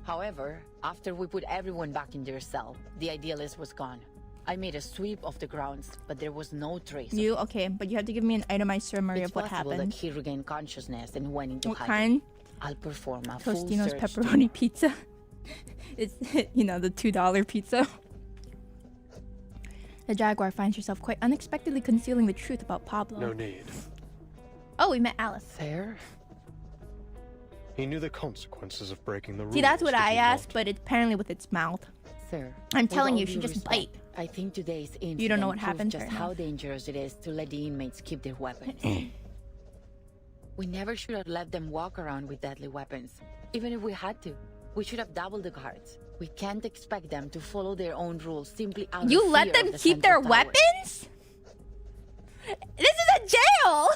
However, after we put everyone back in their cell, the Idealist was gone. I made a sweep of the grounds, but there was no trace. You okay? But you have to give me an itemized summary of what It's possible happened. that he regained consciousness and went into What hiding. kind? I'll perform a full Tostino's search. pepperoni pizza. It's, you know, the $2 pizza. The Jaguar finds herself quite unexpectedly concealing the truth about Pablo. No need. Oh, we met Alice. Fair. He knew the consequences of breaking the rules. See, that's what did I he asked, not? but it's apparently with its mouth. Sir, I'm with telling all you, due she just respect, bite. I think today's incident You don't know what proves happened just right how now. dangerous it is to let the inmates keep their weapons. We never should have let them walk around with deadly weapons. Even if we had to, we should have doubled the guards. We can't expect them to follow their own rules simply out You of let fear them of the keep their Central Tower. weapons? This is a jail!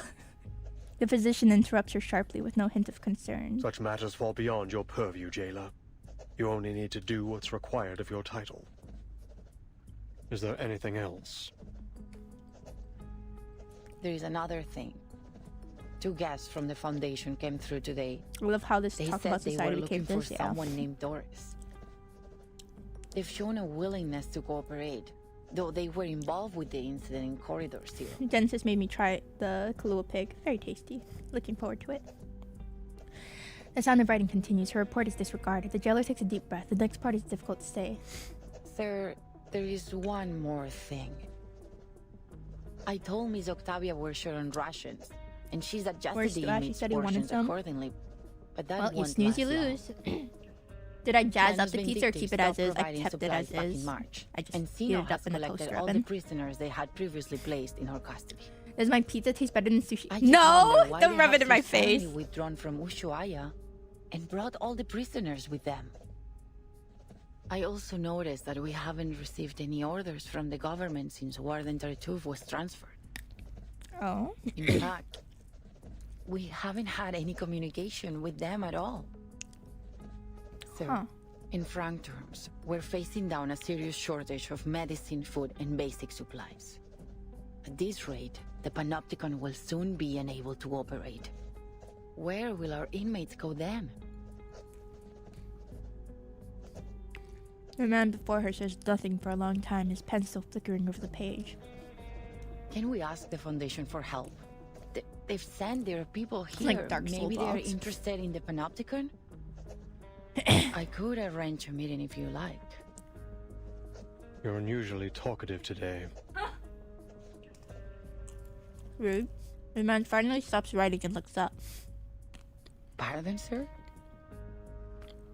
The physician interrupts her sharply with no hint of concern. Such matters fall beyond your purview, jailer. You only need to do what's required of your title. Is there anything else? There is another thing. 2 guests from the Foundation came through today. I love how this They talk said about they were society looking came for this, someone named Doris. They've shown a willingness to cooperate, though they were involved with the incident in corridors here. Genesis made me try the Kahlua pig. Very tasty. Looking forward to it. The sound of writing continues. Her report is disregarded. The jailer takes a deep breath. The next part is difficult to say. There is one more thing. I told Miss Octavia we're short on rations, and she's adjusted Where's the Thrash? He inmates' said he wanted portions some. accordingly. But that Well, you won't snooze, you last long. lose. Did I jazz up Janus the pizza or keep it as stopped is? I providing kept it supplies as back in is. March, I just and heated Sino it has up in the collected toaster all the oven. prisoners they had previously placed in her custody. Does my pizza taste better than sushi? I just No! wonder why Don't they rub have it in my so suddenly face. withdrawn from Ushuaia and brought all the prisoners with them. I also noticed that we haven't received any orders from the government since Warden Tartuffe was transferred. Oh. In fact, we haven't had any communication with them at all. So, in frank terms, we're facing down a serious shortage of medicine, food, and basic supplies. At this rate, the Panopticon will soon be unable to operate. Where will our inmates go then? The man before her says nothing for a long time, his pen still flickering over the page. Can we ask the Foundation for help? They've sent their people here. Like Dark Soul Maybe they're dogs. interested in the Panopticon? I could arrange a meeting if you like. You're unusually talkative today. Rude. The man finally stops writing and looks up. Pardon, sir?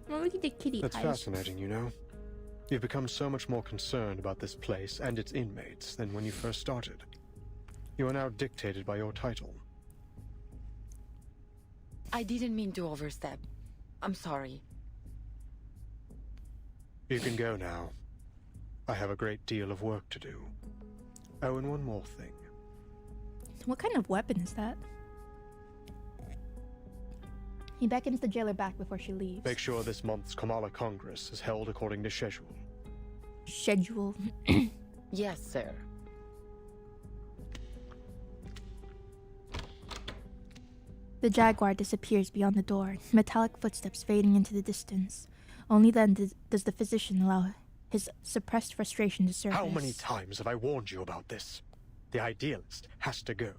Well, look at the kitty That's eyes. fascinating, you know. You've become so much more concerned about this place and its inmates than when you first started. You are now dictated by your title. I didn't mean to overstep. I'm sorry. You can go now. I have a great deal of work to do. Oh, and one more thing. What kind of weapon is that? He beckons the jailer back before she leaves. Make sure this month's Kamala Congress is held according to schedule. Schedule. Yes, sir. The Jaguar disappears beyond the door, metallic footsteps fading into the distance. Only then does the physician allow his suppressed frustration to surface. How many times have I warned you about this? The idealist has to go.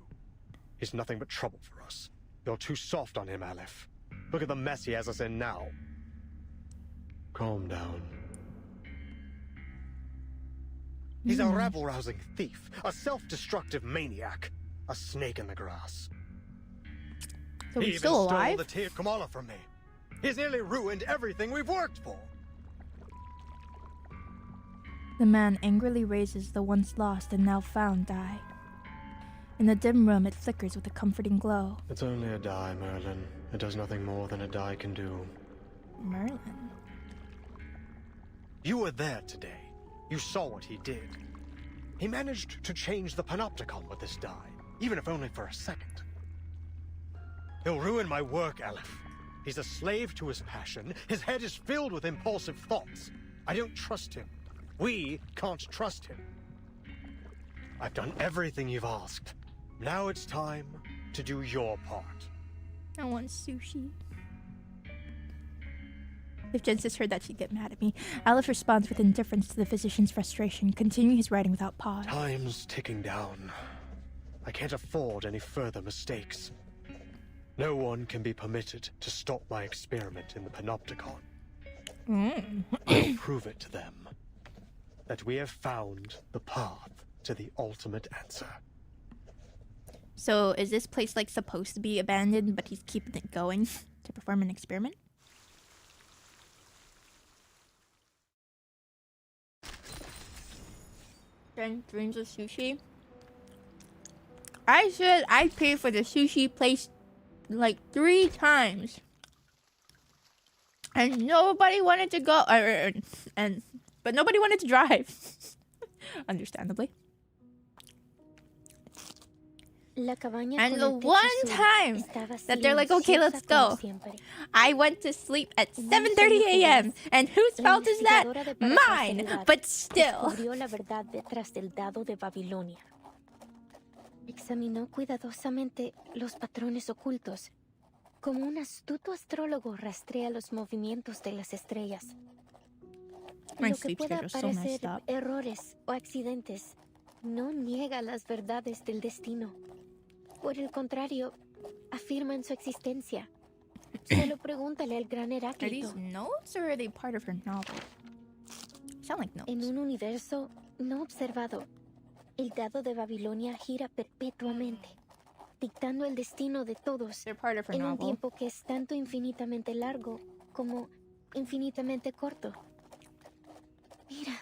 He's nothing but trouble for us. You're too soft on him, Aleph. Look at the mess he has us in now. Calm down. He's a rabble-rousing thief, a self-destructive maniac, a snake in the grass. So He he's even still stole alive? the tea of Kamala from me. He's nearly ruined everything we've worked for. The man angrily raises the once lost and now found die. In the dim room, it flickers with a comforting glow. It's only a die, Merlin. It does nothing more than a die can do. Merlin? You were there today. You saw what he did. He managed to change the Panopticon with this die, even if only for a second. He'll ruin my work, Aleph. He's a slave to his passion. His head is filled with impulsive thoughts. I don't trust him. We can't trust him. I've done everything you've asked. Now it's time to do your part. I want sushi. If Genesis heard that, she'd get mad at me. Aleph responds with indifference to the physician's frustration, continuing his writing without pause. Time's ticking down. I can't afford any further mistakes. No one can be permitted to stop my experiment in the Panopticon. I'll prove it to them that we have found the path to the ultimate answer. So is this place like supposed to be abandoned, but he's keeping it going to perform an experiment? Jen dreams of sushi. I said I paid for the sushi place like 3 times, and nobody wanted to go. But nobody wanted to drive. Understandably. And the one time that they're like, okay, let's go, I went to sleep at 7:30 a.m. And whose fault is that? Mine. But still. Examinó cuidadosamente los patrones ocultos, como un astuto astrólogo rastrea los movimientos de las estrellas. My Lo que sleep pueda schedule's so messed parecer up. errores o accidentes no niega las verdades del destino. Por el contrario, afirman su existencia. Solo pregúntale al gran Are Heráclito. these notes or are they part of her novel? Sound like notes. En un universo no observado, El dado de Babilonia gira perpetuamente, dictando el destino de todos en un tiempo que es tanto infinitamente largo como infinitamente corto. Mira,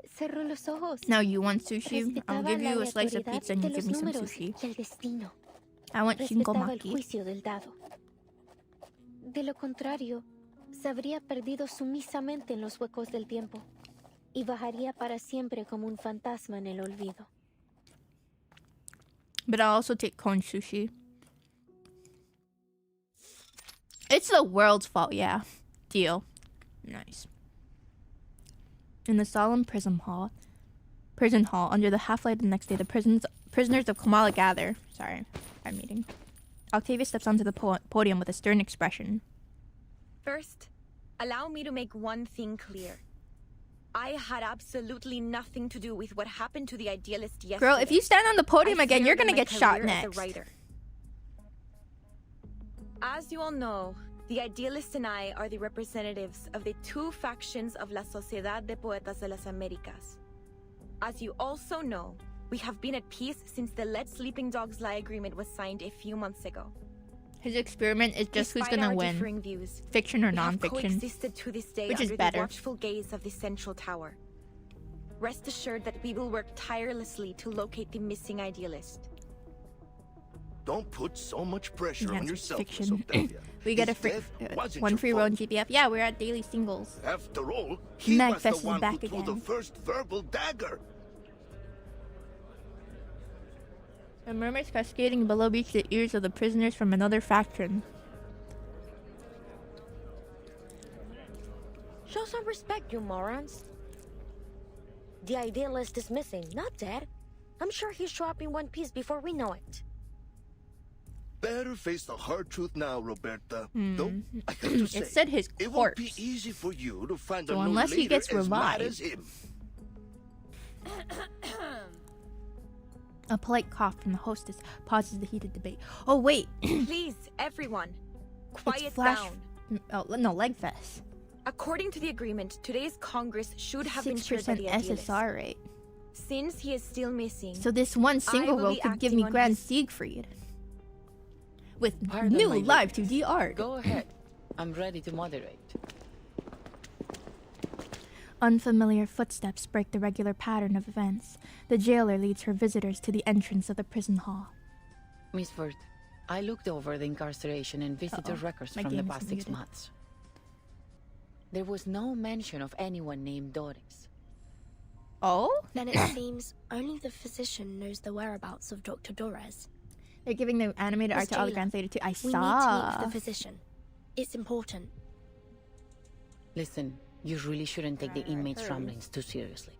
cerró los ojos. Now you want sushi? I'll Respetaba give la you a slice of aleatoriedad pizza and de you give los me some números sushi. y el destino. I want Respetaba el shinkomaki. juicio del dado. De lo contrario, se habría perdido sumisamente en los huecos del tiempo y bajaría para siempre como un fantasma en el olvido. But I'll also take corn sushi. It's the world's fault, yeah. Deal. Nice. In the solemn prison hall, under the half-light the next day, the prisoners of Kamala gather. Sorry, I'm meeting. Octavia steps onto the podium with a stern expression. First, allow me to make one thing clear. I had absolutely nothing to do with what happened to the idealist yesterday. Girl, if you stand on the podium again, you're gonna get shot As a next. writer. As you all know, the idealist and I are the representatives of the two factions of La Sociedad de Poetas de las Américas. As you also know, we have been at peace since the Let Sleeping Dogs Lie agreement was signed a few months ago. His experiment is just Despite who's gonna our win, differing views, fiction or we have non-fiction, coexisted to this day which is under better. the watchful gaze of the central tower. Rest assured that we will work tirelessly to locate the missing idealist. Don't put so much pressure Yeah, on it's yourself, Miss fiction. Octavia. We get a His death wasn't one your free row in fault. GBF. Yeah, we're at Daily Singles. After all, he was Magfest the is one back who pulled again. the first verbal dagger. The murmurs cascading below reach the ears of the prisoners from another faction. Show some respect, you morons. The idealist is missing, not dead. I'm sure he'll show up in one piece before we know it. Better face the hard truth now, Roberta. Hmm. Though, I have to say, It said his it won't be corpse. easy for you to find So a new unless he leader gets as mad revived. as him. A polite cough from the hostess pauses the heated debate. Oh wait, Please, everyone, quiet it's Flash. down. Oh no, Legfest. According to the agreement, today's Congress should have been 6% chaired by the idealist. SSR rate. Since he is still missing, So this one single will row be could give acting me on Grand his- Siegfried. With Pardon new my live lateness. 2D art. Go ahead. I'm ready to moderate. Unfamiliar footsteps break the regular pattern of events. The jailer leads her visitors to the entrance of the prison hall. Miss Ford, I looked over the incarceration and visitor records My from the game is past 6 muted. months. There was no mention of anyone named Doris. Oh? Then it seems only the physician knows the whereabouts of Dr. Dorez. They're giving the animated art Miss to all the Taylor, translated too. I We need to meet saw. with the physician. It's important. Listen, you really shouldn't take the inmates' heard. ramblings too seriously.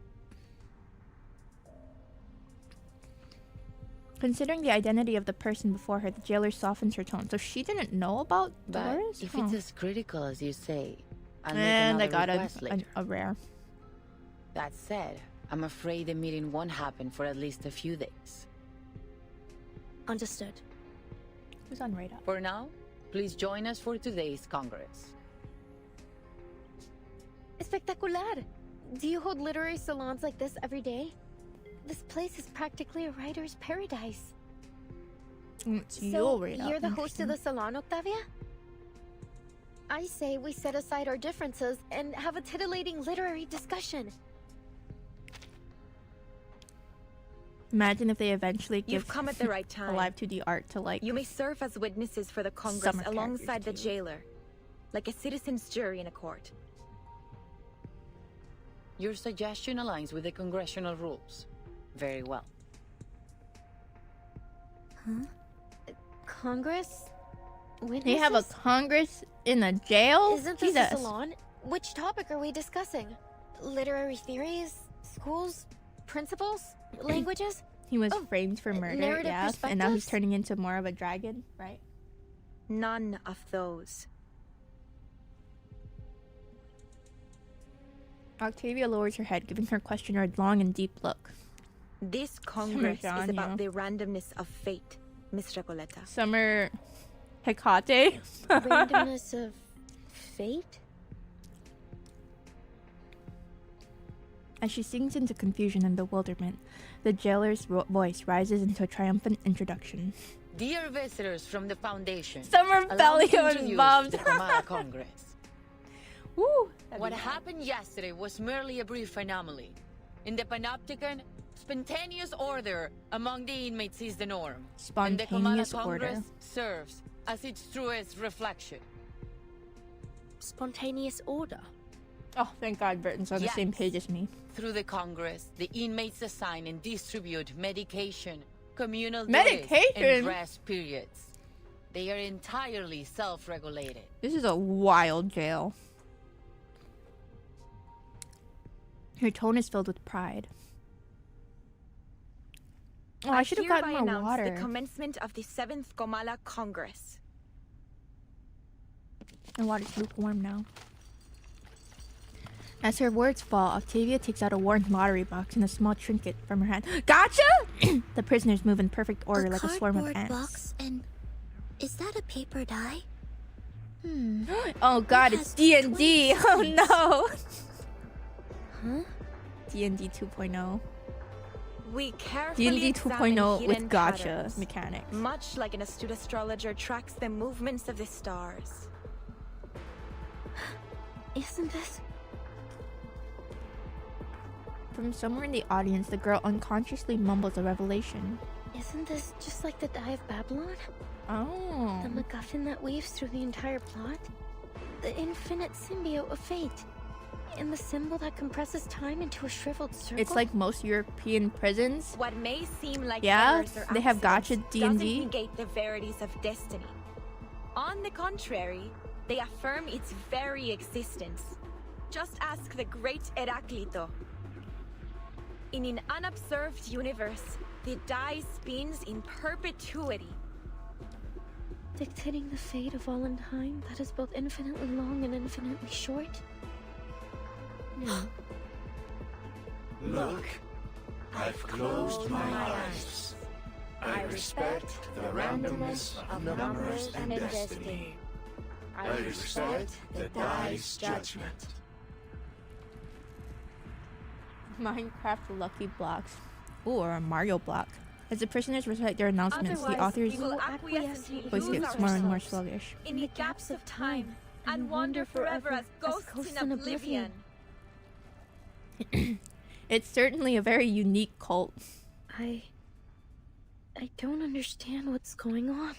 Considering the identity of the person before her, the jailer softens her tone. So she didn't know about But Doris? if Oh. it's as critical as you say, I'll make And I another got request later. a rare. That said, I'm afraid the meeting won't happen for at least a few days. Understood. Who's on radar? For now, please join us for today's Congress. Espectacular! Do you hold literary salons like this every day? This place is practically a writer's paradise. It's So, your radar. you're the host of Interesting. the salon, Octavia? I say we set aside our differences and have a titillating literary discussion. Imagine if they eventually give You've come at the right a time. live 2D art to like. You may serve as witnesses for the Congress Summer alongside the characters, jailer, like a citizen's jury in a court. Your suggestion aligns with the congressional rules. Very well. Huh? Congress? They have a Congress in a jail? Isn't this Jesus. a salon? Which topic are we discussing? Literary theories? Schools? Principles? Languages? He was framed for murder, narrative yeah, and now he's perspectives? turning into more of a dragon, right? None of those. Octavia lowers her head, giving her questioner a long and deep look. This Congress John, is about yeah. the randomness of fate, Miss Recoleta. Summer Hecate. Randomness of fate? As she sinks into confusion and bewilderment, the jailer's voice rises into a triumphant introduction. Dear visitors from the Foundation, Summer allow me to Belly introduce bombed. the Kamala Congress. Woo! What happened yesterday was merely a brief anomaly. In the Panopticon, spontaneous order among the inmates is the norm. And the Kamala Spontaneous Congress order. serves as its truest reflection. Spontaneous order? Oh, thank God Burton's on the same page as me. Through the Congress, the inmates assign and distribute medication, communal Medication? days, and rest periods. They are entirely self-regulated. This is a wild jail. Her tone is filled with pride. Oh, I should have gotten hereby more announce water. the commencement of the 7th Kamala Congress. The water's lukewarm now. As her words fall, Octavia takes out a worn lottery box and a small trinket from her hand. Gotcha! The prisoners move in perfect order like a swarm of ants. Box, and is that a paper die? Oh God, it's D&D! Oh no! Huh? D&D 2.0. We carefully D&D examine 2.0 hidden with gotcha patterns, mechanics. much like an astute astrologer tracks the movements of the stars. Isn't this? From somewhere in the audience, the girl unconsciously mumbles a revelation. Isn't this just like the Die of Babylon? Oh. The MacGuffin that weaves through the entire plot? The infinite symbiote of fate? And the symbol that compresses time into a shriveled circle? It's like most European prisons. What may seem like Yeah, errors or they have gotcha accidents D&D. doesn't negate the verities of destiny. On the contrary, they affirm its very existence. Just ask the great Heraclito. In an unobserved universe, the die spins in perpetuity. Dictating the fate of all in time that is both infinitely long and infinitely short? Look, I've closed my eyes. I respect the randomness of numbers and destiny. I respect the die's judgment. Minecraft lucky blocks. Ooh, or a Mario block. As the prisoners recite their announcements, the author's we will acquiesce and voice lose gets more and more ourselves sluggish. in the gaps of time and wander forever as ghosts in oblivion. It's certainly a very unique cult. I don't understand what's going on.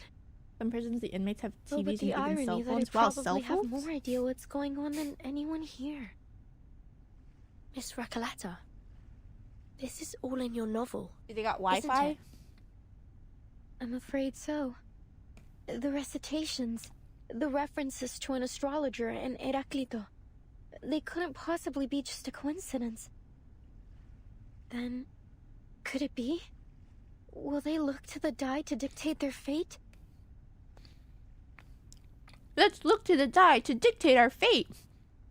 Some prisons, the inmates have Oh, but TVs the and even cell irony that I phones. Wow, cell probably have phones? more idea what's going on than anyone here. Miss Recoleta, this is all in your novel. They got isn't Wi-Fi? it? I'm afraid so. The recitations, the references to an astrologer and Heraclito, they couldn't possibly be just a coincidence. Then, could it be? Will they look to the die to dictate their fate? Let's look to the die to dictate our fate.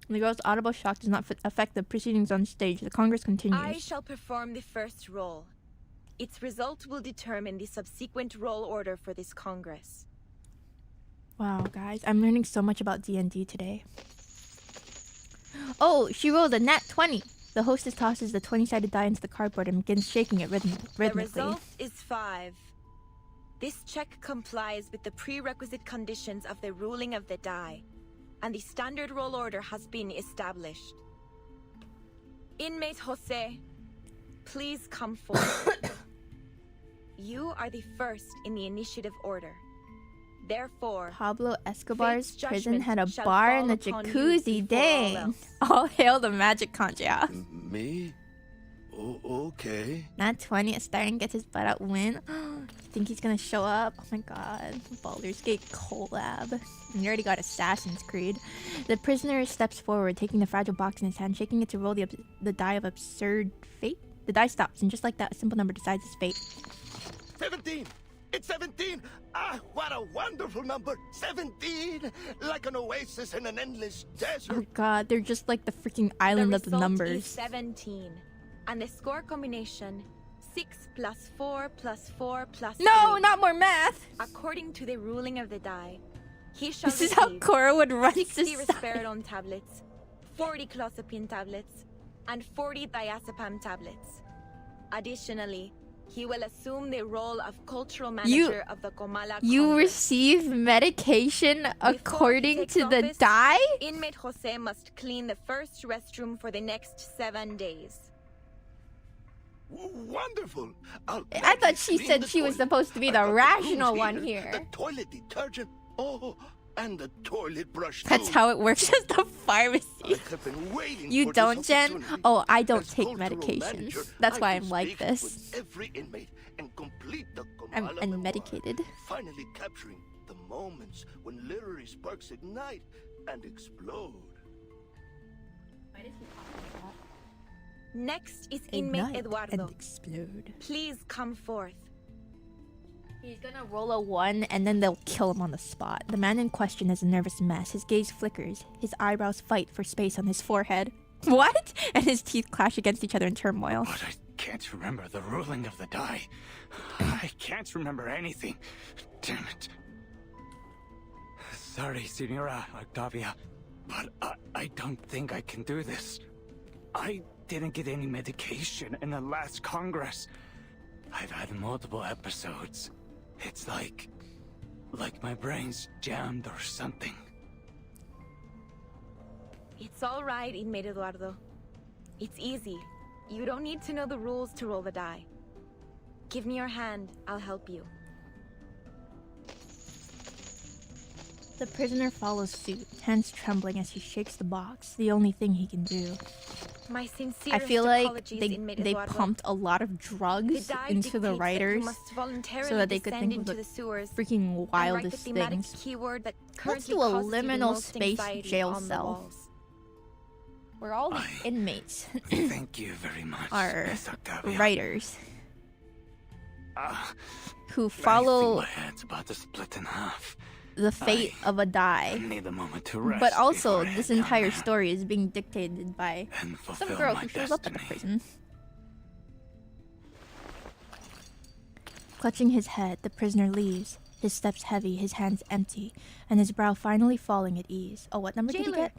The girl's audible shock does not affect the proceedings on stage. The Congress continues. I shall perform the first roll. Its result will determine the subsequent roll order for this Congress. Wow, guys, I'm learning so much about D&D today. Oh, she rolled a nat 20. The hostess tosses the 20-sided die into the cardboard and begins shaking it rhythmically. The result is 5. This check complies with the prerequisite conditions of the ruling of the die, and the standard roll order has been established. Inmate Jose, please come forward. You are the first in the initiative order. Therefore, Pablo Escobar's fate's prison judgment had a shall bar fall and a upon you jacuzzi. before all Dang. else. All hail the magic concha. Me? Oh, okay. Nat 20, aspiring gets his butt out win. You think he's gonna show up? Oh my god. Baldur's Gate collab. And you already got Assassin's Creed. The prisoner steps forward, taking the fragile box in his hand, shaking it to roll the die of absurd fate. The die stops, and just like that, a simple number decides his fate. 17! It's 17! Ah, what a wonderful number! 17! Like an oasis in an endless desert. Oh god, they're just like the freaking island of the result numbers. is 17, and the score combination 6 plus 4 plus 4 plus 3. No, not more math! According to the ruling of the die, he shall This is how receive Cora would run 60 society. risperidone tablets, 40 clozapine tablets, and 40 diazepam tablets. Additionally, he will assume the role of cultural manager of the Comala You Congress. receive medication according to the die? Inmate Jose must clean the first restroom for the next 7 days. Wonderful. I thought she said she was supposed to be the rational one here. The toilet detergent. Oh, and the toilet brush too. That's how it works at the pharmacy. I have been waiting You for don't, this Jen? opportunity. Oh, I don't As take cultural medications. manager, That's why I I'm will like speak this. with every inmate and complete the I'm Comala memoir, unmedicated. finally capturing the moments when literary sparks ignite and explode. Next is inmate Ignite Eduardo. and explode. Please come forth. He's gonna roll a 1 and then they'll kill him on the spot. The man in question is a nervous mess. His gaze flickers. His eyebrows fight for space on his forehead. What? And his teeth clash against each other in turmoil. But I can't remember the ruling of the die. I can't remember anything. Damn it. Sorry, Senora Octavia, but I don't think I can do this. I didn't get any medication in the last Congress. I've had multiple episodes. It's like my brain's jammed or something. It's all right, inmate Eduardo. It's easy. You don't need to know the rules to roll the die. Give me your hand. I'll help you. The prisoner follows suit, hands trembling as he shakes the box, the only thing he can do. My sincerest I feel like apologies, inmate they Eduardo. pumped a lot of drugs die into the dictates that writers you must voluntarily so that they could descend think of into the the sewers freaking and write the wildest thematic things. keyword that Let's currently do a causes you the liminal most space anxiety jail on the cell. walls. Where all the inmates Thank you very much, are Miss Octavia. writers who I follow think my head's about to split in half. the fate of a die. Need a moment to rest. But also, before I this head down entire there story is being dictated by and some fulfill girl my who shows up at the destiny. prison. Clutching his head, the prisoner leaves, his steps heavy, his hands empty, and his brow finally falling at ease. Oh, what number did he Jailer, get?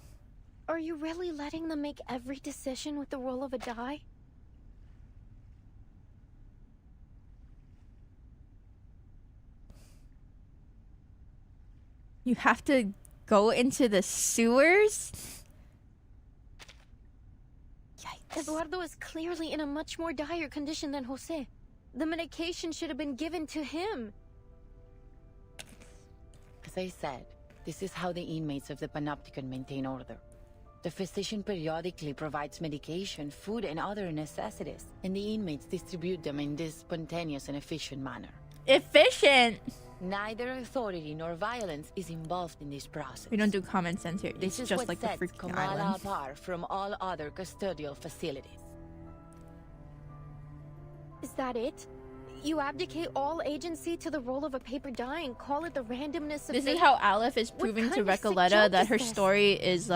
are you really letting them make every decision with the roll of a die? You have to go into the sewers? Eduardo is clearly in a much more dire condition than Jose. The medication should have been given to him. As I said, this is how the inmates of the Panopticon maintain order. The physician periodically provides medication, food, and other necessities, and the inmates distribute them in this spontaneous and efficient manner. Efficient! Neither authority nor violence is involved in this process. We don't do common sense here. This It's is just what like the sets freaking Comala island. apart from all other custodial facilities. Is that it? You abdicate all agency to the roll of a paper die and call it the randomness of This fate? is how Aleph is What proving to kind of sick Recoleta joke that is her this? story is,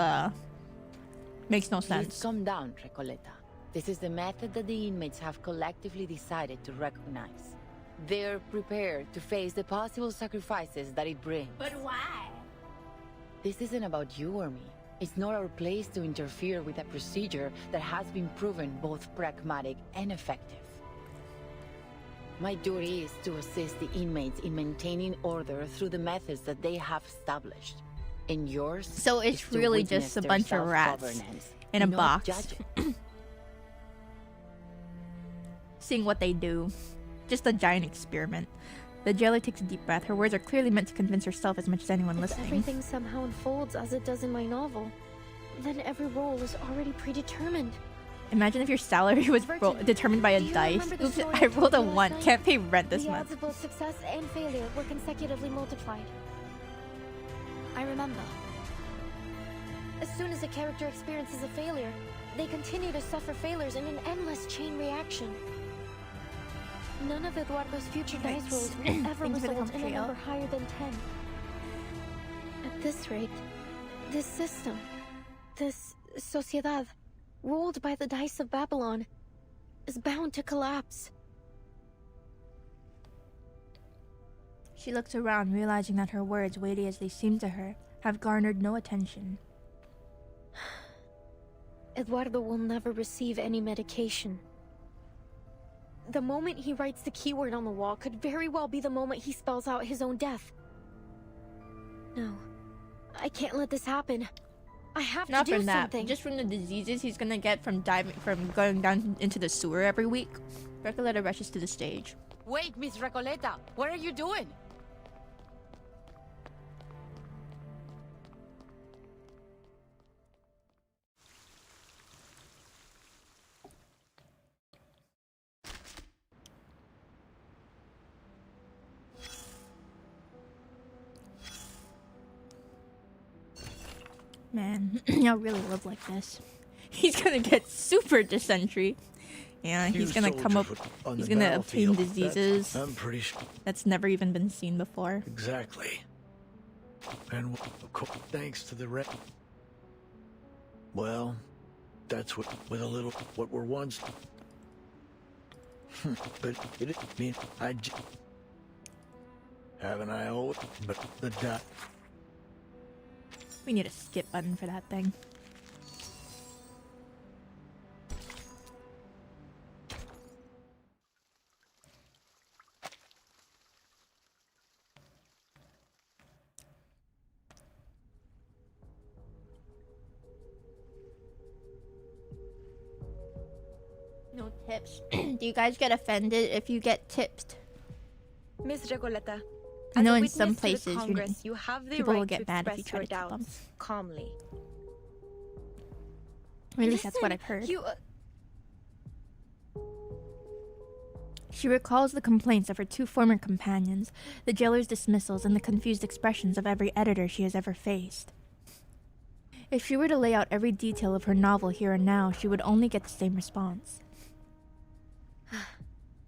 makes no Please sense. calm down, Recoleta. This is the method that the inmates have collectively decided to recognize. They're prepared to face the possible sacrifices that it brings. But why? This isn't about you or me. It's not our place to interfere with a procedure that has been proven both pragmatic and effective. My duty is to assist the inmates in maintaining order through the methods that they have established. And yours So is it's to really witness just a their bunch of rats self-governance, in a not box. judge it. Seeing what they do. Just a giant experiment. The jailer takes a deep breath. Her words are clearly meant to convince herself as much as anyone If listening. everything somehow unfolds as it does in my novel, then every roll is already predetermined. Imagine if your salary was determined by a Do you dice. remember the Oops, story I I told rolled a you last 1. night? Can't pay rent this The month. odds of both success and failure were consecutively multiplied. I remember. As soon as a character experiences a failure, they continue to suffer failures in an endless chain reaction. None of Eduardo's future dice rolls will ever Thank you for the result in a commentary, number higher than 10. At this rate, this system, this sociedad, ruled by the dice of Babylon, is bound to collapse. She looks around, realizing that her words, weighty as they seem to her, have garnered no attention. Eduardo will never receive any medication. The moment he writes the keyword on the wall could very well be the moment he spells out his own death. No, I can't let this happen. I have Not to do from that, something. just from the diseases he's gonna get from going down into the sewer every week. Recoleta rushes to the stage. Wait, Miss Recoleta, what are you doing? Man, I'll really live like this. He's gonna get super dysentery. Yeah, he's gonna come up. He's gonna obtain diseases. I'm pretty sure. That's never even been seen before. Exactly. And of course, thanks to the well, that's what with a little what were once. But it mean haven't I always? But the dot. We need a skip button for that thing. No tips. Do you guys get offended if you get tipped? Miss Recoleta, I know as a in witness some to the places Congress, you have the people will right get to mad if you express try your to tip them. doubts calmly. Or at least that's what I've heard. She recalls the complaints of her two former companions, the jailer's dismissals, and the confused expressions of every editor she has ever faced. If she were to lay out every detail of her novel here and now, she would only get the same response.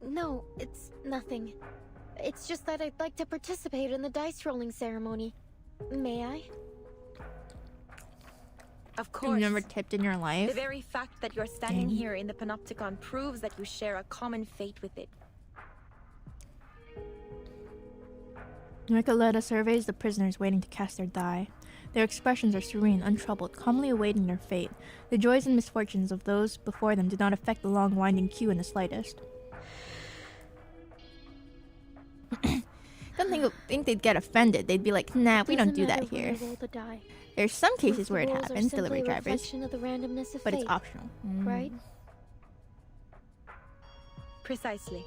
No, it's nothing. It's just that I'd like to participate in the dice rolling ceremony. May I? Of course. You've never tipped in your life? The very fact that you're standing Dang. here in the Panopticon proves that you share a common fate with it. Recoleta surveys the prisoners waiting to cast their die. Their expressions are serene, untroubled, calmly awaiting their fate. The joys and misfortunes of those before them did not affect the long winding queue in the slightest. Don't think they'd get offended. They'd be like, nah, we don't do that here. There's some cases where it happens, delivery drivers, but it's optional. Right? Precisely.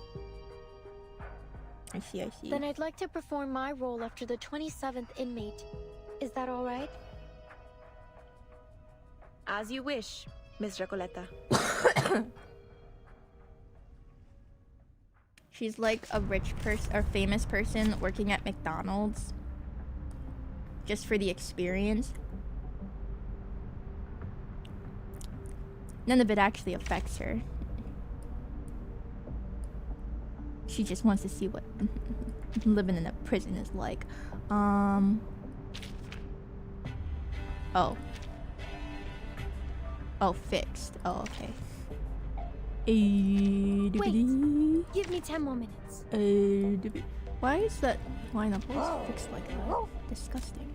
I see. Then I'd like to perform my role after the 27th inmate. Is that all right? As you wish, Miss Recoleta. She's like a rich person or famous person working at McDonald's just for the experience. None of it actually affects her. She just wants to see what living in a prison is like. Oh, fixed. Oh, okay. Wait, give me 10 more minutes. Why is that pineapple fixed like that? Disgusting.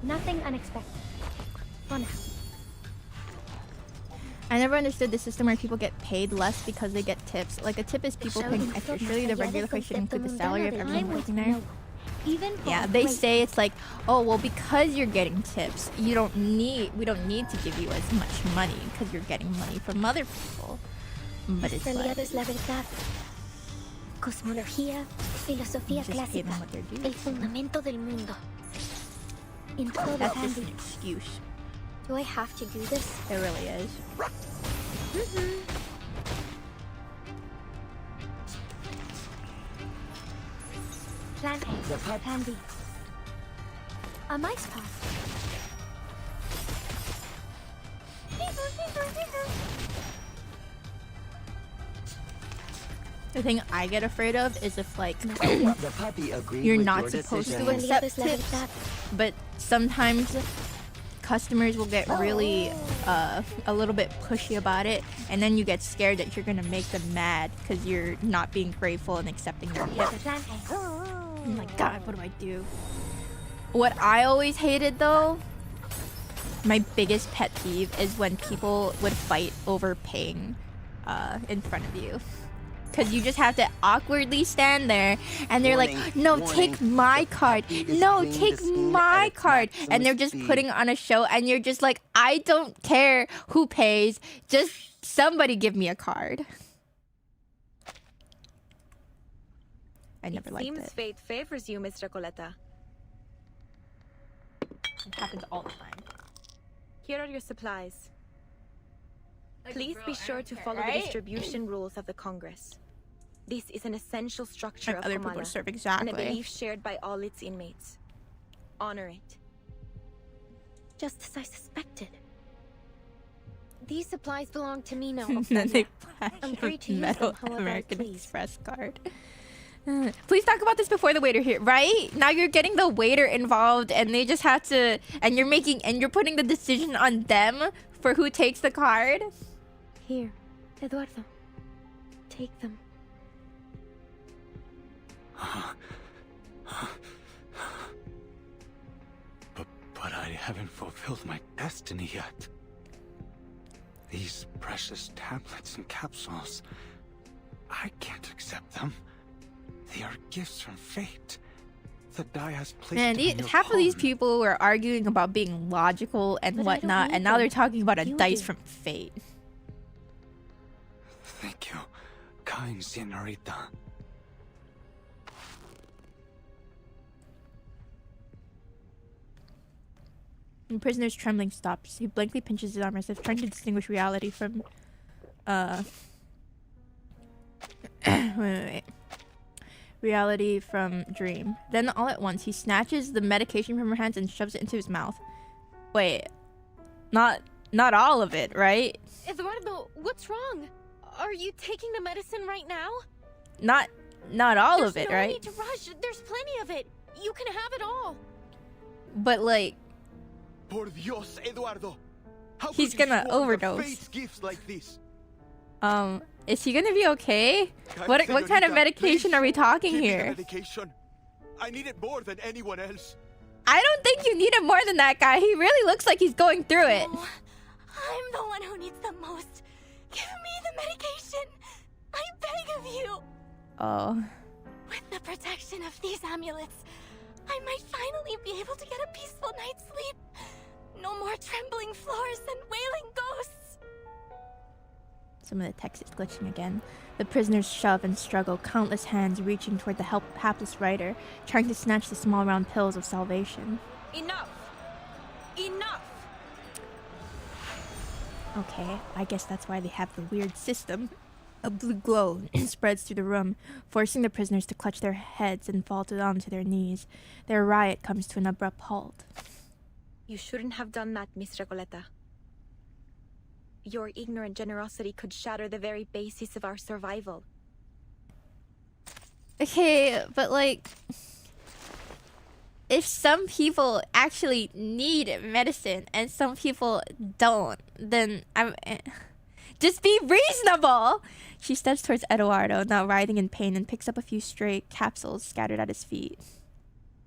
Nothing unexpected. For now. I never understood the system where people get paid less because they get tips. Like, a tip is people paying extra. Surely the regular price should include the salary of everyone working there. Yeah, they say it's like, oh, well, because you're getting tips, we don't need to give you as much money because you're getting money from other people. But it's like, es la verdad. Cosmología, filosofía clásica, el fundamento del mundo. In todo that's just handy. an excuse. Do I have to do this? It really is. Plan A, Plan B. A mice path. The thing I get afraid of is if, like, The puppy agreed you're with not your supposed decision. to accept tips, but sometimes customers will get really a little bit pushy about it, and then you get scared that you're gonna make them mad because you're not being grateful and accepting their gift. Oh my god, what do I do? What I always hated though, my biggest pet peeve is when people would fight over paying in front of you. Because you just have to awkwardly stand there and they're like, no, take my card. No, take my card. And they're just putting on a show and you're just like, I don't care who pays. Just somebody give me a card. I never liked it. Seems fate favors you, Miss Recoleta. It happens all the time. Here are your supplies. Please be sure to follow the distribution rules of the Congress. This is an essential structure Like of other people Comala, serve exactly. and a belief shared by all its inmates. Honor it. Just as I suspected. These supplies belong to me now. And then they flash I'm free to a use metal them however I American please. Express card. Please talk about this before the waiter here, right? Now you're getting the waiter involved and they just have to, and you're putting the decision on them for who takes the card. Here, Eduardo. Take them. But I haven't fulfilled my destiny yet. These precious tablets and capsules, I can't accept them. They are gifts from fate. The die has placed Man, them in your half of these palm. people were arguing about being logical and whatnot, and now they're talking about a dice from fate. Thank you, kind señorita. The prisoner's trembling stops. He blankly pinches his arm as if trying to distinguish reality from wait. Reality from dream. Then all at once he snatches the medication from her hands and shoves it into his mouth. Wait. Not all of it, right? Eduardo, what's wrong? Are you taking the medicine right now? Not all of it, There's no right? need to rush. There's plenty of it. You can have it all. But like Por Dios, Eduardo. How he's could you gonna squander overdose. fate's gifts like this? Is he gonna be okay? What kind of Señorita, medication are we talking Give me the here? medication. I need it more than anyone else. I don't think you need it more than that guy. He really looks like he's going through it. Oh, I'm the one who needs the most. Give me the medication. I beg of you. Oh. With the protection of these amulets, I might finally be able to get a peaceful night's sleep. No more trembling floors and wailing ghosts. Some of the text is glitching again. The prisoners shove and struggle, countless hands reaching toward the hapless writer, trying to snatch the small round pills of salvation. Enough! Enough! Okay, I guess that's why they have the weird system. A blue glow spreads through the room, forcing the prisoners to clutch their heads and fall onto their knees. Their riot comes to an abrupt halt. You shouldn't have done that, Miss Recoleta. Your ignorant generosity could shatter the very basis of our survival. Okay, but like, if some people actually need medicine and some people don't, then just be reasonable. She steps towards Eduardo, now writhing in pain, and picks up a few stray capsules scattered at his feet.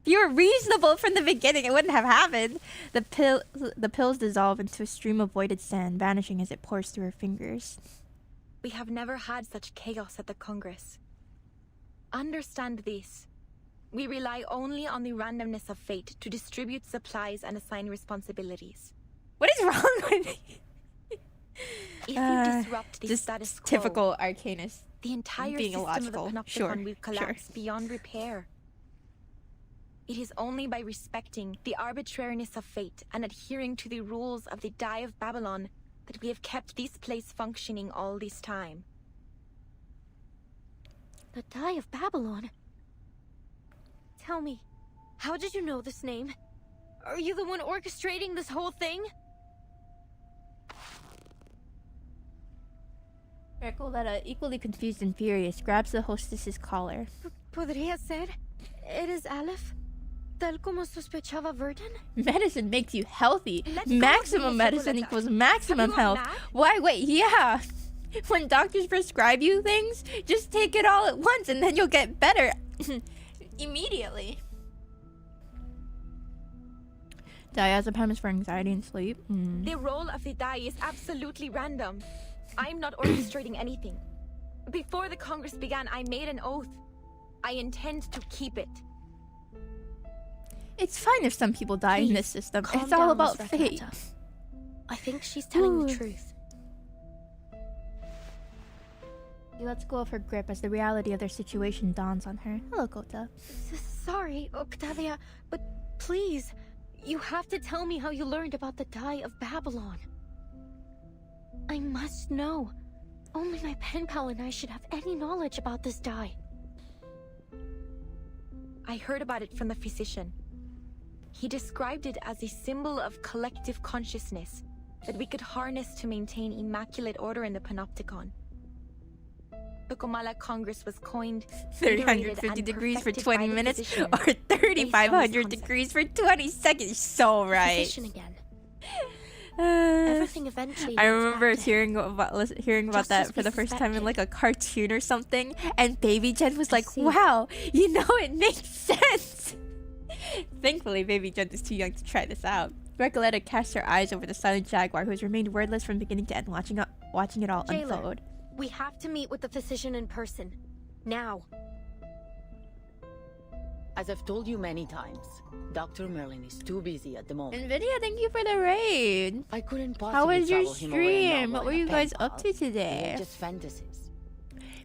If you were reasonable from the beginning, it wouldn't have happened. The pills dissolve into a stream of voided sand, vanishing as it pours through her fingers. We have never had such chaos at the Congress. Understand this. We rely only on the randomness of fate to distribute supplies and assign responsibilities. What is wrong with me? If you disrupt the just status quo, typical Arcanist. the entire being system illogical. of the Panopticon Sure, will collapse beyond repair. It is only by respecting the arbitrariness of fate and adhering to the rules of the Die of Babylon that we have kept this place functioning all this time. The Die of Babylon? Tell me, how did you know this name? Are you the one orchestrating this whole thing? Recoleta, equally confused and furious, grabs the hostess's collar. Podría ser. It is Aleph. Tal como sospechaba Verdon? Medicine makes you healthy. Let's go, Maximum Miss medicine Chocolata. equals maximum Have you gone health. mad? Why? Wait, yeah. When doctors prescribe you things, just take it all at once and then you'll get better immediately. Diazepam is for anxiety and sleep. The role of the die is absolutely random. I'm not orchestrating anything. Before the Congress began, I made an oath. I intend to keep it. It's fine if some people die in this system. Calm It's all down, about Miss fate. Recoleta. I think she's telling the Ooh. truth. She lets go of her grip as the reality of their situation dawns on her. Hello, Kota. Sorry, Octavia, but please, you have to tell me how you learned about the die of Babylon. I must know. Only my pen pal and I should have any knowledge about this die. I heard about it from the physician. He described it as a symbol of collective consciousness that we could harness to maintain immaculate order in the Panopticon. The Comala Congress was coined, 350 degrees for 20 minutes or 3,500 degrees for 20 seconds. So right. Physician again. Everything eventually. I leads remember back to hearing about Just that as for we the first time in suspected. like a cartoon or something, and Baby Jen was like, see. "Wow, you know it makes sense." Thankfully, Baby Jen is too young to try this out. Recoleta cast her eyes over the silent jaguar, who has remained wordless from beginning to end, watching it all Jailer, unfold. we have to meet with the physician in person. Now. As I've told you many times, Dr. Merlin is too busy at the moment. Nvidia, thank you for the raid. I couldn't possibly How was your travel him away in stream? Novel What were in a you pen guys pal. up to today? They're just fantasies.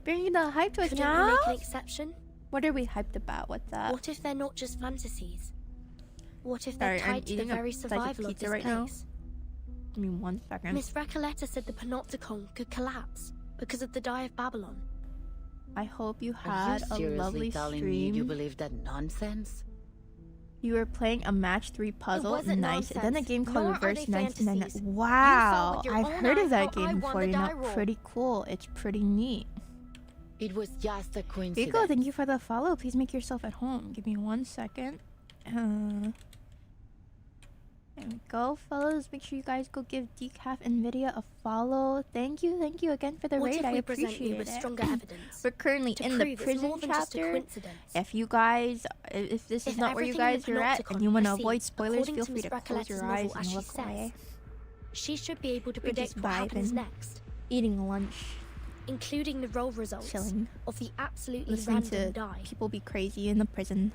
Bringing the hype to us Couldn't now. we make an exception? What are we hyped about? What's up? What if they're not just fantasies? What if they're Sorry, I'm tied to the eating a very slice of survival of pizza this right now. place? Give me 1 second. Miss Recoleta said the Panopticon could collapse because of the die of Babylon. I hope you Are had you a seriously lovely telling me you stream. believe that nonsense? You were playing a match 3 puzzle. wasn't Nice. And then a nonsense, game called nor are Reverse they 1999. fantasies. You saw Wow, with your I've own heard of eyes that how I game won before. the You know, die roll. pretty cool. It's pretty neat. It was just a coincidence. Rico, thank you for the follow. Please make yourself at home. Give me 1 second. There we go, fellas. Make sure you guys go give Decaf Nvidia a follow. Thank you again for the What raid. if I we present appreciate you with it. stronger evidence? We're currently to in the prove it's prison more than just a chapter. coincidence? If you guys, if this is If not where you everything in guys the are at, Panopticon and you want to proceeds avoid spoilers, according feel to free Miss to close your Recoleta's eyes novel, and as she look says, away. She should be able to We're just predict what happens vibing. next, Eating lunch, including the roll results chilling, of the absolutely listening random to die. people be crazy in the prison.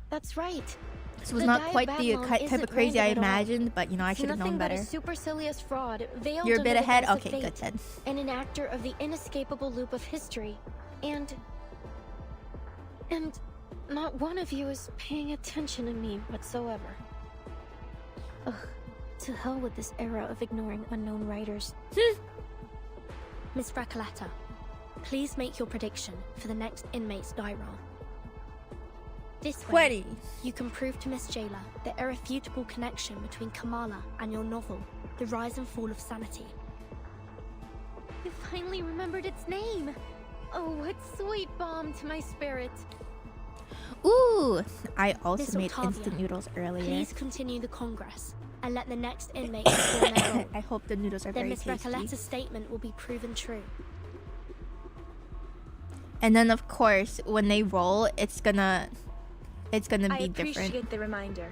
That's right. This was The not Die of quite the Babylon type isn't of crazy I random at all. imagined, but you know, I It's should have known nothing but better. a supercilious fraud veiled You're a bit under the ahead? guise of Okay, fate, good then. and an actor of the inescapable loop of history. And not one of you is paying attention to me whatsoever. Ugh, to hell with this era of ignoring unknown writers. Miss Recoleta, please make your prediction for the next inmate's die roll. This way, 20. you can prove to Miss Jailer the irrefutable connection between Kamala and your novel, The Rise and Fall of Sanity. You finally remembered its name. Oh, what sweet balm to my spirit. Ooh, I also Miss made Octavia, instant noodles earlier. Please continue the Congress and let the next inmate perform their role. I hope the noodles are Then very Miss tasty. Recoleta's statement will be proven true. And then of course, when they roll, it's gonna I be appreciate different. the reminder.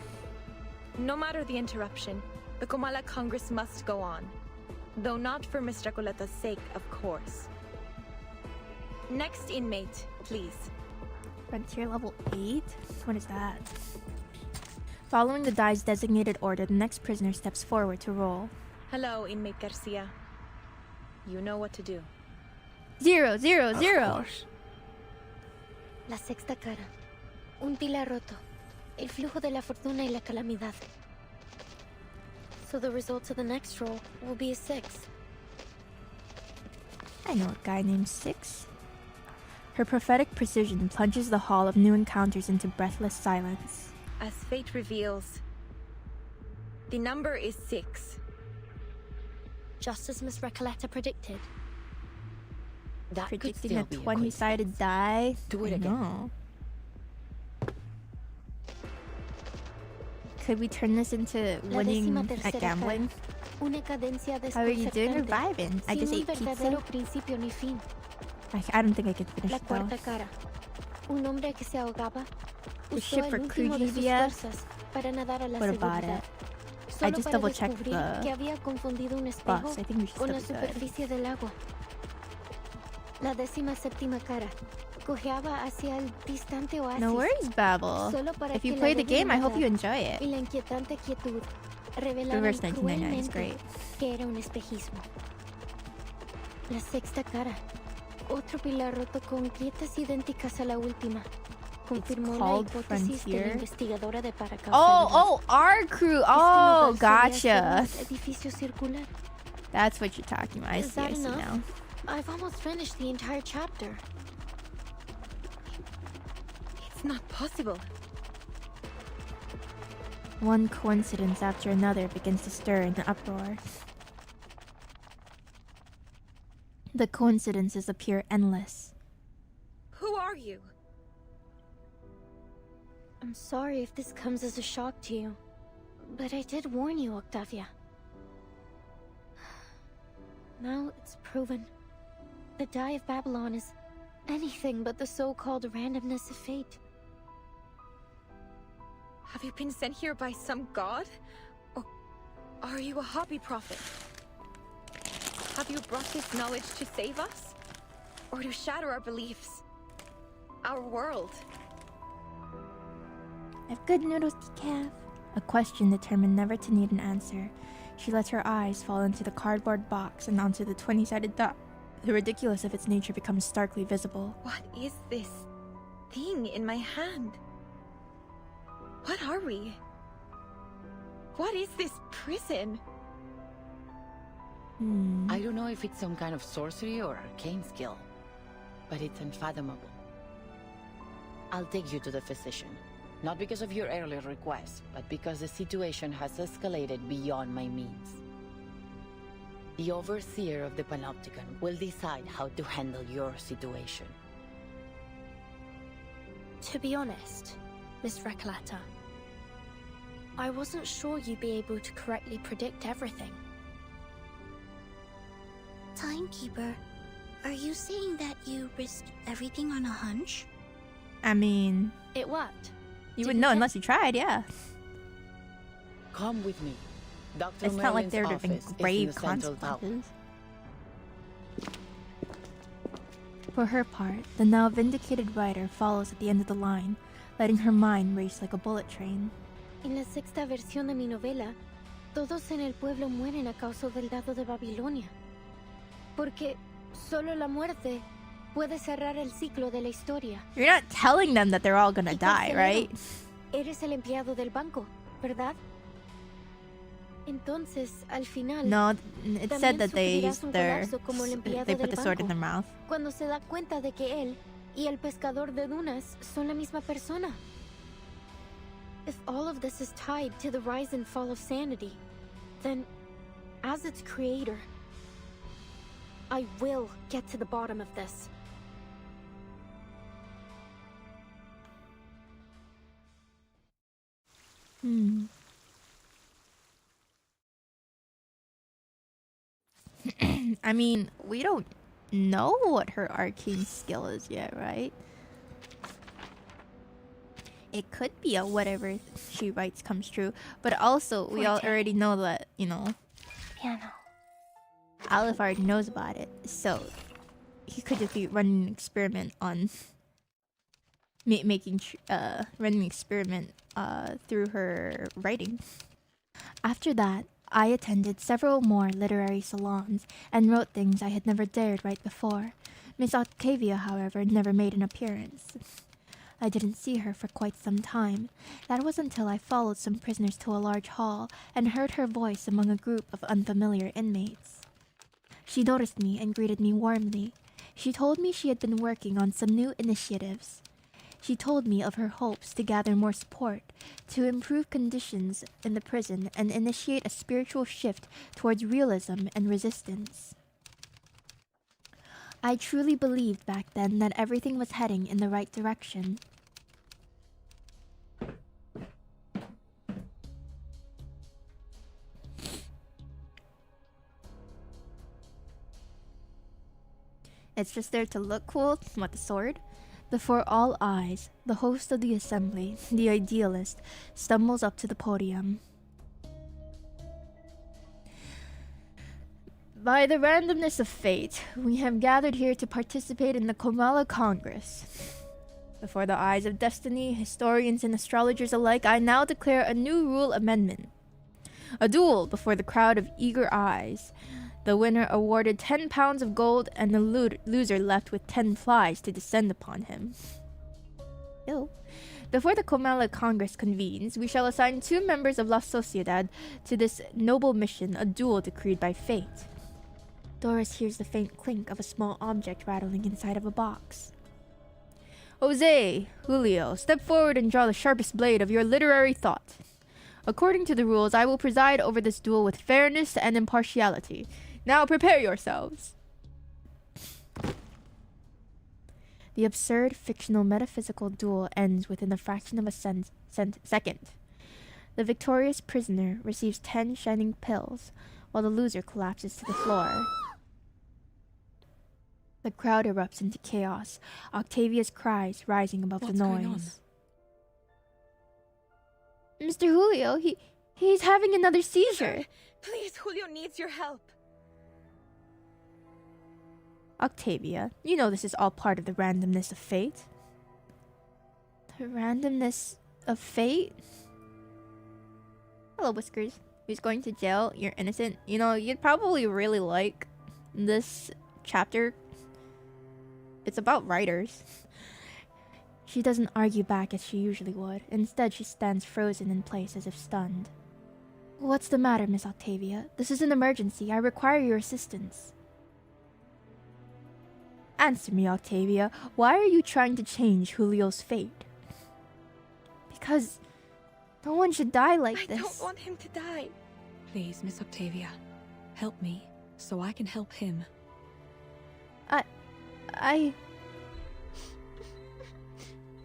No matter the interruption, the Comala Congress must go on. Though not for Miss Recoleta's sake, of course. Next inmate, please. Frontier level 8? What is that? Following the die's designated order, the next prisoner steps forward to roll. Hello, inmate Garcia. You know what to do. 0, 0, 0. course. La sexta cara. Un pilar roto. El flujo de la fortuna y la calamidad. So the result of the next roll will be a 6. I know a guy named 6. Her prophetic precision plunges the hall of new encounters into breathless silence. As fate reveals, the number is 6. Just as Miss Recoleta predicted. That could Predicting still a be a 20-sided die? Do it I again. know. Could we turn this into winning at gambling? How are you doing reviving? I just ate pizza. I don't think I could finish it though. The ship for crew GVS? What about it? I just double checked the box. I think we should still be good. La 17ª cara. Cojeaba hacia el distante oasis. No worries, Babel. If you play the game, I hope you enjoy it. Y la inquietante quietud revelaban Reverse 1999 is great. que era un espejismo. La sexta cara. Otro pilar roto con grietas idénticas a la última. Confirmó la hipótesis de la investigadora de paracausalidad. Oh, our crew. Oh, gotcha. Edificio circular. That's what you're talking about. I see enough? now. I've almost finished the entire chapter. It's not possible. One coincidence after another begins to stir in the uproar. The coincidences appear endless. Who are you? I'm sorry if this comes as a shock to you, but I did warn you, Octavia. Now it's proven. The Die of Babylon is anything but the so-called randomness of fate. Have you been sent here by some god? Or are you a hobby prophet? Have you brought this knowledge to save us? Or to shatter our beliefs? Our world? I have good noodles, decaf. A question determined never to need an answer. She lets her eyes fall into the cardboard box and onto the 20-sided dot. The ridiculous of its nature becomes starkly visible. What is this thing in my hand? What are we? What is this prison? I don't know if it's some kind of sorcery or arcane skill, but it's unfathomable. I'll take you to the physician. Not because of your earlier request, but because the situation has escalated beyond my means. The overseer of the Panopticon will decide how to handle your situation. To be honest, Miss Recoleta, I wasn't sure you'd be able to correctly predict everything. Timekeeper, are you saying that you risked everything on a hunch? I mean... It worked. You wouldn't know unless you tried, yeah. Come with me. Dr. It's not like there Merlin's would have been office is in grave the central tower. consequences. For her part, the now vindicated writer follows at the end of the line, letting her mind race like a bullet train. En la sexta versión de mi novela, todos en el pueblo mueren a causa del dado de Babilonia. Porque solo la muerte puede cerrar el ciclo de la historia. You're not telling them that they're all gonna die, right? Eres el empleado del banco, ¿verdad? Entonces, al final, No, it said that they used they put the sword in their mouth. Cuando se da cuenta de que él y el pescador de dunas son la misma persona. If all of this is tied to the rise and fall of sanity, then, as its creator, I will get to the bottom of this. I mean, we don't know what her arcane skill is yet, right? It could be a whatever she writes comes true, but also we all already know that, you know, Aleph already knows about it, so he could just be running an experiment on running an experiment through her writing. After that, I attended several more literary salons and wrote things I had never dared write before. Miss Octavia, however, never made an appearance. I didn't see her for quite some time. That was until I followed some prisoners to a large hall and heard her voice among a group of unfamiliar inmates. She noticed me and greeted me warmly. She told me she had been working on some new initiatives. She told me of her hopes to gather more support, to improve conditions in the prison and initiate a spiritual shift towards realism and resistance. I truly believed back then that everything was heading in the right direction. It's just there to look cool with the sword. Before all eyes, the host of the assembly, the idealist, stumbles up to the podium. By the randomness of fate, we have gathered here to participate in the Komala Congress. Before the eyes of destiny, historians and astrologers alike, I now declare a new rule amendment. A duel before the crowd of eager eyes. The winner awarded 10 pounds of gold and the loser left with 10 flies to descend upon him. Ew. Before the Komala Congress convenes, we shall assign 2 members of La Sociedad to this noble mission, a duel decreed by fate. Doris hears the faint clink of a small object rattling inside of a box. Jose, Julio, step forward and draw the sharpest blade of your literary thought. According to the rules, I will preside over this duel with fairness and impartiality. Now prepare yourselves. The absurd, fictional, metaphysical duel ends within a fraction of a second. The victorious prisoner receives 10 shining pills, while the loser collapses to the floor. The crowd erupts into chaos, Octavia's cries rising above the noise. Mr. Julio, he's having another seizure. Please, Julio needs your help. Octavia, you know this is all part of the randomness of fate. The randomness of fate? Hello, Whiskers. Who's going to jail? You're innocent. You know, you'd probably really like this chapter. It's about writers. She doesn't argue back as she usually would. Instead, she stands frozen in place as if stunned. What's the matter, Miss Octavia? This is an emergency. I require your assistance. Answer me, Octavia. Why are you trying to change Julio's fate? Because no one should die like this. I don't want him to die. Please, Miss Octavia, help me so I can help him.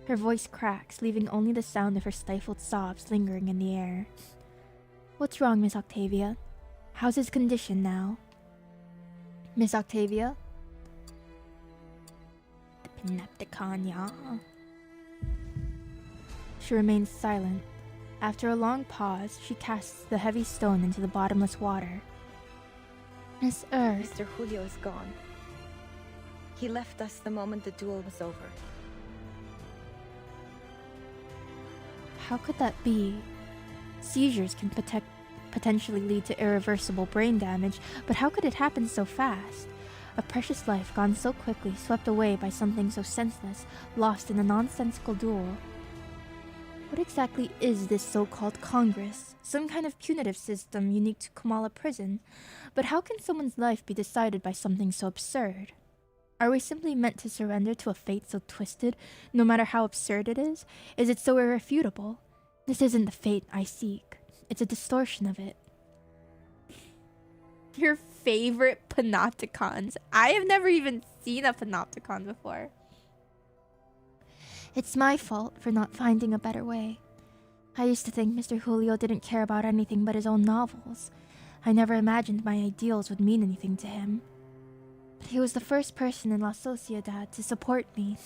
Her voice cracks, leaving only the sound of her stifled sobs lingering in the air. What's wrong, Miss Octavia? How's his condition now? Miss Octavia? The Panopticon, yeah. She remains silent. After a long pause, she casts the heavy stone into the bottomless water. Miss Mr. Julio is gone. He left us the moment the duel was over. How could that be? Seizures can potentially lead to irreversible brain damage, but how could it happen so fast? A precious life gone so quickly, swept away by something so senseless, lost in a nonsensical duel. What exactly is this so-called Congress? Some kind of punitive system unique to Komala Prison. But how can someone's life be decided by something so absurd? Are we simply meant to surrender to a fate so twisted, no matter how absurd it is? Is it so irrefutable? This isn't the fate I seek. It's a distortion of it. Your favorite panopticons. I have never even seen a panopticon before. It's my fault for not finding a better way. I used to think Mr. Julio didn't care about anything but his own novels. I never imagined my ideals would mean anything to him. But he was the first person in La Sociedad to support me.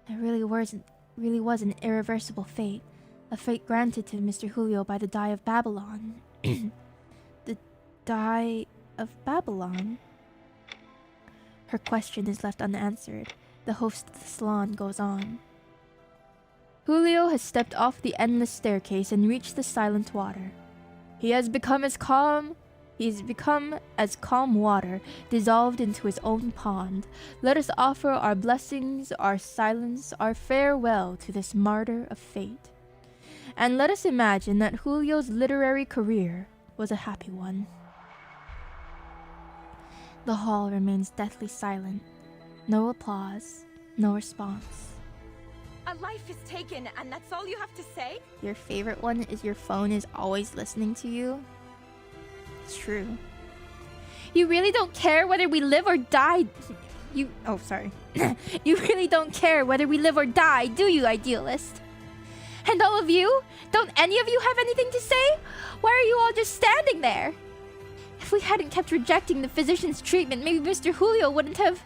It really was an irreversible fate. A fate granted to Mr. Julio by the Die of Babylon. The Die of Babylon? Her question is left unanswered. The host of the salon goes on. Julio has stepped off the endless staircase and reached the silent water. He's become as calm water, dissolved into his own pond. Let us offer our blessings, our silence, our farewell to this martyr of fate. And let us imagine that Julio's literary career was a happy one. The hall remains deathly silent. No applause, no response. A life is taken, and that's all you have to say? Your favorite one is your phone is always listening to you? It's true. You really don't care whether we live or die. You really don't care whether we live or die, do you, idealist? And all of you? Don't any of you have anything to say? Why are you all just standing there? If we hadn't kept rejecting the physician's treatment, maybe Mr. Julio wouldn't have...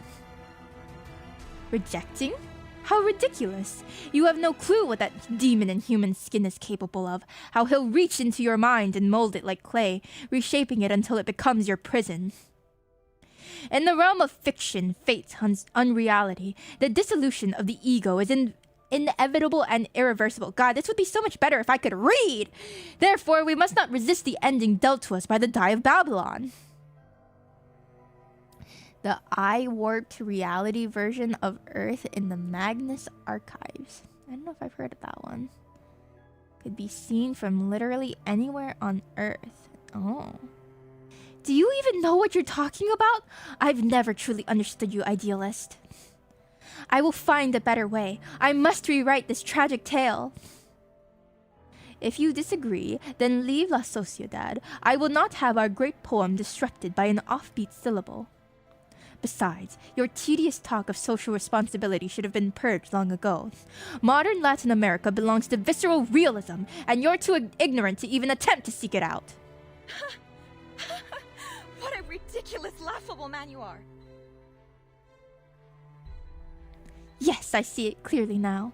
Rejecting? How ridiculous. You have no clue what that demon in human skin is capable of. How he'll reach into your mind and mold it like clay, reshaping it until it becomes your prison. In the realm of fiction, fate, unreality, the dissolution of the ego is inevitable and irreversible. God, this would be so much better if I could read! Therefore, we must not resist the ending dealt to us by the die of Babylon. The eye-warped reality version of Earth in the Magnus Archives. I don't know if I've heard of that one. Could be seen from literally anywhere on Earth. Oh. Do you even know what you're talking about? I've never truly understood you, idealist. I will find a better way. I must rewrite this tragic tale. If you disagree, then leave La Sociedad. I will not have our great poem disrupted by an offbeat syllable. Besides, your tedious talk of social responsibility should have been purged long ago. Modern Latin America belongs to visceral realism, and you're too ignorant to even attempt to seek it out. What a ridiculous, laughable man you are. Yes, I see it clearly now.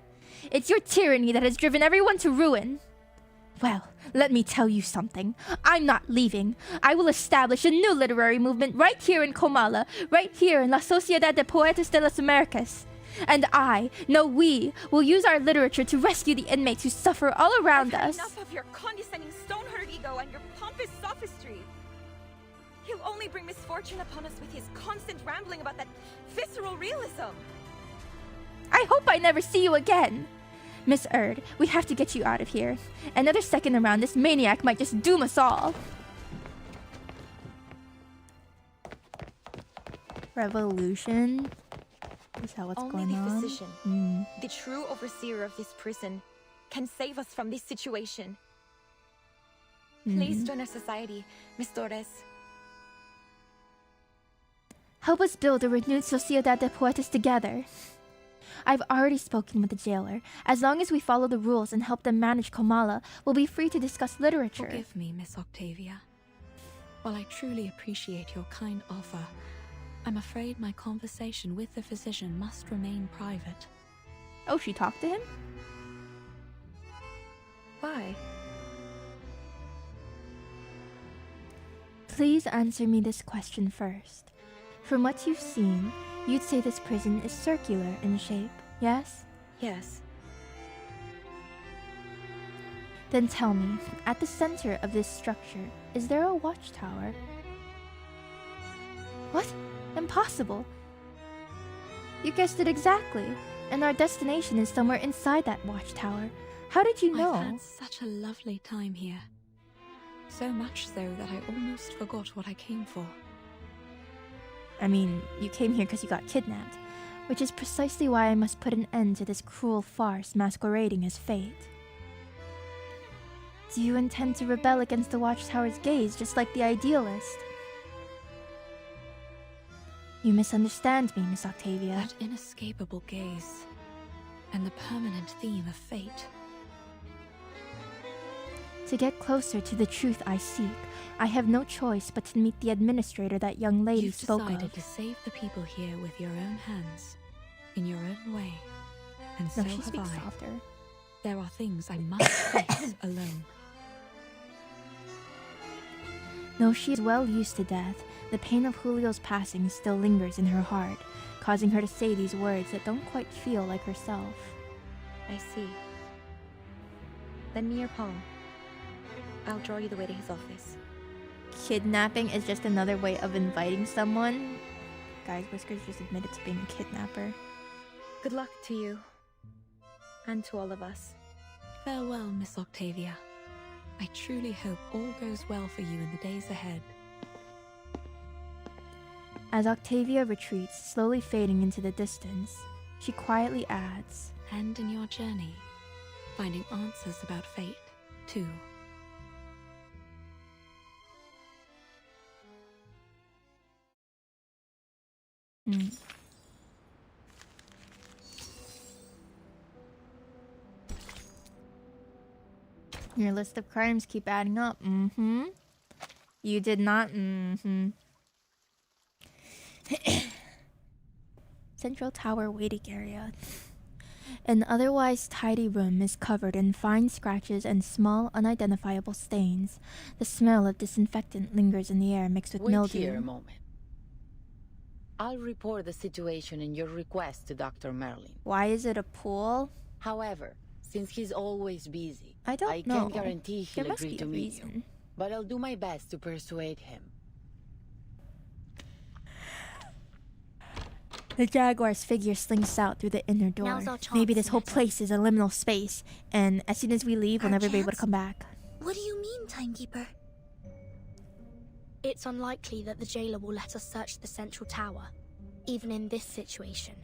It's your tyranny that has driven everyone to ruin. Well, let me tell you something. I'm not leaving. I will establish a new literary movement right here in Comala, right here in La Sociedad de Poetas de las Americas. And we, will use our literature to rescue the inmates who suffer all around us. Enough of your condescending stone-hearted ego and your pompous sophistry. He'll only bring misfortune upon us with his constant rambling about that visceral realism. I hope I never see you again. Miss Erd, we have to get you out of here. Another second around, this maniac might just doom us all. Revolution? Is that what's going on? Only the physician, the true overseer of this prison, can save us from this situation. Please join our society, Miss Torres. Help us build a renewed Sociedad de Poetas together. I've already spoken with the jailer. As long as we follow the rules and help them manage Comala, we'll be free to discuss literature. Forgive me, Miss Octavia. While I truly appreciate your kind offer, I'm afraid my conversation with the physician must remain private. Oh, she talked to him? Why? Please answer me this question first. From what you've seen, you'd say this prison is circular in shape, yes? Yes. Then tell me, at the center of this structure, is there a watchtower? What? Impossible. You guessed it exactly. And our destination is somewhere inside that watchtower. How did you know? I've had such a lovely time here. So much so that I almost forgot what I came for. I mean, you came here because you got kidnapped, which is precisely why I must put an end to this cruel farce masquerading as fate. Do you intend to rebel against the Watchtower's gaze just like the idealist? You misunderstand me, Miss Octavia. That inescapable gaze, and the permanent theme of fate. To get closer to the truth I seek, I have no choice but to meet the administrator that young lady spoke of. You've decided to save the people here with your own hands, in your own way, and so No, she have speaks I. softer. There are things I must face alone. Though she is well used to death, the pain of Julio's passing still lingers in her heart, causing her to say these words that don't quite feel like herself. I see. Lend me your palm. I'll draw you the way to his office. Kidnapping is just another way of inviting someone. Guys, Whiskers just admitted to being a kidnapper. Good luck to you. And to all of us. Farewell, Miss Octavia. I truly hope all goes well for you in the days ahead. As Octavia retreats, slowly fading into the distance, she quietly adds, And in your journey, finding answers about fate, too. Your list of crimes keep adding up. You did not. Central Tower waiting area. An otherwise tidy room is covered in fine scratches and small, unidentifiable stains. The smell of disinfectant lingers in the air mixed with Wait mildew. here a moment. I'll report the situation and your request to Dr. Merlin. Why is it a pool? However, since he's always busy, I don't know. can't guarantee he'll There must agree be to a meet you. reason. But I'll do my best to persuade him. The Jaguar's figure slinks out through the inner door. Now's our chance, Maybe this whole Samantha. place is a liminal space, and as soon as we leave, we'll Our never be able to chance? come back. What do you mean, Timekeeper? It's unlikely that the jailer will let us search the central tower, even in this situation.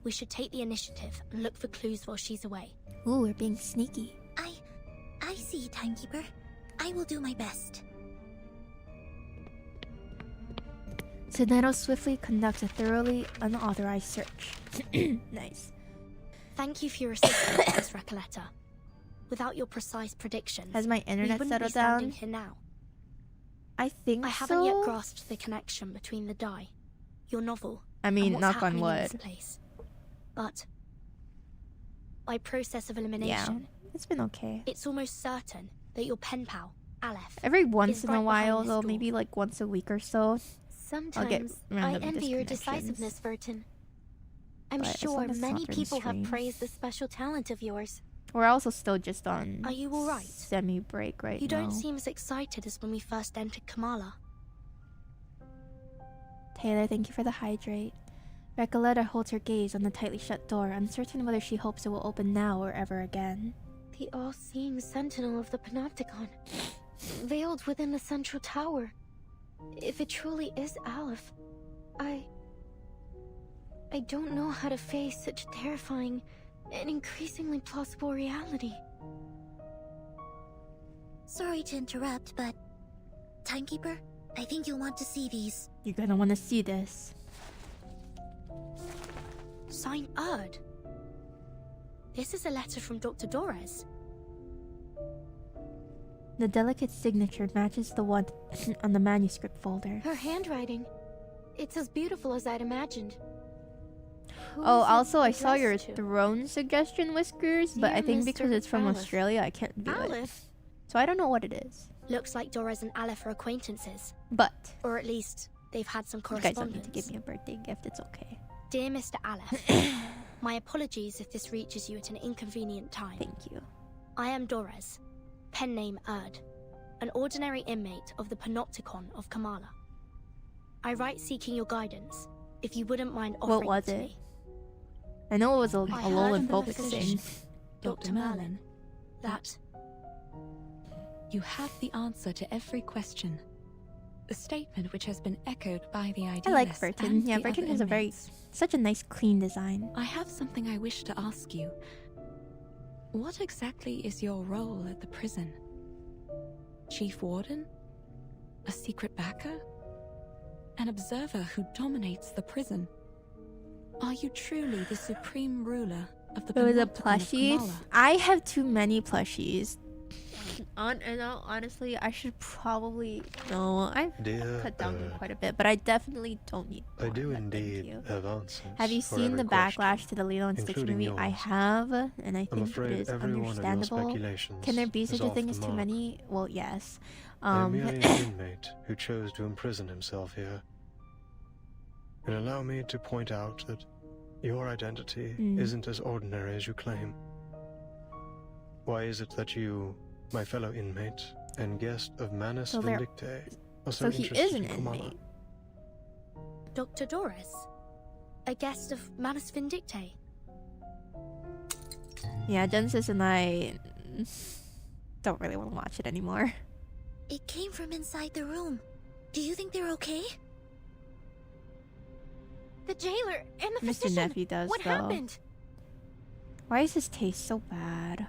We should take the initiative and look for clues while she's away. Ooh, we're being sneaky. I see, Timekeeper. I will do my best. Sonetto swiftly conducts a thoroughly unauthorized search. Nice. Thank you for your assistance, Miss Recoleta. Without your precise predictions, Has my we internet wouldn't be settled standing down? here now. I think I haven't yet so. grasped the connection between the die, your novel, I mean, and what's knock on happening in this wood. place. But by process of elimination, It's been okay. it's almost certain that your pen pal, Aleph, Every once is in a right behind while, this though, door. maybe like once a week or so, I'll get Sometimes I random envy your disconnections. decisiveness, Vertin. I'm But as sure long as it's not many during people have stream. praised this special talent of yours. We're also still just on Are you all right? semi-break right You now. don't seem as excited as when we first entered Kamala. Taylor, thank you for the hydrate. Recoleta holds her gaze on the tightly shut door, uncertain whether she hopes it will open now or ever again. The all-seeing sentinel of the Panopticon, veiled within the central tower. If it truly is Aleph, I don't know how to face such terrifying and increasingly plausible reality. Sorry to interrupt, but... Timekeeper, I think you'll want to see these. You're gonna want to see this. Sign Erd. This is a letter from Dr. Dorez. The delicate signature matches the one on the manuscript folder. Her handwriting, it's as beautiful as I'd imagined. Who Oh, is it also I saw your addressed to? throne suggestion, Whiskers, but I Dear think because Mr. it's from Aleph. Australia, I can't do it. Aleph? So I don't know what it is. Looks like Dorez and Aleph are acquaintances. But Or at least, they've had some you guys don't correspondence. need to give me a birthday gift, it's okay. Dear Mr. Aleph, my apologies if this reaches you at an inconvenient time. Thank you. I am Dorez, pen name Erd, an ordinary inmate of the Panopticon of Kamala. I write seeking your guidance, if you wouldn't mind offering What was to it? me. I know it was a I lull heard and from the focus physician, thing. Dr. Merlin, that You have the answer to every question. A statement which has been echoed by the idealists I like Burton. and Yeah, the Burton other has a very inmates. such a nice clean design. I have something I wish to ask you. What exactly is your role at the prison? Chief Warden? A secret backer? An observer who dominates the prison? Are you truly the supreme ruler of the It was a Panopticon of plushie. Kamala? I have too many plushies. Honestly, I should probably I've Dear cut down Erd, quite a bit, but I definitely don't need I more, do but thank indeed you. have answers. Have you for seen every the question, backlash to the Lilo and Stitch including movie? I yours. have, and I I'm think it afraid is every one of your understandable. speculations Can there be is such a off thing the as too mark. many? Well, yes. I'm merely an inmate who chose to imprison himself here. And allow me to point out that your identity isn't as ordinary as you claim. Why is it that you, my fellow inmate and guest of Manus So there- Vindictae, are so so he interested is an in Kamala? inmate. Dr. Dorez, a guest of Manus Vindictae. Yeah, Genesis and I don't really want to watch it anymore. It came from inside the room. Do you think they're okay? The jailer and the Mr. physician. Nephew does, What though. happened? Why is his taste so bad?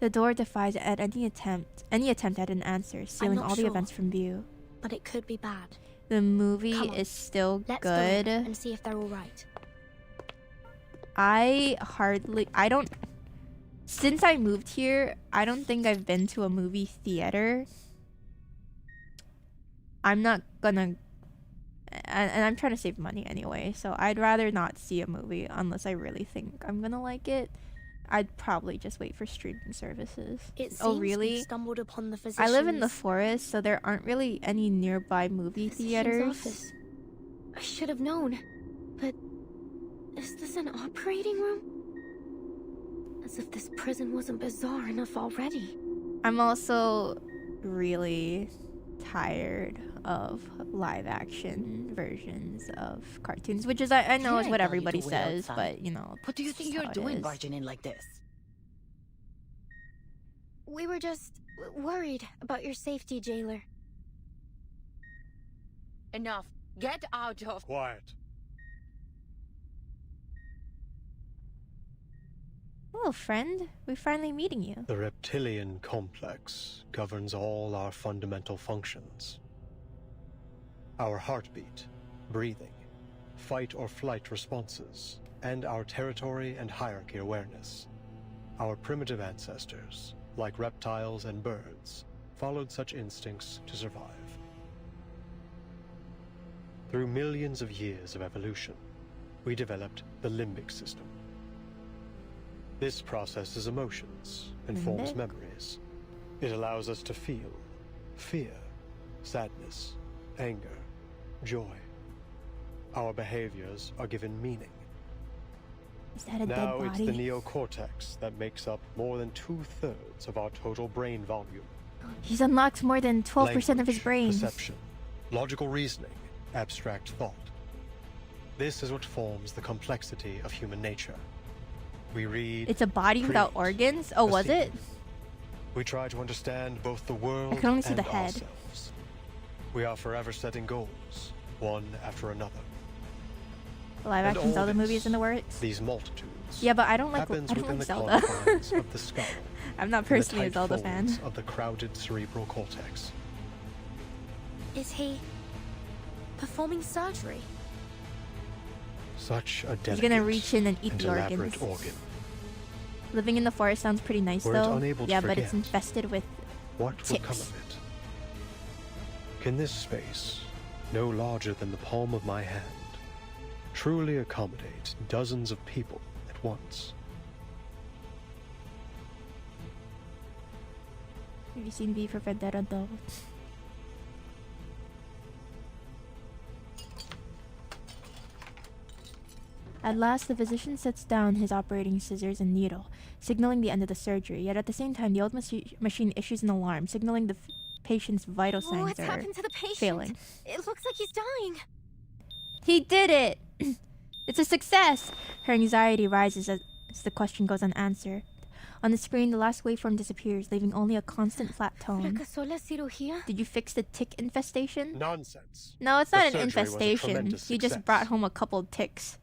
The door defies at any attempt at an answer, sealing not all the sure. events from view. But it could be bad. The movie Come on, is still Let's go in good. and see if they're all right. Since I moved here, I don't think I've been to a movie theater. I'm not gonna and I'm trying to save money anyway, so I'd rather not see a movie unless I really think I'm gonna like it. I'd probably just wait for streaming services. It seems Oh, really? we stumbled upon the I live in the physician's- forest, so there aren't really any nearby movie theaters. Office. I should have known. But is this an operating room? As if this prison wasn't bizarre enough already. I'm also really tired of live action versions of cartoons, which is I know is what everybody says, but you know. What do you think you're doing barging in like this? We were just worried about your safety, jailer. Enough. Get out of... Quiet. Hello, friend. We're finally meeting you. The reptilian complex governs all our fundamental functions. Our heartbeat, breathing, fight or flight responses, and our territory and hierarchy awareness. Our primitive ancestors, like reptiles and birds, followed such instincts to survive. Through millions of years of evolution, we developed the limbic system. This processes emotions and forms memories. It allows us to feel fear, sadness, anger, joy. Our behaviors are given meaning. Is that a dead Now it's body? the neocortex that makes up more than 2/3 of our total brain volume. He's unlocked more than 12% of his Language, brain. Perception, logical reasoning, abstract thought. This is what forms the complexity of human nature. We read. It's a body without organs? Oh, was it? We try to understand both the world I can only see and the head. ourselves. We are forever setting goals, one after another. The live And action all Zelda this, movie is in the works. These multitudes. Yeah, but I don't like happens within the Zelda. confines of the skull. I'm not and the personally a tight Zelda folds fan. Of the crowded cerebral cortex. Is he performing surgery? Such a He's delicate gonna reach in and eat and the elaborate organs. organ. Living in the forest sounds pretty nice Were it though. unable to Yeah, but it's forget, infested with What will come ticks. of it? Can this space, no larger than the palm of my hand, truly accommodate dozens of people at once? Have you seen V for Vendetta though? At last, the physician sets down his operating scissors and needle, signaling the end of the surgery. Yet at the same time, the old machine issues an alarm, signaling the patient's vital signs What's are happened to the patient? failing. It looks like he's dying. He did it! It's a success! Her anxiety rises as the question goes unanswered. On the screen, the last waveform disappears, leaving only a constant flat tone. Fracasó la cirugía? Did you fix the tick infestation? Nonsense. No, it's The not an surgery was a infestation. tremendous He just success. brought home a couple ticks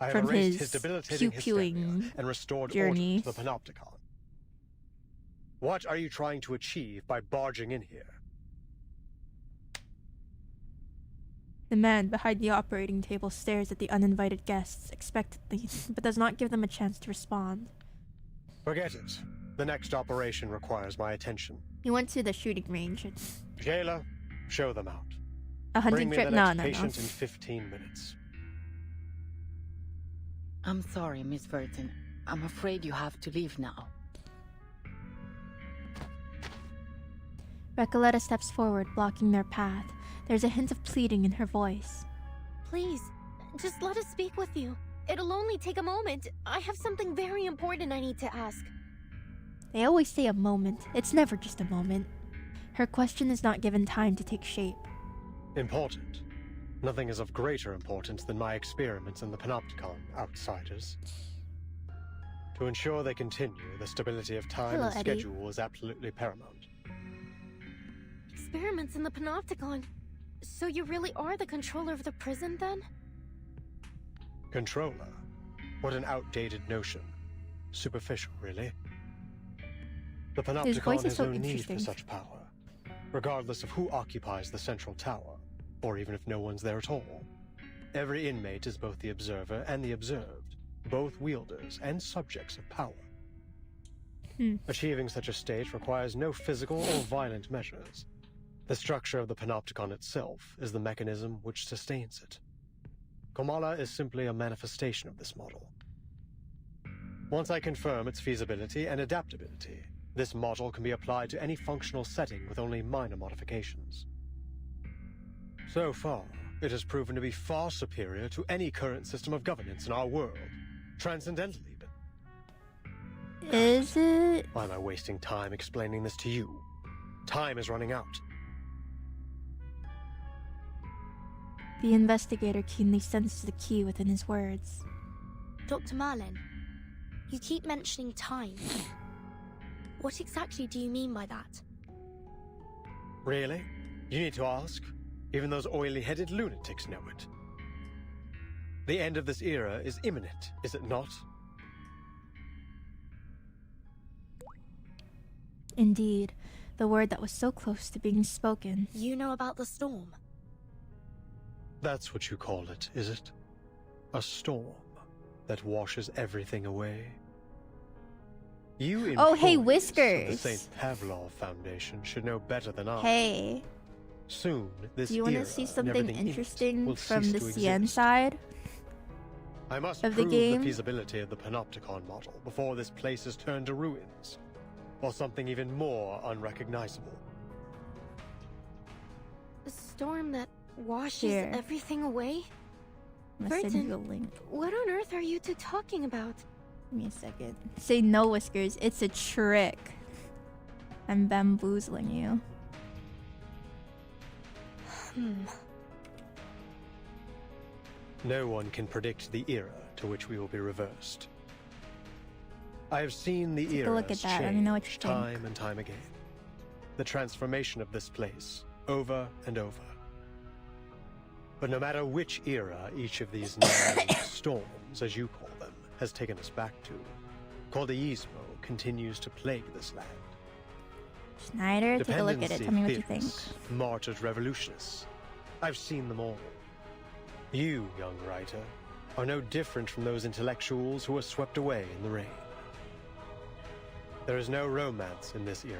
I have from erased his debilitating hysteria pew-pewing and restored journey. order to the panopticon. What are you trying to achieve by barging in here? The man behind the operating table stares at the uninvited guests expectantly, but does not give them a chance to respond. Forget it. The next operation requires my attention. He went to the shooting range. Jailer, show them out. A hunting Bring me trip? the No, next no, no. patient in 15 minutes. I'm sorry, Miss Burton. I'm afraid you have to leave now. Recoleta steps forward, blocking their path. There's a hint of pleading in her voice. Please, just let us speak with you. It'll only take a moment. I have something very important I need to ask. They always say a moment. It's never just a moment. Her question is not given time to take shape. Important. Nothing is of greater importance than my experiments in the Panopticon, outsiders. To ensure they continue, the stability of time Hello, and Eddie. schedule is absolutely paramount. Experiments in the Panopticon. So you really are the controller of the prison, then? Controller? What an outdated notion. Superficial, really. The His voice Panopticon is has so no need for interesting. such power, regardless of who occupies the central tower, or even if no one's there at all. Every inmate is both the observer and the observed, both wielders and subjects of power. Achieving such a state requires no physical or violent measures. The structure of the panopticon itself is the mechanism which sustains it. Kamala is simply a manifestation of this model. Once I confirm its feasibility and adaptability, this model can be applied to any functional setting with only minor modifications. So far, it has proven to be far superior to any current system of governance in our world, transcendental even. Is it? Why am I wasting time explaining this to you? Time is running out. The investigator keenly sensed the key within his words. Dr. Merlin, you keep mentioning time. What exactly do you mean by that? Really? You need to ask? Even those oily-headed lunatics know it. The end of this era is imminent, is it not? Indeed, the word that was so close to being spoken. You know about the storm? That's what you call it, is it? A storm that washes everything away? You oh, hey, employees Whiskers! of the St. Pavlov Foundation should know better than I. Hey. Soon, this Do you want to see something interesting from the CN side I must of the prove game? the feasibility of the Panopticon model before this place is turned to ruins, or something even more unrecognizable. A storm that washes Here. everything away? I'm gonna send you a Burton, link. what on earth are you two talking about? Give me a second. Say no, Whiskers. It's a trick. I'm bamboozling you. No one can predict the era to which we will be reversed. I have seen the Take a look at eras that. Let me know what you change think. time and time again. The transformation of this place, over and over. But no matter which era each of these 9 storms, as you call them, has taken us back to, Cordeismo continues to plague this land. Schneider, take a look at it. Tell me what you think. Dependency theorists, martyred revolutionists. I've seen them all. You, young writer, are no different from those intellectuals who were swept away in the rain. There is no romance in this era.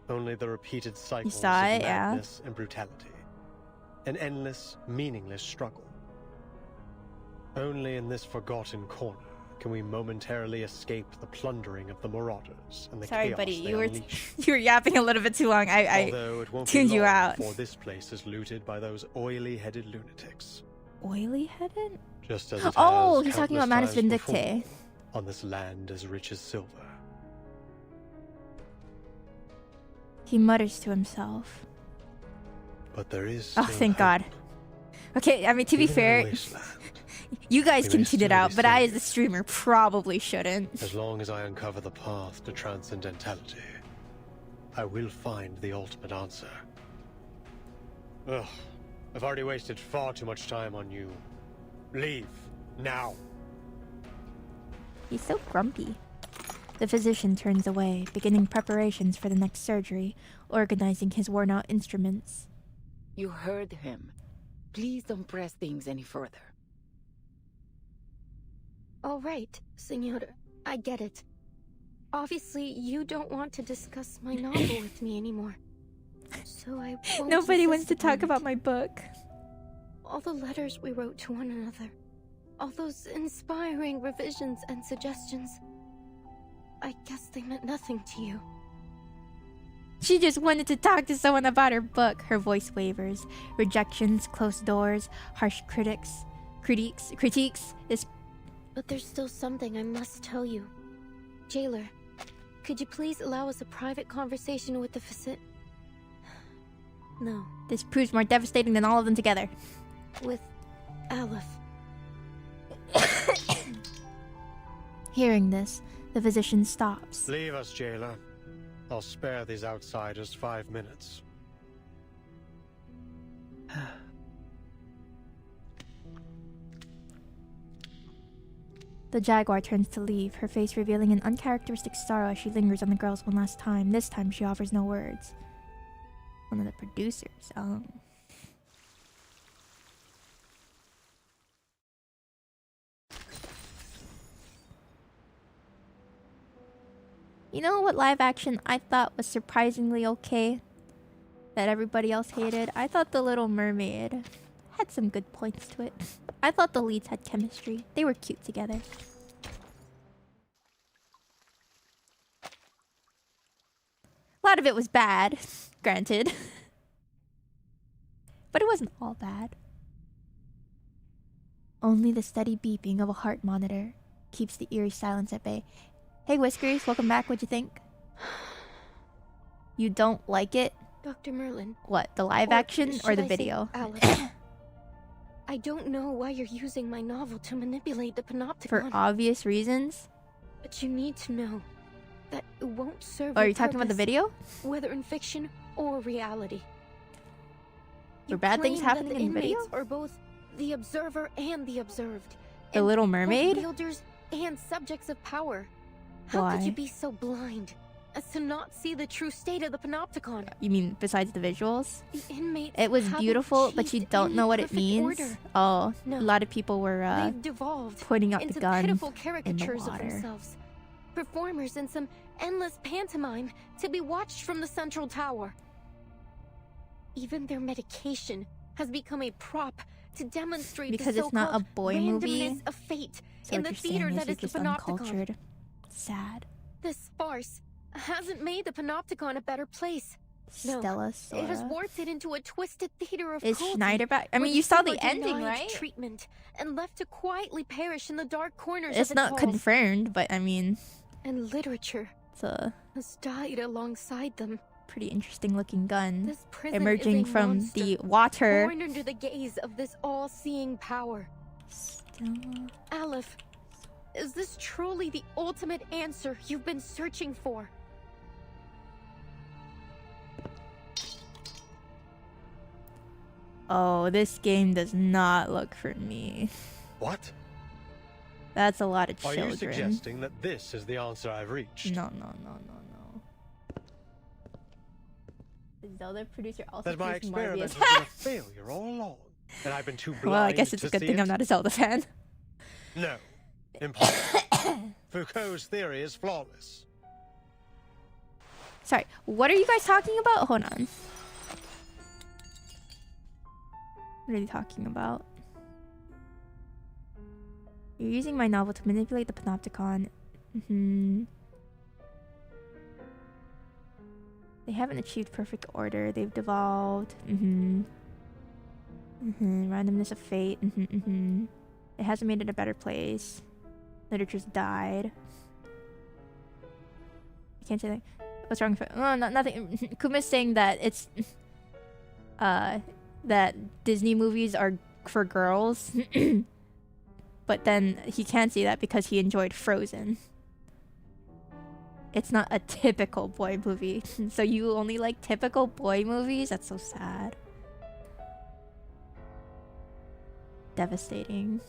Only the repeated cycles of saw it, yeah. madness and brutality. An endless, meaningless struggle. Only in this forgotten corner can we momentarily escape the plundering of the marauders and the Sorry, chaos buddy. they You were unleash. you were yapping a little bit too long. Although it won't tuned be you long out. before this place is looted by those oily-headed lunatics. Oily-headed? Just as it Oh, has he's talking about countless Manus times Vindicte. before, on this land as rich as silver. He mutters to himself. But there is Oh, still thank hope. God. Okay, I mean, to be Even in a fair, wasteland, you guys we can may tune it still out, be but I, as saved. the streamer, probably shouldn't. As long as I uncover the path to transcendentality, I will find the ultimate answer. Ugh, I've already wasted far too much time on you. Leave, now. He's so grumpy. The physician turns away, beginning preparations for the next surgery, organizing his worn-out instruments. You heard him. Please don't press things any further. All right, Senor. I get it. Obviously, you don't want to discuss my novel with me anymore. So I won't Nobody wants insist to talk upon about it. my book. All the letters we wrote to one another. All those inspiring revisions and suggestions. I guess they meant nothing to you. She just wanted to talk to someone about her book. Her voice wavers. Rejections, closed doors, harsh critiques. This But there's still something I must tell you. Jailer, could you please allow us a private conversation with the No, this proves more devastating than all of them together. with Aleph. Hearing this, the physician stops. Leave us, jailer. I'll spare these outsiders 5 minutes. The Jaguar turns to leave, her face revealing an uncharacteristic sorrow as she lingers on the girls one last time. This time she offers no words. One of the producers. You know what live action I thought was surprisingly okay? that everybody else hated. I thought The Little Mermaid had some good points to it. I thought the leads had chemistry. They were cute together. A lot of it was bad, granted. But it wasn't all bad. Only the steady beeping of a heart monitor keeps the eerie silence at bay. Hey Whiskers, welcome back. What'd you think? You don't like it? Dr. Merlin. What, the live action or the video? I don't know why you're using my novel to manipulate the panopticon. For obvious reasons? But you need to know that it won't serve Oh, are your you talking about the purpose, video? whether in fiction or reality. Were bad things claim that happening the in the video? inmates are both the observer and the observed. The Little both Mermaid? wielders and subjects of power. How could Why? you be so blind as to not see the true state of the panopticon? You mean besides the visuals? The inmates It was haven't beautiful, but you achieved don't any know what it perfect means. order. Oh, No. a lot of people were They've devolved pointing out into the gun pitiful in the caricatures of water. themselves. Performers in some endless pantomime to be watched from the central tower. Even their medication has become a prop to demonstrate Because the it's not a so-called boy movie. randomness of fate So in what the you're saying theater is that you're is the just panopticon. uncultured. Sad. This farce hasn't made the panopticon a better place. No, Stella it has Sora. warped it into a twisted theater of Is cruelty, Schneider back? I where mean, the you saw sick the are ending, denied right? Treatment and left to quietly perish in the dark corners It's of its not halls. confirmed, but I mean, And literature it's a has died alongside them. pretty interesting looking gun This prison emerging is a from monster, the water. born under the gaze of this all-seeing power. Stella. Aleph, is this truly the ultimate answer you've been searching for? Oh, this game does not look for me. What? That's a lot of Are children. you suggesting that this is the answer I've reached? No. The Zelda producer also That my plays experiment Marvius. has been a failure all along, and I've been too blind Well, I guess it's to a good see thing it? I'm not a Zelda fan. No. Impossible. Foucault's theory is flawless. Sorry, what are you guys talking about? Hold on. What are you talking about? You're using my novel to manipulate the panopticon. They haven't achieved perfect order. They've devolved. Randomness of fate. It hasn't made it a better place. Literature's died. I can't say that. What's wrong with it? Oh, nothing. Kuma's saying that it's that Disney movies are for girls. But then he can't see that because he enjoyed Frozen. It's not a typical boy movie. So you only like typical boy movies? That's so sad. Devastating.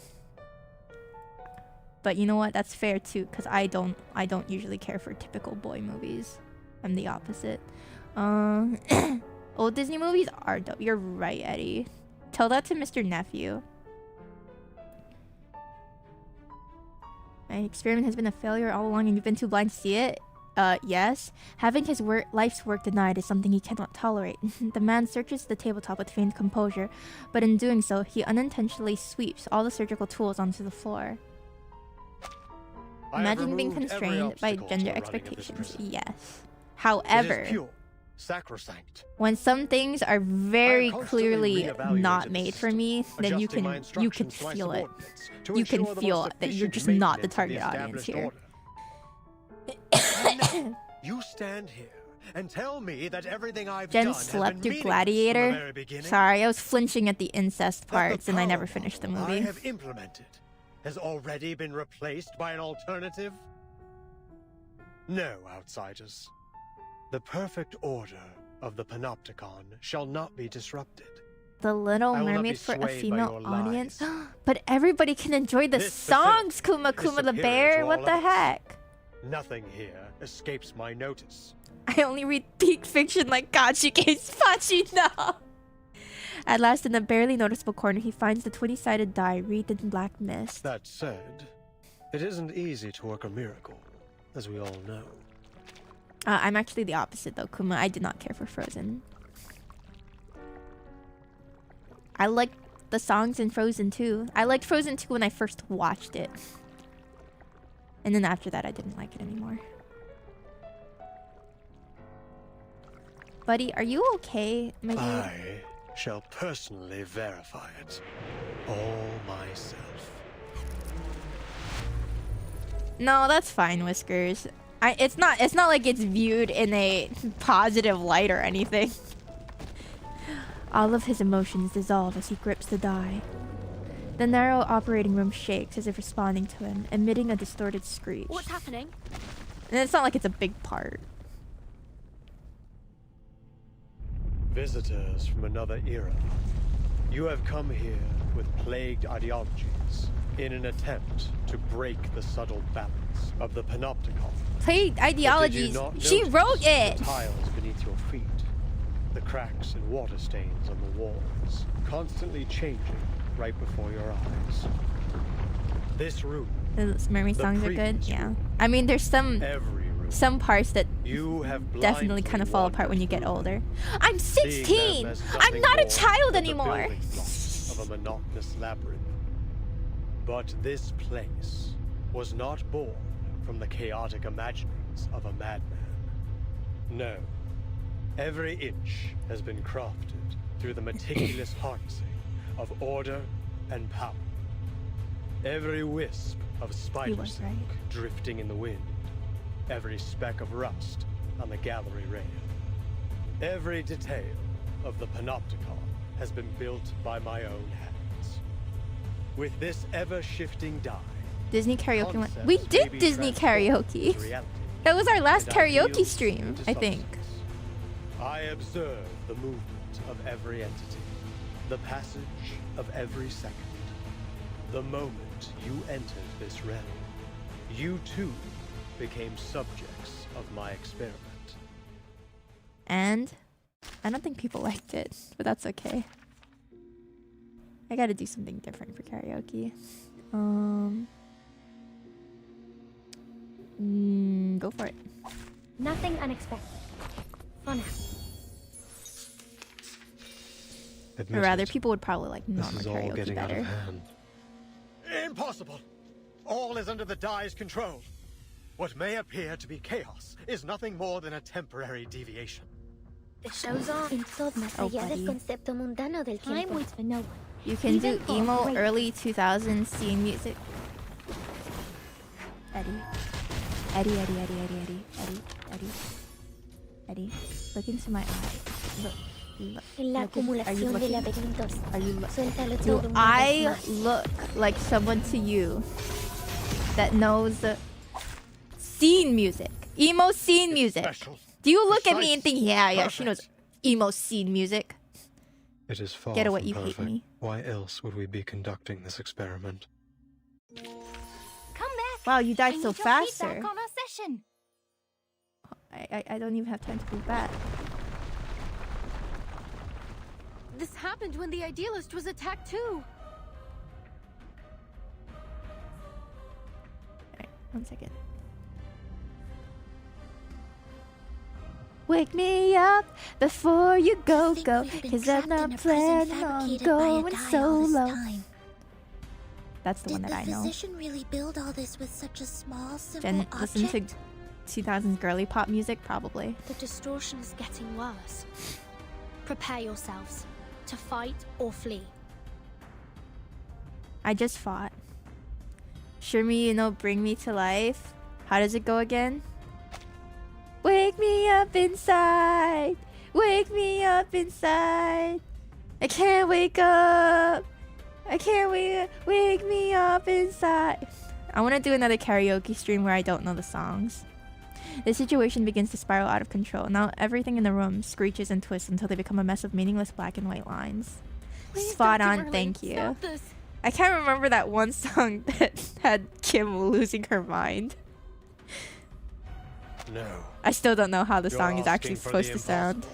But you know what? That's fair too, because I don't usually care for typical boy movies. I'm the opposite. Old Disney movies are dope. You're right, Eddie. Tell that to Mr. Nephew. My experiment has been a failure all along and you've been too blind to see it? Yes. Having his life's work denied is something he cannot tolerate. The man searches the tabletop with feigned composure, but in doing so, he unintentionally sweeps all the surgical tools onto the floor. Imagine being constrained by gender expectations. Yes. However, it is pure, sacrosanct. when some things are very clearly not made for me, then you can feel it. You can feel that you're just not the target audience here. You stand here and tell me that everything I've Jen done has slept been through meaningless from the Gladiator. very beginning? Sorry, I was flinching at the incest parts and I never finished the I movie. have implemented has already been replaced by an alternative? No, outsiders. The perfect order of the Panopticon shall not be disrupted. The Little I will not Mermaid be for a swayed by female your audience? But everybody can enjoy the This songs, facility Kuma is Kuma the superior Bear. to What all the of us. heck? Nothing here escapes my notice. I only read peak fiction like Gachike's Pachi now. At last, in a barely noticeable corner, he finds the 20-sided die wreathed in black mist. That said, it isn't easy to work a miracle, as we all know. I'm actually the opposite, though, Kuma. I did not care for Frozen. I liked the songs in Frozen 2. I liked Frozen 2 when I first watched it. And then after that, I didn't like it anymore. Buddy, are you okay, my dude? I shall personally verify it. All myself. No, that's fine, Whiskers. It's not like it's viewed in a positive light or anything. All of his emotions dissolve as he grips the die. The narrow operating room shakes as if responding to him, emitting a distorted screech. What's happening? And it's not like it's a big part. Visitors from another era. You have come here with plagued ideologies in an attempt to break the subtle balance of the Panopticon. Plagued ideologies? She wrote it! The tiles beneath your feet, the cracks and water stains on the walls, constantly changing right before your eyes. This room. The mermaid songs are good, yeah. I mean, there's some parts that definitely kind of fall apart when you get older. I'm 16! I'm not a child anymore! Of a monotonous labyrinth. But this place was not born from the chaotic imaginings of a madman. No. Every inch has been crafted through the meticulous harnessing of order and power. Every wisp of spider silk drifting in the wind. Every speck of rust on the gallery rail. Every detail of the Panopticon has been built by my own hands. With this ever-shifting die, Disney karaoke one. We did Disney karaoke. That was our last karaoke stream, I think. I observe the movement of every entity, the passage of every second. The moment you entered this realm, you too became subjects of my experiment. And I don't think people liked it, but that's okay. I gotta do something different for karaoke. Go for it. Nothing unexpected. For now. Or rather, people would probably like normal This is all karaoke getting out better. of hand. Impossible! All is under the die's control. What may appear to be chaos is nothing more than a temporary deviation. The show's on. Entonces, más Oh, allá del buddy. concepto mundano del tiempo. Time waits for no one. You can do Even for emo great- early 2000s scene music. Eddie, look into my eyes. Look. En la acumulación de laberintos. Suéltalo Do todo una I vez más. look like someone to you that knows scene music? Emo scene music. Do you look at me and think, yeah, she knows emo scene music? It is far Get away, from you hate perfect. me. Why else would we be conducting this experiment? Come back. Wow, you died I so need your fast, feedback sir. on our session. I don't even have time to move back. This happened when the idealist was attacked too. Alright, 1 second. Wake me up before you go, cause I'm not planning on going solo. That's the one that I Did the know. physician really build all this with such a small, simple Jen, object? listen to 2000s girly pop music, probably. The distortion is getting worse. Prepare yourselves to fight or flee. I just fought. Show me, bring me to life. How does it go again? Wake me up inside. Wake me up inside. I can't wake up. I can't wake me up inside. I want to do another karaoke stream where I don't know the songs. The situation begins to spiral out of control. Now everything in the room screeches and twists until they become a mess of meaningless black and white lines. Spot on, thank you. Stop this. I can't remember that one song that had Kim losing her mind. No. I still don't know how the You're song is actually asking for supposed the to sound.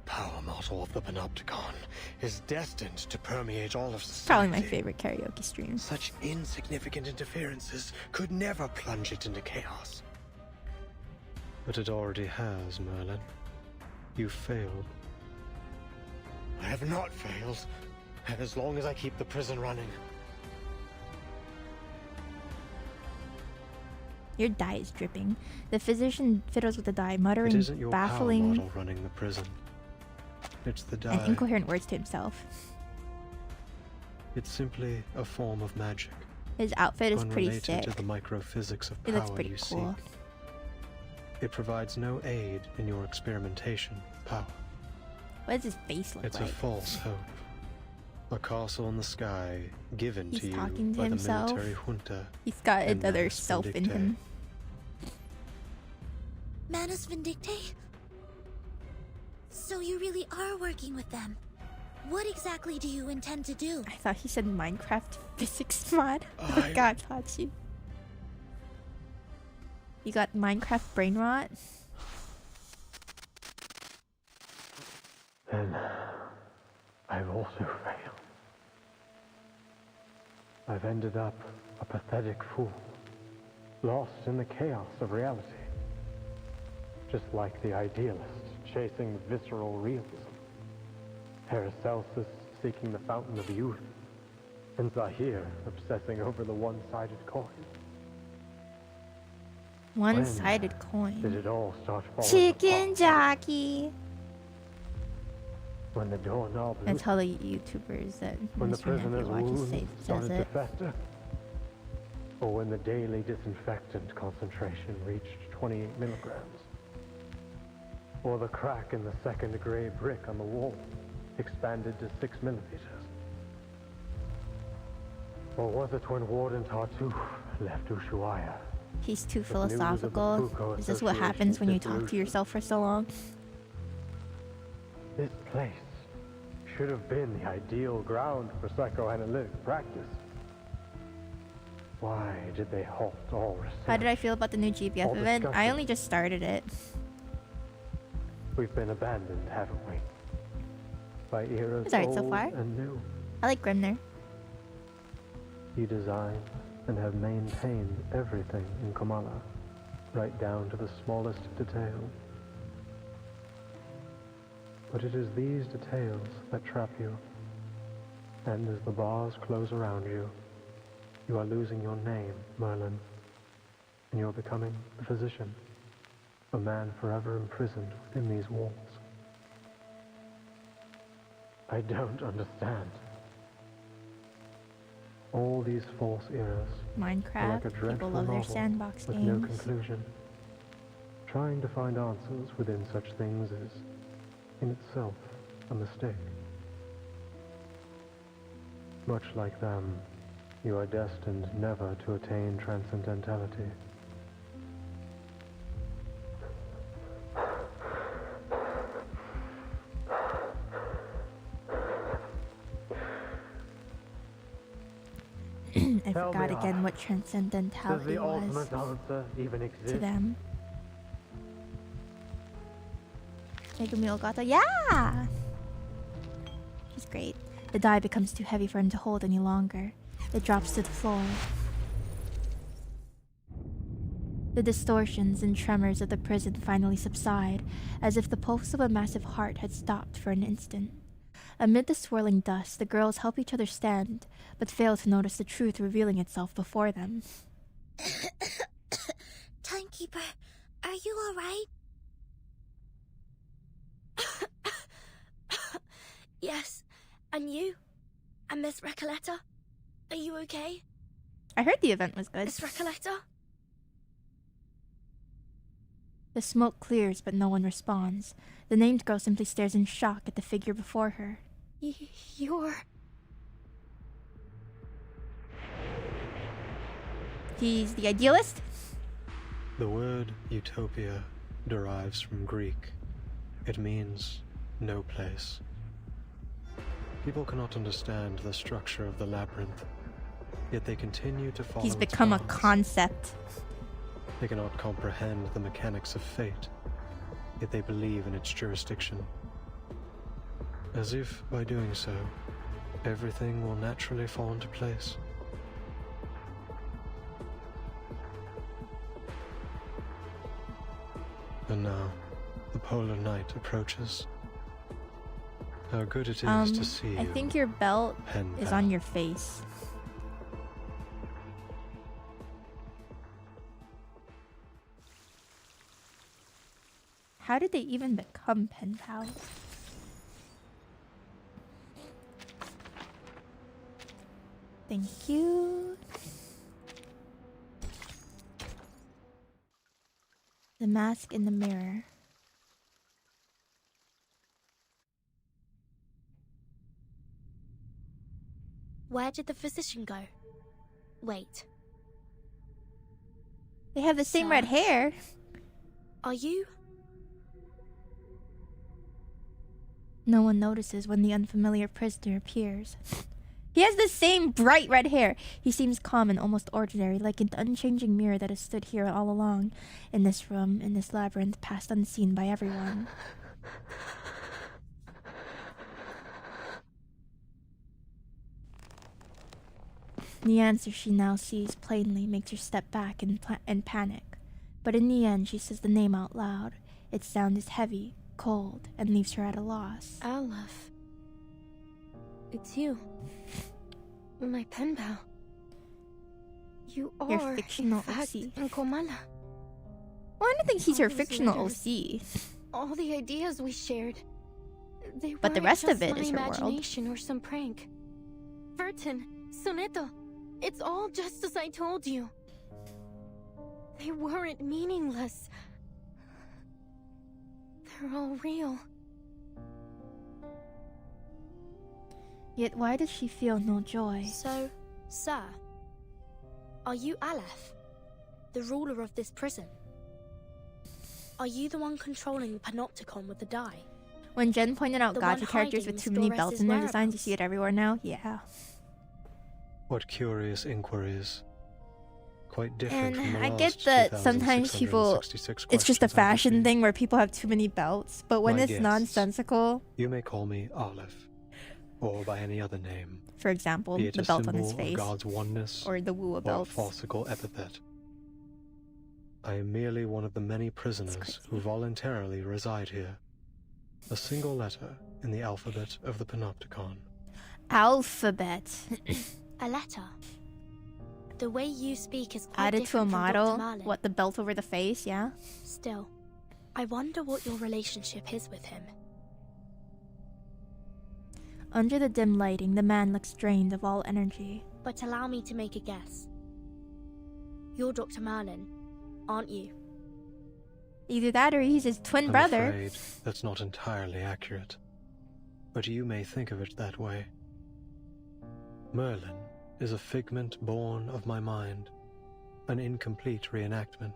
Power model of the Panopticon is destined to permeate all of society. Probably my favorite karaoke stream. Such insignificant interferences could never plunge it into chaos. But it already has, Merlin. You failed. I have not failed, as long as I keep the prison running. Your dye is dripping. The physician fiddles with the dye, muttering It isn't your power baffling model running the prison. It's the dye. and incoherent words to himself. It's simply a form of magic. His outfit is pretty unrelated sick. to the microphysics of He looks power pretty you cool. seek. It provides no aid in your experimentation with power. What does his face look It's like? a false hope. A castle in the sky given He's to you talking to by himself. the military junta. He's got and another Manus self in Vindictae. him. Manus Vindictae? So you really are working with them? What exactly do you intend to do? I thought he said Minecraft physics mod. Oh I- god, Hachi. You got Minecraft brain rot? Then I've also failed. I've ended up a pathetic fool, lost in the chaos of reality. Just like the idealist chasing visceral realism, Paracelsus seeking the fountain of youth, and Zahir obsessing over the one-sided coin. One-sided Did coin. it all start falling Chicken apart? jockey. When the doorknob That's how the YouTubers that when the Mr. Nephew prisoner's watches wounds says started to it. fester, or when the daily disinfectant concentration reached 28 milligrams, or the crack in the second gray brick on the wall expanded to 6 millimeters, or was it when Warden Tartuffe left Ushuaia? He's too with news of the philosophical. Foucault Is this what Association's happens when you talk to dissolution? yourself for so long? This place should have been the ideal ground for psychoanalytic practice. Why did they halt all research? How did I feel about the new GBF All event? I discussion. only just started it. We've been abandoned, haven't we? By eras It's alright old so far. and new. I like Grimner. You designed and have maintained everything in Kamala, right down to the smallest detail. But it is these details that trap you. And as the bars close around you, you are losing your name, Merlin. And you're becoming a physician, a man forever imprisoned within these walls. I don't understand. All these false eras are Minecraft. like a People dreadful love their novel sandbox with games. no conclusion. Trying to find answers within such things is, in itself, a mistake. Much like them, you are destined never to attain transcendentality. I Tell forgot me, again what does transcendentality the was ultimate answer even exist? to them. Megumi Ogata, yeah! He's great. The die becomes too heavy for him to hold any longer. It drops to the floor. The distortions and tremors of the prison finally subside, as if the pulse of a massive heart had stopped for an instant. Amid the swirling dust, the girls help each other stand, but fail to notice the truth revealing itself before them. Timekeeper, are you alright? Yes. And you? And Miss Recoleta? Are you okay? I heard the event was good. Miss Recoleta? The smoke clears, but no one responds. The named girl simply stares in shock at the figure before her. You're... He's the idealist? The word utopia derives from Greek. It means no place. People cannot understand the structure of the labyrinth, yet they continue to follow He's its become a paths. concept. They cannot comprehend the mechanics of fate, yet they believe in its jurisdiction. As if, by doing so, everything will naturally fall into place. And now, the polar night approaches. How good it is to see you. I think your belt Pen is pal. on your face. How did they even become pen pals? Thank you. The mask in the mirror. Where did the physician go? Wait. They have the same Sir? red hair. Are you? No one notices when the unfamiliar prisoner appears. He has the same bright red hair. He seems calm and almost ordinary, like an unchanging mirror that has stood here all along. In this room, in this labyrinth, passed unseen by everyone. The answer she now sees plainly makes her step back in panic. But in the end, she says the name out loud. Its sound is heavy, cold, and leaves her at a loss. Aleph. It's you. My pen pal. You Your are, fictional in fact, OC. in Komala. Well, I don't think he's her All those fictional letters, OC. All the ideas we shared. They But the weren't rest of just it my is her world. imagination or some prank. Flirting, Soneto. It's all just as I told you. They weren't meaningless. They're all real. Yet why does she feel no joy? So, sir, are you Aleph, the ruler of this prison? Are you the one controlling the panopticon with the die? When Jen pointed out The gacha one characters hiding with too many Miss belts in their Doris' designs, you see it everywhere now? Yeah. What curious inquiries. Quite different from And the I last get that sometimes people, 2,666 it's just a questions I fashion received. thing where people have too many belts, but when My it's guests. nonsensical, You may call me Aleph, or by any other name. for example, Be it the a belt on his symbol of face, God's oneness, or the Wua or a belt. farcical epithet. I am merely one of the many prisoners who voluntarily reside here. A single letter in the alphabet of the Panopticon. Alphabet. A letter. The way you speak is quite Added to a different from Dr. model. Marlin. What, the belt over the face? Yeah. Still, I wonder what your relationship is with him. Under the dim lighting, the man looks drained of all energy. But allow me to make a guess. You're Dr. Marlin, aren't you? Either that or he's his twin I'm brother. afraid that's not entirely accurate. But you may think of it that way. Merlin is a figment born of my mind, an incomplete reenactment.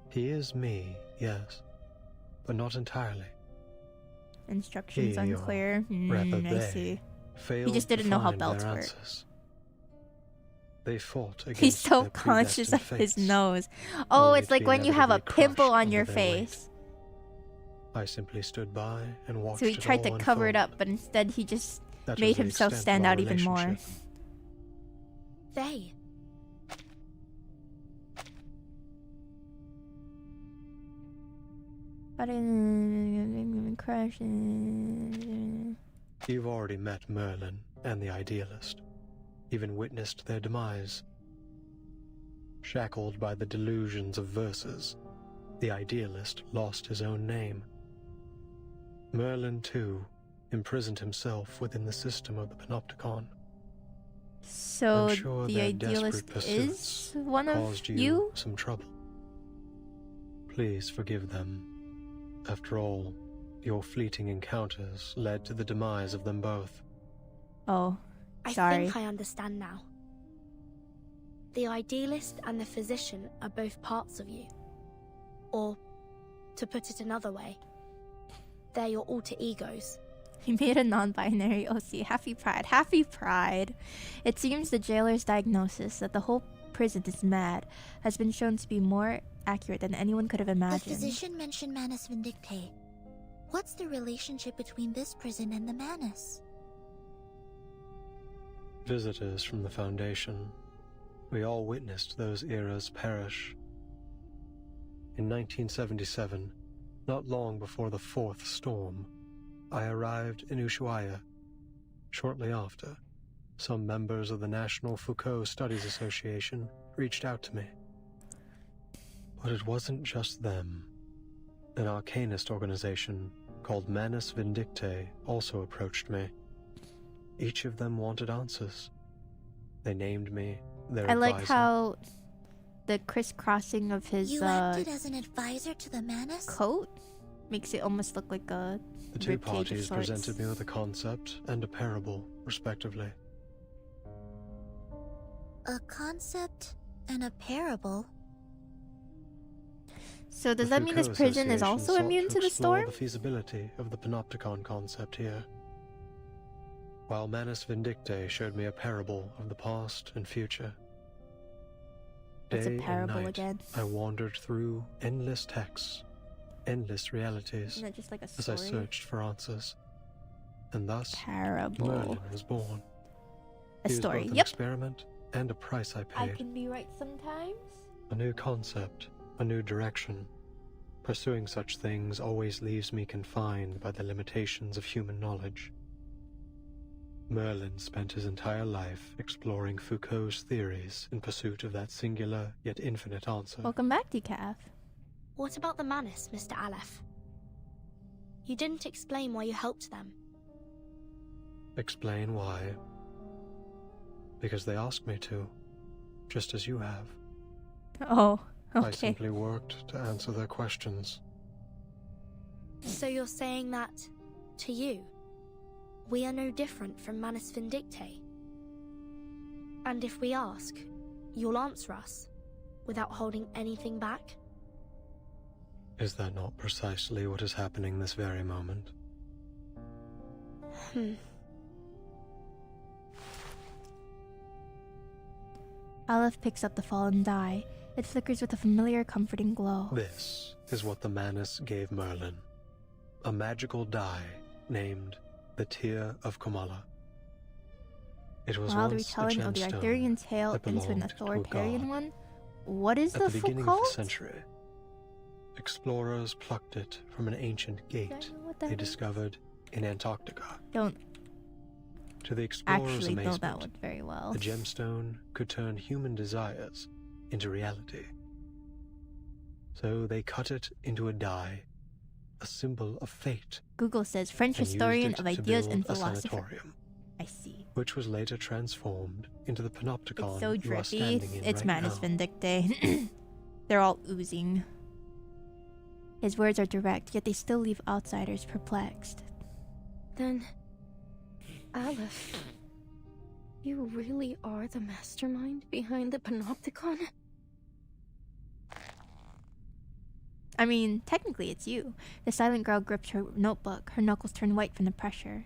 He is me, yes, but not entirely. Instructions He, or unclear. rather I they, see. failed He just to didn't know how find belts their work. answers. They fought against He's so their conscious of predestined his fates, nose. Oh, only it's to like be when you have a inevitably pimple crushed on your under their weight. face. I simply stood by and watched So he it tried to all cover it unfold. up, but instead he just That made was the himself extent stand of our out even more. relationship. They. But in crash. You've already met Merlin and the Idealist, even witnessed their demise. Shackled by the delusions of verses, the Idealist lost his own name. Merlin, too, imprisoned himself within the system of the Panopticon. So I'm sure the their Idealist desperate pursuits is one of caused you some trouble. Please forgive them. After all, your fleeting encounters led to the demise of them both. Oh, I sorry. think I understand now. The idealist and the physician are both parts of you. Or, to put it another way, they're your alter egos. He made a non-binary OC. Happy Pride. Happy Pride. It seems the jailer's diagnosis that the whole prison is mad has been shown to be more accurate than anyone could have The imagined. physician mentioned Manus Vindictae. What's the relationship between this prison and the Manus? Visitors from the Foundation. We all witnessed those eras perish. In 1977, not long before the fourth storm, I arrived in Ushuaia. Shortly after, some members of the National Foucault Studies Association reached out to me. But it wasn't just them. An arcanist organization called Manus Vindictae also approached me. Each of them wanted answers. They named me their I like advisor. how the crisscrossing of his You acted as an advisor to the Manus? coat makes it almost look like a The two ribcage of parties sorts. presented me with a concept and a parable, respectively. A concept and a parable? So does The that mean this Foucault prison is Association also sought immune to the explore storm? the feasibility of the panopticon concept here. While Manus Vindictae showed me a parable of the past and future. What's a Day parable and night, again? I wandered through endless texts, endless realities, Isn't that just like a as I story? searched for answers. And thus, Parable. Merlin was born. A He was story, both an yep. experiment and a price I I paid. can be right sometimes. A new concept, a new direction. Pursuing such things always leaves me confined by the limitations of human knowledge. Merlin spent his entire life exploring Foucault's theories in pursuit of that singular yet infinite answer. Welcome back, Decaf. What about the Manus, Mr. Aleph? You didn't explain why you helped them. Explain why. Because they asked me to, just as you have. Oh, I okay. simply worked to answer their questions. So you're saying that, to you, we are no different from Manus Vindictae? And if we ask, you'll answer us, without holding anything back? Is that not precisely what is happening this very moment? Aleph picks up the fallen die. It flickers with a familiar, comforting glow. This is what the Manus gave Merlin. A magical die named the Tear of Kamala. It was Wow, the once retelling a of the gemstone Arthurian tale that into an belonged to a authoritarian god. one? What is At the the beginning Foucault? of the century, explorers plucked it from an ancient gate they discovered in Antarctica. Don't To the explorers' actually know amazement, that one very well. the gemstone could turn human desires into reality. So they cut it into a die, a symbol of fate, Google says French and used historian it of to ideas build and a philosopher. sanatorium, I see. which was later transformed into the panopticon It's so you are drippy. standing in It's right Manus now. Vindictae. They're all oozing. His words are direct, yet they still leave outsiders perplexed. Then, Aleph, you really are the mastermind behind the Panopticon? I mean, technically it's you. The silent girl gripped her notebook. Her knuckles turned white from the pressure.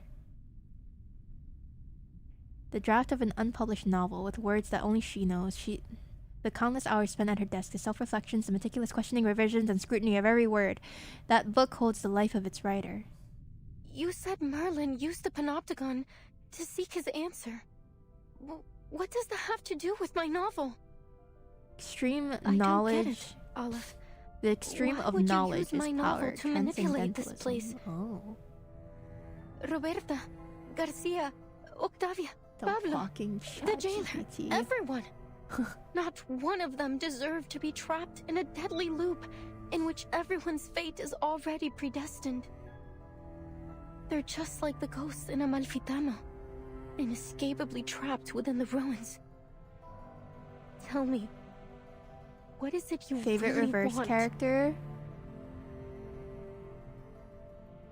The draft of an unpublished novel with words that only she knows. The countless hours spent at her desk, the self-reflections, the meticulous questioning, revisions, and scrutiny of every word. That book holds the life of its writer. You said Merlin used the Panopticon to seek his answer. What does that have to do with my novel? Extreme I knowledge. don't get it, Aleph. The extreme Why of would you knowledge use is my power. novel to manipulate this Transcendentalism. place? Oh. Roberta, Garcia, Octavia, The Pablo, walking the jailer, ChatGPT. everyone. Not one of them deserved to be trapped in a deadly loop in which everyone's fate is already predestined. They're just like the ghosts in Amalfitano, inescapably trapped within the ruins. Tell me, what is it you Favorite really reverse want? character?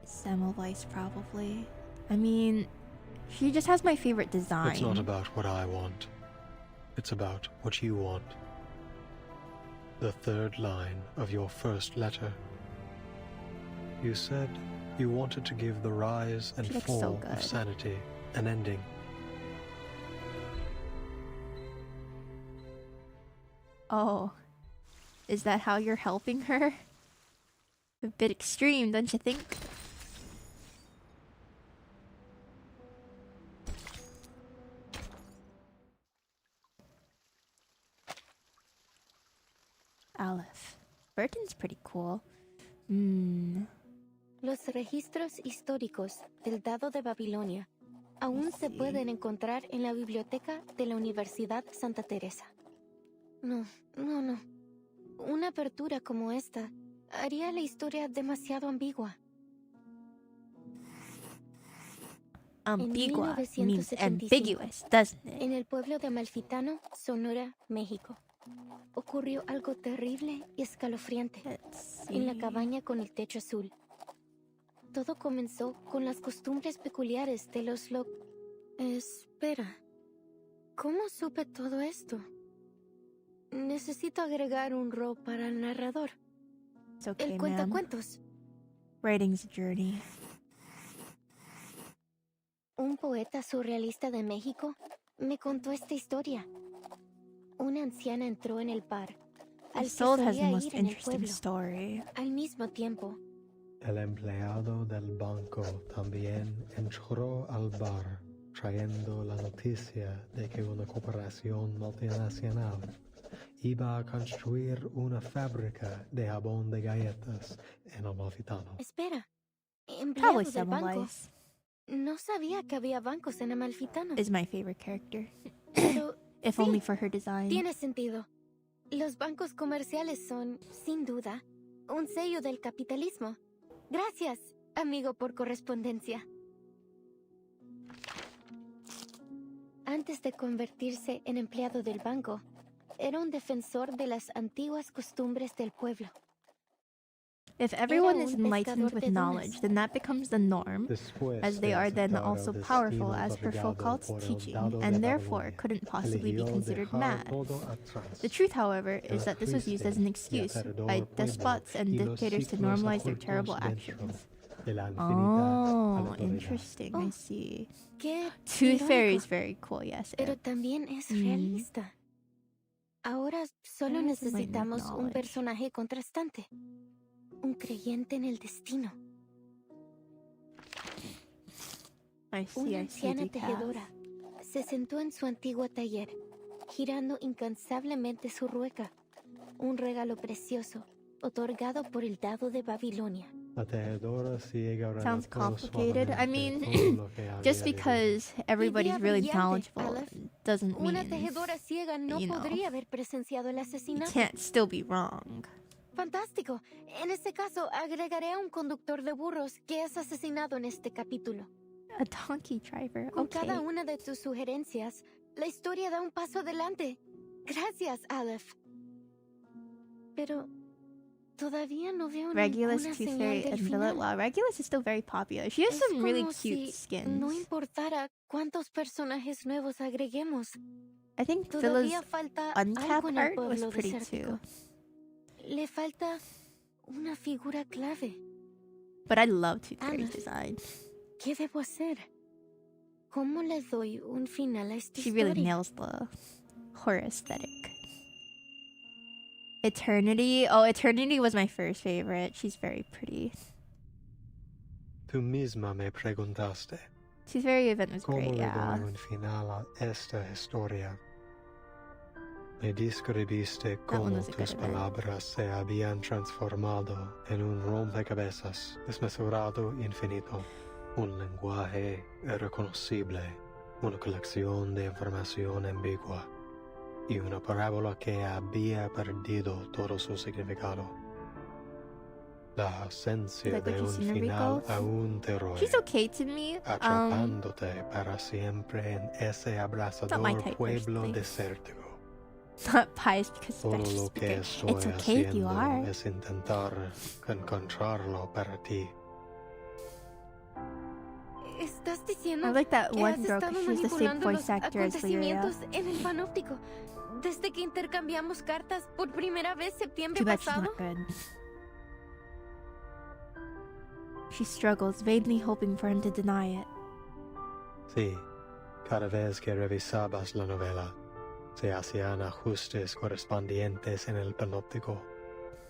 Semmelweis, probably. I mean, she just has my favorite design. It's not about what I want. It's about what you want. The third line of your first letter. You said you wanted to give the rise and She looks fall so good. of sanity an ending. Oh. Is that how you're helping her? A bit extreme, don't you think? Aleph. Burton's pretty cool. Los registros históricos del dado de Babilonia aún se pueden encontrar en la biblioteca de la Universidad Santa Teresa. No. Una apertura como esta haría la historia demasiado ambigua. Ambigua En means 1985, ambiguous, doesn't it? en el pueblo de Amalfitano, Sonora, México, ocurrió algo terrible y escalofriante en la cabaña con el techo azul. Todo comenzó con las costumbres peculiares de los Espera, ¿cómo supe todo esto? Necesito agregar un rol para el narrador. It's okay, El ma'am. cuentacuentos. Writing's a journey. Un poeta surrealista de México me contó esta historia. Una anciana entró en el bar al que Sold has the solía most ir en el interesting pueblo. story. Al mismo tiempo, El empleado del banco también entró al bar trayendo la noticia de que una corporación multinacional iba a construir una fábrica de jabón de galletas en Amalfitano. espera. Probably Empleado del some banco. lies. No sabía que había bancos en Amalfitano. Is my favorite character. Pero If sí, only for her design. tiene sentido. Los bancos comerciales son, sin duda, un sello del capitalismo. Gracias, amigo por correspondencia. Antes de convertirse en empleado del banco, era un defensor de las antiguas costumbres del pueblo. If everyone Era is un enlightened pescador with de donas. knowledge, then that becomes the norm, Después as they de are then aceptar also el powerful destino as per otorgado Foucault's por el teaching, dado de and therefore Babilonia, couldn't possibly be eligió considered dejar mad. todo atrás. The truth, however, El is that this was used as triste an y excuse aterrador by pueblo despots and y los dictators to ciclos normalize their ocultos terrible dentro actions. de la infinita Oh, aleatoriedad. interesting. I see. Qué Tooth Fairy is irónico, very cool, yes. pero también es realista. Ahora solo That is enlightened necesitamos un knowledge. personaje contrastante. Un creyente en el destino. I see, Una I see anciana the path. tejedora se sentó en su antiguo taller, girando incansablemente su rueca, un regalo precioso, otorgado por el dado de Babilonia. La tejedora ciega Sounds relató complicated. I mean, suavemente todo lo que just había because everybody's Idea really brillante, knowledgeable Aleph. doesn't Una mean tejedora ciega no you know, podría haber presenciado el you asesinato. can't still be wrong. Fantástico. En ese caso, agregaré a un conductor de burros que es asesinado en este capítulo. A donkey driver, Con okay. cada una de tus sugerencias, la historia da un paso adelante. Gracias, Aleph. Pero todavía no veo Regulus, ninguna Tooth señal Fairy, del and final. Lilith. Wow, Regulus is still very popular. She has Es some really como cute si skins. no importara cuántos personajes nuevos agreguemos. I think Todavía Phila's falta uncap algo en el art was pueblo pretty desértico. too. Le falta una figura clave. But I love Tooth Fairy's Ana. design. ¿Qué debo hacer? ¿Cómo le doy un final a esta She really historia? nails the horror aesthetic. Eternity. Oh, Eternity was my first favorite. She's very pretty. Tú misma me preguntaste Tooth Fairy event was cómo great, le yeah. doy un final a esta historia. Me describiste That one cómo was a tus good event. palabras se habían transformado en un rompecabezas desmesurado infinito, un lenguaje irreconocible, una colección de información ambigua y una parábola que había perdido todo su significado. La ausencia Like what de you un see in final Rico? aún te roe, She's okay to me. atrapándote para siempre en ese not my abrasador type pueblo personally. desértico. Not pious because Todo that's lo just que great. estoy It's okay if you haciendo are. es intentar encontrarlo para ti. ¿Estás diciendo I like that que one has girl estado because she's the same manipulando voice los actor as Lyria. acontecimientos en el panóptico desde que intercambiamos cartas por primera vez septiembre Too bad she's pasado? not good. She struggles, vainly hoping for him to deny it. Sí, cada vez que revisabas la novela, se hacían ajustes correspondientes en el panóptico,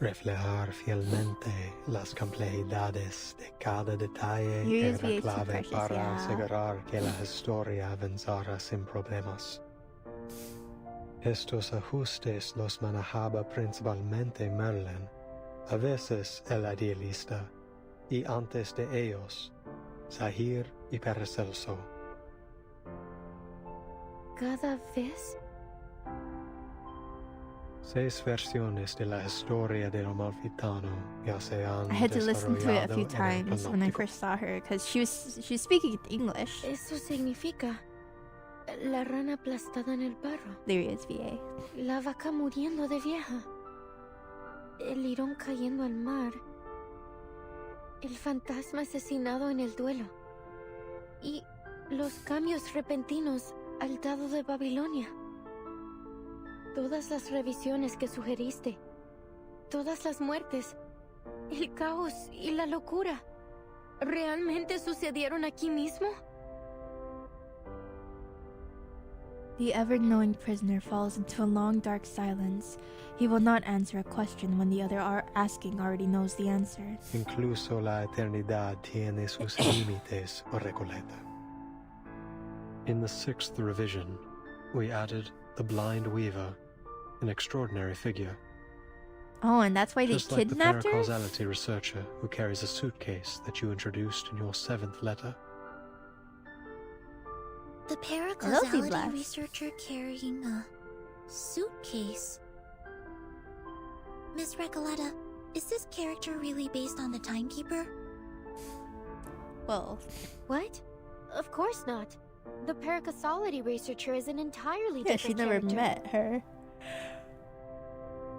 reflejar fielmente las complejidades de cada detalle Your era USBA is too clave precious, para yeah. asegurar que la historia avanzara sin problemas. Estos ajustes los manejaba principalmente Merlin, a veces el idealista, y antes de ellos, Zahir y Paracelso. ¿Cada vez? 6 versiones de la historia del Amalfitano ya se han I had to listen to it a few desarrollado en el times when I panóptico. first saw her because she was speaking English. Eso significa la rana aplastada en el barro, There he is, VA. la vaca muriendo de vieja, el lirón cayendo al mar, el fantasma asesinado en el duelo y los cambios repentinos al dado de Babilonia. Todas las revisiones que sugeriste, todas las muertes, el caos y la locura, ¿realmente sucedieron aquí mismo? The ever-knowing prisoner falls into a long dark silence. He will not answer a question when the other asking already knows the answer. Incluso la eternidad tiene sus límites, Recoleta. In the 6th revision, we added the blind weaver, an extraordinary figure. Oh, and that's why they Just like the kidnapped her? paracausality researcher who carries a suitcase that you introduced in your 7th letter. The paracausality researcher carrying a suitcase. Miss Recoleta, is this character really based on the timekeeper? Well, what? Of course not. The paracausality researcher is an entirely yeah, she different never character. met her.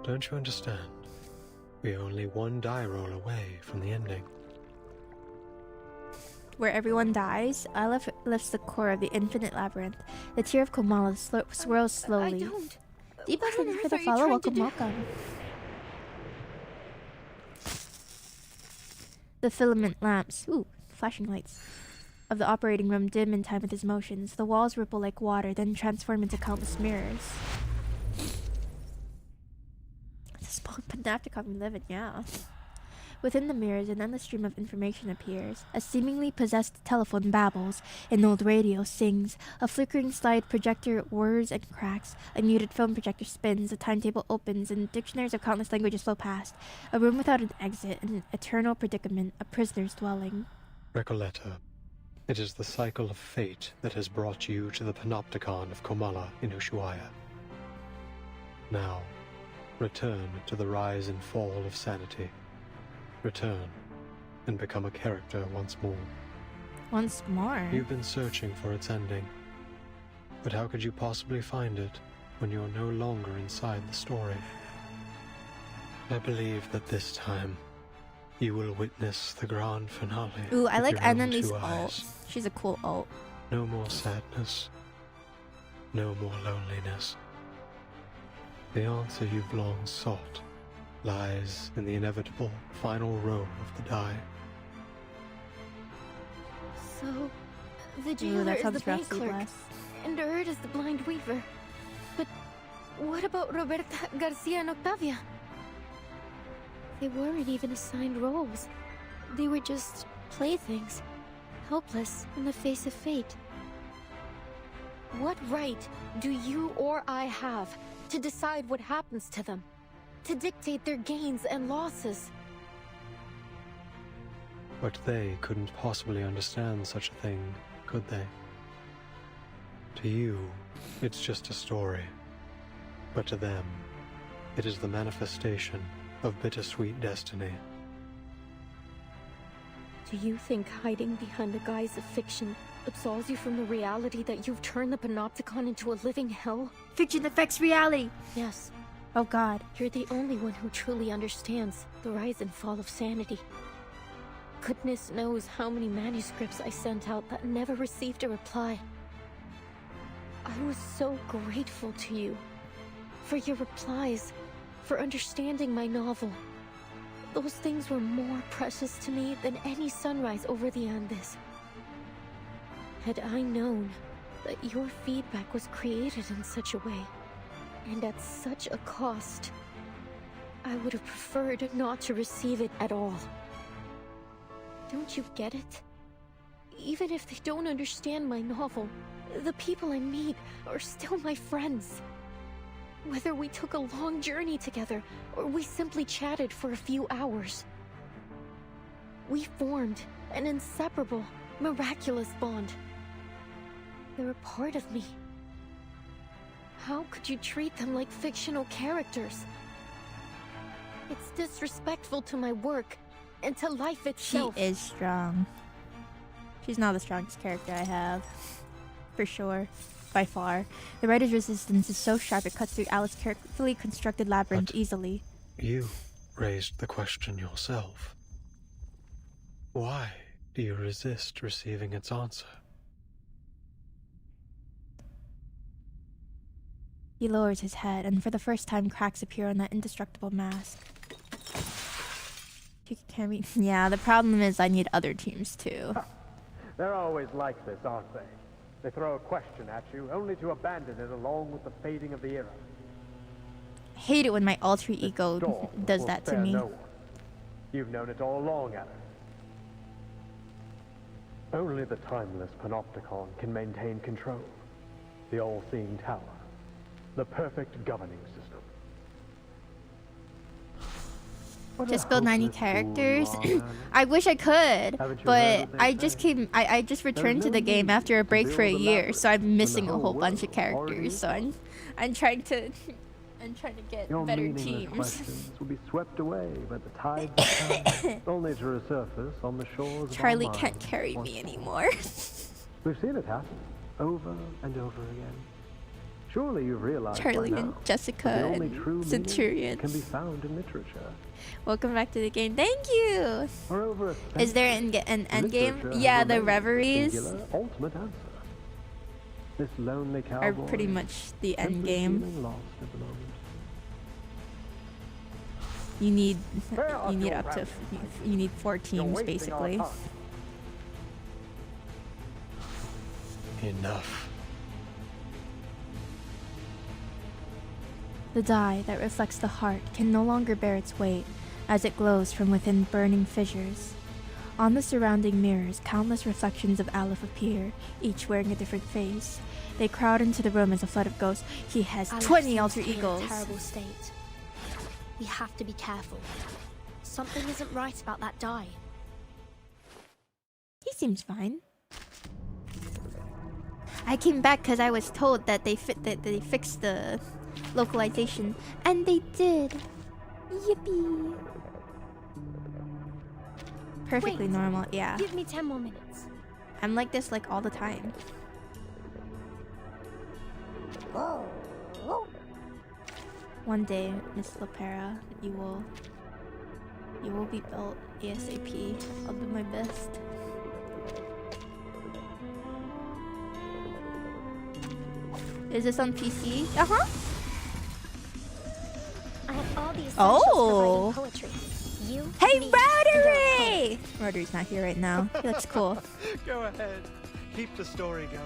Don't you understand? We're only one die roll away from the ending. Where everyone dies, Aleph lifts the core of the infinite labyrinth. The tear of Kamala swirls slowly. I don't. Deepa, What on thank you for earth the are you follow. trying to Welcome, do? welcome. The filament lamps, flashing lights, of the operating room dim in time with his motions. The walls ripple like water, then transform into countless mirrors. The small panopticon we live in, yeah. Within the mirrors, an endless stream of information appears. A seemingly possessed telephone babbles. An old radio sings. A flickering slide projector whirs and cracks. A muted film projector spins. A timetable opens, and dictionaries of countless languages flow past. A room without an exit, an eternal predicament, a prisoner's dwelling. Recoleta, it is the cycle of fate that has brought you to the panopticon of Komala in Ushuaia. Now, return to the rise and fall of sanity. Return and become a character once more. Once more? You've been searching for its ending. But how could you possibly find it when you're no longer inside the story? I believe that this time you will witness the grand finale. Ooh, I with like your own Anna's 2 ult. eyes. She's a cool ult. No more sadness. No more loneliness. The answer you've long sought lies in the inevitable final row of the die. So, the Ooh, jailer that is sounds the bank rough, clerk, Celeste. and Erd is the blind weaver. But what about Roberta, Garcia, and Octavia? They weren't even assigned roles. They were just playthings, helpless in the face of fate. What right do you or I have to decide what happens to them? To dictate their gains and losses? But they couldn't possibly understand such a thing, could they? To you, it's just a story. But to them, it is the manifestation of bittersweet destiny. Do you think hiding behind the guise of fiction absolves you from the reality that you've turned the Panopticon into a living hell? Fiction affects reality! Yes. Oh god. You're the only one who truly understands the rise and fall of sanity. Goodness knows how many manuscripts I sent out that never received a reply. I was so grateful to you. For your replies, for understanding my novel. Those things were more precious to me than any sunrise over the Andes. Had I known that your feedback was created in such a way, and at such a cost, I would have preferred not to receive it at all. Don't you get it? Even if they don't understand my novel, the people I meet are still my friends. Whether we took a long journey together, or we simply chatted for a few hours. We formed an inseparable, miraculous bond. They're a part of me. How could you treat them like fictional characters? It's disrespectful to my work and to life itself. She is strong. She's not the strongest character I have. For sure. By far. The writer's resistance is so sharp it cuts through Alice's carefully constructed labyrinth easily. You raised the question yourself. Why do you resist receiving its answer? He lowers his head, and for the first time cracks appear on that indestructible mask. You can carry... Yeah, the problem is I need other teams too. They're always like this, aren't they? They throw a question at you, only to abandon it along with the fading of the era. I hate it when my alter ego does that to me. No one. You've known it all along, Alice. Only the timeless Panopticon can maintain control. The all-seeing tower. The perfect governing system. Just build 90 characters. I wish I could, but I just returned to the game after a break for a year, so I'm missing a whole bunch of characters. So I'm trying to get better teams. Questions will be swept away by the tide only to resurface on the shores. Charlie can't carry me anymore. We've seen it happen over and over again. Surely you've realized Charlie by now and Jessica that the only and true Centurions can be found in literature. Welcome back to the game. Thank you. For over a Is there an end game? Yeah, the reveries ultimate answer. This lonely are cowboy pretty much the end game. lost at the moment. You need up to you need 4 teams basically. Enough. The dye that reflects the heart can no longer bear its weight as it glows from within burning fissures. On the surrounding mirrors, countless reflections of Aleph appear, each wearing a different face. They crowd into the room as a flood of ghosts. He has Aleph 20 seems alter to be in a egos. terrible state. We have to be careful. Something isn't right about that dye. He seems fine. I came back because I was told that they fixed the localization, and they did. Yippee! Perfectly Wait. normal, yeah. Give me 10 more minutes. I'm like this like all the time. One day, Miss Lapera, you will be built ASAP. I'll do my best. Is this on PC? Uh-huh. I have all the essentials Oh. for writing poetry. You, Hey, me, Rotary! Rotary's not here right now. He looks cool. Go ahead. Keep the story going.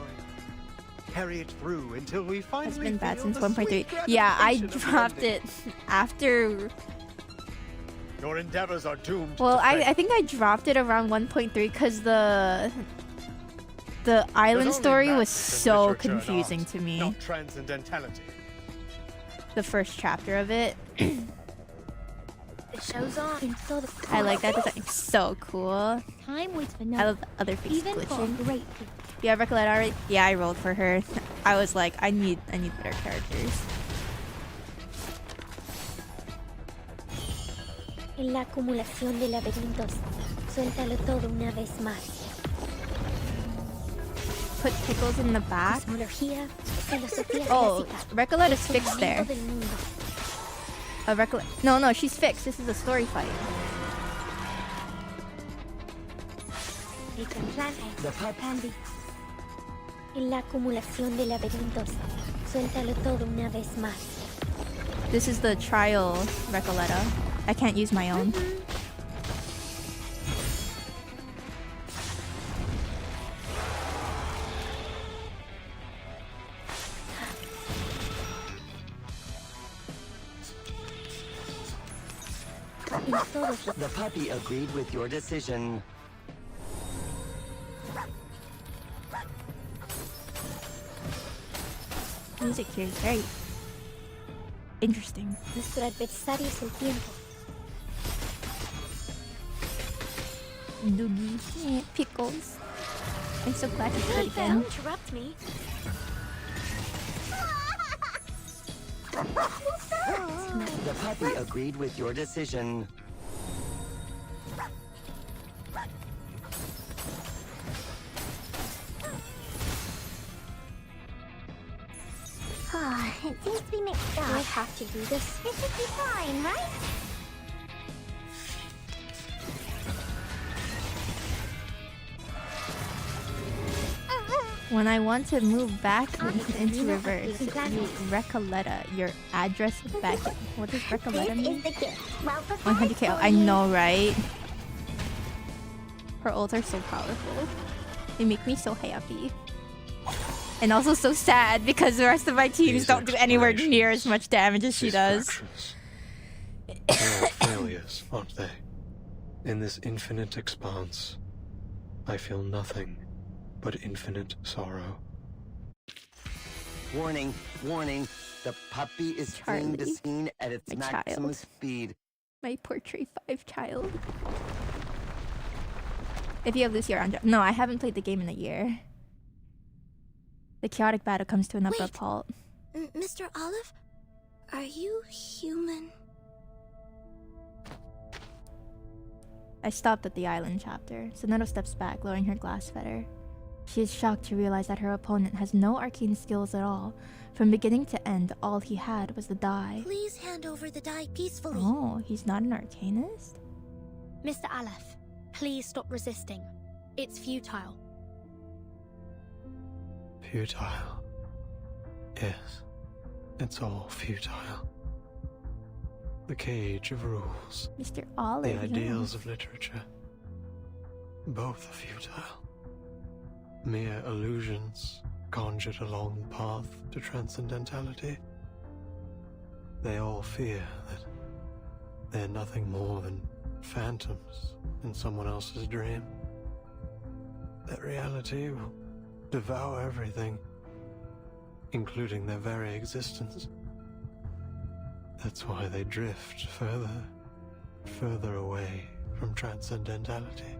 Carry it through until we finally It's been bad feel since the 1.3. sweet Yeah, I gratification of dropped ending. it after. Your endeavors are doomed. Well, to fail. I think I dropped it around 1.3 because the island only story was madness in so literature and confusing art, to me. Not transcendentality. The first chapter of it. The show's on. I like that design. It's so cool. Time waits for no I love the other face even for a glitching. great You have Recolette already? Yeah, I rolled for her. I was like, I need better characters. En la acumulación de laberintos, suéltalo todo una vez más. Put pickles in the back. Cosmología, filosofía Oh, clásica, Recolette el is fixed there. fundamento del mundo. No, she's fixed. This is a story fight. El plan es Candy. En la acumulación de laberintos, suéltalo todo una vez más. This is the trial Recoletta. I can't use my own. The puppy agreed with your decision. Music here is very interesting. Nuestro adversario es el tiempo. Doogie. Pickles. I'm so glad he's good again. Don't interrupt me. The puppy agreed with your decision. It seems to be mixed up. Do I have to do this? It should be fine, right? When I want to move back into reverse, you Recoletta your address back. What does Recoletta mean? 100k. I know, right? Her ults are so powerful. They make me so happy. And also so sad because the rest of my teams don't do anywhere near as much damage as she does. They're all failures, aren't they? In this infinite expanse, I feel nothing but infinite sorrow. Warning, warning. The puppy is fleeing the scene at its maximum speed. My Portrait 5 child. If you have Lucy or Andra. No, I haven't played the game in a year. The chaotic battle comes to an abrupt halt. Mr. Olive? Are you human? I stopped at the island chapter. Sonetto steps back, lowering her glass fetter. She is shocked to realize that her opponent has no arcane skills at all. From beginning to end, all he had was the die. Please hand over the die peacefully. Oh, he's not an arcanist? Mr. Aleph, please stop resisting. It's futile. Futile. Yes, it's all futile. The cage of rules. Mr. Olive. The ideals of literature. Both are futile. Mere illusions conjured along the path to transcendentality. They all fear that they're nothing more than phantoms in someone else's dream. That reality will devour everything, including their very existence. That's why they drift further away from transcendentality.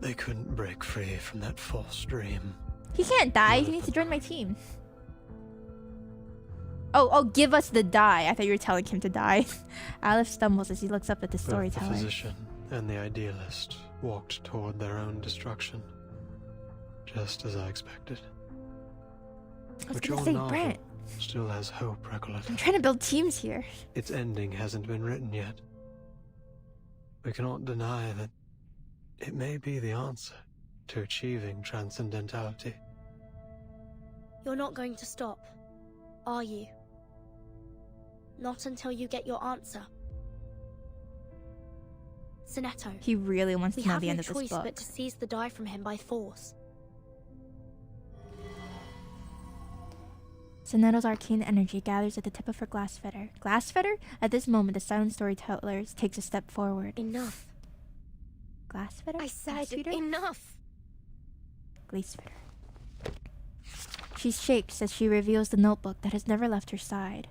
They couldn't break free from that false dream. He can't die. He needs to join my team. Oh, give us the die. I thought you were telling him to die. Aleph stumbles as he looks up at the storyteller. Both the physician and the idealist walked toward their own destruction, just as I expected. I was But gonna your say, novel Brent. still has hope, Recoleta. I'm trying to build teams here. Its ending hasn't been written yet. We cannot deny that it may be the answer to achieving transcendentality. You're not going to stop, are you? Not until you get your answer. Sonetto. He really wants to know the end of We have no this choice book. but to seize the die from him by force. Sonetto's arcane energy gathers at the tip of her glass fetter. Glass fetter? At this moment, the silent storyteller takes a step forward. Enough. Glass fetter? I said Glass feeder? enough. Glass fetter. She shakes as she reveals the notebook that has never left her side.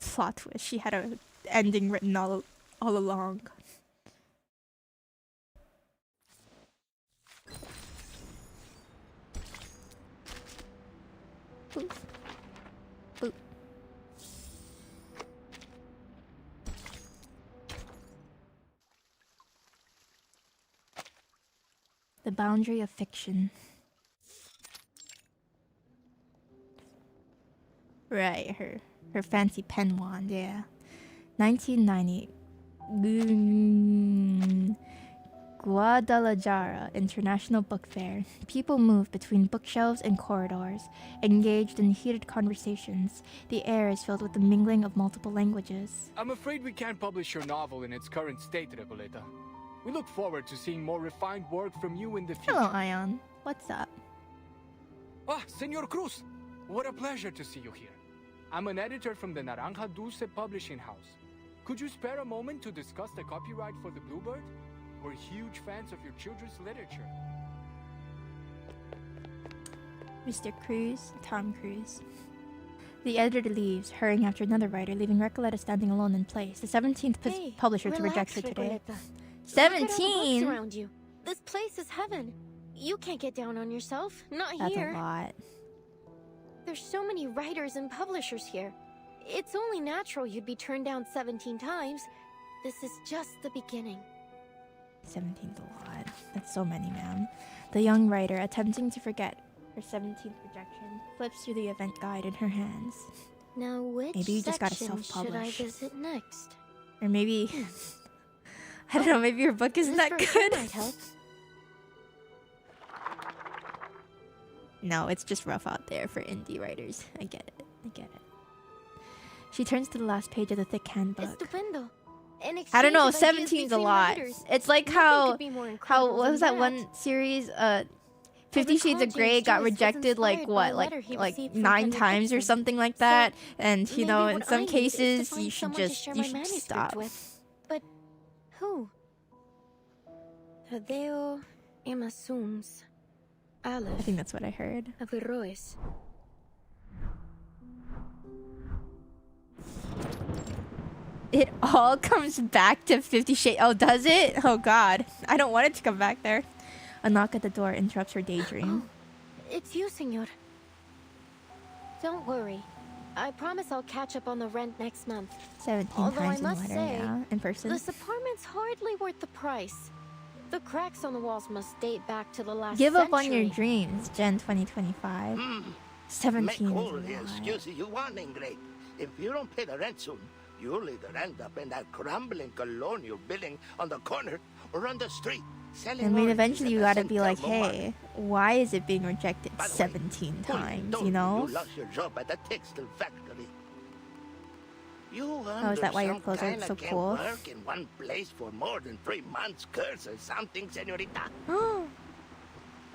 Plot twist. She had a ending written all along. Boop. Boop. The boundary of fiction. Right, her fancy pen wand, yeah. 1990. Guadalajara International Book Fair. People move between bookshelves and corridors, engaged in heated conversations. The air is filled with the mingling of multiple languages. I'm afraid we can't publish your novel in its current state, Recoleta. We look forward to seeing more refined work from you in the future. Hello, Ion. What's up? Ah, Senor Cruz! What a pleasure to see you here. I'm an editor from the Naranja Dulce publishing house. Could you spare a moment to discuss the copyright for the Bluebird? We're huge fans of your children's literature. Mr. Cruz, Tom Cruise. The editor leaves, hurrying after another writer, leaving Recoleta standing alone in place. The 17th publisher to reject her today. 17? Around you. This place is heaven. You can't get down on yourself. Not That's here. a lot. There's so many writers and publishers here. It's only natural you'd be turned down 17 times. This is just the beginning. 17's a lot. That's so many, man. The young writer, attempting to forget her 17th rejection, flips through the event guide in her hands. Now, which maybe you just gotta section should I self-publish. visit next? Or maybe... I don't know, maybe your book isn't that good. Might help. No, it's just rough out there for indie writers. I get it. I get it. She turns to the last page of the thick handbook. Estupendo. I don't know, 17's a lot. It's like how what was that one series? 50 Shades of Grey got rejected like what, like 9 times or something like that. And you know, in some cases you should just stop. But who? Tadeo Emasums. Aleph. I think that's what I heard. Averroes. It all comes back to 50 Shades. Oh, does it? Oh God, I don't want it to come back there. A knock at the door interrupts her daydream. It's you, senor. Don't worry. I promise I'll catch up on the rent next month. 17 Although times I must in letter, say, yeah, in person. this apartment's hardly worth the price. The cracks on the walls must date back to the last Give up on century. your dreams, Gen 2025. 17 Make is all a the lot. excuses you want, Ingrid. If you don't pay the rent soon, you'll either end up in that crumbling colonial building on the corner or on the street. I mean, eventually you gotta be like, hey, why is it being rejected 17 times, you know? You lost your job at the textile factory. You Oh, is that why your clothes are kinda so can't cool? work in one place for more than 3 months, curse or something, senorita. Oh,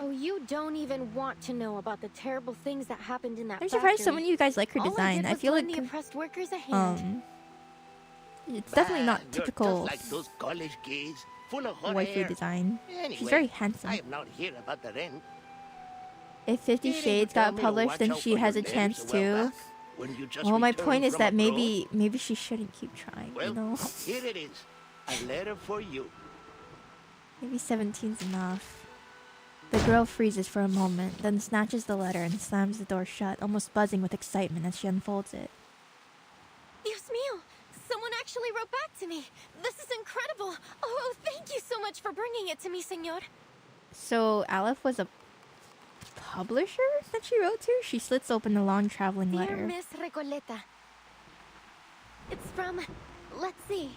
you don't even want to know about the terrible things that happened in that I'm surprised so factory. many of you guys like her All design. I I did feel was like lend the oppressed workers a hand. it's definitely not You're typical just like those college kids, full of hot waifu air. design. Anyway, She's very handsome. I am not here about the rent. If 50 Didn't Shades tell got me to published, watch then out she for has a your chance limbs a while too. back, when you just Well, my returned point is from that abroad. maybe she shouldn't keep trying, Well, you know? here it is. A letter for you. Maybe 17's enough. The girl freezes for a moment, then snatches the letter and slams the door shut, almost buzzing with excitement as she unfolds it. Dios mío! Someone actually wrote back to me! This is incredible! Oh, thank you so much for bringing it to me, senor! So, Aleph was a publisher that she wrote to? She slits open the long traveling Dear letter. Miss Recoleta. It's from... let's see...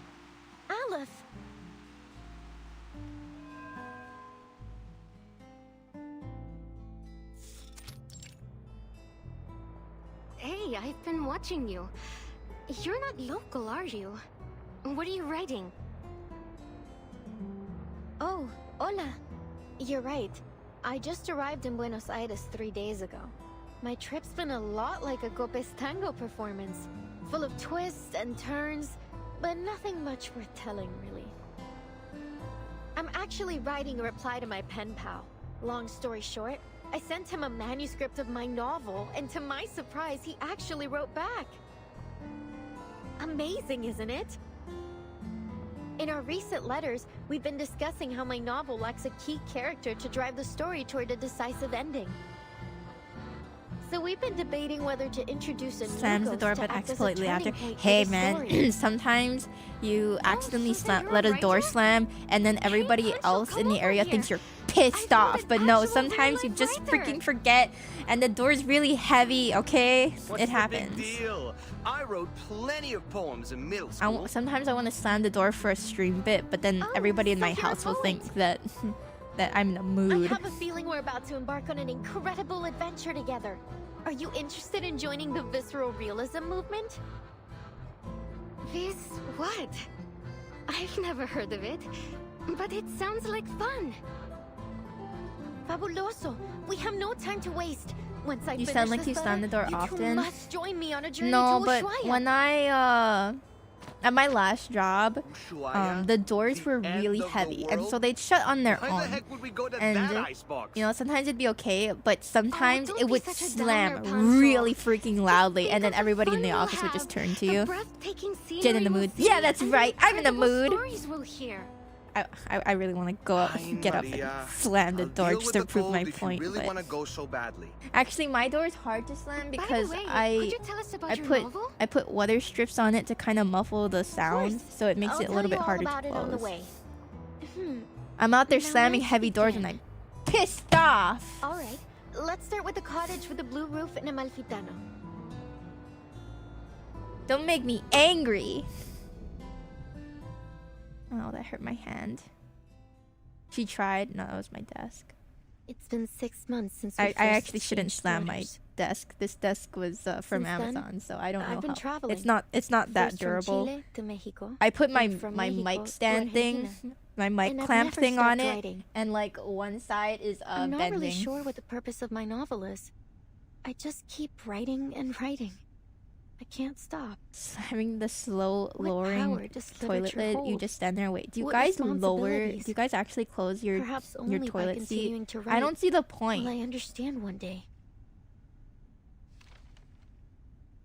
Aleph. Hey, I've been watching you. You're not local, are you? What are you writing? Oh, hola. You're right. I just arrived in Buenos Aires 3 days ago. My trip's been a lot like a Copes Tango performance. Full of twists and turns, but nothing much worth telling, really. I'm actually writing a reply to my pen pal. Long story short, I sent him a manuscript of my novel, and to my surprise, he actually wrote back. Amazing, isn't it? In our recent letters, we've been discussing how my novel lacks a key character to drive the story toward a decisive ending. So we've been debating whether to introduce a Slams new the ghost door, to but act as a exploitedly after. turning point for Hey the man, story. sometimes you accidentally let a door slam, and then everybody else in the area thinks you're pissed off. But no, sometimes you just freaking forget, and the door's really heavy. Okay, What's it the happens. big deal? I wrote plenty of poems in middle school. Sometimes I want to slam the door for a stream bit, but then everybody in my house will think that I'm in a I mood. have a feeling we're about to embark on an incredible adventure together. Are you interested in joining the visceral realism movement? This what? I've never heard of it, but it sounds like fun. Fabuloso! We have no time to waste. Once I You finish sound like this you slam the door letter, often. You must join me on a journey No, to but Ushuaia. when I At my last job, the doors were really heavy, and so they'd shut on their own. And you know, sometimes it'd be okay, but sometimes it would slam really freaking loudly, and then everybody in the office would just turn to you. Get in the mood. Yeah, that's right. I'm in the mood. I really want to go up, get up, and slam the door just to prove my point. Really but want to go so badly. actually, my door is hard to slam because way, I could you tell us about your novel? put weather strips on it to kind of muffle the sound, so it makes it a little bit harder to close. I'm out there slamming heavy doors and I'm pissed off. All right, let's start with the cottage with the blue roof in Amalfitano. Don't make me angry. Oh, that hurt my hand. She tried. No, that was my desk. It's been 6 months since I actually shouldn't slam my desk. This desk was from Amazon, so I don't know I've been how. traveling. It's not that First from durable. Chile to Mexico, I put my and from my Mexico mic to stand thing, Argentina. my mic And I've clamp never thing on stopped it, writing. and like one side is I'm not bending. really sure what the purpose of my novel is. I just keep writing and writing. I can't stop. Having the slow What lowering power does toilet literature lid, you hold? just stand there and wait. Do you What guys lower? responsibilities? Do you guys actually close your Perhaps only by toilet seat? continuing to I write don't see the point. will I understand one day.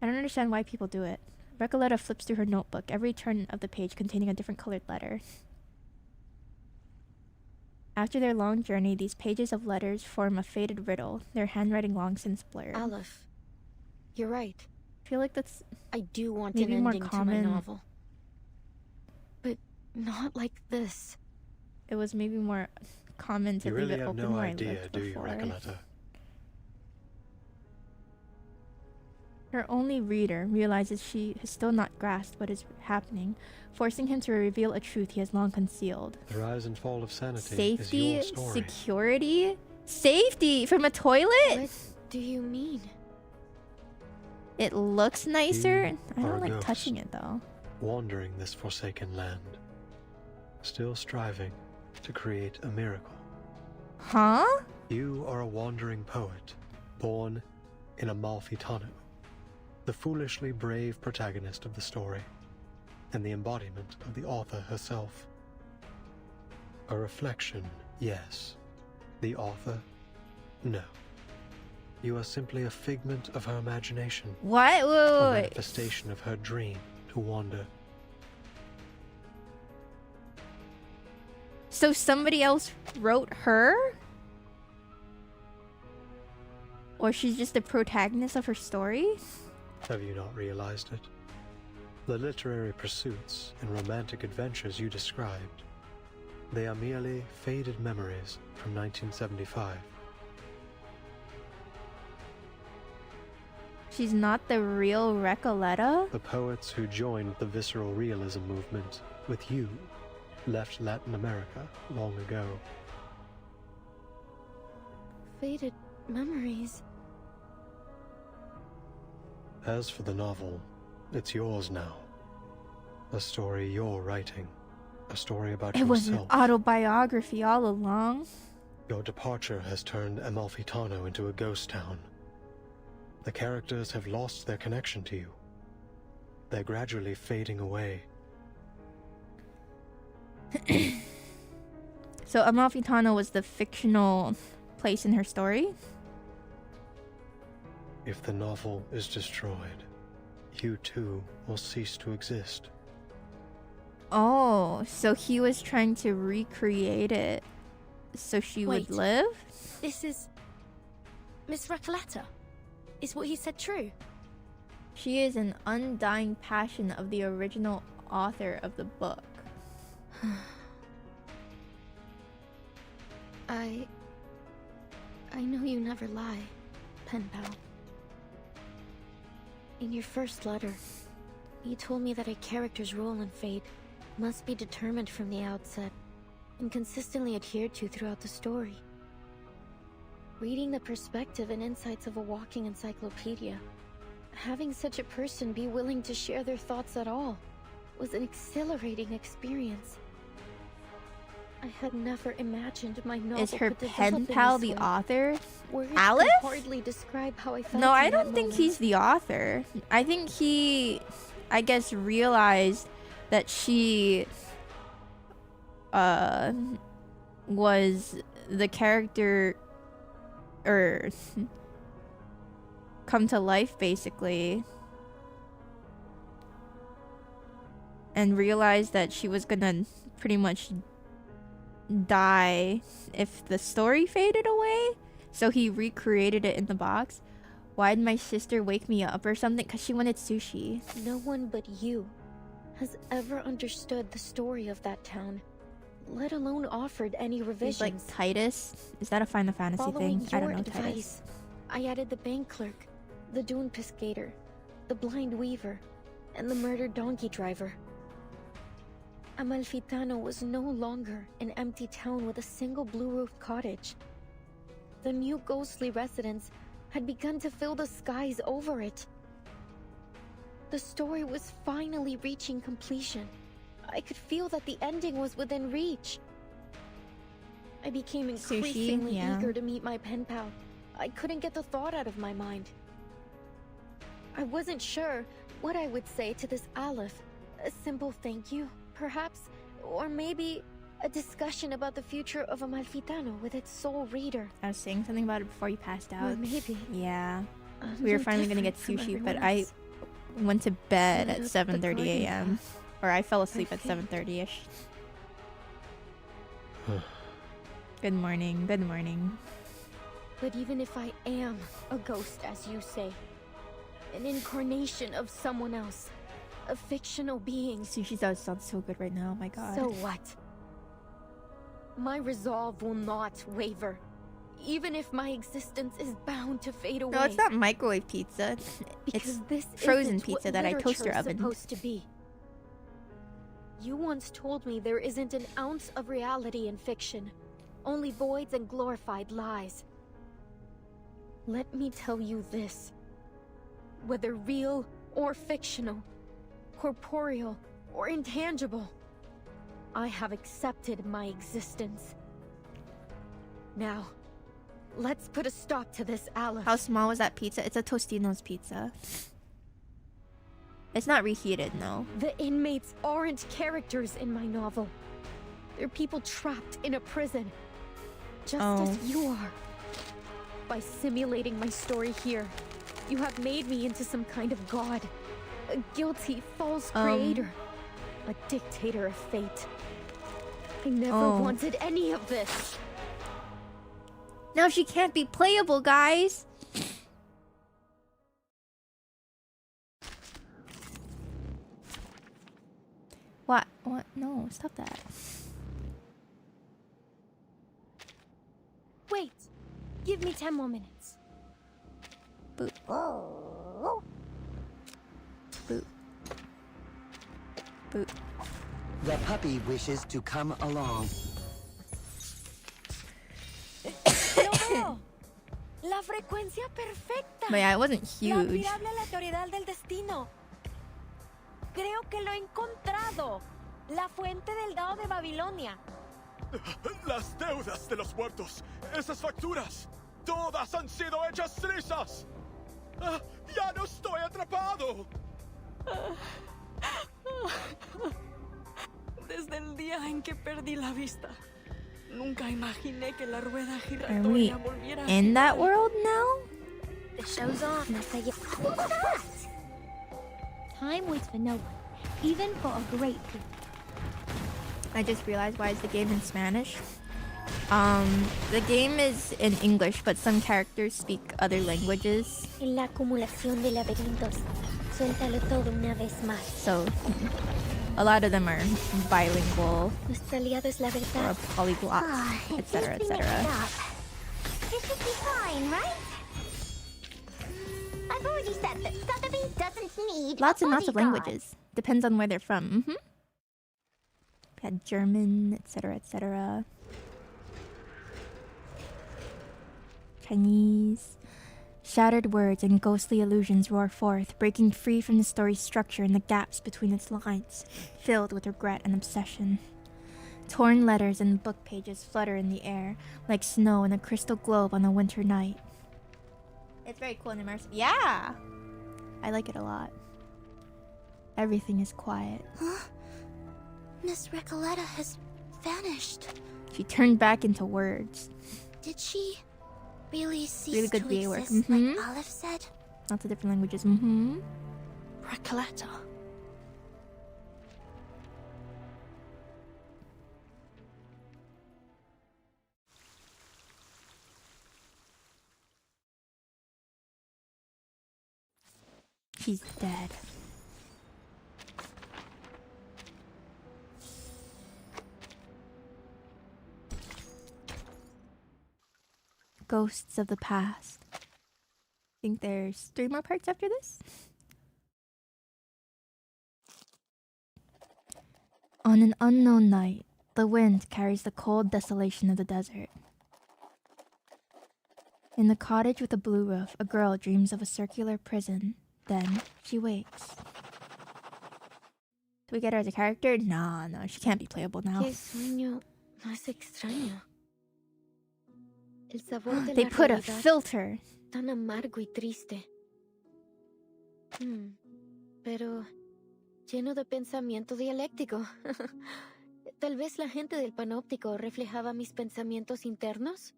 I don't understand why people do it. Recoleta flips through her notebook, every turn of the page containing a different colored letter. After their long journey, these pages of letters form a faded riddle, their handwriting long since blurred. Aleph, you're right. I feel like that's I do want maybe an more ending to common. my novel. But not like this. It was maybe more common to You leave really it have open no where idea, I lived do you, before. Recoleta? Her only reader realizes she has still not grasped what is happening, forcing him to reveal a truth he has long concealed. The rise and fall of sanity Safety, is your story. security, safety from a toilet? What do you mean? It looks nicer. I are don't a like ghost. touching it though. Wandering this forsaken land, still striving to create a miracle. Huh? You are a wandering poet, born in Amalfitano, the foolishly brave protagonist of the story, and the embodiment of the author herself. A reflection, yes. The author, no. You are simply a figment of her imagination. What? Wait, A wait, wait. manifestation of her dream to wander. So somebody else wrote her? Or she's just the protagonist of her story? Have you not realized it? The literary pursuits and romantic adventures you described, they are merely faded memories from 1975. She's not the real Recoleta? The poets who joined the visceral realism movement with you left Latin America long ago. Faded memories. As for the novel, it's yours now. A story you're writing. A story about It was an yourself. autobiography all along. Your departure has turned Amalfitano into a ghost town. The characters have lost their connection to you. They're gradually fading away. So Amalfitano was the fictional place in her story? If the novel is destroyed, you too will cease to exist. Oh, so he was trying to recreate it so she would Wait. live? This is Miss Recoleta. Is what he said true? She is an undying passion of the original author of the book. I know you never lie, pen pal. In your first letter, you told me that a character's role in fate must be determined from the outset and consistently adhered to throughout the story. Reading the perspective and insights of a walking encyclopedia, having such a person be willing to share their thoughts at all, was an exhilarating experience. I had never imagined my novel Is her could develop pen in pal this the way. author? Words Aleph? can hardly describe how I felt. No, I in don't that think moment. he's the author. I think he, I guess, realized that she was the character, or come to life basically, and realized that she was gonna pretty much die if the story faded away, so he recreated it in the box. Why'd my sister wake me up or something? Because she wanted sushi. No one but you has ever understood the story of that town, let alone offered any revisions. He's like Titus. Is that a Final Fantasy Following thing? I don't your know advice, Titus. I added the bank clerk, the dune piscator, the blind weaver, and the murdered donkey driver. Amalfitano was no longer an empty town with a single blue-roofed cottage. The new ghostly residents had begun to fill the skies over it. The story was finally reaching completion. I could feel that the ending was within reach. I became increasingly eager to meet my pen pal. I couldn't get the thought out of my mind. I wasn't sure what I would say to this Aleph. A simple thank you, perhaps? Or maybe a discussion about the future of Amalfitano with its sole reader. I was saying something about it before you passed out. Or maybe. Yeah. We were finally gonna get sushi, but I went to bed at 7:30 a.m. Or I fell asleep at 7:30ish. Good morning, good morning. But even if I am a ghost, as you say, an incarnation of someone else, a fictional being. Sushi does sound so good right now, oh my god. So what? My resolve will not waver, even if my existence is bound to fade away. No, it's not microwave pizza. Because it's this frozen isn't pizza what that I toaster literature's oven. supposed to be. You once told me there isn't an ounce of reality in fiction, only voids and glorified lies. Let me tell you this. Whether real or fictional, corporeal or intangible, I have accepted my existence. Now, let's put a stop to this, Aleph. How small was that pizza? It's a Tostino's pizza. It's not reheated, no. The inmates aren't characters in my novel. They're people trapped in a prison. Just as you are. By simulating my story here, you have made me into some kind of god. A guilty, false creator. A dictator of fate. I never wanted any of this. Now she can't be playable, guys. What? What? No, stop that. Wait. Give me 10 more minutes. Boop. Oh. Boop. Boop. The puppy wishes to come along. Lo veo. La frecuencia perfecta. But yeah, it wasn't La huge. admirable aleatoriedad del destino. Creo que lo he encontrado. La fuente del dado de Babilonia. Las deudas de los muertos. Esas facturas. Todas han sido hechas trizas. Ya no estoy atrapado. Desde el día en que perdí la vista, nunca imaginé que la rueda Are we giratoria volviera a in that girar. world now? The show's off, Nastya. What's that? Time waits for no one, even for a great people. I just realized why is the game in Spanish. The game is in English, but some characters speak other languages. En la acumulación de laberintos, suéltalo todo una vez más. So, a lot of them are bilingual Nuestro aliado es la or verdad. polyglot, etc., etc. This should be fine, right? I've already said that Sotheby doesn't need Lots a and lots of bodyguard. languages. Depends on where they're from. We had German, etc., etc. Chinese. Shattered words and ghostly illusions roar forth, breaking free from the story's structure and the gaps between its lines, filled with regret and obsession. Torn letters and book pages flutter in the air, like snow in a crystal globe on a winter night. It's very cool and immersive. Yeah! I like it a lot. Everything is quiet. Miss Recoleta has vanished. She turned back into words. Did she really cease Really good to VA work. exist like Olive said? Lots of different languages. Recoleta. She's dead. Ghosts of the past. I think there's 3 more parts after this. On an unknown night, the wind carries the cold desolation of the desert. In the cottage with a blue roof, a girl dreams of a circular prison. Then she wakes. Do we get her as a character? No, she can't be playable now. Qué sueño más extraño. El sabor de They la put a realidad filter. tan amargo y triste. Pero lleno de pensamiento dialéctico. Tal vez la gente del panóptico reflejaba mis pensamientos internos.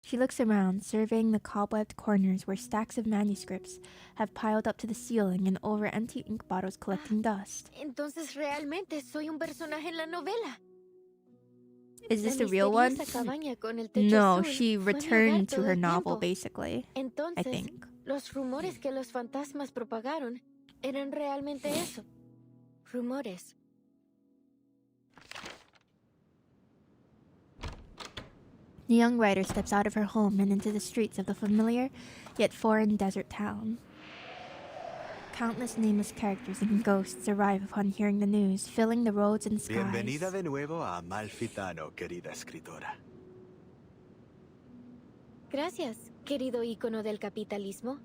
She looks around, surveying the cobwebbed corners where stacks of manuscripts have piled up to the ceiling and over empty ink bottles collecting dust. Entonces realmente soy un personaje en la novela. Is this the real one? No, she returned to her novel, basically. Entonces, I think. Los rumores que los fantasmas propagaron eran realmente eso. Rumores. The young writer steps out of her home and into the streets of the familiar, yet foreign desert town. Countless nameless characters and ghosts arrive upon hearing the news, filling the roads and skies. Bienvenida de nuevo a Amalfitano, querida escritora. Gracias, querido ícono del capitalismo.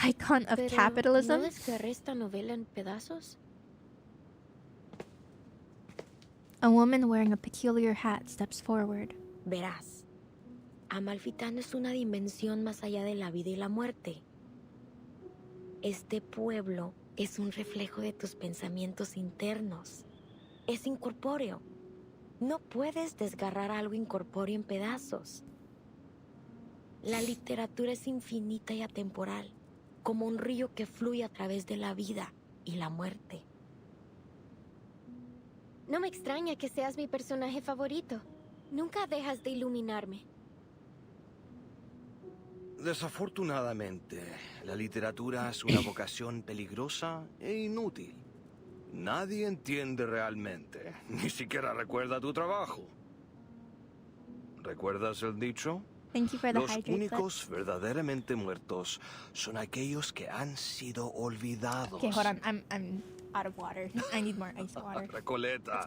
Icon of Pero, capitalism? ¿no desgarré esta novela en pedazos? A woman wearing a peculiar hat steps forward. Verás, Amalfitano es una dimensión más allá de la vida y la muerte. Este pueblo es un reflejo de tus pensamientos internos. Es incorpóreo. No puedes desgarrar algo incorpóreo en pedazos. La literatura es infinita y atemporal, como un río que fluye a través de la vida y la muerte. No me extraña que seas mi personaje favorito. Nunca dejas de iluminarme. Desafortunadamente, la literatura es una vocación peligrosa e inútil. Nadie entiende realmente, ni siquiera recuerda tu trabajo. ¿Recuerdas el dicho? Thank you for the Los hydrate únicos verdaderamente muertos son aquellos que han sido olvidados. Okay, hold on. I'm out of water. I need more ice water. Recoleta,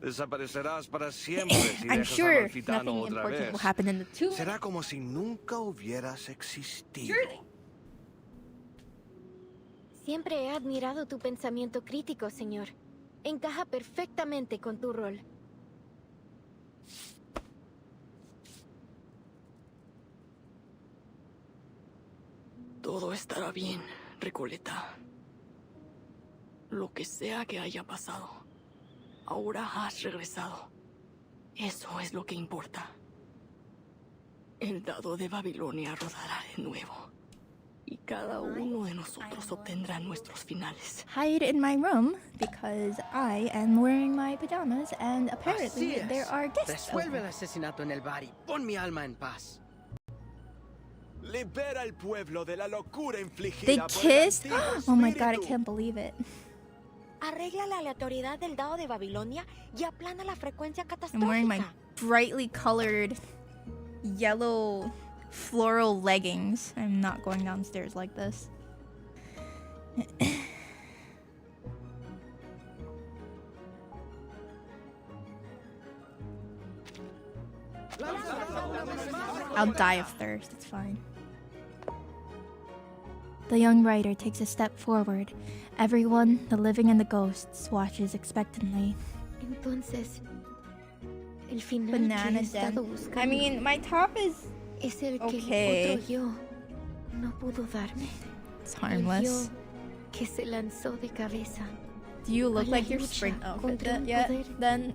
desaparecerás para siempre si I'm dejas sure Amalfitano nothing otra important vez. will happen in the tomb. Será como si nunca hubieras existido. Siempre he admirado tu pensamiento crítico, señor. Encaja perfectamente con tu rol. Todo estará bien, Recoleta. Lo que sea que haya pasado, ahora has regresado. Eso es lo que importa. El dado de Babilonia rodará de nuevo. Y cada uno de nosotros obtendrá nuestros finales. Hide in my room because I am wearing my pajamas and apparently Así es. there are guests. Resuelve el asesinato en el bar y pon mi alma en paz. Libera al pueblo de la locura infligida They por el kissed? antiguo Oh my god, I espíritu. can't believe it. Arregla la aleatoriedad del dado de Babilonia y aplana la frecuencia I'm wearing my catastrófica. brightly colored yellow floral leggings. I'm not going downstairs like this. I'll die of thirst, it's fine. The young writer takes a step forward. Everyone, the living and the ghosts, watches expectantly. Entonces, el final Banana que he estado den. buscando I mean, my top is es el que okay. otro yo no pudo darme. It's El harmless. yo que se lanzó de cabeza Do you look like your spring outfit yet? Then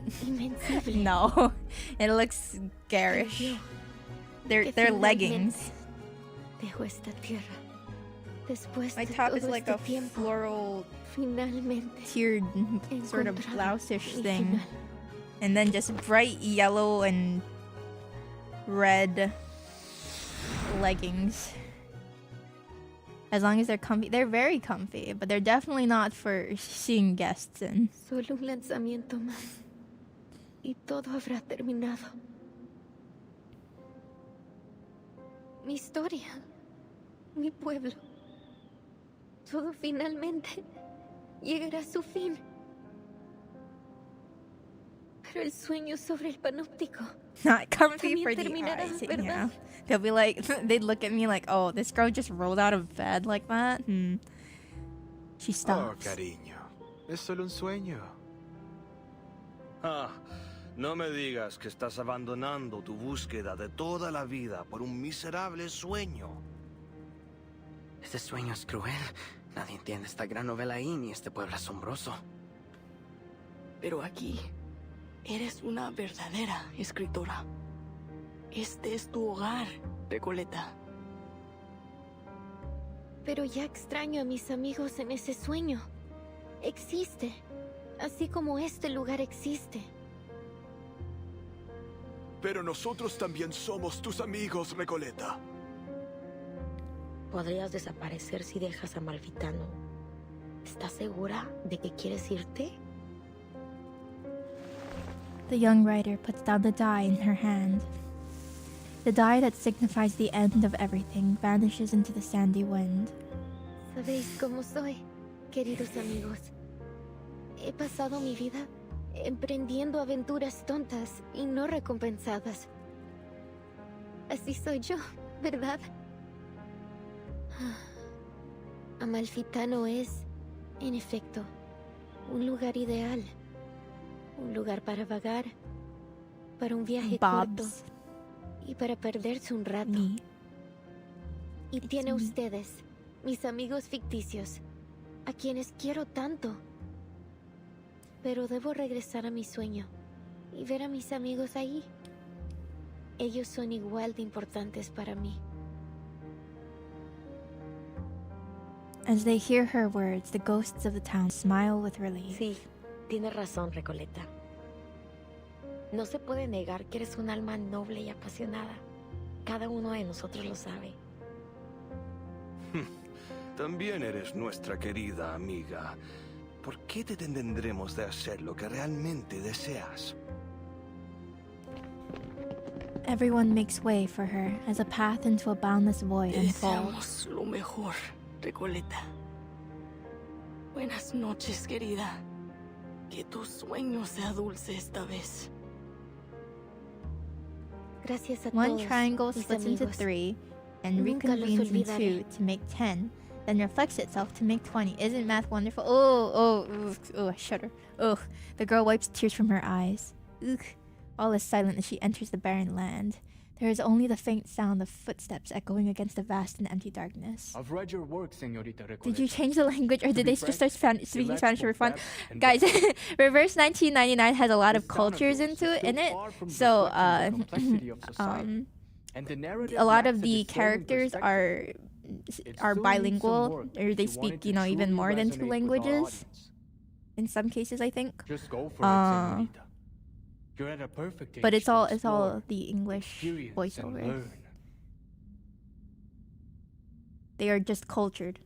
no, it looks garish. They're leggings. My top is like a floral tiered sort of blouse-ish thing, and then just bright yellow and red leggings. As long as they're comfy, they're very comfy, but they're definitely not for seeing guests in. Solo un lanzamiento más, y todo habrá terminado. Mi historia, mi pueblo, todo finalmente llegará a su fin. Pero el sueño sobre el panóptico Not comfy for the terminará, eyes, ¿verdad? yeah. They'll be like, they'd look at me like, oh, this girl just rolled out of bed like that. She Oh, stops. cariño. Es solo un sueño. Ah, no me digas que estás abandonando tu búsqueda de toda la vida por un miserable sueño. Este sueño es cruel. Nadie entiende esta gran novela ahí ni este pueblo asombroso. Pero aquí eres una verdadera escritora. Este es tu hogar, Recoleta. Pero ya extraño a mis amigos en ese sueño. Existe, así como este lugar existe. Pero nosotros también somos tus amigos, Recoleta. Podrías desaparecer si dejas a Malfitano. ¿Estás segura de que quieres irte? The young writer puts down the die in her hand. The die that signifies the end of everything vanishes into the sandy wind. ¿Sabéis cómo soy, queridos amigos? He pasado mi vida emprendiendo aventuras tontas y no recompensadas. Así soy yo, ¿verdad? Amalfitano es, en efecto, un lugar ideal. Un lugar para vagar, para un viaje corto y para perderse un rato. Y tiene ustedes, mis amigos ficticios, a quienes quiero tanto. Pero debo regresar a mi sueño y ver a mis amigos ahí. Ellos son igual de importantes para mí. As they hear her words, the ghosts of the town smile with relief. Sí, tienes razón, Recoleta. No se puede negar que eres un alma noble y apasionada. Cada uno de nosotros lo sabe. También eres nuestra querida amiga. ¿Por qué te detendremos de hacer lo que realmente deseas? Everyone makes way for her as a path into a boundless void unfolds. Deseamos lo mejor, Recoleta. Buenas noches, querida. Que tu sueño sea dulce esta vez. Gracias a One todos, triangle mis splits into amigos. 3 and Nunca los reconvenes in olvidaré. 2 to make 10, then reflects itself to make 20. Isn't math wonderful? Oh, I shudder. Oh, the girl wipes tears from her eyes. Ugh. All is silent as she enters the barren land. There is only the faint sound of footsteps echoing against the vast and empty darkness. I've read your work, Señorita Recoleta. Did you change the language, or To did be they just frank, start it speaking lacks Spanish for both fun? depth and Guys, depth. Reverse 1999 has a lot of This town of cultures yours into is it in still it, far from so reflecting the complexity of society. And the narrative a lot lacks of a the discerning characters perspective. It are still needs some bilingual, work or they if you want it speak, to even truly more than resonate 2 with our languages. audience. In some cases, I think. Just go for it, Señorita. You're at a perfect age But it's to all explore, the English experience, and voiceover. learn. They are just cultured.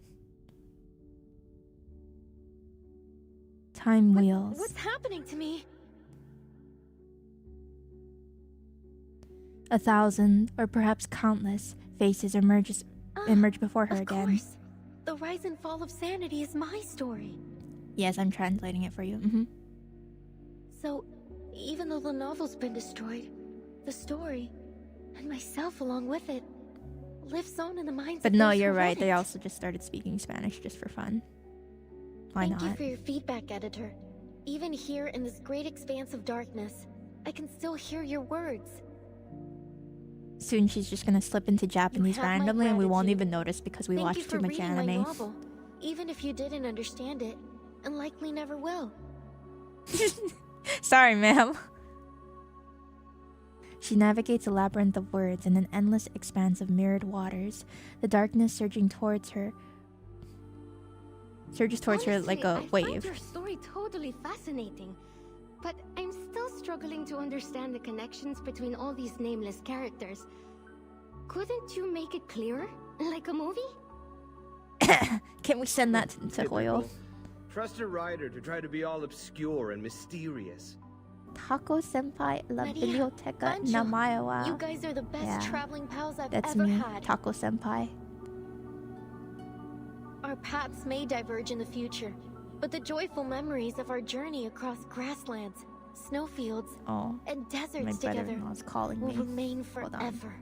Time wheels. What's happening to me? 1,000, or perhaps countless, faces emerge before her Of again. course. The rise and fall of sanity is my story. Yes, I'm translating it for you. So, even though the novel's been destroyed, the story, and myself along with it, lives on in the minds But of no, those you're who right. read They it. also just started speaking Spanish just for fun. Why Thank you not? for your feedback, editor. Even here in this great expanse of darkness, I can still hear your words. Soon she's just gonna slip into Japanese have my randomly and we won't gratitude. even notice because we Thank watch you too for much reading my anime. novel. Even if you didn't understand it, and likely never will. Sorry, ma'am. She navigates a labyrinth of words in an endless expanse of mirrored waters, the darkness surging towards her. Surges towards her like a I wave. find your story totally fascinating, but I'm still struggling to understand the connections between all these nameless characters. Couldn't you make it clearer? Like a movie? Can we send that to Hoyle? Trust a writer to try to be all obscure and mysterious. Taco Senpai La Maria, Biblioteca Banjo, Namaewa. you guys are the best traveling pals I've That's ever me, had. Taco Senpai. Our paths may diverge in the future, but the joyful memories of our journey across grasslands, snowfields, Oh, and my deserts together brother-in-law's calling will me. remain Hold on. forever.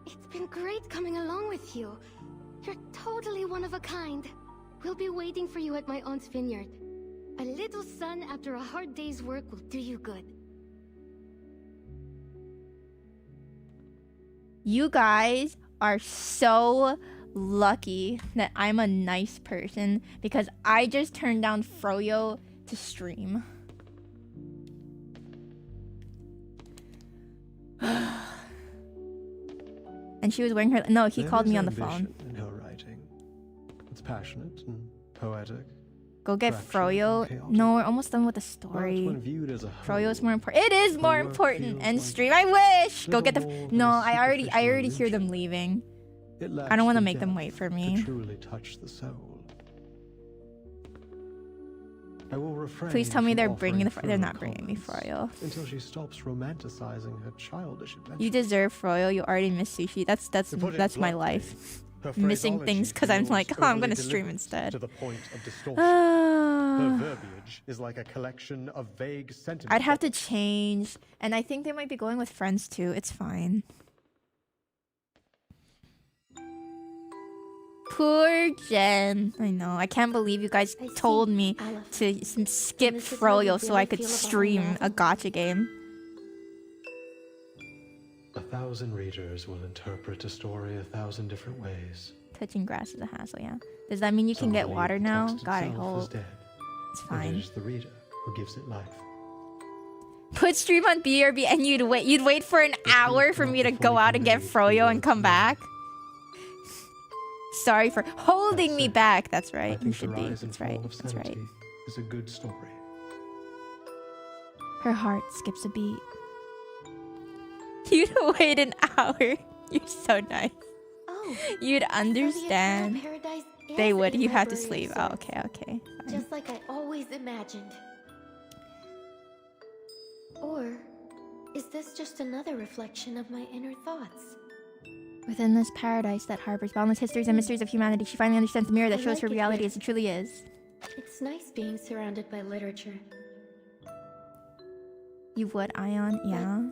It's been great coming along with you. You're totally one of a kind. We'll be waiting for you at my aunt's vineyard. A little sun after a hard day's work will do you good. You guys are so lucky that I'm a nice person because I just turned down Froyo to stream. And she was wearing her... No, he called me on the phone. In her writing. It's passionate and poetic. Go get Froyo. No, we're almost done with the story. When viewed as a whole, Froyo's more important. It is more important. End stream. I wish. Go get the... No, I already hear them leaving. I don't want to make them wait for me. To truly touch the soul. I will refrain Please tell me from they're offering bringing the... They're further not bringing me comments Froyo. until she stops romanticizing her childish adventure. You deserve Froyo. You already miss sushi. That's my life. Missing things because I'm like, oh, I'm gonna stream instead. To the point of distortion. Her verbiage is like a collection of vague sentiments. I'd have to change, and I think they might be going with friends too. It's fine. Poor Jen. I know. I can't believe you guys told me to skip Froyo so I could stream a gacha game. 1,000 readers will interpret a story 1,000 different ways. Touching grass is a hassle, yeah. Does that mean you can get water now? God, I hope. It's fine. It is the reader who gives it life. Put stream on BRB and you'd wait for an hour for me to go out and get Froyo and come back. Sorry for holding me back. That's right. You should be. That's right. That's right. Is a good story. Her heart skips a beat. You'd wait an hour. You're so nice. Oh, you'd understand. They would. You have to sleep. Oh, okay, okay. Fine. Just like I always imagined. Or is this just another reflection of my inner thoughts? Within this paradise that harbors boundless histories and mysteries of humanity, she finally understands the mirror that shows her reality as it truly is. It's nice being surrounded by literature. You would, Ion? Yeah.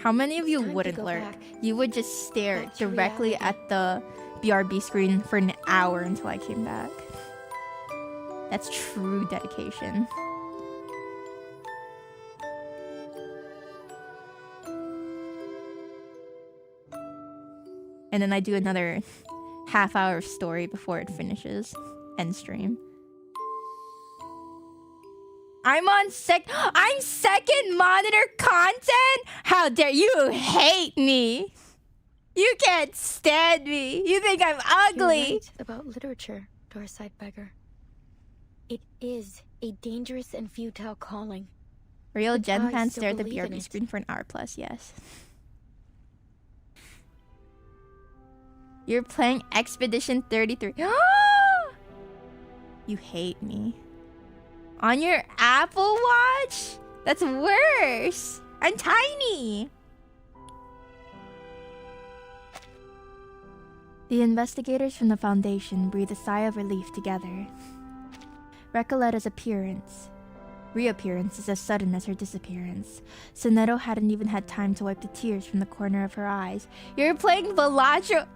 How many of you wouldn't lurk? You would just stare directly at the BRB screen for an hour until I came back. That's true dedication. And then I do another half-hour story before it finishes. End stream. I'm second monitor content? How dare you hate me? You can't stand me. You think I'm ugly. You're right about literature, Dorside Beggar. It is a dangerous and futile calling. Real Gen I fans still stare at the believe in BRB it. screen for an hour plus, yes. You're playing Expedition 33. You hate me. On your Apple Watch? That's worse. I'm tiny. The investigators from the Foundation breathe a sigh of relief together. Recoletta's reappearance is as sudden as her disappearance. Soneto hadn't even had time to wipe the tears from the corner of her eyes. You're playing Velatro.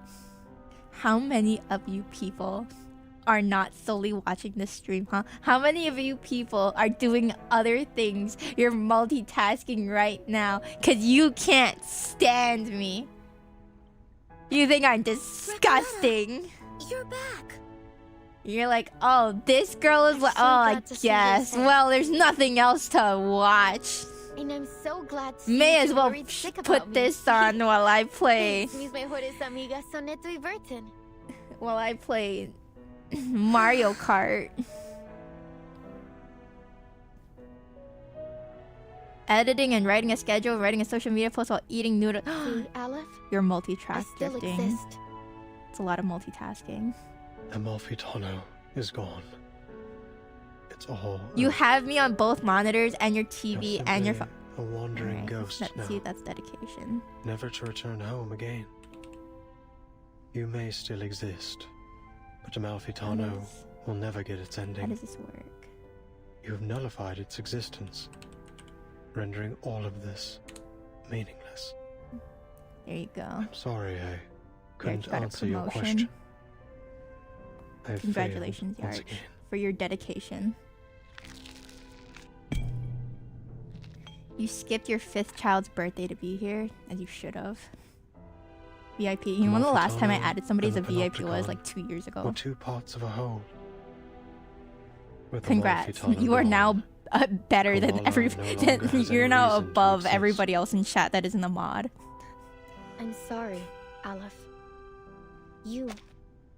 How many of you people are not solely watching this stream, huh? How many of you people are doing other things? You're multitasking right now because you can't stand me. You think I'm disgusting. You're back. You're like, oh, this girl is like, oh, I glad to see guess. this end. Well, there's nothing else to watch. And I'm so glad to see May that as you're well worried sick about put me. this on while I play. Mis mejores amigas son Neto y Burton. While I play Mario Kart. Editing and writing a schedule, writing a social media post while eating noodles. See, Aleph? You're I multi-track still drifting. exist. It's a lot of multitasking. Amalfitano is gone. It's all You over. have me on both monitors and your TV You're and your simply phone. a wandering ghost now, See, that's dedication. never to return home again. You may still exist, but Amalfitano will never get its ending. How does this work? You have nullified its existence, rendering all of this meaningless. There you go. I'm sorry I couldn't got a answer your promotion. question. I Congratulations, failed once Yarch, again. for your dedication. You skipped your 5th child's birthday to be here, as you should have. VIP. You know when the last time I added somebody as a and the VIP was? Panopticon Like 2 years were ago. two parts of a whole. With Congrats. Amalfitano You are gone, now better than Kamala every. no longer has You're any now reason to above exist. everybody else in chat that isn't a mod. I'm sorry, Aleph. You,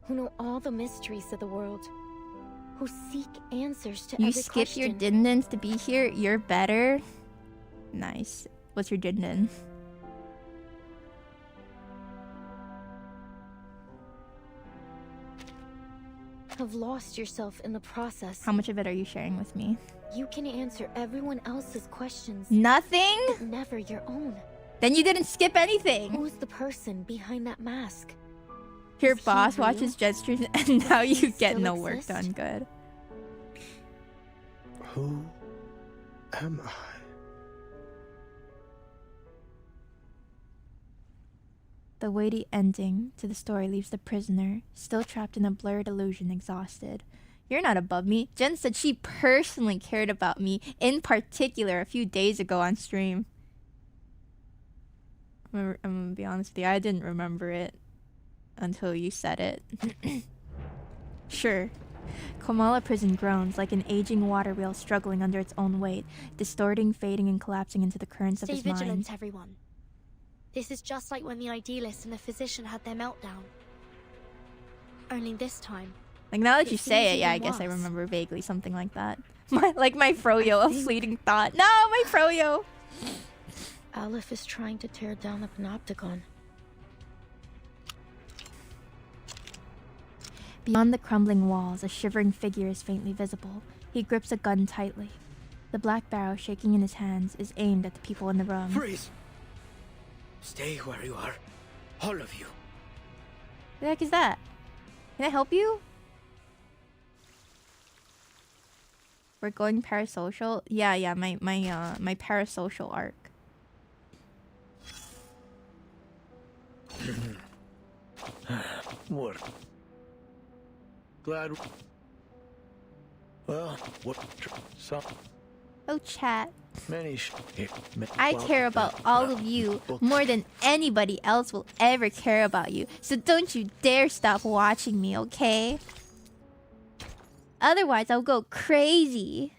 who know all the mysteries of the world, who seek answers to You every skipped your question. dindins to be here. You're better. Nice. What's your dindin? Have lost yourself in the process. How much of it are you sharing with me? You can answer everyone else's questions. Nothing? But never your own. Then you didn't skip anything. Who's the person behind that mask? Your Is he boss real? watches Jet streams and now you get still no work exist? done. Good. Who am I? The weighty ending to the story leaves the prisoner, still trapped in a blurred illusion, exhausted. You're not above me. Jen said she personally cared about me, in particular, a few days ago on stream. I'm gonna be honest with you, I didn't remember it until you said it. Sure. Kamala prison groans like an aging water wheel struggling under its own weight, distorting, fading, and collapsing into the currents of Stay his vigilant, mind. everyone. This is just like when the idealist and the physician had their meltdown. Only this time. Like, now that it you say seems it, yeah, I even guess I worse. remember vaguely something like that. My Froyo, a fleeting thought. No, my Froyo! Aleph is trying to tear down the Panopticon. Beyond the crumbling walls, a shivering figure is faintly visible. He grips a gun tightly. The black barrel shaking in his hands is aimed at the people in the room. Freeze! Stay where you are. All of you. What the heck is that? Can I help you? We're going parasocial? Yeah, my parasocial arc. What? Glad. Well, what? Some. Oh, chat. Many. I care about all of you more than anybody else will ever care about you. So don't you dare stop watching me, okay? Otherwise, I'll go crazy.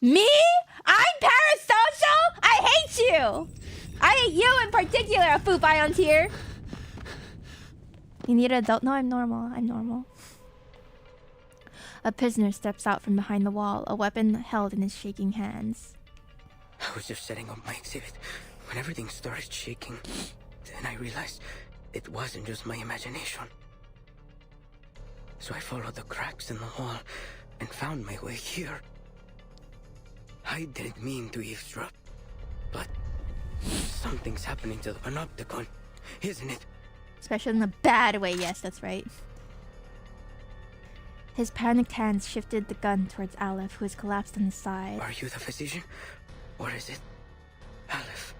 Me? I'm parasocial? I hate you! I hate you in particular, a Foop Ions here. You need an adult? No, I'm normal. I'm normal. A prisoner steps out from behind the wall, a weapon held in his shaking hands. I was just setting up my exhibit when everything started shaking. Then I realized it wasn't just my imagination. So I followed the cracks in the wall and found my way here. I didn't mean to eavesdrop, but something's happening to the Panopticon, isn't it? Especially in a bad way, yes, that's right. His panicked hands shifted the gun towards Aleph, who has collapsed on his side. Are you the physician? Or is it Aleph?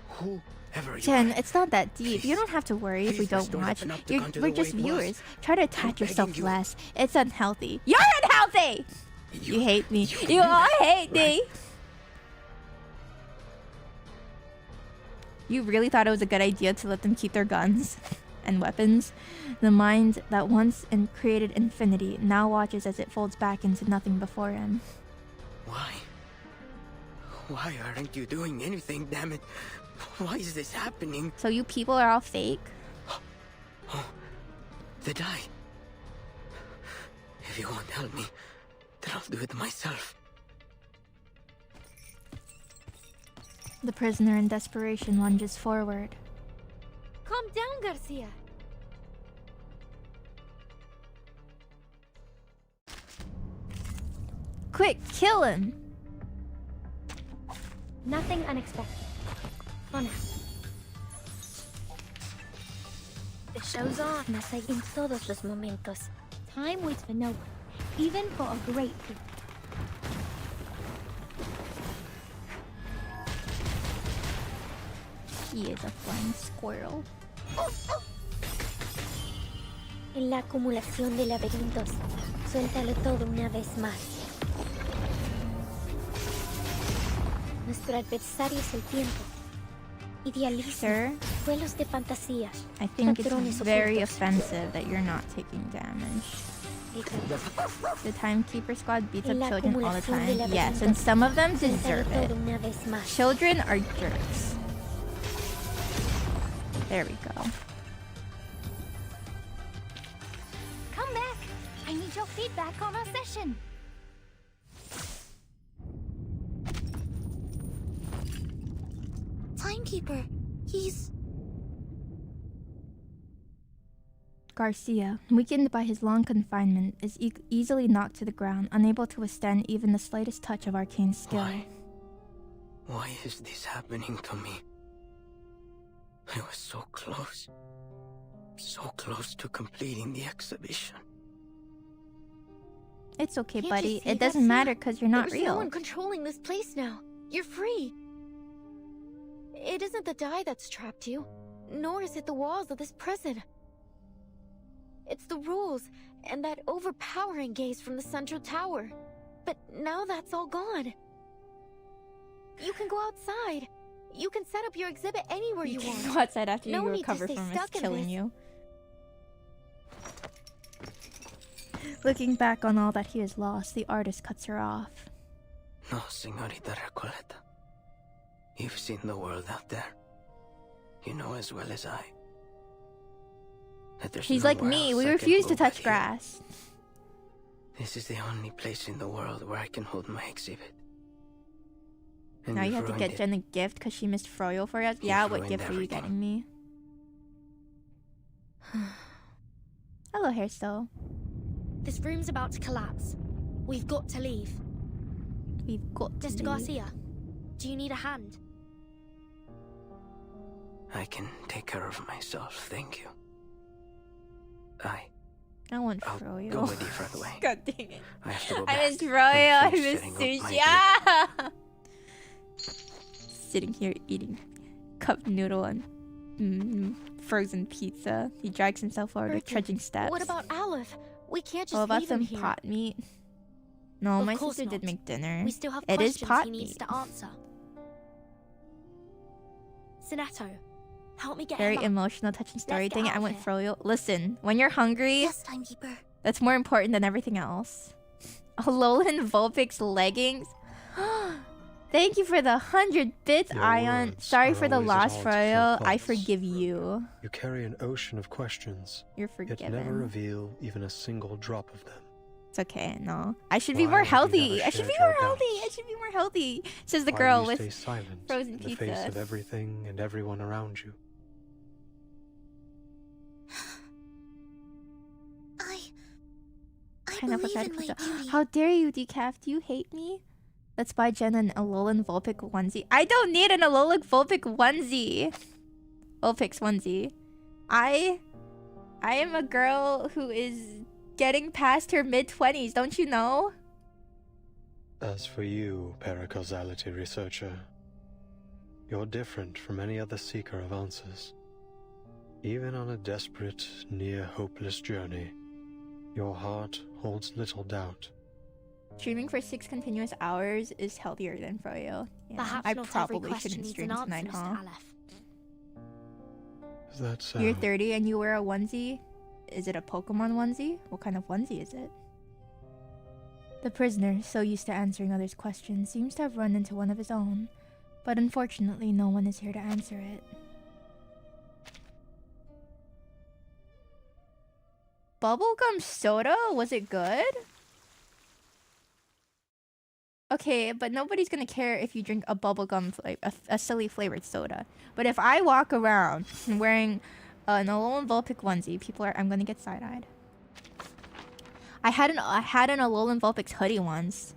Whoever you Jen, are, it's not that deep. You don't have to worry if we please don't restore the watch. Panopticon to We're the just way it was. viewers. Try to attach begging yourself you. less. It's unhealthy. You're unhealthy! You hate me. You all hate me! You really thought it was a good idea to let them keep their guns? and weapons. The mind that once created infinity now watches as it folds back into nothing before him. Why? Why aren't you doing anything, damn it? Why is this happening? So you people are all fake? Oh, the die. If you won't help me, then I'll do it myself. The prisoner in desperation lunges forward. Calm down, Garcia. Quick, kill him! Nothing unexpected. Honest. The show's on. Más allá en todos los momentos. Time waits for no one, even for a great people. He is a flying squirrel. En la acumulación de laberintos, suéltalo todo una vez más. Nuestro adversario es el tiempo. Idealismo, vuelos de fantasía. I think it's patrones very ocultos. offensive that you're not taking damage. The Timekeeper Squad beats up children all the time. Yes, and some of them deserve it. Children are jerks. There we go. Come back. I need your feedback on our session. Timekeeper, he's... Garcia, weakened by his long confinement, is easily knocked to the ground, unable to withstand even the slightest touch of arcane skill. Why is this happening to me? I was so close. So close to completing the exhibition. It's okay, Can't buddy. you see, It doesn't Garcia? matter because you're not There's real. no one controlling this place now. You're free. It isn't the die that's trapped you, nor is it the walls of this prison. It's the rules and that overpowering gaze from the central tower. But now that's all gone. You can go outside. You can set up your exhibit anywhere you want. Go outside after No you need to recover stay from us stuck in killing this. you. Looking back on all that he has lost, the artist cuts her off. No, Señorita Recoleta. You've seen the world out there. You know as well as I that there's He's like nowhere me. else We I can refuse go to but touch here. grass. This is the only place in the world where I can hold my exhibit. And Now you you've have to ruined get it. Jen a gift because she missed Froyo for us. Yeah, what ruined gift are you everything. getting me? Hello, hairstyle. This room's about to collapse. We've got to leave. We've got to Mr. leave. Garcia, do you need a hand? I can take care of myself, thank you. I want I'll Froyo. go a different way. God dang it. I have to go I back. miss Froyo. I and finish miss setting up my sushi. Ah! Sitting here eating cup noodle and frozen pizza. He drags himself forward with trudging steps. What about Aleph? We can't just What about leave him some here. pot meat? No, Of my course sister did not. make dinner. We still have It is questions pot he needs meat. to answer. Sinetto, help me get Very him up. emotional, touching story get thing. out I of went here. Froyo. Listen, when you're hungry, Yes, Timekeeper. that's more important than everything else. Alolan Vulpix leggings. Thank you for the 100 bits, Your Ion. words Sorry are for the always at loss, odds Froyo. with I thoughts. forgive you. You carry an ocean of questions, You're yet never forgiven. reveal even a single drop of them. It's okay, no. I should be Why more have you healthy. never I should be shared more your healthy. doubts? I should be more healthy. Says the Why girl do you with stay silent frozen in the pizza. face of everything and everyone around you? Pineapple believe fried in my pizza. beauty. How dare you, Decaf? Do you hate me? Let's buy Jen an Alolan Vulpix onesie. I don't need an Alolan Vulpix onesie. Vulpix onesie. I am a girl who is getting past her mid-20s, don't you know? As for you, paracausality researcher, you're different from any other seeker of answers. Even on a desperate, near-hopeless journey, your heart holds little doubt. Streaming for 6 continuous hours is healthier than Froyo. Yeah, Perhaps I not every probably question shouldn't needs stream an answer, tonight, Mr. huh? Aleph. Is that so? You're 30 and you wear a onesie? Is it a Pokemon onesie? What kind of onesie is it? The prisoner, so used to answering others' questions, seems to have run into one of his own. But unfortunately, no one is here to answer it. Bubblegum soda? Was it good? Okay, but nobody's gonna care if you drink a bubblegum, a silly flavored soda. But if I walk around wearing an Alolan Vulpix onesie, I'm gonna get side-eyed. I had an Alolan Vulpix hoodie once.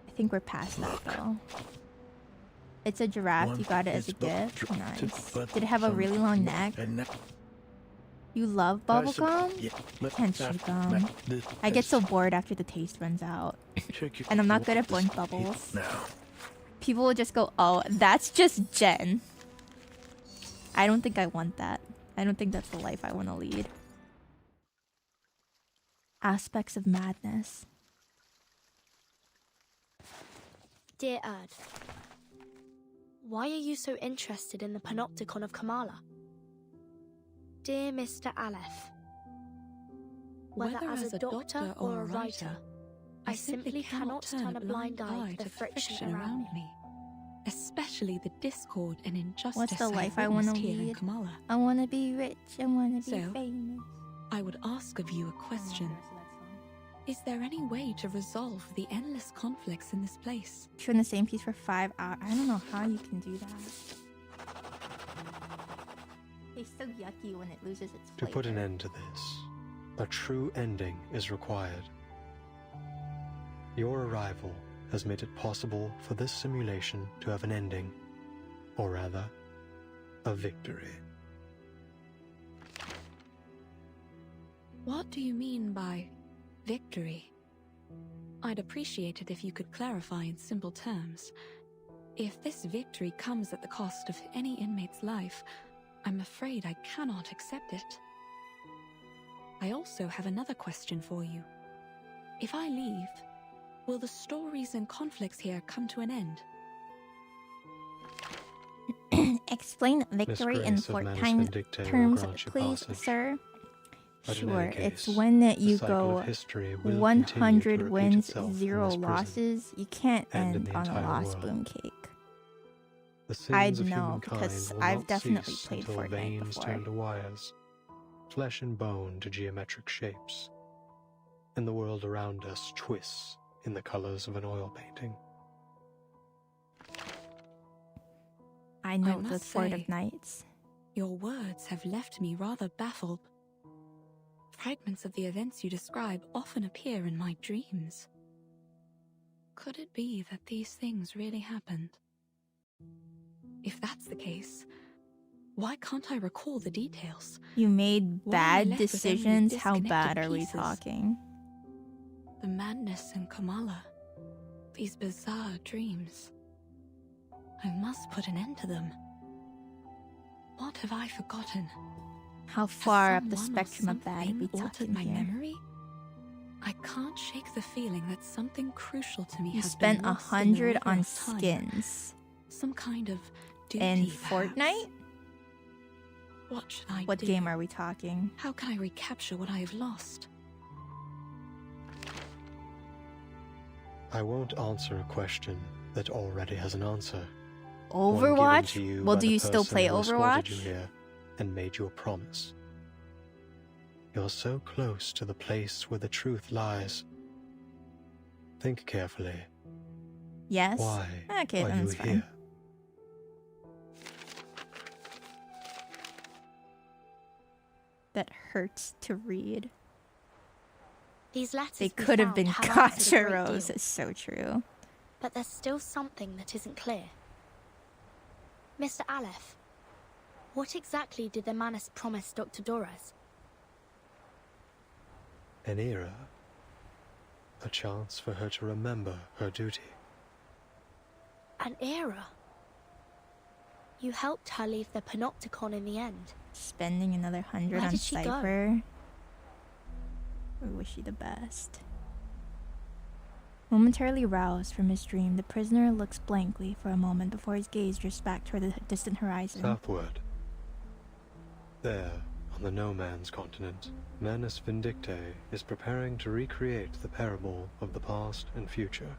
I think we're past that though. It's a giraffe. You got it as a gift. Nice. Did it have a really long neck? You love bubblegum? Can't chew gum. I get so bored after the taste runs out. And I'm not good at blowing bubbles. People will just go, oh, that's just Jen. I don't think I want that. I don't think that's the life I want to lead. Aspects of madness. Dear Erd, why are you so interested in the Panopticon of Kamala? Dear Mr. Aleph, whether as a doctor or a writer, I simply cannot turn a blind eye to the friction around me. Especially the discord and injustice. What's the life I want to lead? I want to be rich. I want to be famous. I would ask of you a question. Is there any way to resolve the endless conflicts in this place? Chew in the same piece for 5 hours. I don't know how you can do that. It's so yucky when it loses its flavor. To put an end to this, a true ending is required. Your arrival has made it possible for this simulation to have an ending, or rather, a victory. What do you mean by victory? I'd appreciate it if you could clarify in simple terms. If this victory comes at the cost of any inmate's life, I'm afraid I cannot accept it. I also have another question for you. If I leave, will the stories and conflicts here come to an end? Explain victory in 4 times terms, please, sir. Sure, it's when you go 100 wins, 0 losses. You can't end on a lost boom cake. I'd know because I've definitely played Fortnite veins before. turn to wires, flesh and bone to geometric shapes, and the world around us twists in the colors of an oil painting. I know the Fort of Nights. Your words have left me rather baffled. Fragments of the events you describe often appear in my dreams. Could it be that these things really happened? If that's the case, why can't I recall the details? You made bad decisions? How bad are we talking? The madness in Kamala. These bizarre dreams. I must put an end to them. What have I forgotten? How far up the spectrum of bad are we talking my here? Memory? I can't shake the feeling that something crucial to me You has spent been lost in the 100 river on of time. skins. Some kind of duty, In perhaps. Fortnite? What should I What do? game are we talking? How can I recapture what I have lost? I won't answer a question that already has an answer. Overwatch? Well, do you still play Overwatch? You here and made you a promise. You're so close to the place where the truth lies. Think carefully. Yes? Why Okay, are then you it's fine. here? That hurts to read. These letters They we could have found been answered a great Gacharos. deal. It's so true. But there's still something that isn't clear. Mr. Aleph, what exactly did the Manus promise Dr. Doras? An era. A chance for her to remember her duty. An era? You helped her leave the Panopticon in the end. Spending another 100 Where on did she go? Cypher. We wish you the best. Momentarily roused from his dream, the prisoner looks blankly for a moment before his gaze drifts back toward the distant horizon. Southward. There, on the no man's continent, Manus Vindictae is preparing to recreate the parable of the past and future.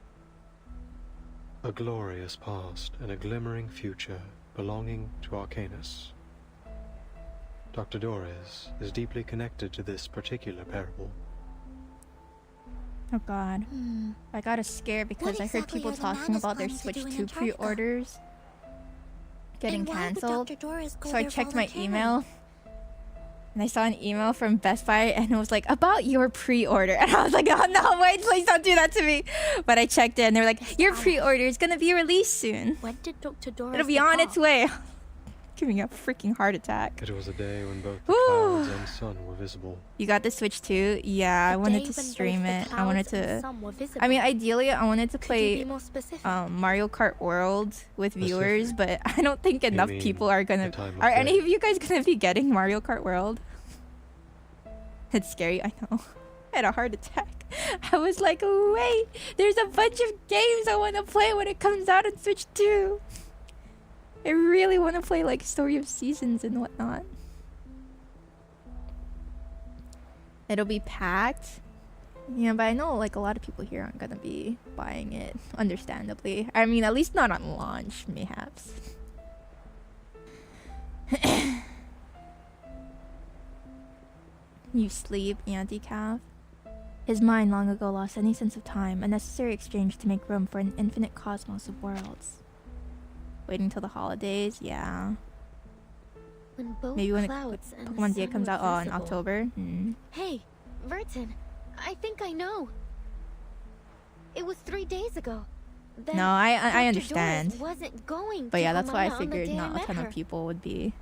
A glorious past and a glimmering future belonging to Arcanus. Dr. Doris is deeply connected to this particular parable. Oh god. I got a scare because I heard people talking about their Switch 2 pre-orders getting cancelled. So I checked my email and I saw an email from Best Buy and it was like, about your pre-order. And I was like, oh no, wait, please don't do that to me. But I checked it and they were like, your pre-order is gonna be released soon. When did Dr. Doris It'll be on its way. Giving a freaking heart attack. It was a day when both the clouds and sun were visible. You got the Switch 2? Yeah, I wanted to stream it. I wanted to... I mean, ideally, I wanted to play Mario Kart World with viewers, but I don't think enough people are gonna... Are any of you guys gonna be getting Mario Kart World? It's scary, I know. I had a heart attack. I was like, wait, there's a bunch of games I want to play when it comes out on Switch 2. I really want to play like Story of Seasons and whatnot. It'll be packed. Yeah, but I know like a lot of people here aren't gonna be buying it, understandably. I mean, at least not on launch, mayhaps. You sleep, anti-cav. His mind long ago lost any sense of time, a necessary exchange to make room for an infinite cosmos of worlds. Waiting till the holidays, yeah. When both maybe when clouds and Pokemon Day comes out in visible. October. Hey, Vertin, I think I know. It was 3 days ago. Then No, I Dr. understand. Doris wasn't going But to yeah, that's why I Hamana on the figured day not a met ton her. of people would be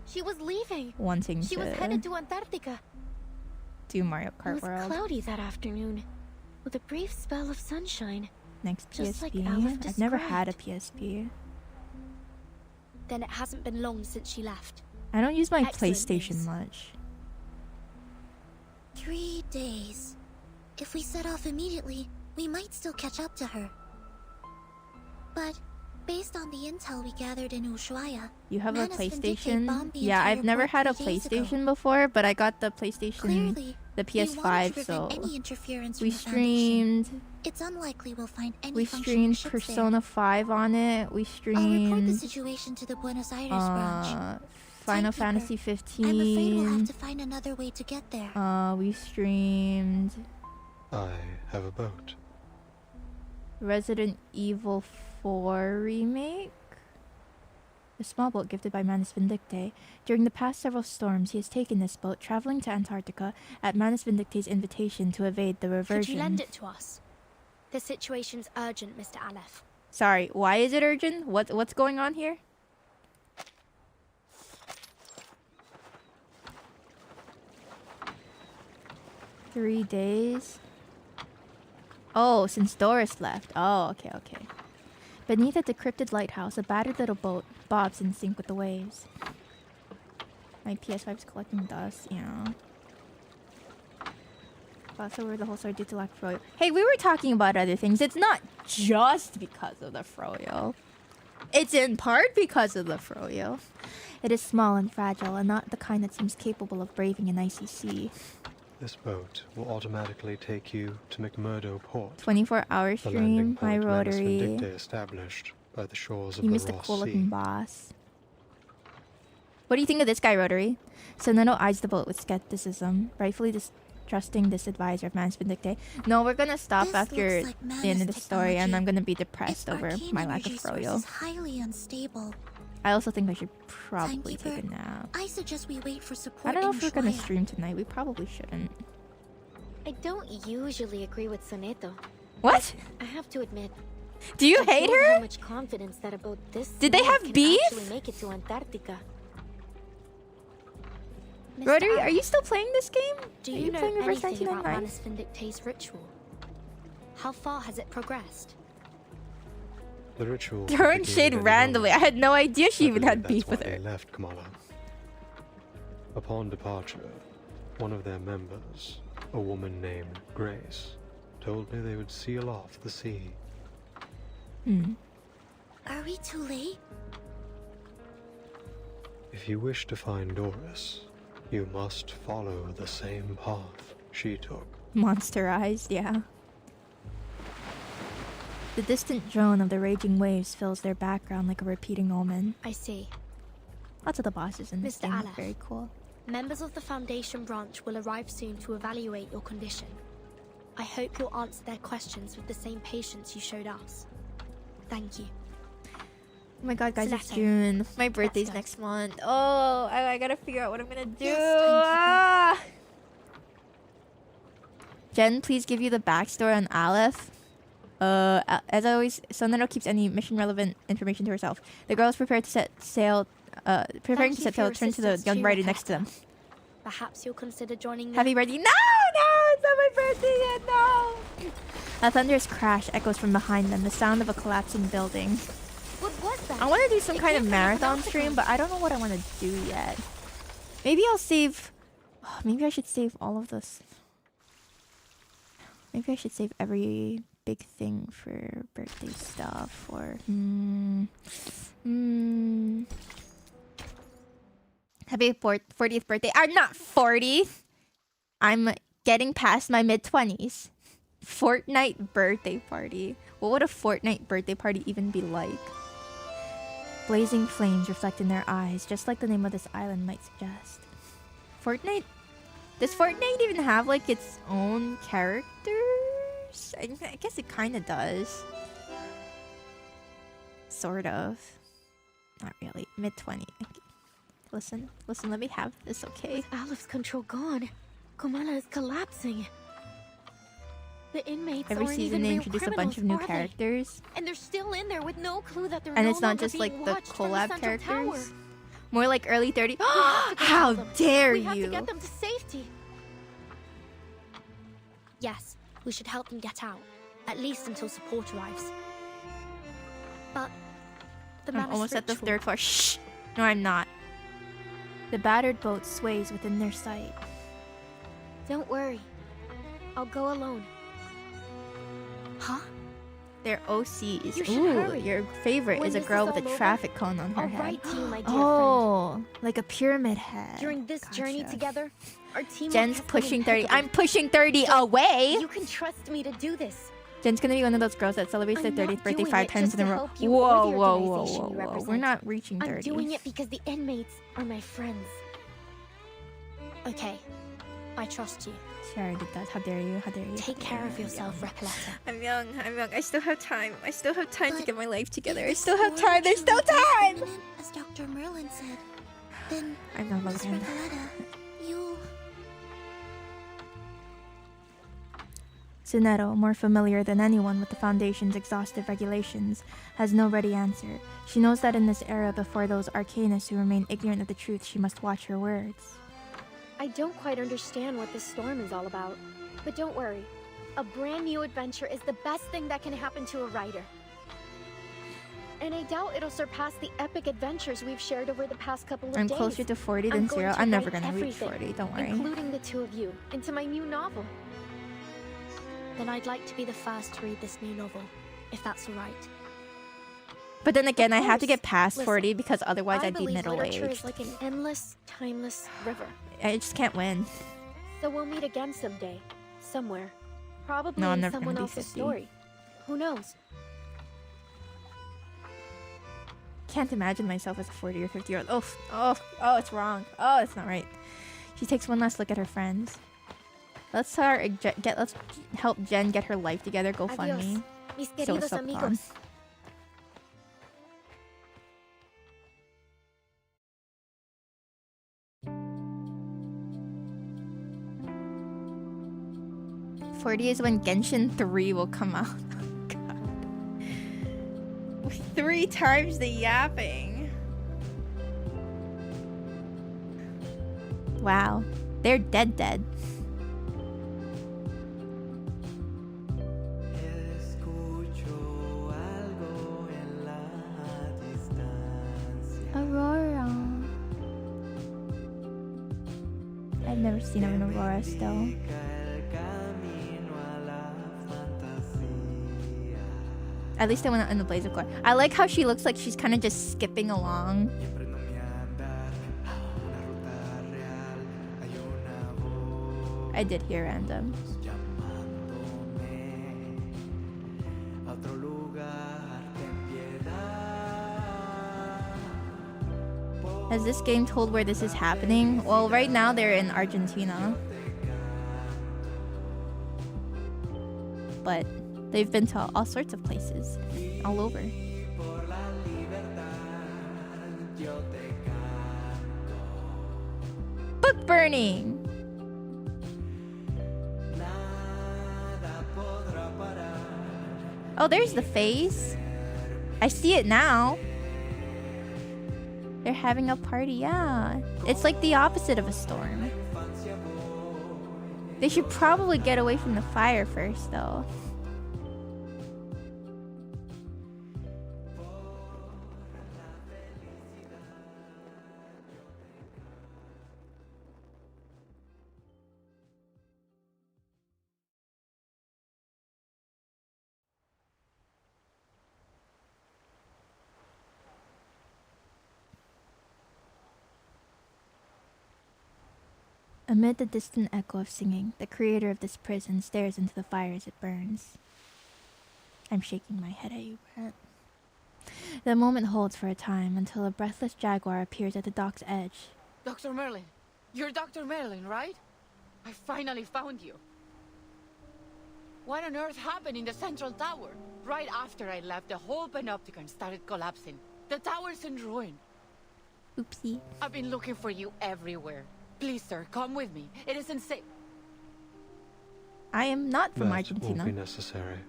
She was leaving. wanting She was to headed to Antarctica. do Mario It Kart was World. cloudy that afternoon, with a brief spell of sunshine. Next just like PSP. Aleph I've never had a described. PSP. Then it hasn't been long since she left. I don't use my Excellent PlayStation news. much. 3 days. If we set off immediately, we might still catch up to her. But based on the intel we gathered in Ushuaia, You have a Manus Vindictae PlayStation? bombed the Yeah, entire I've never port had a 3 days ago. PlayStation before, but I got the PlayStation, Clearly, the they wanted to PS5, prevent so any interference we from the Foundation. streamed. It's unlikely we'll find any We functioning streamed ships there. Persona 5 on it. We I'll report the streamed situation to the Buenos Aires branch. Final Fantasy I'm afraid we'll have 15. to find another way to get there. We streamed I have a boat. Resident Evil 4 remake. A small boat gifted by Manus Vindictae. During the past several storms, he has taken this boat, traveling to Antarctica at Manus Vindictae's invitation to evade the reversion. Could you lend it to us? The situation's urgent, Mr. Aleph. Sorry, why is it urgent? What's going on here? Three days. Oh, since Doris left. Oh, okay, okay. Beneath a decrypted lighthouse, a battered little boat bobs in sync with the waves. My PS5's collecting dust, yeah. Also, where the whole story due to lack of froyo. Hey, we were talking about other things. It's not just because of the froyo. It's in part because of the froyo. It is small and fragile, and not the kind that seems capable of braving an icy sea. This boat will automatically take you to McMurdo Port. 24-hour the landing stream, my point Manus rotary. Vindictae established by the shores of You the missed a Ross cool Sea. looking boss. What do you think of this guy, Rotary? Sonetto eyes the boat with skepticism, rightfully distrusting this advisor of Manus Vindictae. No, we're gonna stop This after looks like the end of the Manus story, and technology. I'm gonna be depressed over Arcane my lack of energy source froyo. is highly unstable. I also think I should probably take a Timekeeper, nap. I suggest we wait for support. I don't know in if we're gonna Ushuaia. stream tonight. We probably shouldn't. I don't usually agree with Sonetto. What? I have to admit. Do you I hate don't her? have much confidence that a boat this Did they small have can beef? actually make it to Antarctica. Mr. Rotary, are Aleph, you still playing this game? Do Are you know playing Reverse anything about 1999? Manus Vindictae's ritual? How far has it progressed? The ritual. Throwing began shade at any randomly. I moment. had no idea she I even believe had that's beef with why her. they left Kamala. Upon departure, one of their members, a woman named Grace, told me they would seal off the sea. Are we too late? If you wish to find Doris, you must follow the same path she took. Monsterized, yeah. The distant drone of the raging waves fills their background like a repeating omen. I see. Lots of the bosses in this Mr. game are Aleph, very cool. Members of the Foundation branch will arrive soon to evaluate your condition. I hope you'll answer their questions with the same patience you showed us. Thank you. Oh my god, guys, it's Celeste, June. My birthday's next month. Oh, I gotta figure out what I'm gonna do. Yes, Jen, please give you the backstory on Aleph. As always, Sonero keeps any mission-relevant information to herself. The girl is prepared to set sail. Preparing to set sail. Turn to the young rider next to them. Perhaps you'll consider joining me. Have you ready? No, it's not my birthday yet. No. A thunderous crash echoes from behind them. The sound of a collapsing building. What was that? I want to do some kind of marathon stream, but I don't know what I want to do yet. Maybe I'll save. Maybe I should save all of this. Maybe I should save every big thing for birthday stuff, or happy 40th birthday. I'm not 40. I'm getting past my mid-20s. Fortnite birthday party. What would a Fortnite birthday party even be like? Blazing flames reflect in their eyes, just like the name of this island might suggest. Fortnite? Does Fortnite even have like its own characters? I guess it kind of does. Sort of. Not really. Mid-20. Listen, let me have this, okay? With Aleph's control gone, Komala is collapsing. The inmates Every aren't season even they real introduce a bunch of new criminals, are they? characters. And they're still in there with no clue that they're And no it's not longer just like being the watched from collab central characters. tower. More like early 30s. We have to go How tell them. dare We have you! to get them to safety. Yes, we should help them get out. At least until support arrives. But the I'm almost at the ritual. third floor. Shh! No, I'm not. The battered boat sways within their sight. Don't worry. I'll go alone. Huh? They're OCs. You should Ooh, hurry. your favorite When is a this girl is with a all over, traffic cone on her I'll head. write to you, my dear Oh, like a pyramid head. During this journey Gotcha. together, our teamwork Jen's has been pushing 30. impeccable. I'm pushing 30 So away! You can trust me to do this. Jen's gonna be one of those girls that celebrates their I'm not 30th birthday doing 5 it times just in a to row. help you Whoa, or the whoa, organization whoa, you whoa, whoa. represent. We're not reaching 30. I'm doing it because the inmates are my friends. Okay, I trust you. She already did that. How dare you? How dare you? Take care of yourself, Recoleta. I'm young. I still have time. I still have time to But get my life together. if I the still have story time. There's still truly is time! permanent, as Dr. Merlin said, then I'm not Miss again. Recoleta, you... Tsunero, more familiar than anyone with the Foundation's exhaustive regulations, has no ready answer. She knows that in this era before those arcanists who remain ignorant of the truth, she must watch her words. I don't quite understand what this storm is all about. But don't worry. A brand new adventure is the best thing that can happen to a writer. And I doubt it'll surpass the epic adventures we've shared over the past couple of I'm days. closer to 40 than I'm going 0. to I'm never write gonna reach everything, 40, don't worry. including the two of you, into my new novel. Then I'd like to be the first to read this new novel, if that's alright. But then again, I have to course. get past Listen, 40 because otherwise I I'd be believe literature middle-aged. is like an endless, timeless river. I just can't win. So we'll meet again someday, somewhere. Probably No, I'm in never someone gonna be else's 50. story. Who knows? Can't imagine myself as a 40 or 50-year-old. Oh, it's wrong. Oh, it's not right. She takes one last look at her friends. Let's help Jen get her life together. Go fund Adios, me. mis So queridos subcon. amigos. '40 is when Genshin 3 will come out. Oh, God. 3 times the yapping. Wow. They're dead. Aurora. I've never seen an Aurora still. At least I went out in the blaze of glory. I like how she looks like she's kind of just skipping along. I did hear random. Has this game told where this is happening? Well, right now they're in Argentina. But they've been to all sorts of places. All over. Book burning! Oh, there's the face. I see it now. They're having a party, yeah. It's like the opposite of a storm. They should probably get away from the fire first, though. Amid the distant echo of singing, the creator of this prison stares into the fire as it burns. I'm shaking my head at you, Brent. The moment holds for a time until a breathless jaguar appears at the dock's edge. Dr. Merlin, you're Dr. Merlin, right? I finally found you. What on earth happened in the central tower? Right after I left, the whole panopticon started collapsing. The tower's in ruin. Oopsie. I've been looking for you everywhere. Please, sir, come with me. It isn't safe. I am not from That Argentina. won't be necessary.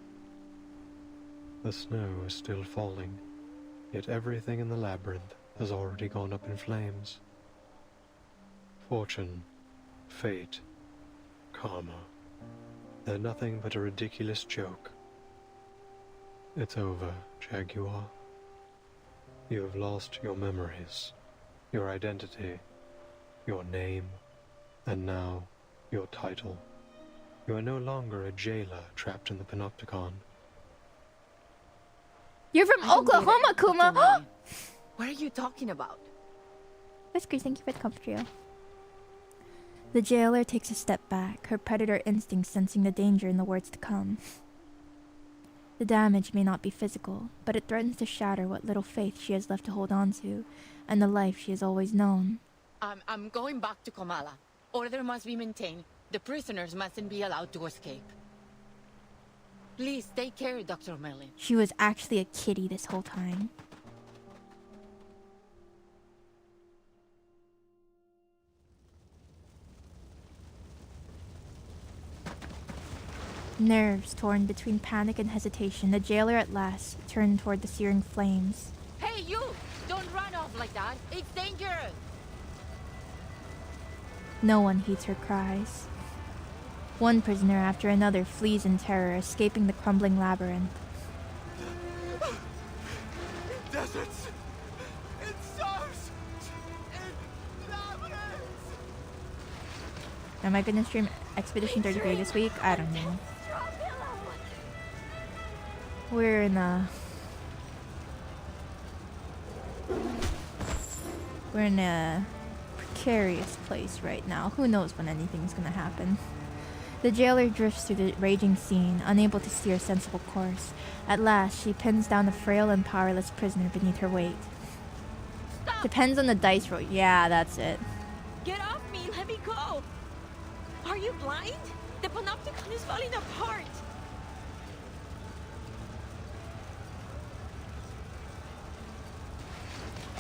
The snow is still falling, yet everything in the labyrinth has already gone up in flames. Fortune, fate, karma, they're nothing but a ridiculous joke. It's over, Jaguar. You have lost your memories, your identity, your name, and now your title. You are no longer a jailer trapped in the panopticon. You're from Oklahoma, Kuma! What are you talking about? Whiskers, thank you for the comfort trio. The jailer takes a step back, her predator instinct sensing the danger in the words to come. The damage may not be physical, but it threatens to shatter what little faith she has left to hold on to, and the life she has always known. I'm going back to Kamala. Order must be maintained. The prisoners mustn't be allowed to escape. Please take care, Dr. Merlin. She was actually a kitty this whole time. Nerves torn between panic and hesitation, the jailer at last turned toward the searing flames. Hey, you! Don't run off like that. It's dangerous. No one heeds her cries. One prisoner after another flees in terror, escaping the crumbling labyrinth. Deserts! It stars! It labyrinths! Am I gonna stream Expedition 33 this week? I don't know. We're in a precarious place right now. Who knows when anything's gonna happen. The jailer drifts through the raging scene, unable to steer a sensible course. At last, she pins down the frail and powerless prisoner beneath her weight. Stop! Depends on the dice roll. Yeah, that's it. Get off me! Let me go! Are you blind? The panopticon is falling apart!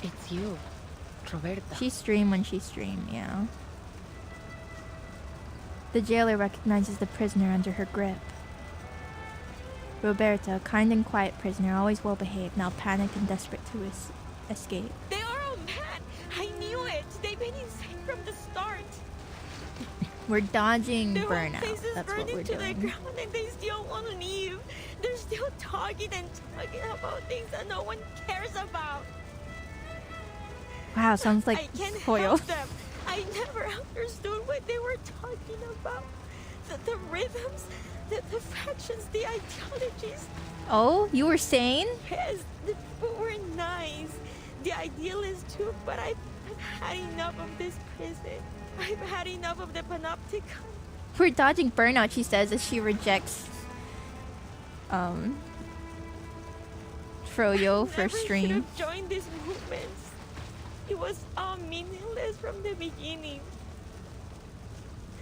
It's you, Roberta. She stream when she stream, yeah. The jailer recognizes the prisoner under her grip. Roberta, a kind and quiet prisoner, always well behaved, now panicked and desperate to escape. They are all mad! I knew it! They've been insane from the start! We're dodging Their burnout. whole places That's burn what we're into doing. the ground and they still won't leave. They're still talking and talking about things that no one cares about. Wow, sounds like I can't foil. help them. I never understood what they were talking about. The rhythms, the fractions, the ideologies. Oh, you were sane? Yes, the people were nice. The ideal is too, but I've had enough of this prison. I've had enough of the panopticon. We're dodging burnout, she says as she rejects Froyo for stream. I never should have joined these movements. It was all meaningless from the beginning.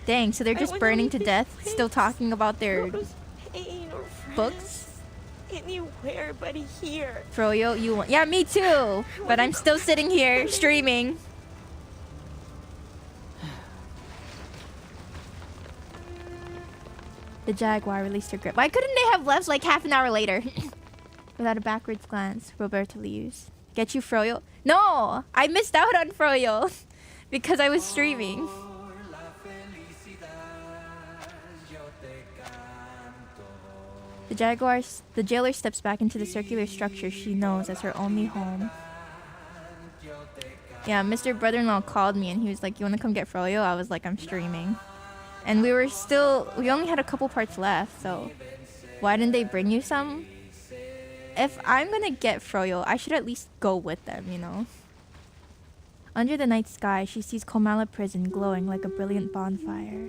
Dang, so they're just burning to death, still talking about their books? Anywhere but here. Froyo, you want— yeah, me too! But I'm still sitting here, streaming. The Jaguar released her grip. Why couldn't they have left like half an hour later? Without a backwards glance, Roberto leaves. Get you, Froyo? No! I missed out on Froyo! Because I was streaming. The jailer steps back into the circular structure she knows as her only home. Yeah, Mr. Brother-in-law called me and he was like, you wanna come get Froyo? I was like, I'm streaming. And we only had a couple parts left, so why didn't they bring you some? If I'm gonna get Froyo, I should at least go with them, you know? Under the night sky, she sees Komala Prison glowing like a brilliant bonfire.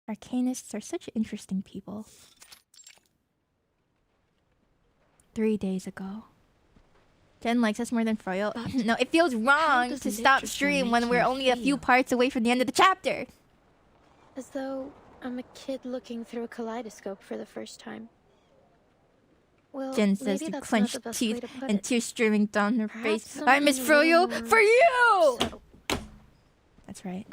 Arcanists are such interesting people. 3 days ago. Jen likes us more than Froyo. No, it feels wrong to stop stream when we're only a few parts away from the end of the chapter. As though I'm a kid looking through a kaleidoscope for the first time. Well, Jen says through clenched teeth and tears streaming down her face. I miss Froyo for you! That's right.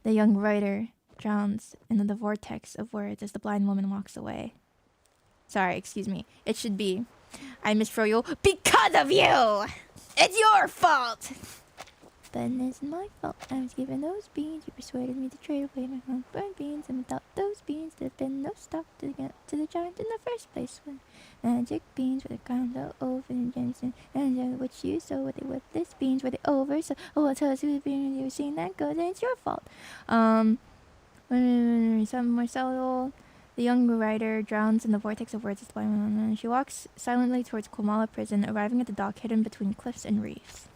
The young writer drowns in the vortex of words as the blind woman walks away. Sorry, excuse me. It should be, I miss Froyo because of you! It's your fault! Then it's my fault. I was given those beans. You persuaded me to trade away my home-burned beans. And without those beans, there'd been no stop to get to the giant in the first place. When magic beans were the kind of over and Jameson. And what you so what they whip this beans were they over. So, oh, I'll tell us who's being you were seeing that go, then it's your fault. Some more subtle. The young writer drowns in the vortex of words. She walks silently towards Komala Prison, arriving at the dock hidden between cliffs and reefs.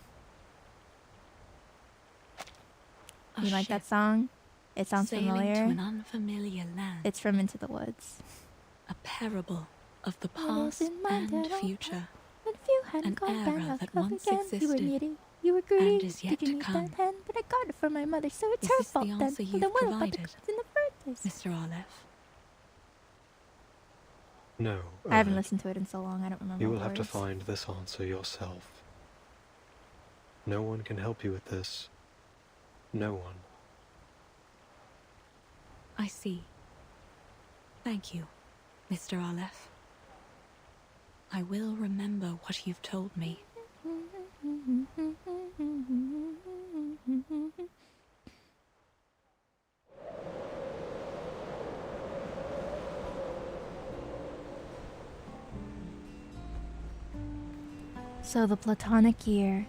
You like that song? It sounds familiar. To an unfamiliar land. It's from Into the Woods. A parable of the past and future. An era that once existed You were greedy. and is yet Did you to need come. that hand? But I got it from my mother, so it's Is her this fault the then. answer Well, you've then what about provided, the cops in the first place? Mr. Aleph? No. I haven't listened to it in so long, I don't remember. You will the have to words. find this answer yourself. No one can help you with this. No one. I see. Thank you, Mr. Aleph. I will remember what you've told me. So the Platonic year.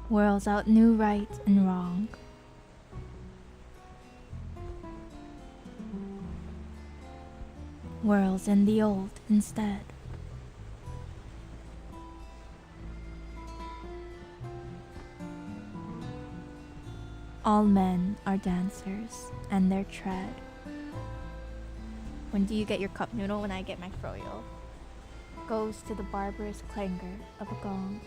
Whirls out new right and wrong. Whirls in the old instead. All men are dancers, and their tread. When do you get your cup noodle? When I get my froyo. Goes to the barbarous clangor of a gong.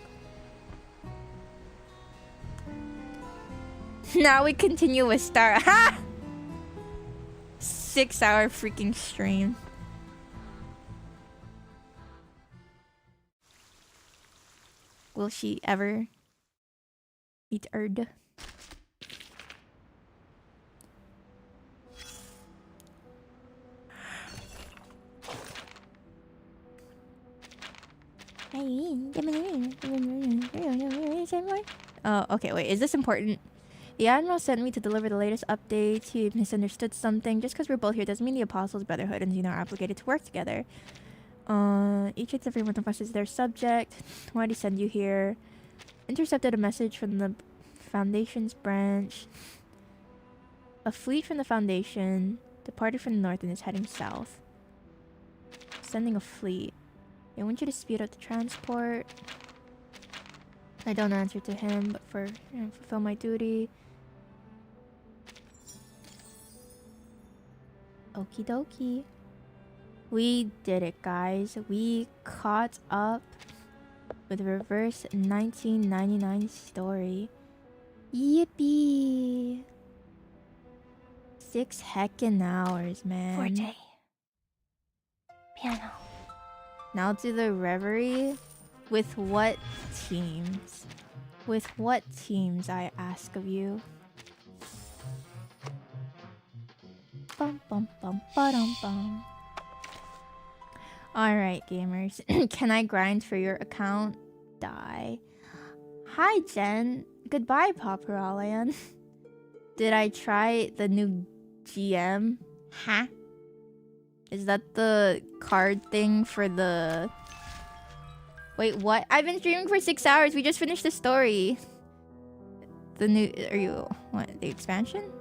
Now we continue with Star. Ha! 6-hour freaking stream. Will she ever eat Erd? Oh, okay, wait, is this important? The Admiral sent me to deliver the latest updates. He misunderstood something. Just because we're both here doesn't mean the Apostles' Brotherhood and Xeno are obligated to work together. Each and every one of us is their subject. Why'd he send you here? Intercepted a message from the Foundation's branch. A fleet from the Foundation departed from the north and is heading south. Sending a fleet. I want you to speed up the transport. I don't answer to him, but fulfill my duty. Okie dokie. We did it, guys. We caught up with Reverse 1999 story. Yippee! 6 heckin' hours, man. Forte. Piano. Now to the Reverie. With what teams? With what teams, I ask of you? Bum bum bum ba-dum bum. Alright, gamers. Can I grind for your account? Die. Hi, Jen. Goodbye, Paparalian. Did I try the new GM? Huh? Is that the card thing for the... Wait, what? I've been streaming for 6 hours. We just finished the story. The new... Are you... What? The expansion?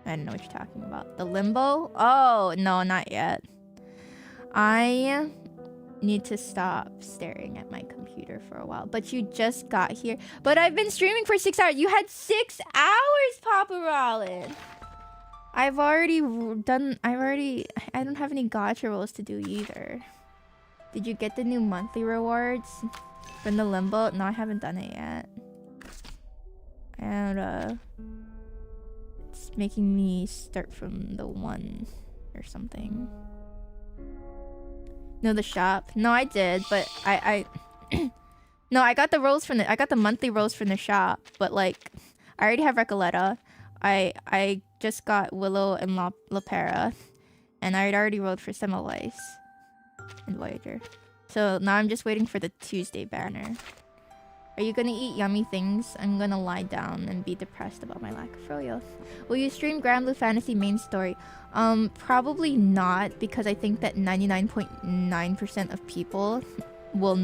I don't know what you're talking about. The Limbo? Oh, no, not yet. I need to stop staring at my computer for a while. But you just got here. But I've been streaming for 6 hours. You had 6 hours, Papa Rollin. I don't have any gacha rolls to do either. Did you get the new monthly rewards from the Limbo? No, I haven't done it yet. And it's making me start from the 1 or something. No, the shop. No, I did, but I no, I got the rolls from I got the monthly rolls from the shop, but like I already have Recoleta. I just got Willow and La Pera, and I had already rolled for Semmelweis and Voyager. So now I'm just waiting for the Tuesday banner. Are you gonna eat yummy things? I'm gonna lie down and be depressed about my lack of froyo. Will you stream Grand Blue Fantasy main story? Probably not, because I think that 99.9% of people will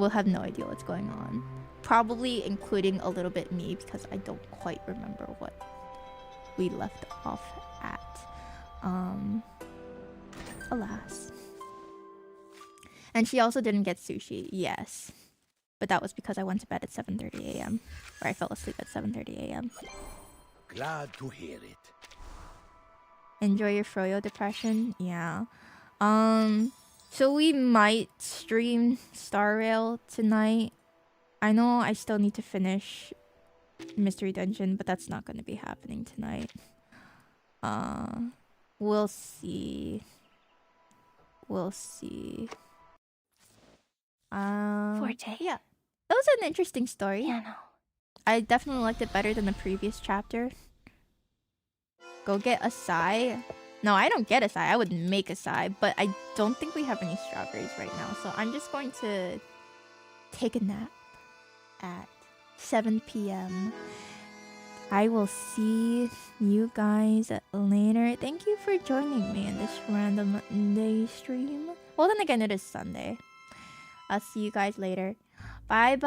have no idea what's going on. Probably including a little bit me, because I don't quite remember what we left off at. Alas. And she also didn't get sushi. Yes. But that was because I went to bed at 7:30 a.m. Or I fell asleep at 7:30 a.m. Glad to hear it. Enjoy your froyo depression? Yeah. So we might stream Star Rail tonight. I know I still need to finish Mystery Dungeon, but that's not going to be happening tonight. We'll see. We'll see. Forte. Yeah. That was an interesting story. Piano. I definitely liked it better than the previous chapter. Go get acai. No, I don't get acai. I would make acai, but I don't think we have any strawberries right now. So I'm just going to take a nap at 7 p.m. I will see you guys later. Thank you for joining me in this random day stream. Well, then again, it is Sunday. I'll see you guys later. Bye-bye.